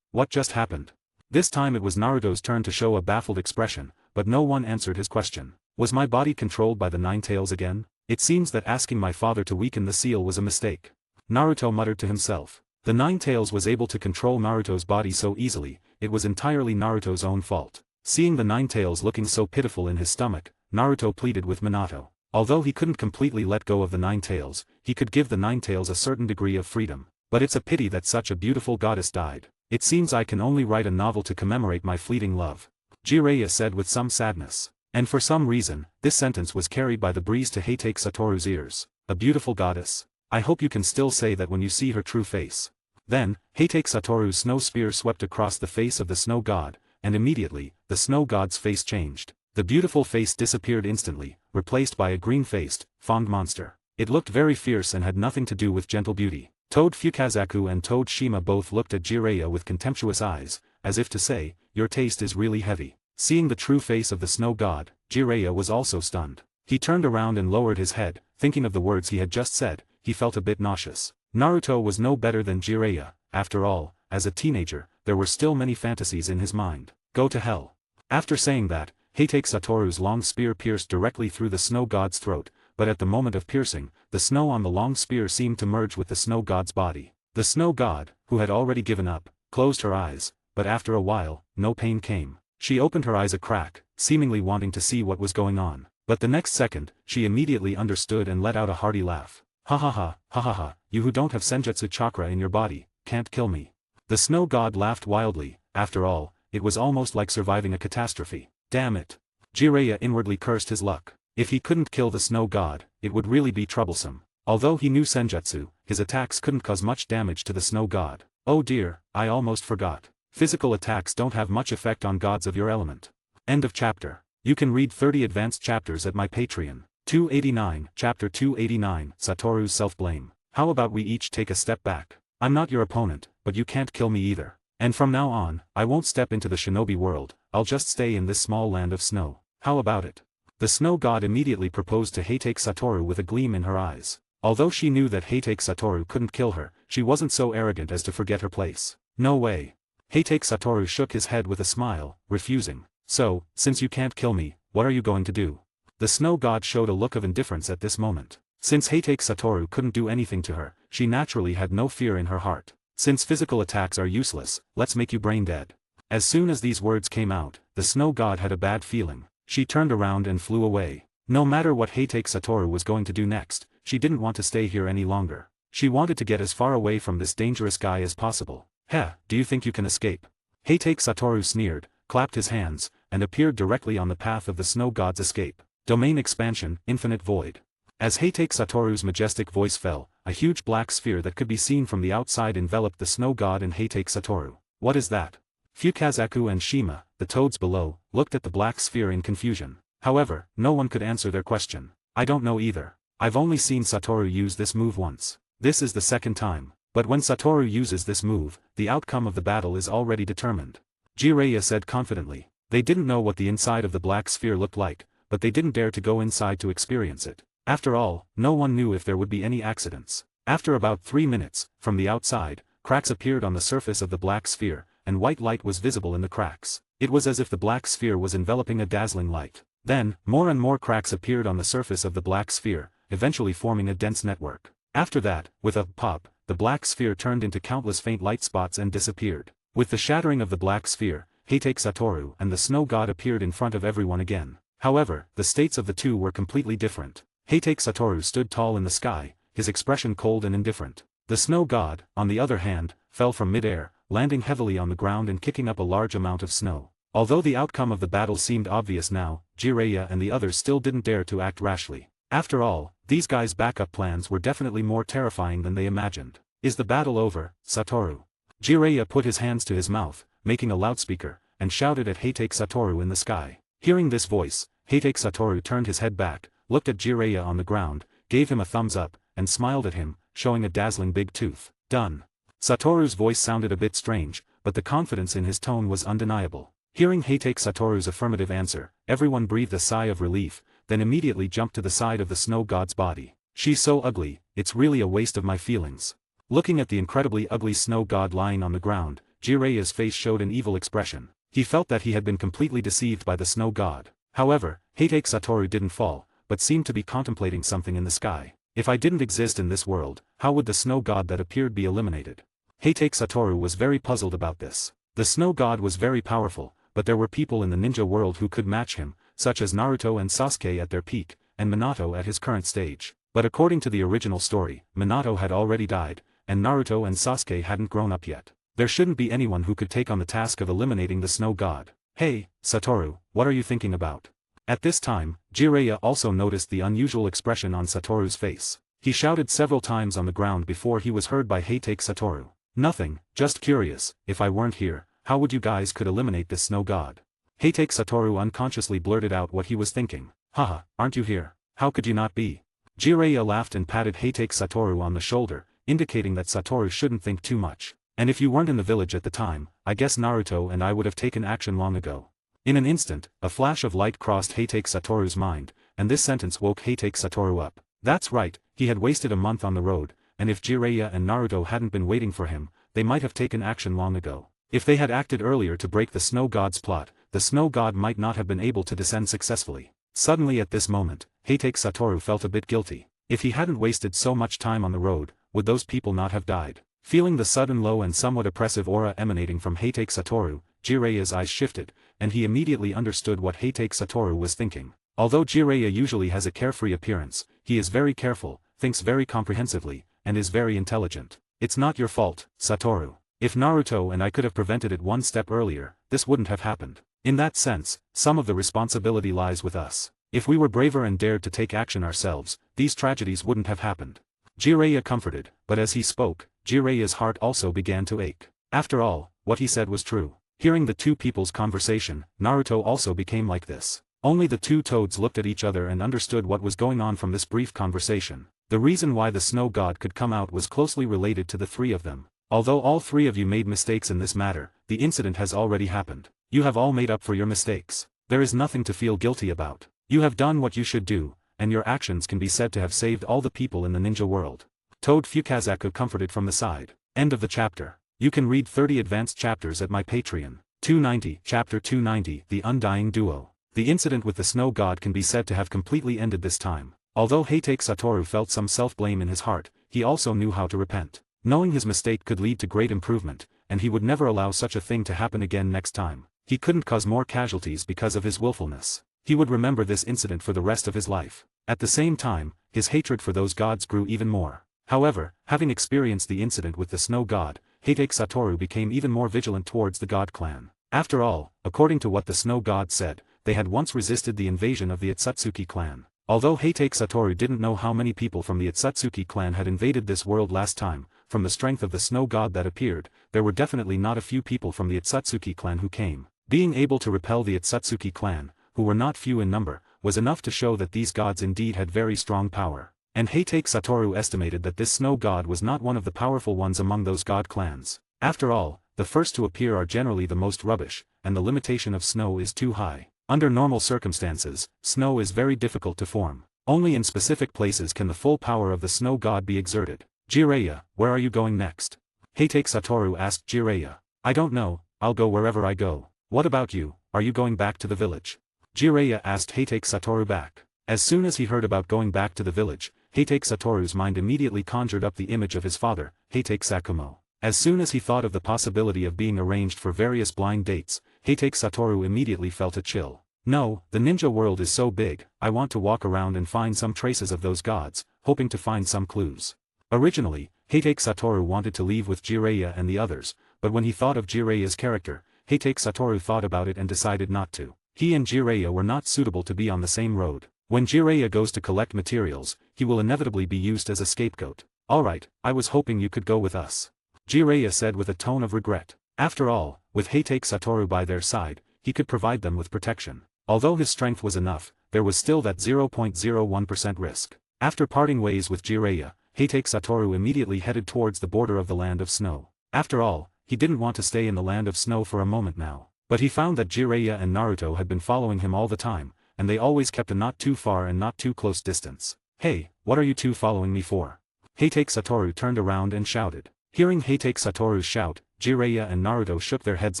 What just happened? This time it was Naruto's turn to show a baffled expression, but no one answered his question. Was my body controlled by the Nine Tails again? It seems that asking my father to weaken the seal was a mistake. Naruto muttered to himself. The Nine Tails was able to control Naruto's body so easily, it was entirely Naruto's own fault. Seeing the Nine Tails looking so pitiful in his stomach, Naruto pleaded with Minato. Although he couldn't completely let go of the Nine Tails, he could give the Nine Tails a certain degree of freedom. But it's a pity that such a beautiful goddess died. It seems I can only write a novel to commemorate my fleeting love. Jiraiya said with some sadness. And for some reason, this sentence was carried by the breeze to Heitake Satoru's ears. A beautiful goddess. I hope you can still say that when you see her true face. Then, Heitake Satoru's snow spear swept across the face of the snow god, and immediately, the snow god's face changed. The beautiful face disappeared instantly, replaced by a green-faced, fanged monster. It looked very fierce and had nothing to do with gentle beauty. Toad Fukazaku and Toad Shima both looked at Jiraiya with contemptuous eyes, as if to say, your taste is really heavy. Seeing the true face of the snow god, Jiraiya was also stunned. He turned around and lowered his head, thinking of the words he had just said, he felt a bit nauseous. Naruto was no better than Jiraiya. After all, as a teenager, there were still many fantasies in his mind. Go to hell. After saying that, Heitake Satoru's long spear pierced directly through the snow god's throat, but at the moment of piercing, the snow on the long spear seemed to merge with the snow god's body. The snow god, who had already given up, closed her eyes, but after a while, no pain came. She opened her eyes a crack, seemingly wanting to see what was going on. But the next second, she immediately understood and let out a hearty laugh. Ha ha ha, ha ha ha, you who don't have Senjutsu chakra in your body, can't kill me. The snow god laughed wildly. After all, it was almost like surviving a catastrophe. Damn it. Jiraiya inwardly cursed his luck. If he couldn't kill the snow god, it would really be troublesome. Although he knew Senjutsu, his attacks couldn't cause much damage to the snow god. Oh dear, I almost forgot. Physical attacks don't have much effect on gods of your element. End of chapter. You can read 30 advanced chapters at my Patreon. 289, Chapter 289, Satoru's Self-Blame. How about we each take a step back? I'm not your opponent, but you can't kill me either. And from now on, I won't step into the shinobi world, I'll just stay in this small land of snow. How about it? The snow god immediately proposed to Heitake Satoru with a gleam in her eyes. Although she knew that Heitake Satoru couldn't kill her, she wasn't so arrogant as to forget her place. No way. Heitake Satoru shook his head with a smile, refusing. So, since you can't kill me, what are you going to do? The snow god showed a look of indifference at this moment. Since Heitake Satoru couldn't do anything to her, she naturally had no fear in her heart. Since physical attacks are useless, let's make you brain dead. As soon as these words came out, the snow god had a bad feeling. She turned around and flew away. No matter what Heitake Satoru was going to do next, she didn't want to stay here any longer. She wanted to get as far away from this dangerous guy as possible. Heh, do you think you can escape? Heitake Satoru sneered, clapped his hands, and appeared directly on the path of the snow god's escape. Domain expansion, infinite void. As Heitake Satoru's majestic voice fell, a huge black sphere that could be seen from the outside enveloped the snow god and Heitake Satoru. What is that? Fukazaku and Shima, the toads below, looked at the black sphere in confusion. However, no one could answer their question. I don't know either. I've only seen Satoru use this move once. This is the second time. But when Satoru uses this move, the outcome of the battle is already determined. Jiraiya said confidently. They didn't know what the inside of the black sphere looked like, but they didn't dare to go inside to experience it. After all, no one knew if there would be any accidents. After about 3 minutes, from the outside, cracks appeared on the surface of the black sphere, and white light was visible in the cracks. It was as if the black sphere was enveloping a dazzling light. Then, more and more cracks appeared on the surface of the black sphere, eventually forming a dense network. After that, with a pop, the black sphere turned into countless faint light spots and disappeared. With the shattering of the black sphere, Heitake Satoru and the snow god appeared in front of everyone again. However, the states of the two were completely different. Heitake Satoru stood tall in the sky, his expression cold and indifferent. The snow god, on the other hand, fell from mid-air, landing heavily on the ground and kicking up a large amount of snow. Although the outcome of the battle seemed obvious now, Jiraiya and the others still didn't dare to act rashly. After all, these guys' backup plans were definitely more terrifying than they imagined. Is the battle over, Satoru? Jiraiya put his hands to his mouth, making a loudspeaker, and shouted at Heitake Satoru in the sky. Hearing this voice, Heitake Satoru turned his head back, looked at Jiraiya on the ground, gave him a thumbs up, and smiled at him, showing a dazzling big tooth. Done. Satoru's voice sounded a bit strange, but the confidence in his tone was undeniable. Hearing Heitake Satoru's affirmative answer, everyone breathed a sigh of relief, then immediately jumped to the side of the snow god's body. She's so ugly, it's really a waste of my feelings. Looking at the incredibly ugly snow god lying on the ground, Jiraiya's face showed an evil expression. He felt that he had been completely deceived by the snow god. However, Heitake Satoru didn't fall, but seemed to be contemplating something in the sky. If I didn't exist in this world, how would the snow god that appeared be eliminated? Heitake Satoru was very puzzled about this. The snow god was very powerful, but there were people in the ninja world who could match him, such as Naruto and Sasuke at their peak, and Minato at his current stage. But according to the original story, Minato had already died, and Naruto and Sasuke hadn't grown up yet. There shouldn't be anyone who could take on the task of eliminating the snow god. Hey, Satoru, what are you thinking about? At this time, Jiraiya also noticed the unusual expression on Satoru's face. He shouted several times on the ground before he was heard by Heitake Satoru. Nothing, just curious, if I weren't here, how would you guys could eliminate this snow god? Heitake Satoru unconsciously blurted out what he was thinking. Haha, aren't you here? How could you not be? Jiraiya laughed and patted Heitake Satoru on the shoulder, indicating that Satoru shouldn't think too much. And if you weren't in the village at the time, I guess Naruto and I would have taken action long ago. In an instant, a flash of light crossed Heitake Satoru's mind, and this sentence woke Heitake Satoru up. That's right, he had wasted a month on the road, and if Jiraiya and Naruto hadn't been waiting for him, they might have taken action long ago. If they had acted earlier to break the snow god's plot, the snow god might not have been able to descend successfully. Suddenly at this moment, Heitake Satoru felt a bit guilty. If he hadn't wasted so much time on the road, would those people not have died? Feeling the sudden low and somewhat oppressive aura emanating from Heitake Satoru, Jiraiya's eyes shifted, and he immediately understood what Heitake Satoru was thinking. Although Jiraiya usually has a carefree appearance, he is very careful, thinks very comprehensively, and is very intelligent. It's not your fault, Satoru. If Naruto and I could have prevented it one step earlier, this wouldn't have happened. In that sense, some of the responsibility lies with us. If we were braver and dared to take action ourselves, these tragedies wouldn't have happened. Jiraiya comforted, but as he spoke, Jiraiya's heart also began to ache. After all, what he said was true. Hearing the two people's conversation, Naruto also became like this. Only the two toads looked at each other and understood what was going on from this brief conversation. The reason why the snow god could come out was closely related to the three of them. Although all three of you made mistakes in this matter, the incident has already happened. You have all made up for your mistakes. There is nothing to feel guilty about. You have done what you should do, and your actions can be said to have saved all the people in the ninja world. Toad Fukazaku comforted from the side. End of the chapter. You can read 30 advanced chapters at my Patreon. 290, Chapter 290, The Undying Duo. The incident with the snow god can be said to have completely ended this time. Although Heitake Satoru felt some self-blame in his heart, he also knew how to repent. Knowing his mistake could lead to great improvement, and he would never allow such a thing to happen again next time. He couldn't cause more casualties because of his willfulness. He would remember this incident for the rest of his life. At the same time, his hatred for those gods grew even more. However, having experienced the incident with the snow god, Heitake Satoru became even more vigilant towards the god clan. After all, according to what the snow god said, they had once resisted the invasion of the Otsutsuki clan. Although Heitake Satoru didn't know how many people from the Otsutsuki clan had invaded this world last time, from the strength of the snow god that appeared, there were definitely not a few people from the Otsutsuki clan who came. Being able to repel the Otsutsuki clan, who were not few in number, was enough to show that these gods indeed had very strong power. And Heitake Satoru estimated that this snow god was not one of the powerful ones among those god clans. After all, the first to appear are generally the most rubbish, and the limitation of snow is too high. Under normal circumstances, snow is very difficult to form. Only in specific places can the full power of the snow god be exerted. Jiraiya, where are you going next? Heitake Satoru asked Jiraiya. I don't know, I'll go wherever I go. What about you, are you going back to the village? Jiraiya asked Heitake Satoru back. As soon as he heard about going back to the village, Heitake Satoru's mind immediately conjured up the image of his father, Heitake Sakumo. As soon as he thought of the possibility of being arranged for various blind dates, Heitake Satoru immediately felt a chill. No, the ninja world is so big, I want to walk around and find some traces of those gods, hoping to find some clues. Originally, Heitake Satoru wanted to leave with Jiraiya and the others, but when he thought of Jiraiya's character, Heitake Satoru thought about it and decided not to. He and Jiraiya were not suitable to be on the same road. When Jiraiya goes to collect materials, he will inevitably be used as a scapegoat. Alright, I was hoping you could go with us. Jiraiya said with a tone of regret. After all, with Heitake Satoru by their side, he could provide them with protection. Although his strength was enough, there was still that 0.01% risk. After parting ways with Jiraiya, Heitake Satoru immediately headed towards the border of the Land of Snow. After all, he didn't want to stay in the Land of Snow for a moment now. But he found that Jiraiya and Naruto had been following him all the time, and they always kept a not too far and not too close distance. Hey, what are you two following me for? Heitake Satoru turned around and shouted. Hearing Heitake Satoru's shout, Jiraiya and Naruto shook their heads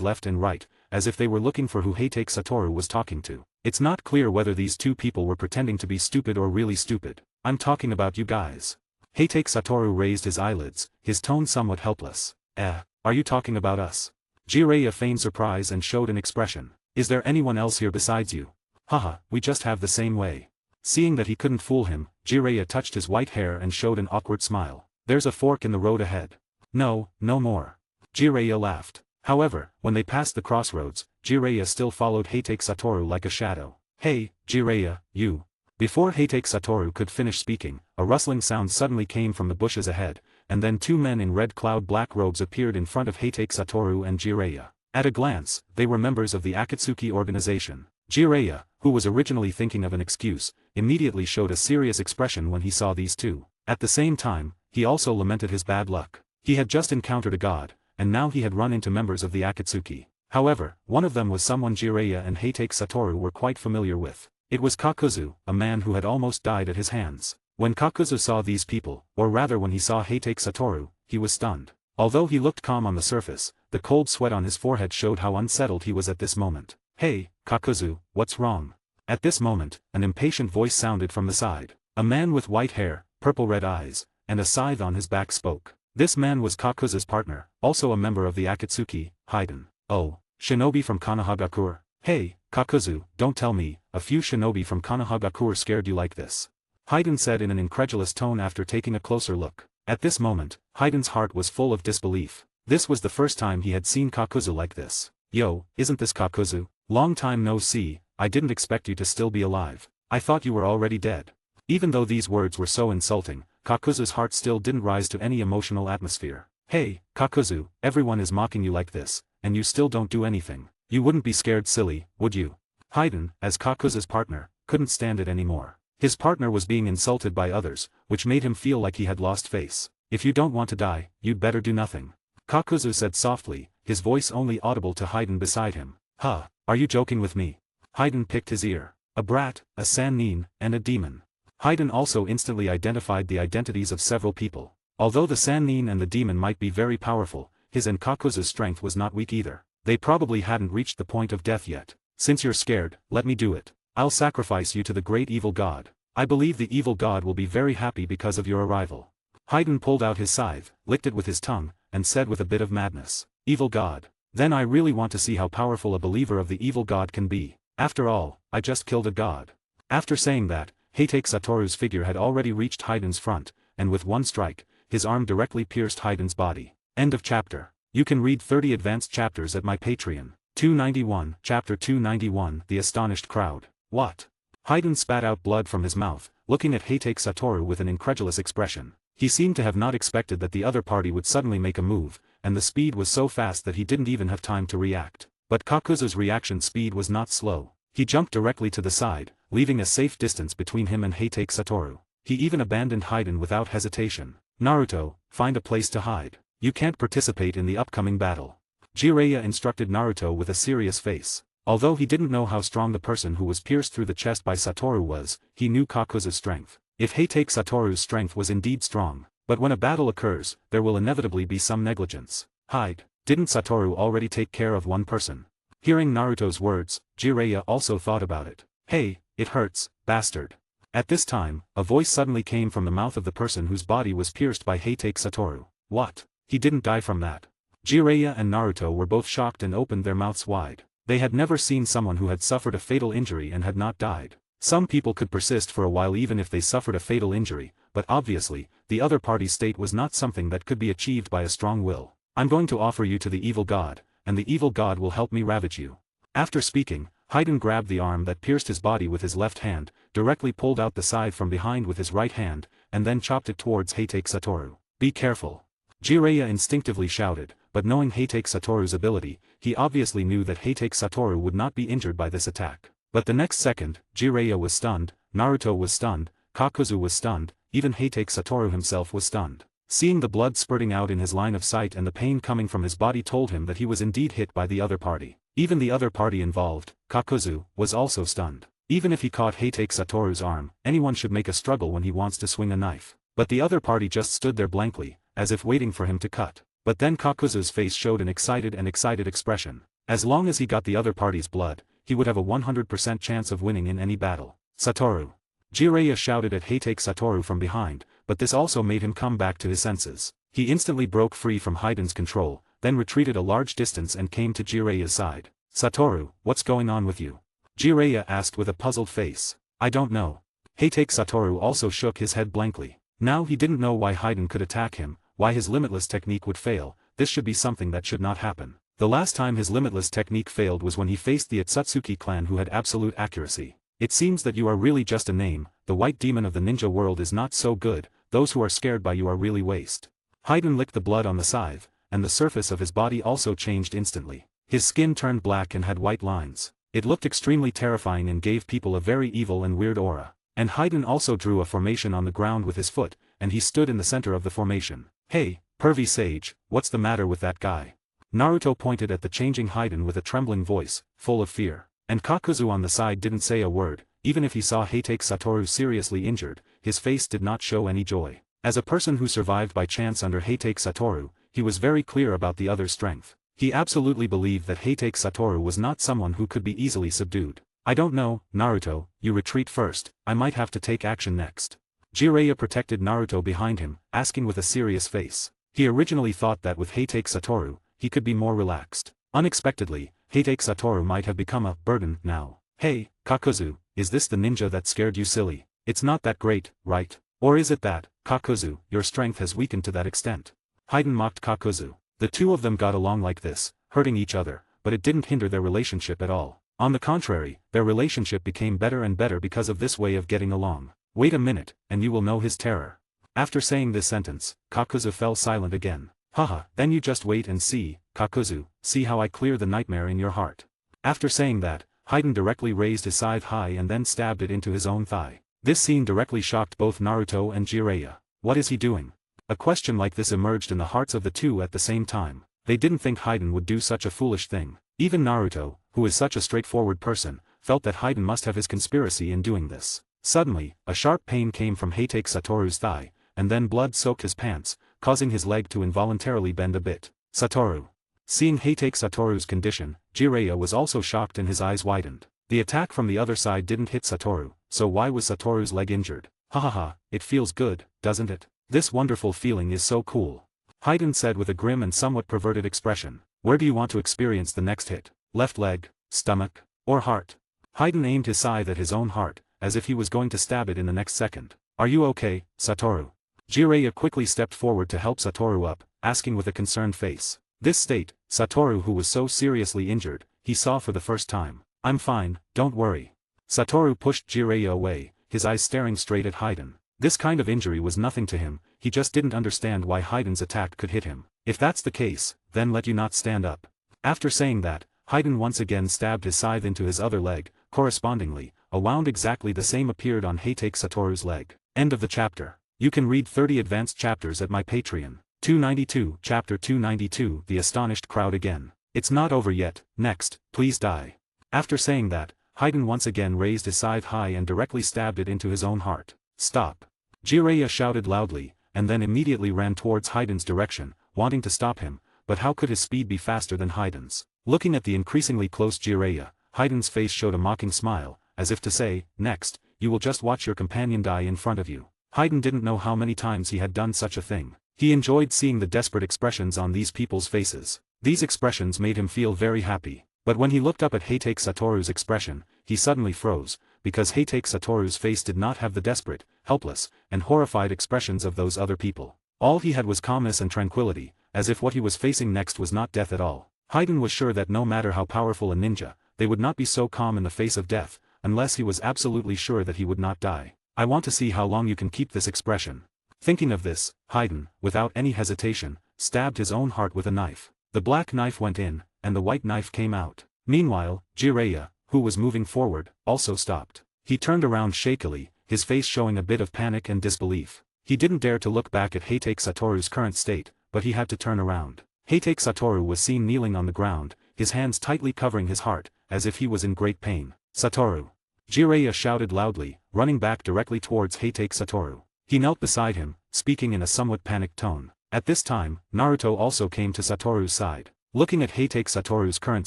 left and right, as if they were looking for who Heitake Satoru was talking to. It's not clear whether these two people were pretending to be stupid or really stupid. I'm talking about you guys. Heitake Satoru raised his eyelids, his tone somewhat helpless. Are you talking about us? Jiraiya feigned surprise and showed an expression. Is there anyone else here besides you? Haha, we just have the same way. Seeing that he couldn't fool him, Jiraiya touched his white hair and showed an awkward smile. There's a fork in the road ahead. No, no more. Jiraiya laughed. However, when they passed the crossroads, Jiraiya still followed Heitake Satoru like a shadow. Hey, Jiraiya, you. Before Heitake Satoru could finish speaking, a rustling sound suddenly came from the bushes ahead, and then two men in red cloud black robes appeared in front of Heitake Satoru and Jiraiya. At a glance, they were members of the Akatsuki organization. Jiraiya, who was originally thinking of an excuse, immediately showed a serious expression when he saw these two. At the same time, he also lamented his bad luck. He had just encountered a god, and now he had run into members of the Akatsuki. However, one of them was someone Jiraiya and Heitake Satoru were quite familiar with. It was Kakuzu, a man who had almost died at his hands. When Kakuzu saw these people, or rather when he saw Heitake Satoru, he was stunned. Although he looked calm on the surface, the cold sweat on his forehead showed how unsettled he was at this moment. Hey, Kakuzu, what's wrong? At this moment, an impatient voice sounded from the side. A man with white hair, purple-red eyes, and a scythe on his back spoke. This man was Kakuzu's partner, also a member of the Akatsuki, Haiden. Oh, shinobi from Konohagakure? Hey, Kakuzu, don't tell me, a few shinobi from Konohagakure scared you like this. Haiden said in an incredulous tone after taking a closer look. At this moment, Haiden's heart was full of disbelief. This was the first time he had seen Kakuzu like this. Yo, isn't this Kakuzu? Long time no see, I didn't expect you to still be alive. I thought you were already dead. Even though these words were so insulting, Kakuzu's heart still didn't rise to any emotional atmosphere. Hey, Kakuzu, everyone is mocking you like this, and you still don't do anything. You wouldn't be scared silly, would you? Haiden, as Kakuzu's partner, couldn't stand it anymore. His partner was being insulted by others, which made him feel like he had lost face. If you don't want to die, you'd better do nothing. Kakuzu said softly, his voice only audible to Haiden beside him. Huh, are you joking with me? Haiden picked his ear. A brat, a sannin, and a demon. Haiden also instantly identified the identities of several people. Although the sannin and the demon might be very powerful, his and Kakuzu's strength was not weak either. They probably hadn't reached the point of death yet. Since you're scared, let me do it. I'll sacrifice you to the great evil god. I believe the evil god will be very happy because of your arrival. Haiden pulled out his scythe, licked it with his tongue, and said with a bit of madness. Evil god. Then I really want to see how powerful a believer of the evil god can be. After all, I just killed a god. After saying that, Heitake Satoru's figure had already reached Haiden's front, and with one strike, his arm directly pierced Haiden's body. End of chapter. You can read 30 advanced chapters at my Patreon. 291, Chapter 291, The Astonished Crowd. What? Haiden spat out blood from his mouth, looking at Heitake Satoru with an incredulous expression. He seemed to have not expected that the other party would suddenly make a move, and the speed was so fast that he didn't even have time to react. But Kakuzu's reaction speed was not slow. He jumped directly to the side, leaving a safe distance between him and Heitake Satoru. He even abandoned Haiden without hesitation. Naruto, find a place to hide. You can't participate in the upcoming battle. Jiraiya instructed Naruto with a serious face. Although he didn't know how strong the person who was pierced through the chest by Satoru was, he knew Kakuzu's strength. If Heitake Satoru's strength was indeed strong, but when a battle occurs, there will inevitably be some negligence. Hide. Didn't Satoru already take care of one person? Hearing Naruto's words, Jiraiya also thought about it. Hey, it hurts, bastard. At this time, a voice suddenly came from the mouth of the person whose body was pierced by Heitake Satoru. What? He didn't die from that. Jiraiya and Naruto were both shocked and opened their mouths wide. They had never seen someone who had suffered a fatal injury and had not died. Some people could persist for a while even if they suffered a fatal injury, but obviously, the other party's state was not something that could be achieved by a strong will. I'm going to offer you to the evil god, and the evil god will help me ravage you. After speaking, Haiden grabbed the arm that pierced his body with his left hand, directly pulled out the scythe from behind with his right hand, and then chopped it towards Heitake Satoru. Be careful. Jiraiya instinctively shouted, but knowing Heitake Satoru's ability, he obviously knew that Heitake Satoru would not be injured by this attack. But the next second, Jiraiya was stunned, Naruto was stunned, Kakuzu was stunned, even Heitake Satoru himself was stunned. Seeing the blood spurting out in his line of sight and the pain coming from his body told him that he was indeed hit by the other party. Even the other party involved, Kakuzu, was also stunned. Even if he caught Heitake Satoru's arm, anyone should make a struggle when he wants to swing a knife. But the other party just stood there blankly, as if waiting for him to cut. But then Kakuzu's face showed an excited expression. As long as he got the other party's blood, he would have a 100% chance of winning in any battle. Satoru. Jiraiya shouted at Heitake Satoru from behind, but this also made him come back to his senses. He instantly broke free from Haiden's control, then retreated a large distance and came to Jiraiya's side. Satoru, what's going on with you? Jiraiya asked with a puzzled face. I don't know. Heitake Satoru also shook his head blankly. Now he didn't know why Haiden could attack him, why his limitless technique would fail. This should be something that should not happen. The last time his limitless technique failed was when he faced the Otsutsuki clan who had absolute accuracy. It seems that you are really just a name, the white demon of the ninja world is not so good, those who are scared by you are really waste. Haiden licked the blood on the scythe, and the surface of his body also changed instantly. His skin turned black and had white lines. It looked extremely terrifying and gave people a very evil and weird aura. And Haiden also drew a formation on the ground with his foot, and he stood in the center of the formation. Hey, pervy sage, what's the matter with that guy? Naruto pointed at the changing Haiden with a trembling voice, full of fear. And Kakuzu on the side didn't say a word. Even if he saw Heitake Satoru seriously injured, his face did not show any joy. As a person who survived by chance under Heitake Satoru, he was very clear about the other's strength. He absolutely believed that Heitake Satoru was not someone who could be easily subdued. I don't know, Naruto, you retreat first, I might have to take action next. Jiraiya protected Naruto behind him, asking with a serious face. He originally thought that with Heitake Satoru, he could be more relaxed. Unexpectedly, Heitake Satoru might have become a burden now. Hey, Kakuzu, is this the ninja that scared you silly? It's not that great, right? Or is it that, Kakuzu, your strength has weakened to that extent? Haiden mocked Kakuzu. The two of them got along like this, hurting each other, but it didn't hinder their relationship at all. On the contrary, their relationship became better and better because of this way of getting along. Wait a minute, and you will know his terror. After saying this sentence, Kakuzu fell silent again. Haha, then you just wait and see, Kakuzu, see how I clear the nightmare in your heart. After saying that, Haiden directly raised his scythe high and then stabbed it into his own thigh. This scene directly shocked both Naruto and Jiraiya. What is he doing? A question like this emerged in the hearts of the two at the same time. They didn't think Haiden would do such a foolish thing. Even Naruto, who is such a straightforward person, felt that Haiden must have his conspiracy in doing this. Suddenly, a sharp pain came from Heitake Satoru's thigh, and then blood soaked his pants, causing his leg to involuntarily bend a bit. Satoru. Seeing Heitake Satoru's condition, Jiraiya was also shocked and his eyes widened. The attack from the other side didn't hit Satoru, so why was Satoru's leg injured? Hahaha, it feels good, doesn't it? This wonderful feeling is so cool. Haiden said with a grim and somewhat perverted expression. Where do you want to experience the next hit? Left leg, stomach, or heart? Haiden aimed his scythe at his own heart, as if he was going to stab it in the next second. Are you okay, Satoru? Jiraiya quickly stepped forward to help Satoru up, asking with a concerned face. This state, Satoru who was so seriously injured, he saw for the first time. I'm fine, don't worry. Satoru pushed Jiraiya away, his eyes staring straight at Haiden. This kind of injury was nothing to him, he just didn't understand why Haiden's attack could hit him. If that's the case, then let you not stand up. After saying that, Haiden once again stabbed his scythe into his other leg, correspondingly, a wound exactly the same appeared on Heitake Satoru's leg. End of the chapter. You can read 30 advanced chapters at my Patreon. 292 Chapter 292 The astonished crowd again. It's not over yet, next, please die. After saying that, Haydn once again raised his scythe high and directly stabbed it into his own heart. Stop. Jiraiya shouted loudly, and then immediately ran towards Haydn's direction, wanting to stop him, but how could his speed be faster than Haydn's? Looking at the increasingly close Jiraiya, Haydn's face showed a mocking smile, as if to say, next, you will just watch your companion die in front of you. Haydn didn't know how many times he had done such a thing. He enjoyed seeing the desperate expressions on these people's faces. These expressions made him feel very happy. But when he looked up at Heitake Satoru's expression, he suddenly froze, because Heitake Satoru's face did not have the desperate, helpless, and horrified expressions of those other people. All he had was calmness and tranquility, as if what he was facing next was not death at all. Haydn was sure that no matter how powerful a ninja, they would not be so calm in the face of death, unless he was absolutely sure that he would not die. I want to see how long you can keep this expression. Thinking of this, Haydn, without any hesitation, stabbed his own heart with a knife. The black knife went in, and the white knife came out. Meanwhile, Jiraiya, who was moving forward, also stopped. He turned around shakily, his face showing a bit of panic and disbelief. He didn't dare to look back at Heitake Satoru's current state, but he had to turn around. Heitake Satoru was seen kneeling on the ground, his hands tightly covering his heart, as if he was in great pain. Satoru. Jiraiya shouted loudly, running back directly towards Heitake Satoru. He knelt beside him, speaking in a somewhat panicked tone. At this time, Naruto also came to Satoru's side. Looking at Heitake Satoru's current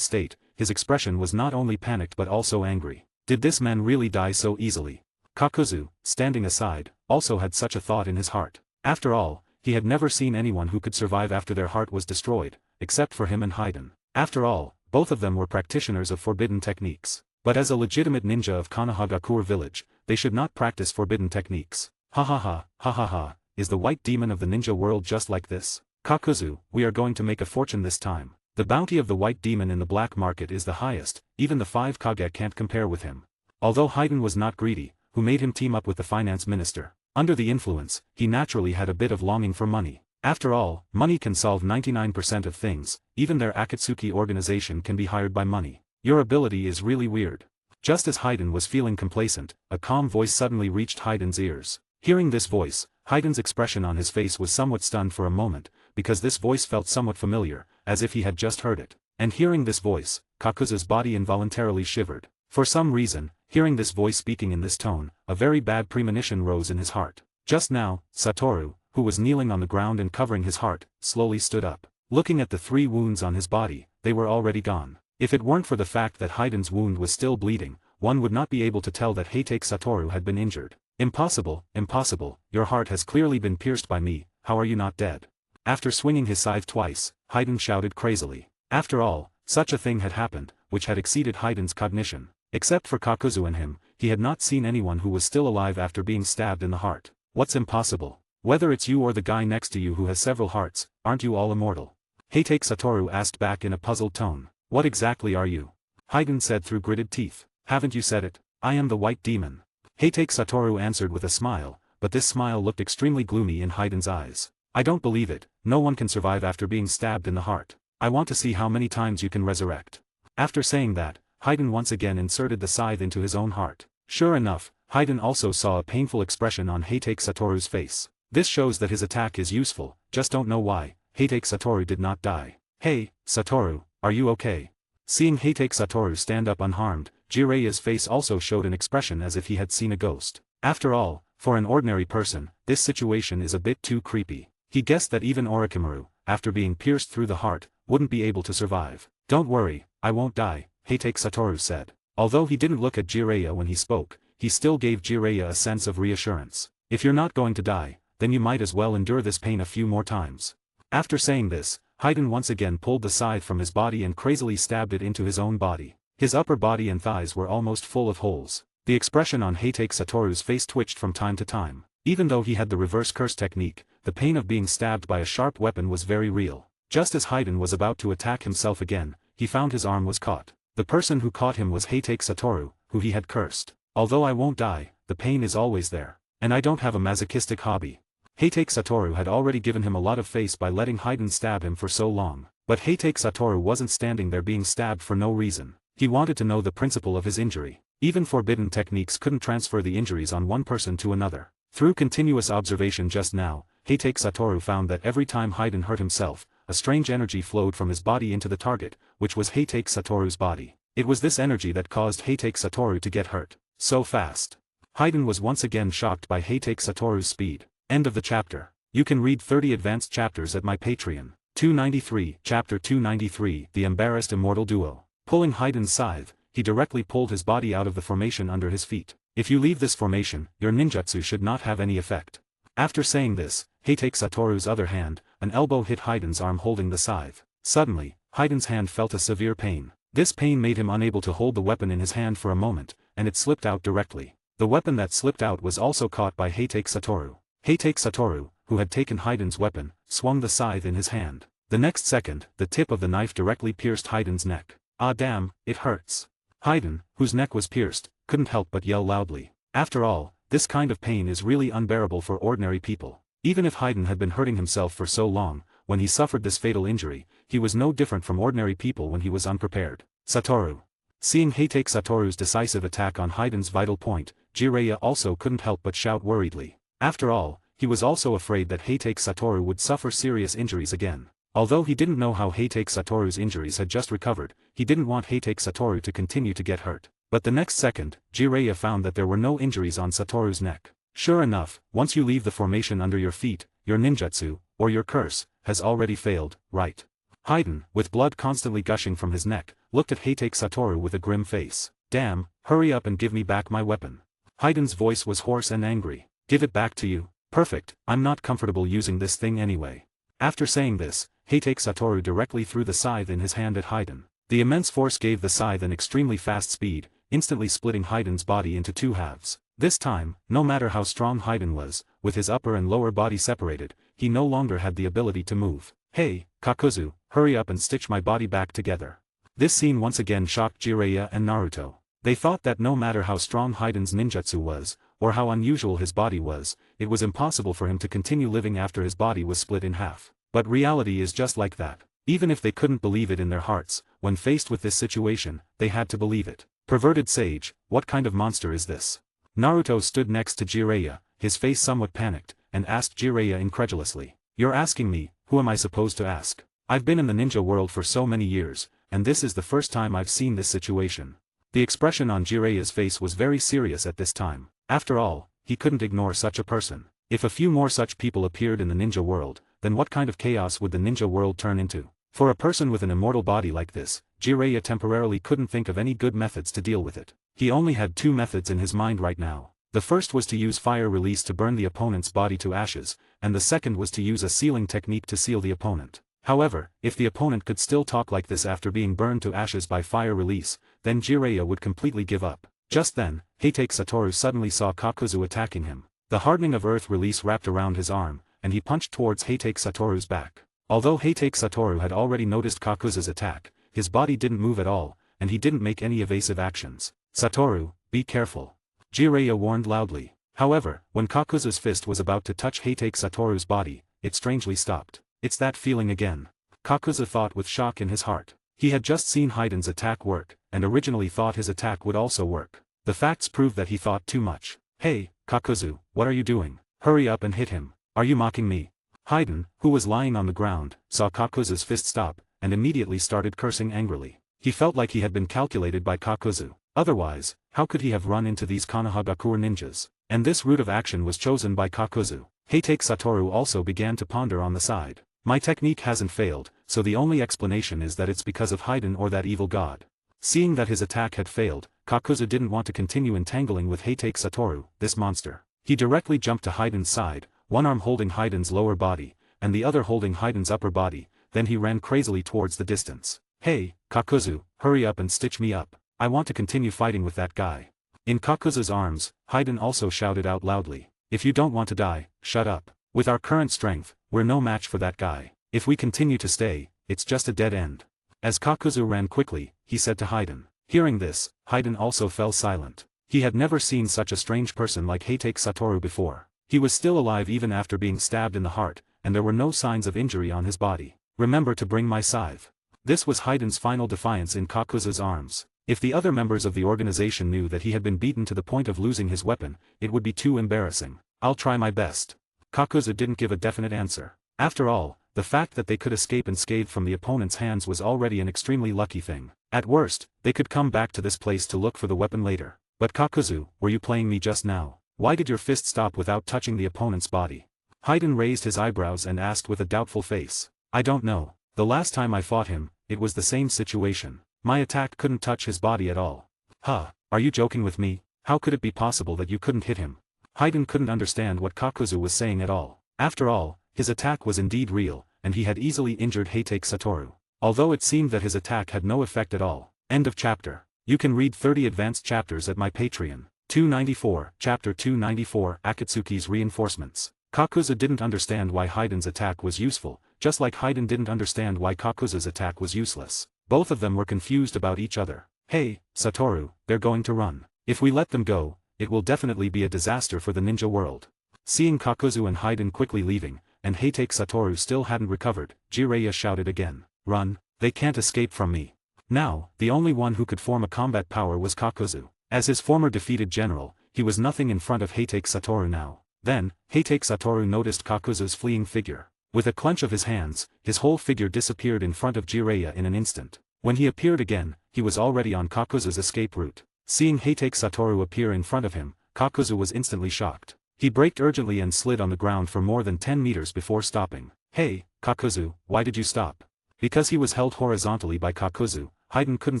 state, his expression was not only panicked but also angry. Did this man really die so easily? Kakuzu, standing aside, also had such a thought in his heart. After all, he had never seen anyone who could survive after their heart was destroyed, except for him and Haydn. After all, both of them were practitioners of forbidden techniques. But as a legitimate ninja of Konohagakure village, they should not practice forbidden techniques. Ha ha ha, ha ha ha, is the white demon of the ninja world just like this? Kakuzu, we are going to make a fortune this time. The bounty of the white demon in the black market is the highest, even the 5 Kage can't compare with him. Although Haydn was not greedy, who made him team up with the finance minister. Under the influence, he naturally had a bit of longing for money. After all, money can solve 99% of things, even their Akatsuki organization can be hired by money. Your ability is really weird. Just as Haydn was feeling complacent, a calm voice suddenly reached Haydn's ears. Hearing this voice, Haydn's expression on his face was somewhat stunned for a moment, because this voice felt somewhat familiar, as if he had just heard it. And hearing this voice, Kakuzu's body involuntarily shivered. For some reason, hearing this voice speaking in this tone, a very bad premonition rose in his heart. Just now, Satoru, who was kneeling on the ground and covering his heart, slowly stood up. Looking at the 3 wounds on his body, they were already gone. If it weren't for the fact that Haydn's wound was still bleeding, one would not be able to tell that Heitake Satoru had been injured. Impossible, impossible, your heart has clearly been pierced by me, how are you not dead? After swinging his scythe twice, Haydn shouted crazily. After all, such a thing had happened, which had exceeded Haydn's cognition. Except for Kakuzu and him, he had not seen anyone who was still alive after being stabbed in the heart. What's impossible? Whether it's you or the guy next to you who has several hearts, aren't you all immortal? Heitake Satoru asked back in a puzzled tone. What exactly are you? Haydn said through gritted teeth. Haven't you said it? I am the white demon. Heitake Satoru answered with a smile, but this smile looked extremely gloomy in Haydn's eyes. I don't believe it, no one can survive after being stabbed in the heart. I want to see how many times you can resurrect. After saying that, Haydn once again inserted the scythe into his own heart. Sure enough, Haydn also saw a painful expression on Heitake Satoru's face. This shows that his attack is useful, just don't know why. Heitake Satoru did not die. Hey, Satoru, are you okay? Seeing Heitake Satoru stand up unharmed, Jiraiya's face also showed an expression as if he had seen a ghost. After all, for an ordinary person, this situation is a bit too creepy. He guessed that even Orochimaru, after being pierced through the heart, wouldn't be able to survive. Don't worry, I won't die, Heitake Satoru said. Although he didn't look at Jiraiya when he spoke, he still gave Jiraiya a sense of reassurance. If you're not going to die, then you might as well endure this pain a few more times. After saying this, Haydn once again pulled the scythe from his body and crazily stabbed it into his own body. His upper body and thighs were almost full of holes. The expression on Heitake Satoru's face twitched from time to time. Even though he had the reverse curse technique, the pain of being stabbed by a sharp weapon was very real. Just as Haydn was about to attack himself again, he found his arm was caught. The person who caught him was Heitake Satoru, who he had cursed. Although I won't die, the pain is always there. And I don't have a masochistic hobby. Heitake Satoru had already given him a lot of face by letting Haydn stab him for so long. But Heitake Satoru wasn't standing there being stabbed for no reason. He wanted to know the principle of his injury. Even forbidden techniques couldn't transfer the injuries on one person to another. Through continuous observation just now, Heitake Satoru found that every time Haiden hurt himself, a strange energy flowed from his body into the target, which was Heitake Satoru's body. It was this energy that caused Heitake Satoru to get hurt so fast. Haiden was once again shocked by Heitake Satoru's speed. End of the chapter. You can read 30 advanced chapters at my Patreon. 293, Chapter 293, The Embarrassed Immortal Duo. Pulling Haiden's scythe, he directly pulled his body out of the formation under his feet. If you leave this formation, your ninjutsu should not have any effect. After saying this, Heitake Satoru's other hand, an elbow hit Haiden's arm holding the scythe. Suddenly, Haiden's hand felt a severe pain. This pain made him unable to hold the weapon in his hand for a moment, and it slipped out directly. The weapon that slipped out was also caught by Heitake Satoru. Heitake Satoru, who had taken Haiden's weapon, swung the scythe in his hand. The next second, the tip of the knife directly pierced Haiden's neck. Ah damn, it hurts. Haiden, whose neck was pierced, couldn't help but yell loudly. After all, this kind of pain is really unbearable for ordinary people. Even if Haiden had been hurting himself for so long, when he suffered this fatal injury, he was no different from ordinary people when he was unprepared. Satoru. Seeing Heitake Satoru's decisive attack on Haiden's vital point, Jiraiya also couldn't help but shout worriedly. After all, he was also afraid that Heitake Satoru would suffer serious injuries again. Although he didn't know how Heitake Satoru's injuries had just recovered, he didn't want Heitake Satoru to continue to get hurt. But the next second, Jiraiya found that there were no injuries on Satoru's neck. Sure enough, once you leave the formation under your feet, your ninjutsu, or your curse, has already failed, right? Haiden, with blood constantly gushing from his neck, looked at Heitake Satoru with a grim face. Damn, hurry up and give me back my weapon. Haiden's voice was hoarse and angry. Give it back to you? Perfect, I'm not comfortable using this thing anyway. After saying this, Heitake Satoru directly threw the scythe in his hand at Haiden. The immense force gave the scythe an extremely fast speed, instantly splitting Haiden's body into two halves. This time, no matter how strong Haiden was, with his upper and lower body separated, he no longer had the ability to move. Hey, Kakuzu, hurry up and stitch my body back together. This scene once again shocked Jiraiya and Naruto. They thought that no matter how strong Haiden's ninjutsu was, or how unusual his body was, it was impossible for him to continue living after his body was split in half. But reality is just like that. Even if they couldn't believe it in their hearts, when faced with this situation, they had to believe it. Perverted sage, what kind of monster is this? Naruto stood next to Jiraiya, his face somewhat panicked, and asked Jiraiya incredulously. You're asking me, who am I supposed to ask? I've been in the ninja world for so many years, and this is the first time I've seen this situation. The expression on Jiraiya's face was very serious at this time. After all, he couldn't ignore such a person. If a few more such people appeared in the ninja world, then what kind of chaos would the ninja world turn into? For a person with an immortal body like this, Jiraiya temporarily couldn't think of any good methods to deal with it. He only had two methods in his mind right now. The first was to use fire release to burn the opponent's body to ashes, and the second was to use a sealing technique to seal the opponent. However, if the opponent could still talk like this after being burned to ashes by fire release, then Jiraiya would completely give up. Just then, Heitake Satoru suddenly saw Kakuzu attacking him. The hardening of earth release wrapped around his arm, and he punched towards Heitake Satoru's back. Although Heitake Satoru had already noticed Kakuzu's attack, his body didn't move at all, and he didn't make any evasive actions. Satoru, be careful. Jiraiya warned loudly. However, when Kakuzu's fist was about to touch Heitake Satoru's body, it strangely stopped. It's that feeling again. Kakuzu thought with shock in his heart. He had just seen Haiden's attack work, and originally thought his attack would also work. The facts proved that he thought too much. Hey, Kakuzu, what are you doing? Hurry up and hit him. Are you mocking me? Haiden, who was lying on the ground, saw Kakuzu's fist stop, and immediately started cursing angrily. He felt like he had been calculated by Kakuzu. Otherwise, how could he have run into these Konohagakure ninjas? And this route of action was chosen by Kakuzu. Heitake Satoru also began to ponder on the side. My technique hasn't failed, so the only explanation is that it's because of Haiden or that evil god. Seeing that his attack had failed, Kakuzu didn't want to continue entangling with Heitake Satoru, this monster. He directly jumped to Haiden's side, one arm holding Haiden's lower body, and the other holding Haiden's upper body, then he ran crazily towards the distance. Hey, Kakuzu, hurry up and stitch me up. I want to continue fighting with that guy. In Kakuzu's arms, Haiden also shouted out loudly. If you don't want to die, shut up. With our current strength, we're no match for that guy. If we continue to stay, it's just a dead end. As Kakuzu ran quickly, he said to Haiden. Hearing this, Haiden also fell silent. He had never seen such a strange person like Heitake Satoru before. He was still alive even after being stabbed in the heart, and there were no signs of injury on his body. Remember to bring my scythe. This was Haiden's final defiance in Kakuzu's arms. If the other members of the organization knew that he had been beaten to the point of losing his weapon, it would be too embarrassing. I'll try my best. Kakuzu didn't give a definite answer. After all, the fact that they could escape unscathed from the opponent's hands was already an extremely lucky thing. At worst, they could come back to this place to look for the weapon later. But Kakuzu, were you playing me just now? Why did your fist stop without touching the opponent's body? Haydn raised his eyebrows and asked with a doubtful face. I don't know. The last time I fought him, it was the same situation. My attack couldn't touch his body at all. Huh, are you joking with me? How could it be possible that you couldn't hit him? Haydn couldn't understand what Kakuzu was saying at all. After all, his attack was indeed real, and he had easily injured Heitake Satoru. Although it seemed that his attack had no effect at all. End of chapter. You can read 30 advanced chapters at my Patreon. 294, Chapter 294, Akatsuki's Reinforcements. Kakuzu didn't understand why Haydn's attack was useful, just like Haydn didn't understand why Kakuzu's attack was useless. Both of them were confused about each other. Hey, Satoru, they're going to run. If we let them go, it will definitely be a disaster for the ninja world. Seeing Kakuzu and Haydn quickly leaving, and Heitake Satoru still hadn't recovered, Jiraiya shouted again. Run, they can't escape from me. Now, the only one who could form a combat power was Kakuzu. As his former defeated general, he was nothing in front of Heitake Satoru now. Then, Heitake Satoru noticed Kakuzu's fleeing figure. With a clench of his hands, his whole figure disappeared in front of Jiraiya in an instant. When he appeared again, he was already on Kakuzu's escape route. Seeing Heitake Satoru appear in front of him, Kakuzu was instantly shocked. He braked urgently and slid on the ground for more than 10 meters before stopping. Hey, Kakuzu, why did you stop? Because he was held horizontally by Kakuzu, Haydn couldn't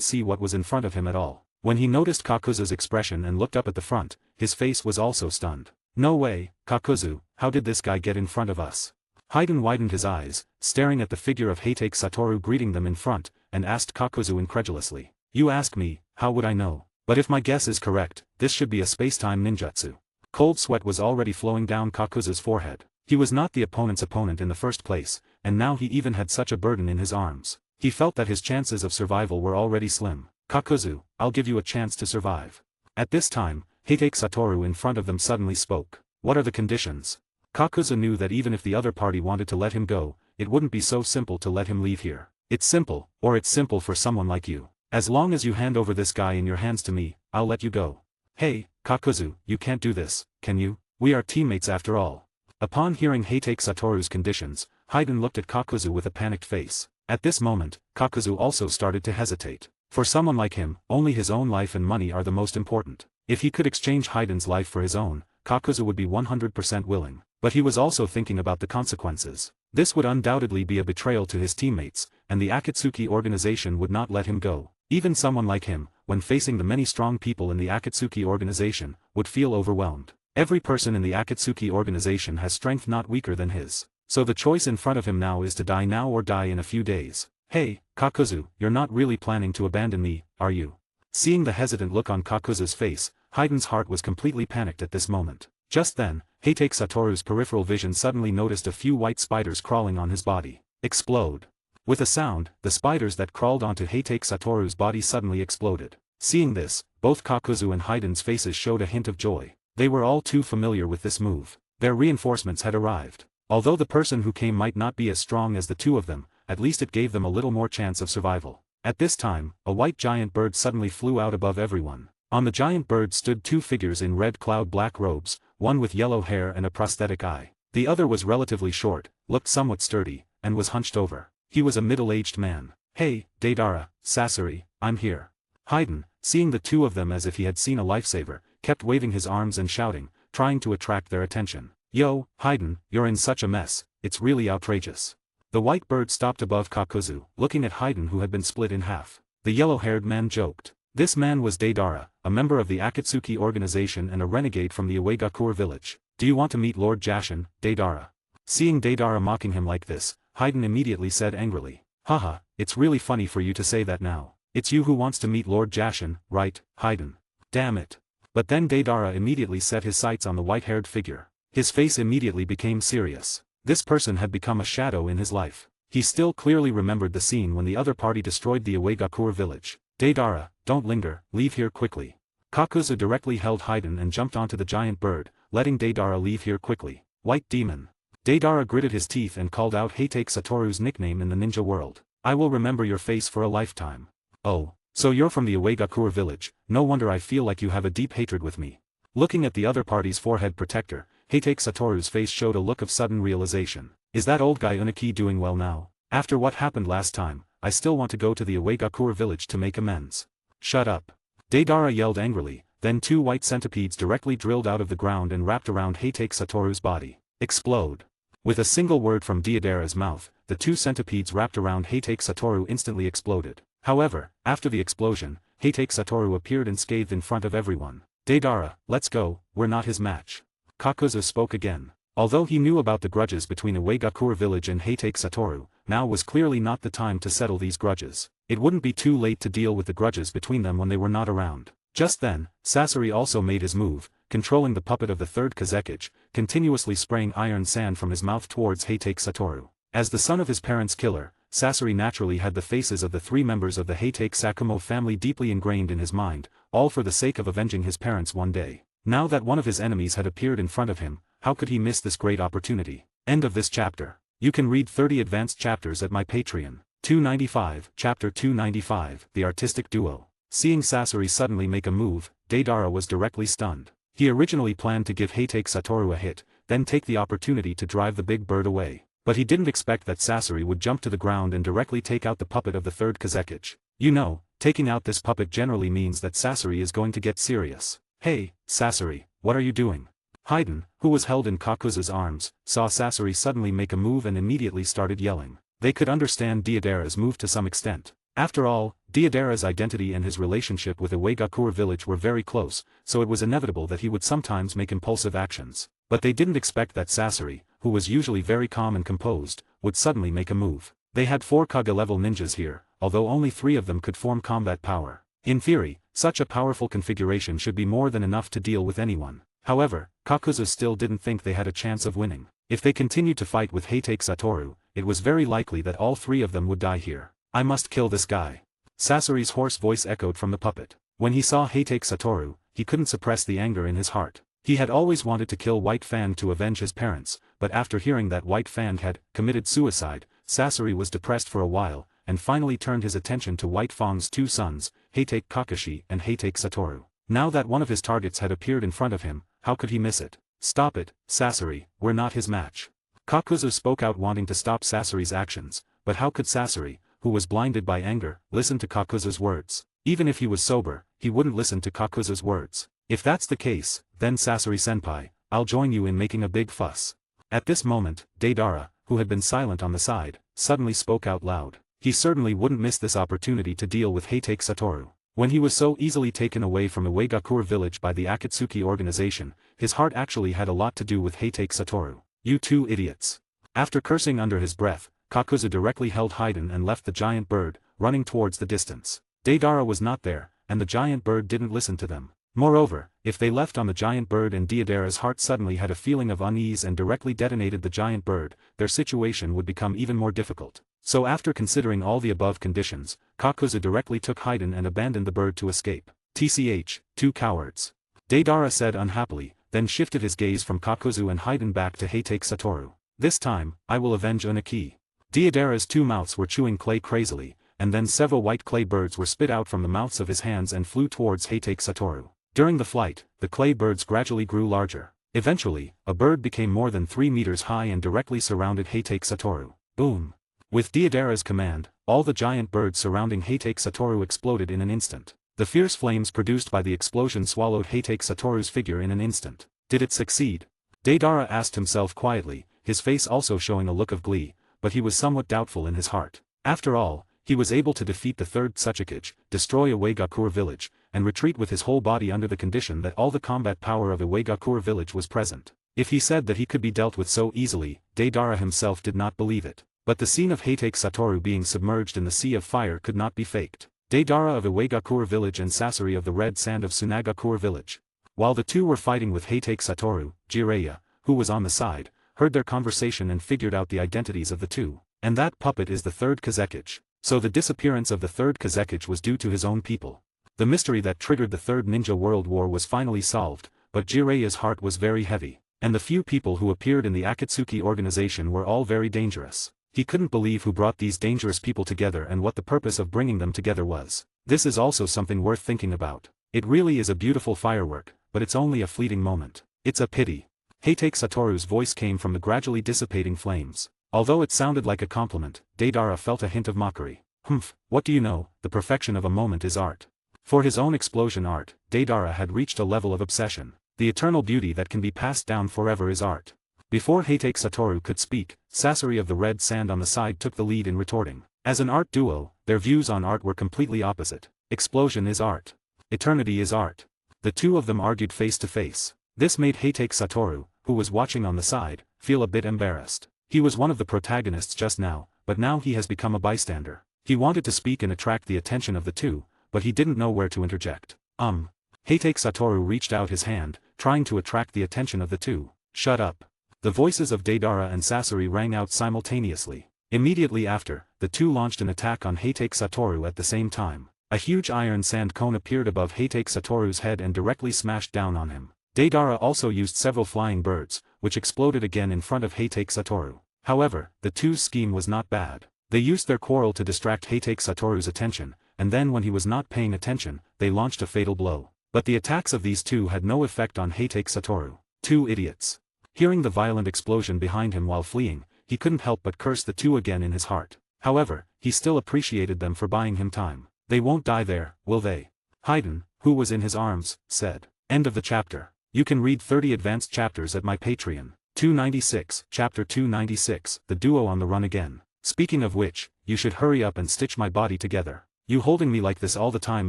see what was in front of him at all. When he noticed Kakuzu's expression and looked up at the front, his face was also stunned. No way, Kakuzu, how did this guy get in front of us? Haydn widened his eyes, staring at the figure of Heitake Satoru greeting them in front, and asked Kakuzu incredulously. You ask me, how would I know? But if my guess is correct, this should be a space-time ninjutsu. Cold sweat was already flowing down Kakuzu's forehead. He was not the opponent's opponent in the first place, and now he even had such a burden in his arms. He felt that his chances of survival were already slim. Kakuzu, I'll give you a chance to survive. At this time, Heitake Satoru in front of them suddenly spoke. What are the conditions? Kakuzu knew that even if the other party wanted to let him go, it wouldn't be so simple to let him leave here. It's simple, or it's simple for someone like you. As long as you hand over this guy in your hands to me, I'll let you go. Hey, Kakuzu, you can't do this, can you? We are teammates after all. Upon hearing Heitake Satoru's conditions, Haydn looked at Kakuzu with a panicked face. At this moment, Kakuzu also started to hesitate. For someone like him, only his own life and money are the most important. If he could exchange Haydn's life for his own, Kakuzu would be 100% willing. But he was also thinking about the consequences. This would undoubtedly be a betrayal to his teammates, and the Akatsuki organization would not let him go. Even someone like him, when facing the many strong people in the Akatsuki organization, would feel overwhelmed. Every person in the Akatsuki organization has strength not weaker than his. So the choice in front of him now is to die now or die in a few days. Hey, Kakuzu, you're not really planning to abandon me, are you? Seeing the hesitant look on Kakuzu's face, Haydn's heart was completely panicked at this moment. Just then, Heitake Satoru's peripheral vision suddenly noticed a few white spiders crawling on his body. Explode. With a sound, the spiders that crawled onto Heitake Satoru's body suddenly exploded. Seeing this, both Kakuzu and Haydn's faces showed a hint of joy. They were all too familiar with this move. Their reinforcements had arrived. Although the person who came might not be as strong as the two of them, at least it gave them a little more chance of survival. At this time, a white giant bird suddenly flew out above everyone. On the giant bird stood two figures in red cloud black robes, one with yellow hair and a prosthetic eye. The other was relatively short, looked somewhat sturdy, and was hunched over. He was a middle-aged man. Hey, Deidara, Sasori, I'm here. Haydn, seeing the two of them as if he had seen a lifesaver, kept waving his arms and shouting, trying to attract their attention. Yo, Haydn, you're in such a mess, it's really outrageous. The white bird stopped above Kakuzu, looking at Haydn who had been split in half. The yellow-haired man joked. This man was Deidara, a member of the Akatsuki organization and a renegade from the Uegakure village. Do you want to meet Lord Jashin, Deidara? Seeing Deidara mocking him like this, Haydn immediately said angrily. Haha, it's really funny for you to say that now. It's you who wants to meet Lord Jashin, right, Haydn? Damn it. But then Deidara immediately set his sights on the white-haired figure. His face immediately became serious. This person had become a shadow in his life. He still clearly remembered the scene when the other party destroyed the Uegakure village. Deidara, don't linger, leave here quickly. Kakuzu directly held Haydn and jumped onto the giant bird, letting Deidara leave here quickly. White demon. Deidara gritted his teeth and called out Heitake Satoru's nickname in the ninja world. I will remember your face for a lifetime. Oh, so you're from the Uegakure village, no wonder I feel like you have a deep hatred with me. Looking at the other party's forehead protector, Heitake Satoru's face showed a look of sudden realization. Is that old guy Unaki doing well now? After what happened last time, I still want to go to the Uegakure village to make amends. Shut up. Deidara yelled angrily, then 2 white centipedes directly drilled out of the ground and wrapped around Heitake Satoru's body. Explode. With a single word from Deidara's mouth, the 2 centipedes wrapped around Heitake Satoru instantly exploded. However, after the explosion, Heitake Satoru appeared unscathed in front of everyone. Deidara, let's go, we're not his match. Kakuzu spoke again. Although he knew about the grudges between Uegakure village and Heitake Satoru, now was clearly not the time to settle these grudges. It wouldn't be too late to deal with the grudges between them when they were not around. Just then, Sasori also made his move, controlling the puppet of the third Kazekage, continuously spraying iron sand from his mouth towards Heitake Satoru. As the son of his parents' killer, Sasori naturally had the faces of the 3 members of the Heitake Sakumo family deeply ingrained in his mind, all for the sake of avenging his parents one day. Now that one of his enemies had appeared in front of him, how could he miss this great opportunity? End of this chapter. You can read 30 advanced chapters at my Patreon. 295, Chapter 295, The Artistic Duo. Seeing Sasori suddenly make a move, Deidara was directly stunned. He originally planned to give Heitake Satoru a hit, then take the opportunity to drive the big bird away. But he didn't expect that Sasori would jump to the ground and directly take out the puppet of the third Kazekage. You know, taking out this puppet generally means that Sasori is going to get serious. Hey, Sasori, what are you doing? Haiden, who was held in Kakuzu's arms, saw Sasori suddenly make a move and immediately started yelling. They could understand Deidara's move to some extent. After all, Deidara's identity and his relationship with Uegakure village were very close, so it was inevitable that he would sometimes make impulsive actions. But they didn't expect that Sasori, who was usually very calm and composed, would suddenly make a move. They had 4 Kage-level ninjas here, although only 3 of them could form combat power. In theory, such a powerful configuration should be more than enough to deal with anyone. However, Kakuzu still didn't think they had a chance of winning. If they continued to fight with Heitake Satoru, it was very likely that all 3 of them would die here. I must kill this guy. Sasori's hoarse voice echoed from the puppet. When he saw Heitake Satoru, he couldn't suppress the anger in his heart. He had always wanted to kill White Fan to avenge his parents, but after hearing that White Fan had committed suicide, Sasori was depressed for a while, and finally turned his attention to White Fang's 2 sons, Heitake Kakashi and Heitake Satoru. Now that one of his targets had appeared in front of him, how could he miss it? Stop it, Sasori, we're not his match. Kakuzu spoke out wanting to stop Sasori's actions, but how could Sasori, who was blinded by anger, listen to Kakuzu's words? Even if he was sober, he wouldn't listen to Kakuzu's words. If that's the case, then Sasori-senpai, I'll join you in making a big fuss. At this moment, Deidara, who had been silent on the side, suddenly spoke out loud. He certainly wouldn't miss this opportunity to deal with Heitake Satoru. When he was so easily taken away from Uegakure village by the Akatsuki organization, his heart actually had a lot to do with Heitake Satoru. You 2 idiots. After cursing under his breath, Kakuzu directly held Haiden and left the giant bird, running towards the distance. Deidara was not there, and the giant bird didn't listen to them. Moreover, if they left on the giant bird and Deidara's heart suddenly had a feeling of unease and directly detonated the giant bird, their situation would become even more difficult. So after considering all the above conditions, Kakuzu directly took Haiden and abandoned the bird to escape. TCH, 2 cowards. Deidara said unhappily, then shifted his gaze from Kakuzu and Haiden back to Heitake Satoru. This time, I will avenge Unaki. Deidara's 2 mouths were chewing clay crazily, and then several white clay birds were spit out from the mouths of his hands and flew towards Heitake Satoru. During the flight, the clay birds gradually grew larger. Eventually, a bird became more than 3 meters high and directly surrounded Heitake Satoru. Boom! With Deidara's command, all the giant birds surrounding Heitake Satoru exploded in an instant. The fierce flames produced by the explosion swallowed Heitake Satoru's figure in an instant. Did it succeed? Deidara asked himself quietly, his face also showing a look of glee, but he was somewhat doubtful in his heart. After all, he was able to defeat the third Tsuchikage, destroy Uegakure village, and retreat with his whole body under the condition that all the combat power of Uegakure village was present. If he said that he could be dealt with so easily, Deidara himself did not believe it. But the scene of Heitake Satoru being submerged in the sea of fire could not be faked. Deidara of Uegakure village and Sasori of the red sand of Tsunagakure village. While the 2 were fighting with Heitake Satoru, Jiraiya, who was on the side, heard their conversation and figured out the identities of the 2. And that puppet is the third Kazekage. So the disappearance of the third Kazekage was due to his own people. The mystery that triggered the Third Ninja World War was finally solved, but Jiraiya's heart was very heavy. And the few people who appeared in the Akatsuki organization were all very dangerous. He couldn't believe who brought these dangerous people together and what the purpose of bringing them together was. This is also something worth thinking about. It really is a beautiful firework, but it's only a fleeting moment. It's a pity. Heitake Satoru's voice came from the gradually dissipating flames. Although it sounded like a compliment, Deidara felt a hint of mockery. Humph, what do you know, the perfection of a moment is art. For his own explosion art, Deidara had reached a level of obsession. The eternal beauty that can be passed down forever is art. Before Heitake Satoru could speak, Sasori of the red sand on the side took the lead in retorting. As an art duo, their views on art were completely opposite. Explosion is art. Eternity is art. The two of them argued face to face. This made Heitake Satoru, who was watching on the side, feel a bit embarrassed. He was one of the protagonists just now, but now he has become a bystander. He wanted to speak and attract the attention of the two, but he didn't know where to interject. Heitake Satoru reached out his hand, trying to attract the attention of the two. Shut up. The voices of Deidara and Sasori rang out simultaneously. Immediately after, the two launched an attack on Heitake Satoru at the same time. A huge iron sand cone appeared above Heitake Satoru's head and directly smashed down on him. Deidara also used several flying birds, which exploded again in front of Heitake Satoru. However, the two's scheme was not bad. They used their quarrel to distract Heitake Satoru's attention, and then when he was not paying attention, they launched a fatal blow. But the attacks of these two had no effect on Heitake Satoru. Two idiots. Hearing the violent explosion behind him while fleeing, he couldn't help but curse the two again in his heart. However, he still appreciated them for buying him time. They won't die there, will they? Haydn, who was in his arms, said. End of the chapter. You can read 30 advanced chapters at my Patreon. 296, Chapter 296, The Duo on the Run Again. Speaking of which, you should hurry up and stitch my body together. You holding me like this all the time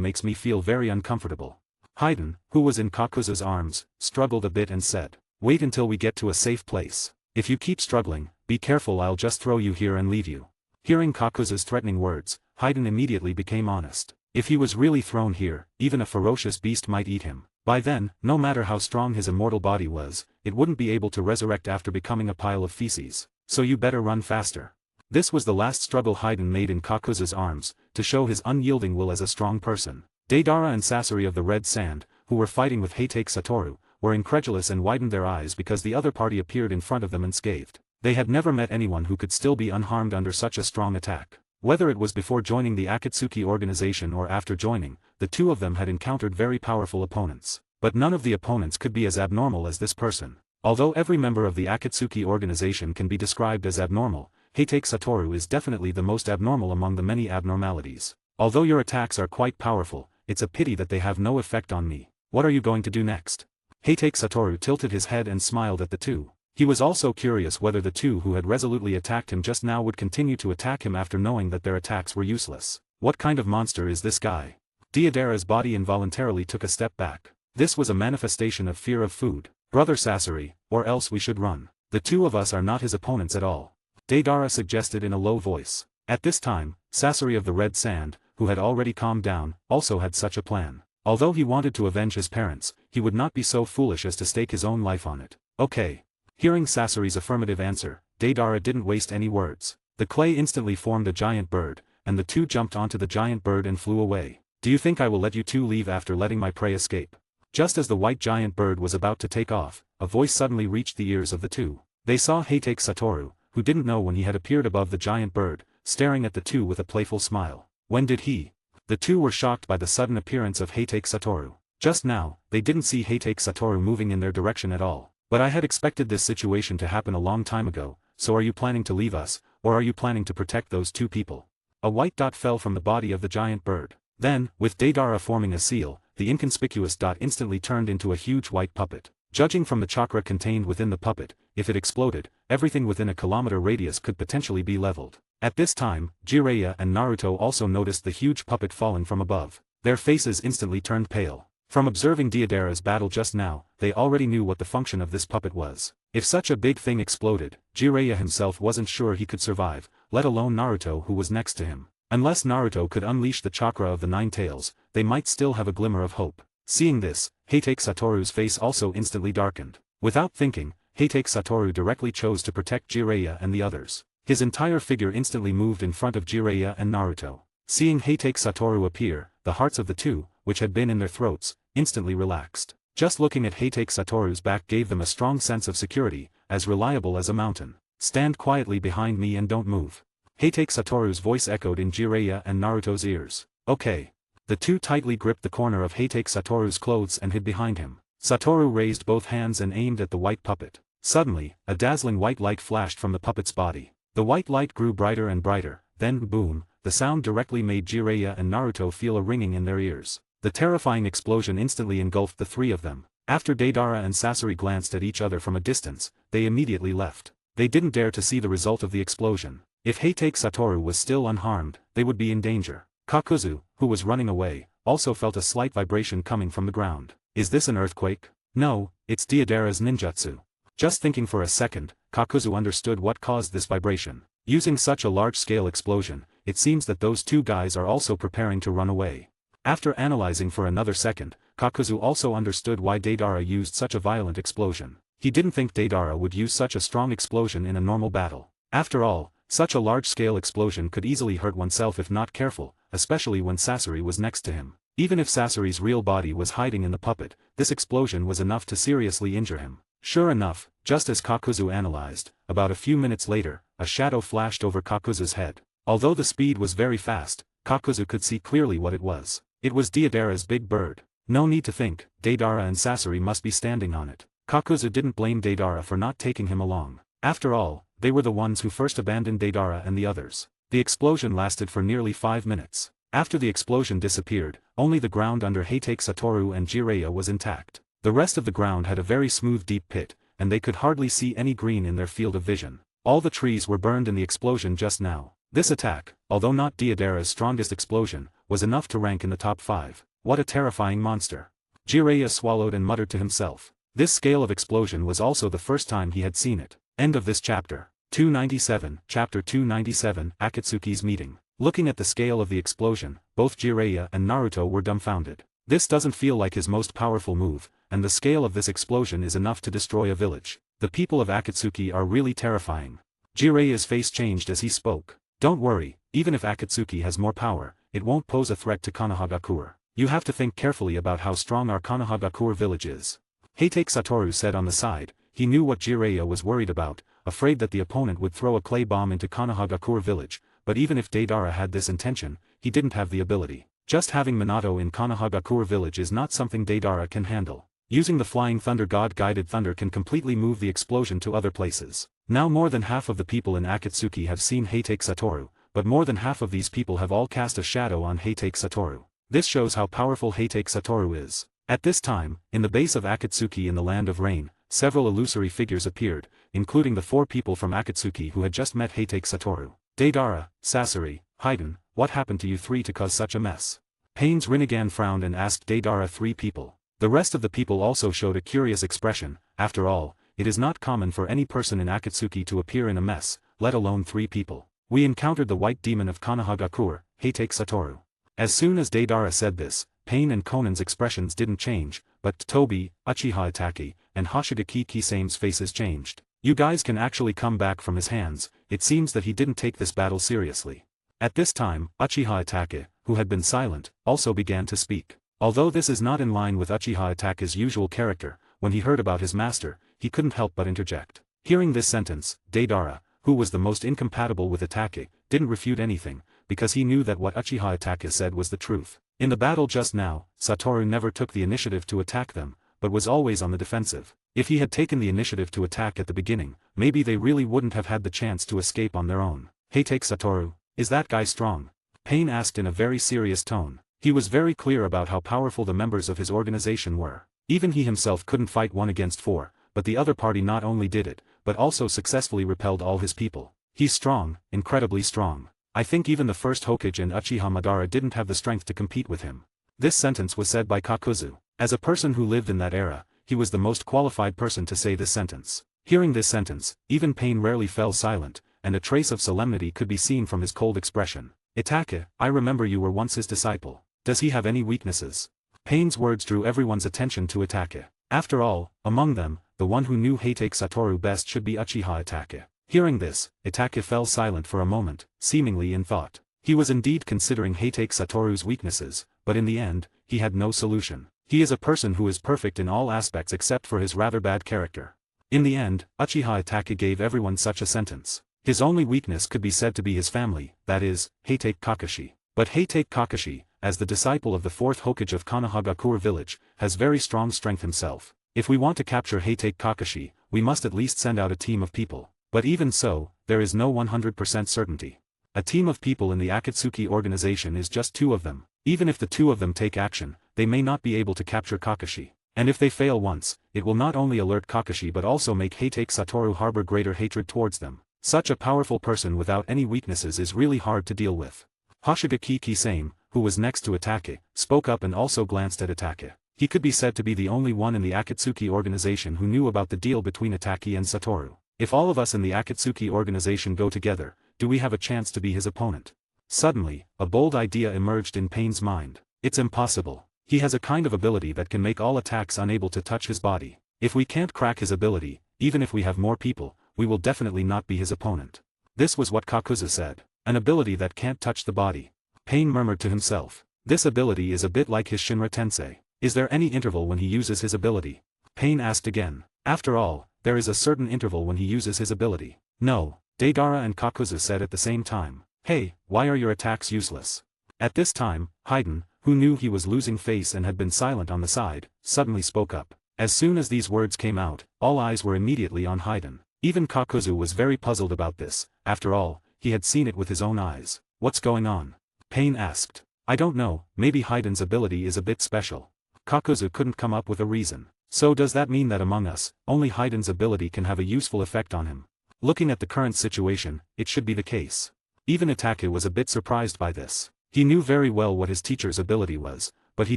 makes me feel very uncomfortable. Haydn, who was in Kakuza's arms, struggled a bit and said. Wait until we get to a safe place. If you keep struggling, be careful, I'll just throw you here and leave you. Hearing Kakuza's threatening words, Haydn immediately became honest. If he was really thrown here, even a ferocious beast might eat him. By then, no matter how strong his immortal body was, it wouldn't be able to resurrect after becoming a pile of feces. So you better run faster. This was the last struggle Haydn made in Kakuza's arms, to show his unyielding will as a strong person. Deidara and Sasori of the red sand, who were fighting with Heitake Satoru, were incredulous and widened their eyes because the other party appeared in front of them unscathed. They had never met anyone who could still be unharmed under such a strong attack. Whether it was before joining the Akatsuki organization or after joining, the two of them had encountered very powerful opponents. But none of the opponents could be as abnormal as this person. Although every member of the Akatsuki organization can be described as abnormal, Heitake Satoru is definitely the most abnormal among the many abnormalities. Although your attacks are quite powerful, it's a pity that they have no effect on me. What are you going to do next? Heitake Satoru tilted his head and smiled at the two. He was also curious whether the two who had resolutely attacked him just now would continue to attack him after knowing that their attacks were useless. What kind of monster is this guy? Deidara's body involuntarily took a step back. This was a manifestation of fear of food. Brother Sasori, or else we should run. The two of us are not his opponents at all. Deidara suggested in a low voice. At this time, Sasori of the red sand, who had already calmed down, also had such a plan. Although he wanted to avenge his parents, he would not be so foolish as to stake his own life on it. Okay. Hearing Sasori's affirmative answer, Deidara didn't waste any words. The clay instantly formed a giant bird, and the two jumped onto the giant bird and flew away. Do you think I will let you two leave after letting my prey escape? Just as the white giant bird was about to take off, a voice suddenly reached the ears of the two. They saw Heitake Satoru, who didn't know when he had appeared above the giant bird, staring at the two with a playful smile. When did he? The two were shocked by the sudden appearance of Heitake Satoru. Just now, they didn't see Heitake Satoru moving in their direction at all. But I had expected this situation to happen a long time ago, so are you planning to leave us, or are you planning to protect those two people? A white dot fell from the body of the giant bird. Then, with Deidara forming a seal, the inconspicuous dot instantly turned into a huge white puppet. Judging from the chakra contained within the puppet, if it exploded, everything within a kilometer radius could potentially be leveled. At this time, Jiraiya and Naruto also noticed the huge puppet falling from above. Their faces instantly turned pale. From observing Deidara's battle just now, they already knew what the function of this puppet was. If such a big thing exploded, Jiraiya himself wasn't sure he could survive, let alone Naruto who was next to him. Unless Naruto could unleash the chakra of the Nine Tails, they might still have a glimmer of hope. Seeing this, Heitake Satoru's face also instantly darkened. Without thinking, Heitake Satoru directly chose to protect Jiraiya and the others. His entire figure instantly moved in front of Jiraiya and Naruto. Seeing Heitake Satoru appear, the hearts of the two, which had been in their throats, instantly relaxed. Just looking at Heitake Satoru's back gave them a strong sense of security, as reliable as a mountain. Stand quietly behind me and don't move. Heitake Satoru's voice echoed in Jiraiya and Naruto's ears. Okay. The two tightly gripped the corner of Heitake Satoru's clothes and hid behind him. Satoru raised both hands and aimed at the white puppet. Suddenly, a dazzling white light flashed from the puppet's body. The white light grew brighter and brighter, then boom, the sound directly made Jiraiya and Naruto feel a ringing in their ears. The terrifying explosion instantly engulfed the three of them. After Deidara and Sasori glanced at each other from a distance, they immediately left. They didn't dare to see the result of the explosion. If Heitake Satoru was still unharmed, they would be in danger. Kakuzu, who was running away, also felt a slight vibration coming from the ground. Is this an earthquake? No, it's Deidara's ninjutsu. Just thinking for a second, Kakuzu understood what caused this vibration. Using such a large-scale explosion, it seems that those two guys are also preparing to run away. After analyzing for another second, Kakuzu also understood why Deidara used such a violent explosion. He didn't think Deidara would use such a strong explosion in a normal battle. After all, such a large-scale explosion could easily hurt oneself if not careful, especially when Sasori was next to him. Even if Sasori's real body was hiding in the puppet, this explosion was enough to seriously injure him. Sure enough, just as Kakuzu analyzed, about a few minutes later, a shadow flashed over Kakuzu's head. Although the speed was very fast, Kakuzu could see clearly what it was. It was Deidara's big bird. No need to think, Deidara and Sasori must be standing on it. Kakuzu didn't blame Deidara for not taking him along. After all, they were the ones who first abandoned Deidara and the others. The explosion lasted for nearly 5 minutes. After the explosion disappeared, only the ground under Heitake Satoru and Jiraiya was intact. The rest of the ground had a very smooth deep pit, and they could hardly see any green in their field of vision. All the trees were burned in the explosion just now. This attack, although not Deidara's strongest explosion, was enough to rank in the top 5. What a terrifying monster. Jiraiya swallowed and muttered to himself. This scale of explosion was also the first time he had seen it. End of this chapter. 297, Chapter 297, Akatsuki's Meeting. Looking at the scale of the explosion, both Jiraiya and Naruto were dumbfounded. This doesn't feel like his most powerful move, and the scale of this explosion is enough to destroy a village. The people of Akatsuki are really terrifying. Jiraiya's face changed as he spoke. Don't worry, even if Akatsuki has more power, it won't pose a threat to Konohagakure. You have to think carefully about how strong our Konohagakure village is. Heitake Satoru said on the side. He knew what Jiraiya was worried about, afraid that the opponent would throw a clay bomb into Konohagakure village, but even if Deidara had this intention, he didn't have the ability. Just having Minato in Konohagakure village is not something Deidara can handle. Using the Flying Thunder God-guided thunder can completely move the explosion to other places. Now more than half of the people in Akatsuki have seen Heitake Satoru, but more than half of these people have all cast a shadow on Heitake Satoru. This shows how powerful Heitake Satoru is. At this time, in the base of Akatsuki in the Land of Rain, several illusory figures appeared, including the 4 people from Akatsuki who had just met Heitake Satoru. Deidara, Sasori, Haiden, what happened to you 3 to cause such a mess? Pain's Rinnegan frowned and asked Deidara 3 people. The rest of the people also showed a curious expression. After all, it is not common for any person in Akatsuki to appear in a mess, let alone 3 people. We encountered the white demon of Konohagakure, Heitake Satoru. As soon as Deidara said this, Pain and Konan's expressions didn't change, but Tobi, Uchiha Itachi, and Hoshigaki Kisame's faces changed. You guys can actually come back from his hands. It seems that he didn't take this battle seriously. At this time, Uchiha Itachi, who had been silent, also began to speak. Although this is not in line with Uchiha Itachi's usual character, when he heard about his master, he couldn't help but interject. Hearing this sentence, Deidara, who was the most incompatible with Itachi, didn't refute anything, because he knew that what Uchiha Itachi said was the truth. In the battle just now, Satoru never took the initiative to attack them, but was always on the defensive. If he had taken the initiative to attack at the beginning, maybe they really wouldn't have had the chance to escape on their own. Heitake Satoru, is that guy strong? Pain asked in a very serious tone. He was very clear about how powerful the members of his organization were. Even he himself couldn't fight 1 against 4, but the other party not only did it, but also successfully repelled all his people. He's strong, incredibly strong. I think even the first Hokage and Uchiha Madara didn't have the strength to compete with him. This sentence was said by Kakuzu. As a person who lived in that era, he was the most qualified person to say this sentence. Hearing this sentence, even Pain rarely fell silent, and a trace of solemnity could be seen from his cold expression. Itachi, I remember you were once his disciple. Does he have any weaknesses? Pain's words drew everyone's attention to Itachi. After all, among them, the one who knew Heitake Satoru best should be Uchiha Itachi. Hearing this, Itachi fell silent for a moment, seemingly in thought. He was indeed considering Heitake Satoru's weaknesses, but in the end, he had no solution. He is a person who is perfect in all aspects except for his rather bad character. In the end, Uchiha Itachi gave everyone such a sentence. His only weakness could be said to be his family, that is, Heitake Kakashi. But Heitake Kakashi, as the disciple of the 4th Hokage of Konohagakure village, has very strong strength himself. If we want to capture Heitake Kakashi, we must at least send out a team of people. But even so, there is no 100% certainty. A team of people in the Akatsuki organization is just 2 of them. Even if the 2 of them take action, they may not be able to capture Kakashi. And if they fail once, it will not only alert Kakashi but also make Heitake Satoru harbor greater hatred towards them. Such a powerful person without any weaknesses is really hard to deal with. Hoshigaki Kisame, who was next to Atake, spoke up and also glanced at Atake. He could be said to be the only one in the Akatsuki organization who knew about the deal between Atake and Satoru. If all of us in the Akatsuki organization go together, do we have a chance to be his opponent? Suddenly, a bold idea emerged in Pain's mind. It's impossible. He has a kind of ability that can make all attacks unable to touch his body. If we can't crack his ability, even if we have more people, we will definitely not be his opponent. This was what Kakuzu said. An ability that can't touch the body. Pain murmured to himself. This ability is a bit like his Shinra Tensei. Is there any interval when he uses his ability? Pain asked again. After all, there is a certain interval when he uses his ability. No, Deidara and Kakuzu said at the same time. Hey, why are your attacks useless? At this time, Haiden, who knew he was losing face and had been silent on the side, suddenly spoke up. As soon as these words came out, all eyes were immediately on Haiden. Even Kakuzu was very puzzled about this. After all, he had seen it with his own eyes. What's going on? Pain asked. I don't know, maybe Haiden's ability is a bit special. Kakuzu couldn't come up with a reason. So does that mean that among us, only Haiden's ability can have a useful effect on him? Looking at the current situation, it should be the case. Even Atake was a bit surprised by this. He knew very well what his teacher's ability was, but he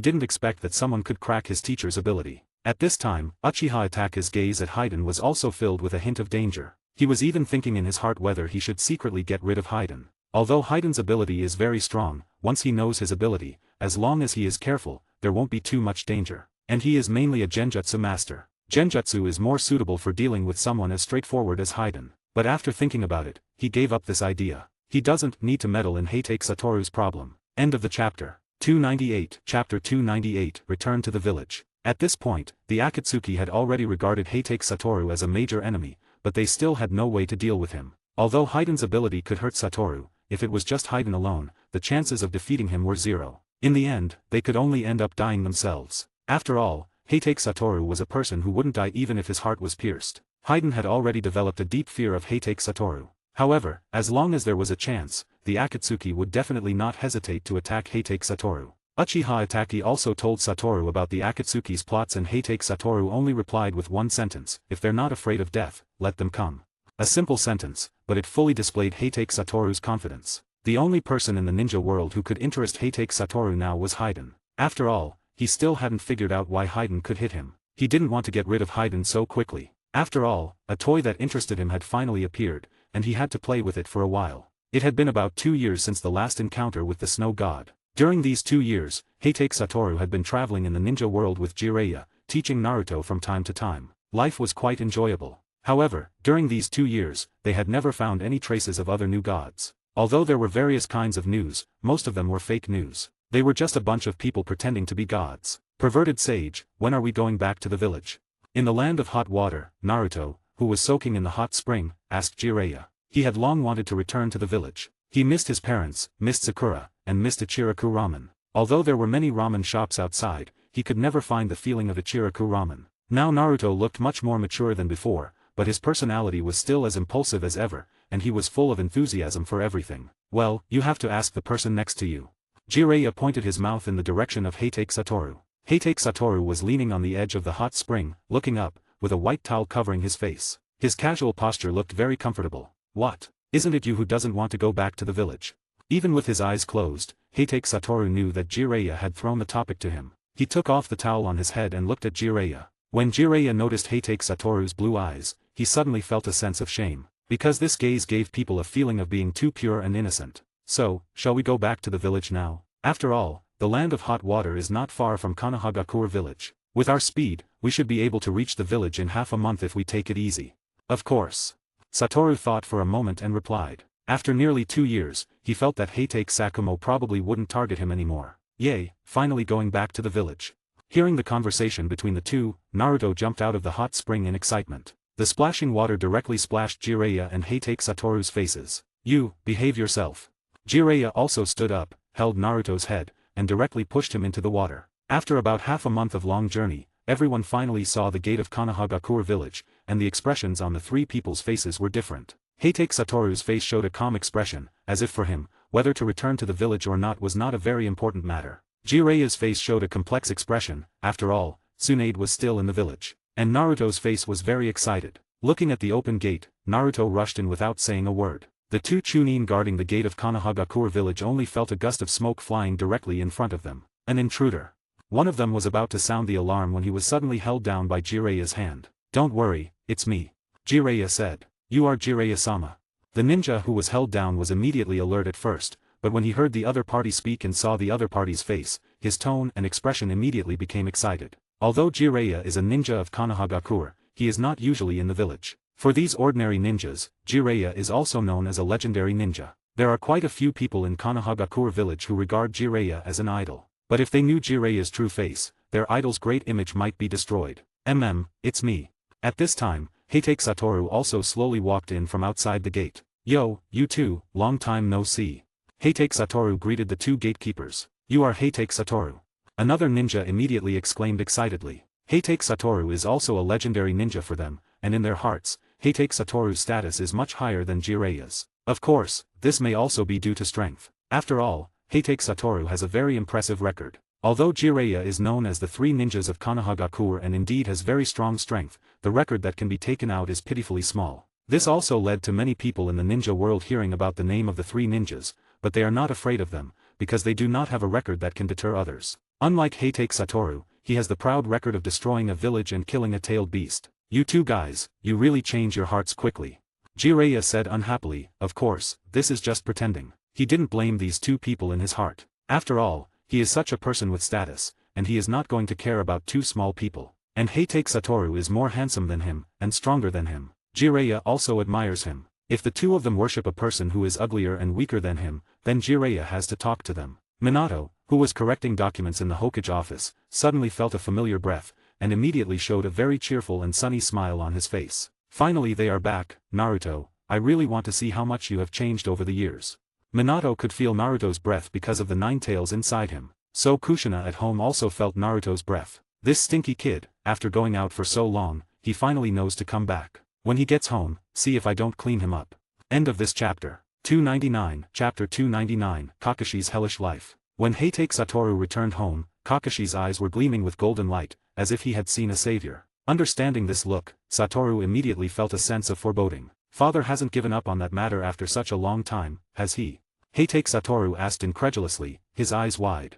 didn't expect that someone could crack his teacher's ability. At this time, Uchiha Atake's gaze at Haiden was also filled with a hint of danger. He was even thinking in his heart whether he should secretly get rid of Haiden. Although Haiden's ability is very strong, once he knows his ability, as long as he is careful, there won't be too much danger. And he is mainly a Genjutsu master. Genjutsu is more suitable for dealing with someone as straightforward as Haiden. But after thinking about it, he gave up this idea. He doesn't need to meddle in Heitake Satoru's problem. End of the chapter. 298. Chapter 298. Return to the village. At this point, the Akatsuki had already regarded Heitake Satoru as a major enemy, but they still had no way to deal with him. Although Haiden's ability could hurt Satoru, if it was just Haiden alone, the chances of defeating him were 0. In the end, they could only end up dying themselves. After all, Heitake Satoru was a person who wouldn't die even if his heart was pierced. Haiden had already developed a deep fear of Heitake Satoru. However, as long as there was a chance, the Akatsuki would definitely not hesitate to attack Heitake Satoru. Uchiha Itachi also told Satoru about the Akatsuki's plots and Heitake Satoru only replied with one sentence, if they're not afraid of death, let them come. A simple sentence, but it fully displayed Heitake Satoru's confidence. The only person in the ninja world who could interest Heitake Satoru now was Haiden. After all, he still hadn't figured out why Haiden could hit him. He didn't want to get rid of Haiden so quickly. After all, a toy that interested him had finally appeared, and he had to play with it for a while. It had been about 2 years since the last encounter with the snow god. During these 2 years, Heitake Satoru had been traveling in the ninja world with Jiraiya, teaching Naruto from time to time. Life was quite enjoyable. However, during these 2 years, they had never found any traces of other new gods. Although there were various kinds of news, most of them were fake news. They were just a bunch of people pretending to be gods. Perverted sage, when are we going back to the village? In the land of hot water, Naruto, who was soaking in the hot spring, asked Jiraiya. He had long wanted to return to the village. He missed his parents, missed Sakura, and missed Ichiraku ramen. Although there were many ramen shops outside, he could never find the feeling of Ichiraku ramen. Now Naruto looked much more mature than before, but his personality was still as impulsive as ever, and he was full of enthusiasm for everything. Well, you have to ask the person next to you. Jiraiya pointed his mouth in the direction of Heitake Satoru. Heitake Satoru was leaning on the edge of the hot spring, looking up, with a white towel covering his face. His casual posture looked very comfortable. What? Isn't it you who doesn't want to go back to the village? Even with his eyes closed, Heitake Satoru knew that Jiraiya had thrown the topic to him. He took off the towel on his head and looked at Jiraiya. When Jiraiya noticed Heitake Satoru's blue eyes, he suddenly felt a sense of shame. Because this gaze gave people a feeling of being too pure and innocent. So, shall we go back to the village now? After all, the land of hot water is not far from Konohagakure village. With our speed, we should be able to reach the village in half a month if we take it easy. Of course. Satoru thought for a moment and replied. After nearly 2 years, he felt that Heitake Sakumo probably wouldn't target him anymore. Yay, finally going back to the village. Hearing the conversation between the two, Naruto jumped out of the hot spring in excitement. The splashing water directly splashed Jiraiya and Heitake Satoru's faces. You, behave yourself. Jiraiya also stood up, held Naruto's head, and directly pushed him into the water. After about half a month of long journey, everyone finally saw the gate of Konohagakure village, and the expressions on the three people's faces were different. Heitake Satoru's face showed a calm expression, as if for him, whether to return to the village or not was not a very important matter. Jiraiya's face showed a complex expression. After all, Tsunade was still in the village. And Naruto's face was very excited. Looking at the open gate, Naruto rushed in without saying a word. The two Chunin guarding the gate of Konohagakure village only felt a gust of smoke flying directly in front of them. An intruder. One of them was about to sound the alarm when he was suddenly held down by Jiraiya's hand. "Don't worry, it's me," Jiraiya said. "You are Jiraiya-sama." The ninja who was held down was immediately alert at first, but when he heard the other party speak and saw the other party's face, his tone and expression immediately became excited. Although Jiraiya is a ninja of Konohagakure, he is not usually in the village. For these ordinary ninjas, Jiraiya is also known as a legendary ninja. There are quite a few people in Konohagakure village who regard Jiraiya as an idol. But if they knew Jiraiya's true face, their idol's great image might be destroyed. It's me. At this time, Heitake Satoru also slowly walked in from outside the gate. "Yo, you two, long time no see." Heitake Satoru greeted the two gatekeepers. "You are Heitake Satoru." Another ninja immediately exclaimed excitedly. Heitake Satoru is also a legendary ninja for them, and in their hearts, Heitake Satoru's status is much higher than Jiraiya's. Of course, this may also be due to strength. After all, Heitake Satoru has a very impressive record. Although Jiraiya is known as the three ninjas of Konohagakure and indeed has very strong strength, the record that can be taken out is pitifully small. This also led to many people in the ninja world hearing about the name of the three ninjas, but they are not afraid of them, because they do not have a record that can deter others. Unlike Heitake Satoru, he has the proud record of destroying a village and killing a tailed beast. "You two guys, you really change your hearts quickly," Jiraiya said unhappily. Of course, this is just pretending. He didn't blame these two people in his heart. After all, he is such a person with status, and he is not going to care about two small people. And Heitake Satoru is more handsome than him, and stronger than him. Jiraiya also admires him. If the two of them worship a person who is uglier and weaker than him, then Jiraiya has to talk to them. Minato, who was correcting documents in the Hokage office, suddenly felt a familiar breath, and immediately showed a very cheerful and sunny smile on his face. "Finally they are back, Naruto. I really want to see how much you have changed over the years." Minato could feel Naruto's breath because of the nine tails inside him. So Kushina at home also felt Naruto's breath. This stinky kid, after going out for so long, he finally knows to come back. When he gets home, see if I don't clean him up. End of this chapter. 299, Chapter 299, Kakashi's Hellish Life. When Heitake Satoru returned home, Kakashi's eyes were gleaming with golden light, as if he had seen a savior. Understanding this look, Satoru immediately felt a sense of foreboding. Father hasn't given up on that matter after such a long time, has he? Heitake Satoru asked incredulously, his eyes wide.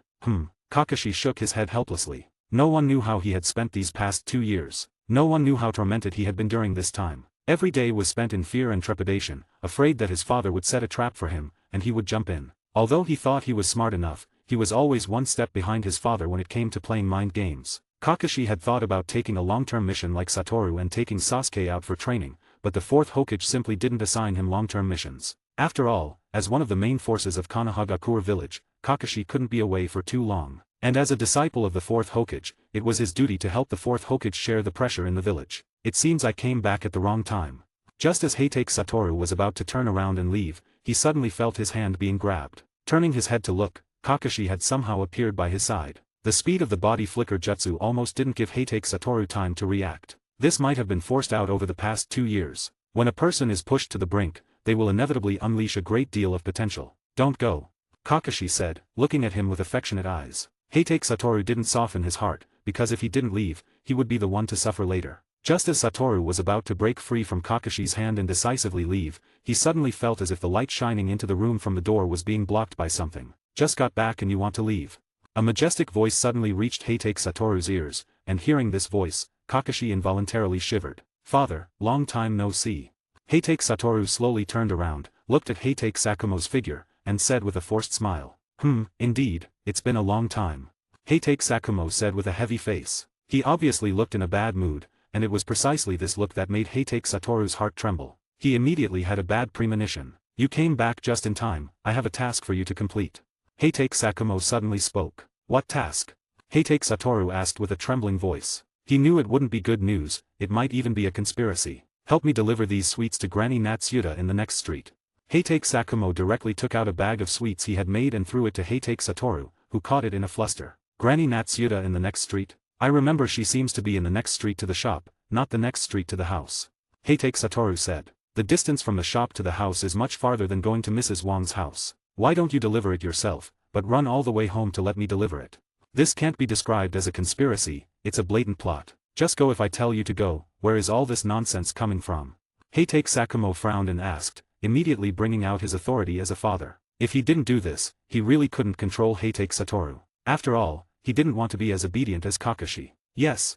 Kakashi shook his head helplessly. No one knew how he had spent these past 2 years. No one knew how tormented he had been during this time. Every day was spent in fear and trepidation, afraid that his father would set a trap for him, and he would jump in. Although he thought he was smart enough, he was always one step behind his father when it came to playing mind games. Kakashi had thought about taking a long-term mission like Satoru and taking Sasuke out for training, but the 4th Hokage simply didn't assign him long-term missions. After all, as one of the main forces of Konohagakure village, Kakashi couldn't be away for too long. And as a disciple of the 4th Hokage, it was his duty to help the 4th Hokage share the pressure in the village. "It seems I came back at the wrong time." Just as Heitake Satoru was about to turn around and leave, he suddenly felt his hand being grabbed. Turning his head to look, Kakashi had somehow appeared by his side. The speed of the body flicker jutsu almost didn't give Heitake Satoru time to react. This might have been forced out over the past 2 years. When a person is pushed to the brink, they will inevitably unleash a great deal of potential. "Don't go," Kakashi said, looking at him with affectionate eyes. Heitake Satoru didn't soften his heart, because if he didn't leave, he would be the one to suffer later. Just as Satoru was about to break free from Kakashi's hand and decisively leave, he suddenly felt as if the light shining into the room from the door was being blocked by something. "Just got back and you want to leave?" A majestic voice suddenly reached Heitake Satoru's ears, and hearing this voice, Kakashi involuntarily shivered. "Father, long time no see." Heitake Satoru slowly turned around, looked at Heitake Sakumo's figure, and said with a forced smile. Indeed, it's been a long time." Heitake Sakumo said with a heavy face. He obviously looked in a bad mood, and it was precisely this look that made Heitake Satoru's heart tremble. He immediately had a bad premonition. "You came back just in time, I have a task for you to complete." Heitake Sakumo suddenly spoke. "What task?" Heitake Satoru asked with a trembling voice. He knew it wouldn't be good news, it might even be a conspiracy. "Help me deliver these sweets to Granny Natsuda in the next street." Heitake Sakumo directly took out a bag of sweets he had made and threw it to Heitake Satoru, who caught it in a fluster. Granny Natsuda in the next street? I remember she seems to be in the next street to the shop, not the next street to the house. Heitake Satoru said. The distance from the shop to the house is much farther than going to Mrs. Wang's house. Why don't you deliver it yourself, but run all the way home to let me deliver it? This can't be described as a conspiracy, it's a blatant plot. Just go if I tell you to go. Where is all this nonsense coming from? Heitake Sakumo frowned and asked, immediately bringing out his authority as a father. If he didn't do this, he really couldn't control Heitake Satoru. After all, he didn't want to be as obedient as Kakashi. Yes,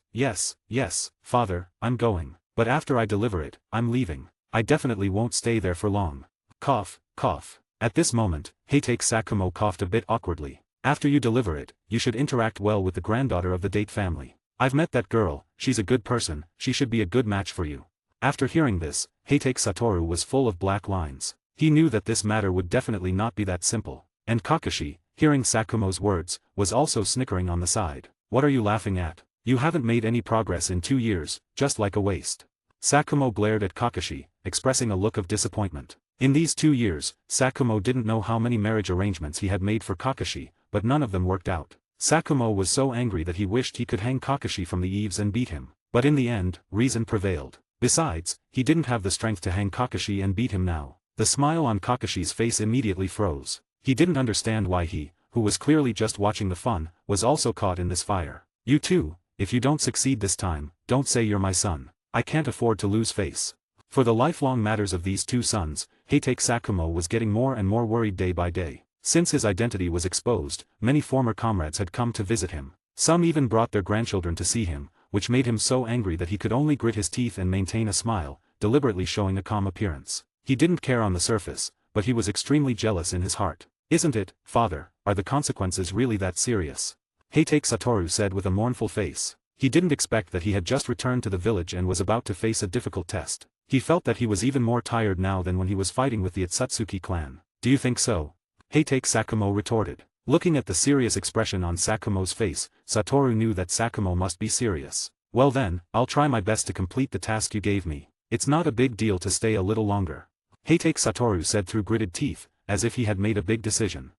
father, I'm going. But after I deliver it, I'm leaving. I definitely won't stay there for long. Cough, cough. At this moment, Heitake Sakumo coughed a bit awkwardly. After you deliver it, you should interact well with the granddaughter of the Date family. I've met that girl, she's a good person, she should be a good match for you. After hearing this, Heitake Satoru was full of black lines. He knew that this matter would definitely not be that simple. And Kakashi, hearing Sakumo's words, was also snickering on the side. What are you laughing at? You haven't made any progress in 2 years, just like a waste. Sakumo glared at Kakashi, expressing a look of disappointment. In these 2 years, Sakumo didn't know how many marriage arrangements he had made for Kakashi, but none of them worked out. Sakumo was so angry that he wished he could hang Kakashi from the eaves and beat him. But in the end, reason prevailed. Besides, he didn't have the strength to hang Kakashi and beat him now. The smile on Kakashi's face immediately froze. He didn't understand why he, who was clearly just watching the fun, was also caught in this fire. You too, if you don't succeed this time, don't say you're my son. I can't afford to lose face. For the lifelong matters of these two sons, Heitake Sakumo was getting more and more worried day by day. Since his identity was exposed, many former comrades had come to visit him. Some even brought their grandchildren to see him, which made him so angry that he could only grit his teeth and maintain a smile, deliberately showing a calm appearance. He didn't care on the surface, but he was extremely jealous in his heart. Isn't it, father? Are the consequences really that serious? Heitake Satoru said with a mournful face. He didn't expect that he had just returned to the village and was about to face a difficult test. He felt that he was even more tired now than when he was fighting with the Atsutsuki clan. Do you think so? Heitake Sakumo retorted. Looking at the serious expression on Sakumo's face, Satoru knew that Sakumo must be serious. Well then, I'll try my best to complete the task you gave me. It's not a big deal to stay a little longer. Heitake Satoru said through gritted teeth, as if he had made a big decision.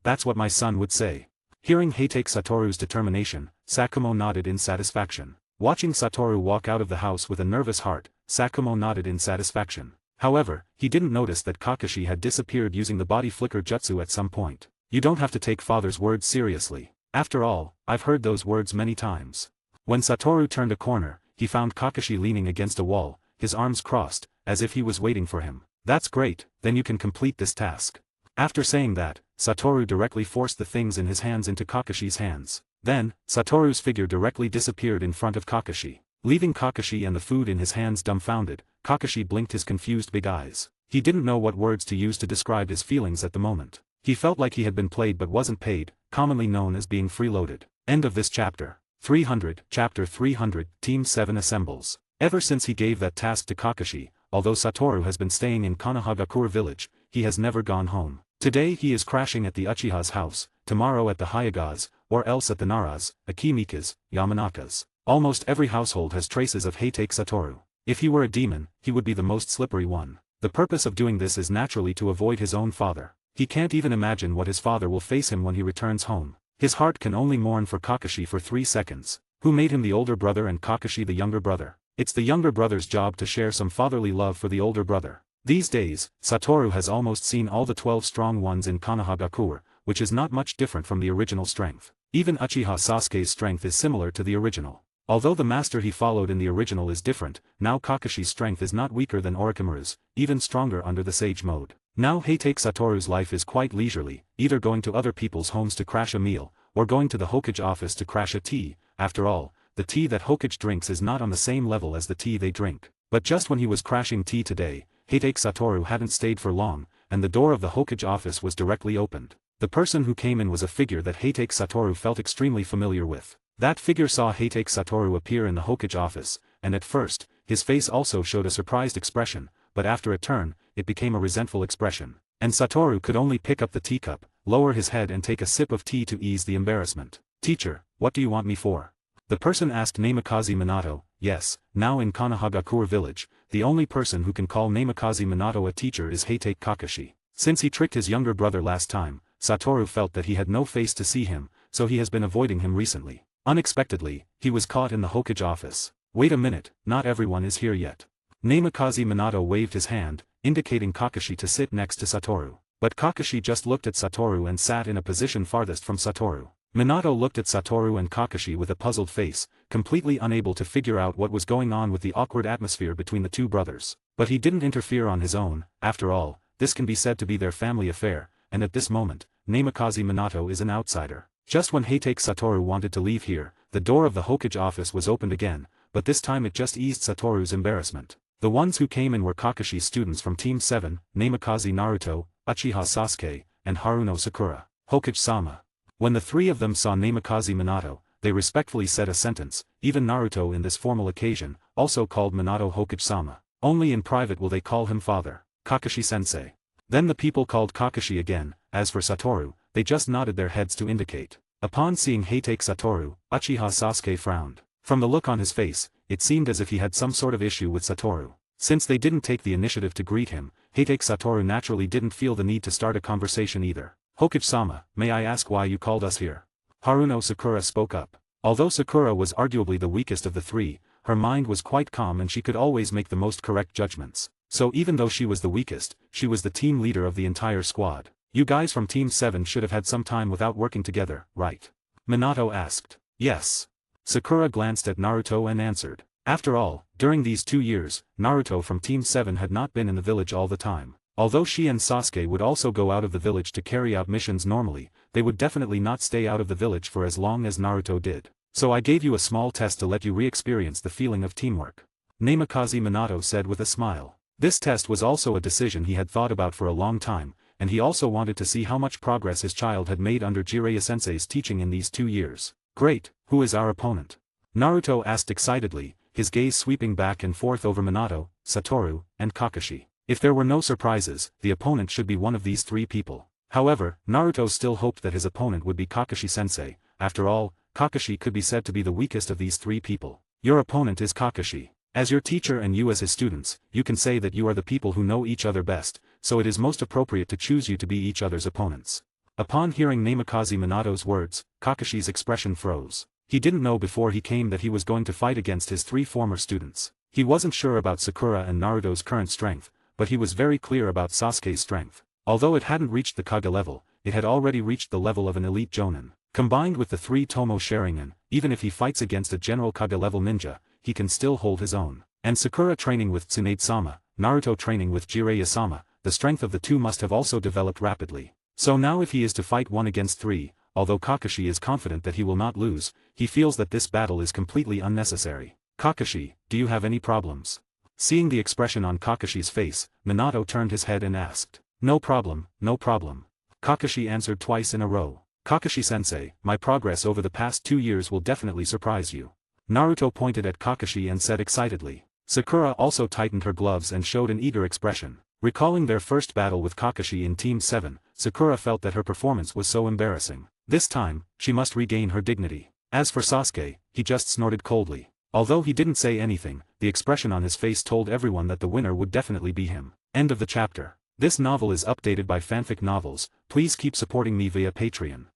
That's what my son would say. Hearing Heitake Satoru's determination, Sakumo nodded in satisfaction. Watching Satoru walk out of the house with a nervous heart, Sakumo nodded in satisfaction. However, he didn't notice that Kakashi had disappeared using the body flicker jutsu at some point. You don't have to take father's words seriously. After all, I've heard those words many times. When Satoru turned a corner, he found Kakashi leaning against a wall, his arms crossed, as if he was waiting for him. That's great, then you can complete this task. After saying that, Satoru directly forced the things in his hands into Kakashi's hands. Then, Satoru's figure directly disappeared in front of Kakashi. Leaving Kakashi and the food in his hands dumbfounded, Kakashi blinked his confused big eyes. He didn't know what words to use to describe his feelings at the moment. He felt like he had been played but wasn't paid, commonly known as being freeloaded. End of this chapter. 300, Chapter 300, Team 7 assembles. Ever since he gave that task to Kakashi, although Satoru has been staying in Konohagakure village, he has never gone home. Today he is crashing at the Uchiha's house, tomorrow at the Hayaga's, or else at the Nara's, Akimika's, Yamanaka's. Almost every household has traces of Heitake Satoru. If he were a demon, he would be the most slippery one. The purpose of doing this is naturally to avoid his own father. He can't even imagine what his father will face him when he returns home. His heart can only mourn for Kakashi for 3 seconds. Who made him the older brother and Kakashi the younger brother? It's the younger brother's job to share some fatherly love for the older brother. These days, Satoru has almost seen all the 12 strong ones in Konohagakure, which is not much different from the original strength. Even Uchiha Sasuke's strength is similar to the original. Although the master he followed in the original is different, now Kakashi's strength is not weaker than Orochimaru's, even stronger under the sage mode. Now Heitake Satoru's life is quite leisurely, either going to other people's homes to crash a meal, or going to the Hokage office to crash a tea. After all, the tea that Hokage drinks is not on the same level as the tea they drink. But just when he was crashing tea today, Heitake Satoru hadn't stayed for long, and the door of the Hokage office was directly opened. The person who came in was a figure that Heitake Satoru felt extremely familiar with. That figure saw Heitake Satoru appear in the Hokage office, and at first, his face also showed a surprised expression, but after a turn, it became a resentful expression. And Satoru could only pick up the teacup, lower his head and take a sip of tea to ease the embarrassment. Teacher, what do you want me for? The person asked Namikaze Minato. Yes, now in Konohagakure village, the only person who can call Namikaze Minato a teacher is Heitake Kakashi. Since he tricked his younger brother last time, Satoru felt that he had no face to see him, so he has been avoiding him recently. Unexpectedly, he was caught in the Hokage office. Wait a minute, not everyone is here yet. Namikaze Minato waved his hand, indicating Kakashi to sit next to Satoru. But Kakashi just looked at Satoru and sat in a position farthest from Satoru. Minato looked at Satoru and Kakashi with a puzzled face, completely unable to figure out what was going on with the awkward atmosphere between the two brothers. But he didn't interfere on his own. After all, this can be said to be their family affair, and at this moment, Namikaze Minato is an outsider. Just when Heitake Satoru wanted to leave here, the door of the Hokage office was opened again, but this time it just eased Satoru's embarrassment. The ones who came in were Kakashi's students from Team 7, Namikaze Naruto, Uchiha Sasuke, and Haruno Sakura. Hokage-sama. When the three of them saw Namikaze Minato, they respectfully said a sentence. Even Naruto in this formal occasion, also called Minato Hokage-sama. Only in private will they call him father, Kakashi-sensei. Then the people called Kakashi again. As for Satoru, they just nodded their heads to indicate. Upon seeing Heitake Satoru, Uchiha Sasuke frowned. From the look on his face, it seemed as if he had some sort of issue with Satoru. Since they didn't take the initiative to greet him, Heitake Satoru naturally didn't feel the need to start a conversation either. Hokage-sama, may I ask why you called us here? Haruno Sakura spoke up. Although Sakura was arguably the weakest of the three, her mind was quite calm and she could always make the most correct judgments. So even though she was the weakest, she was the team leader of the entire squad. You guys from Team 7 should have had some time without working together, right? Minato asked. Yes. Sakura glanced at Naruto and answered. After all, during these 2 years, Naruto from Team 7 had not been in the village all the time. Although she and Sasuke would also go out of the village to carry out missions normally, they would definitely not stay out of the village for as long as Naruto did. So I gave you a small test to let you re-experience the feeling of teamwork. Namikaze Minato said with a smile. This test was also a decision he had thought about for a long time, and he also wanted to see how much progress his child had made under Jiraiya-sensei's teaching in these 2 years. Great, who is our opponent? Naruto asked excitedly, his gaze sweeping back and forth over Minato, Satoru, and Kakashi. If there were no surprises, the opponent should be one of these 3 people. However, Naruto still hoped that his opponent would be Kakashi-sensei. After all, Kakashi could be said to be the weakest of these 3 people. Your opponent is Kakashi. As your teacher and you as his students, you can say that you are the people who know each other best, so it is most appropriate to choose you to be each other's opponents. Upon hearing Namikaze Minato's words, Kakashi's expression froze. He didn't know before he came that he was going to fight against his 3 former students. He wasn't sure about Sakura and Naruto's current strength, but he was very clear about Sasuke's strength. Although it hadn't reached the Kage level, it had already reached the level of an elite Jonin. Combined with the 3 Tomo Sharingan, even if he fights against a general Kage level ninja, he can still hold his own. And Sakura training with Tsunade-sama, Naruto training with Jiraiya-sama, the strength of the 2 must have also developed rapidly. So now if he is to fight 1 against 3, although Kakashi is confident that he will not lose, he feels that this battle is completely unnecessary. Kakashi, do you have any problems? Seeing the expression on Kakashi's face, Minato turned his head and asked. No problem, no problem. Kakashi answered twice in a row. Kakashi-sensei, my progress over the past 2 years will definitely surprise you. Naruto pointed at Kakashi and said excitedly. Sakura also tightened her gloves and showed an eager expression. Recalling their first battle with Kakashi in Team 7, Sakura felt that her performance was so embarrassing. This time, she must regain her dignity. As for Sasuke, he just snorted coldly. Although he didn't say anything, the expression on his face told everyone that the winner would definitely be him. End of the chapter. This novel is updated by Fanfic Novels. Please keep supporting me via Patreon.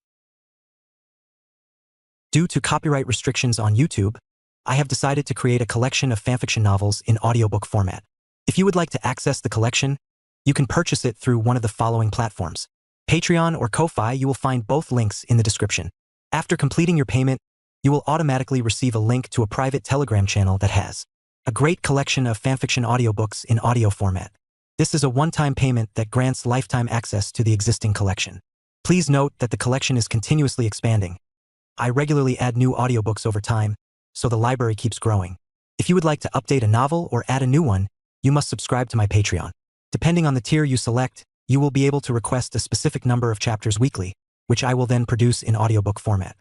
Due to copyright restrictions on YouTube, I have decided to create a collection of fanfiction novels in audiobook format. If you would like to access the collection, you can purchase it through one of the following platforms. Patreon or Ko-Fi. You will find both links in the description. After completing your payment, you will automatically receive a link to a private Telegram channel that has a great collection of fanfiction audiobooks in audio format. This is a one-time payment that grants lifetime access to the existing collection. Please note that the collection is continuously expanding. I regularly add new audiobooks over time, so the library keeps growing. If you would like to update a novel or add a new one, you must subscribe to my Patreon. Depending on the tier you select, you will be able to request a specific number of chapters weekly, which I will then produce in audiobook format.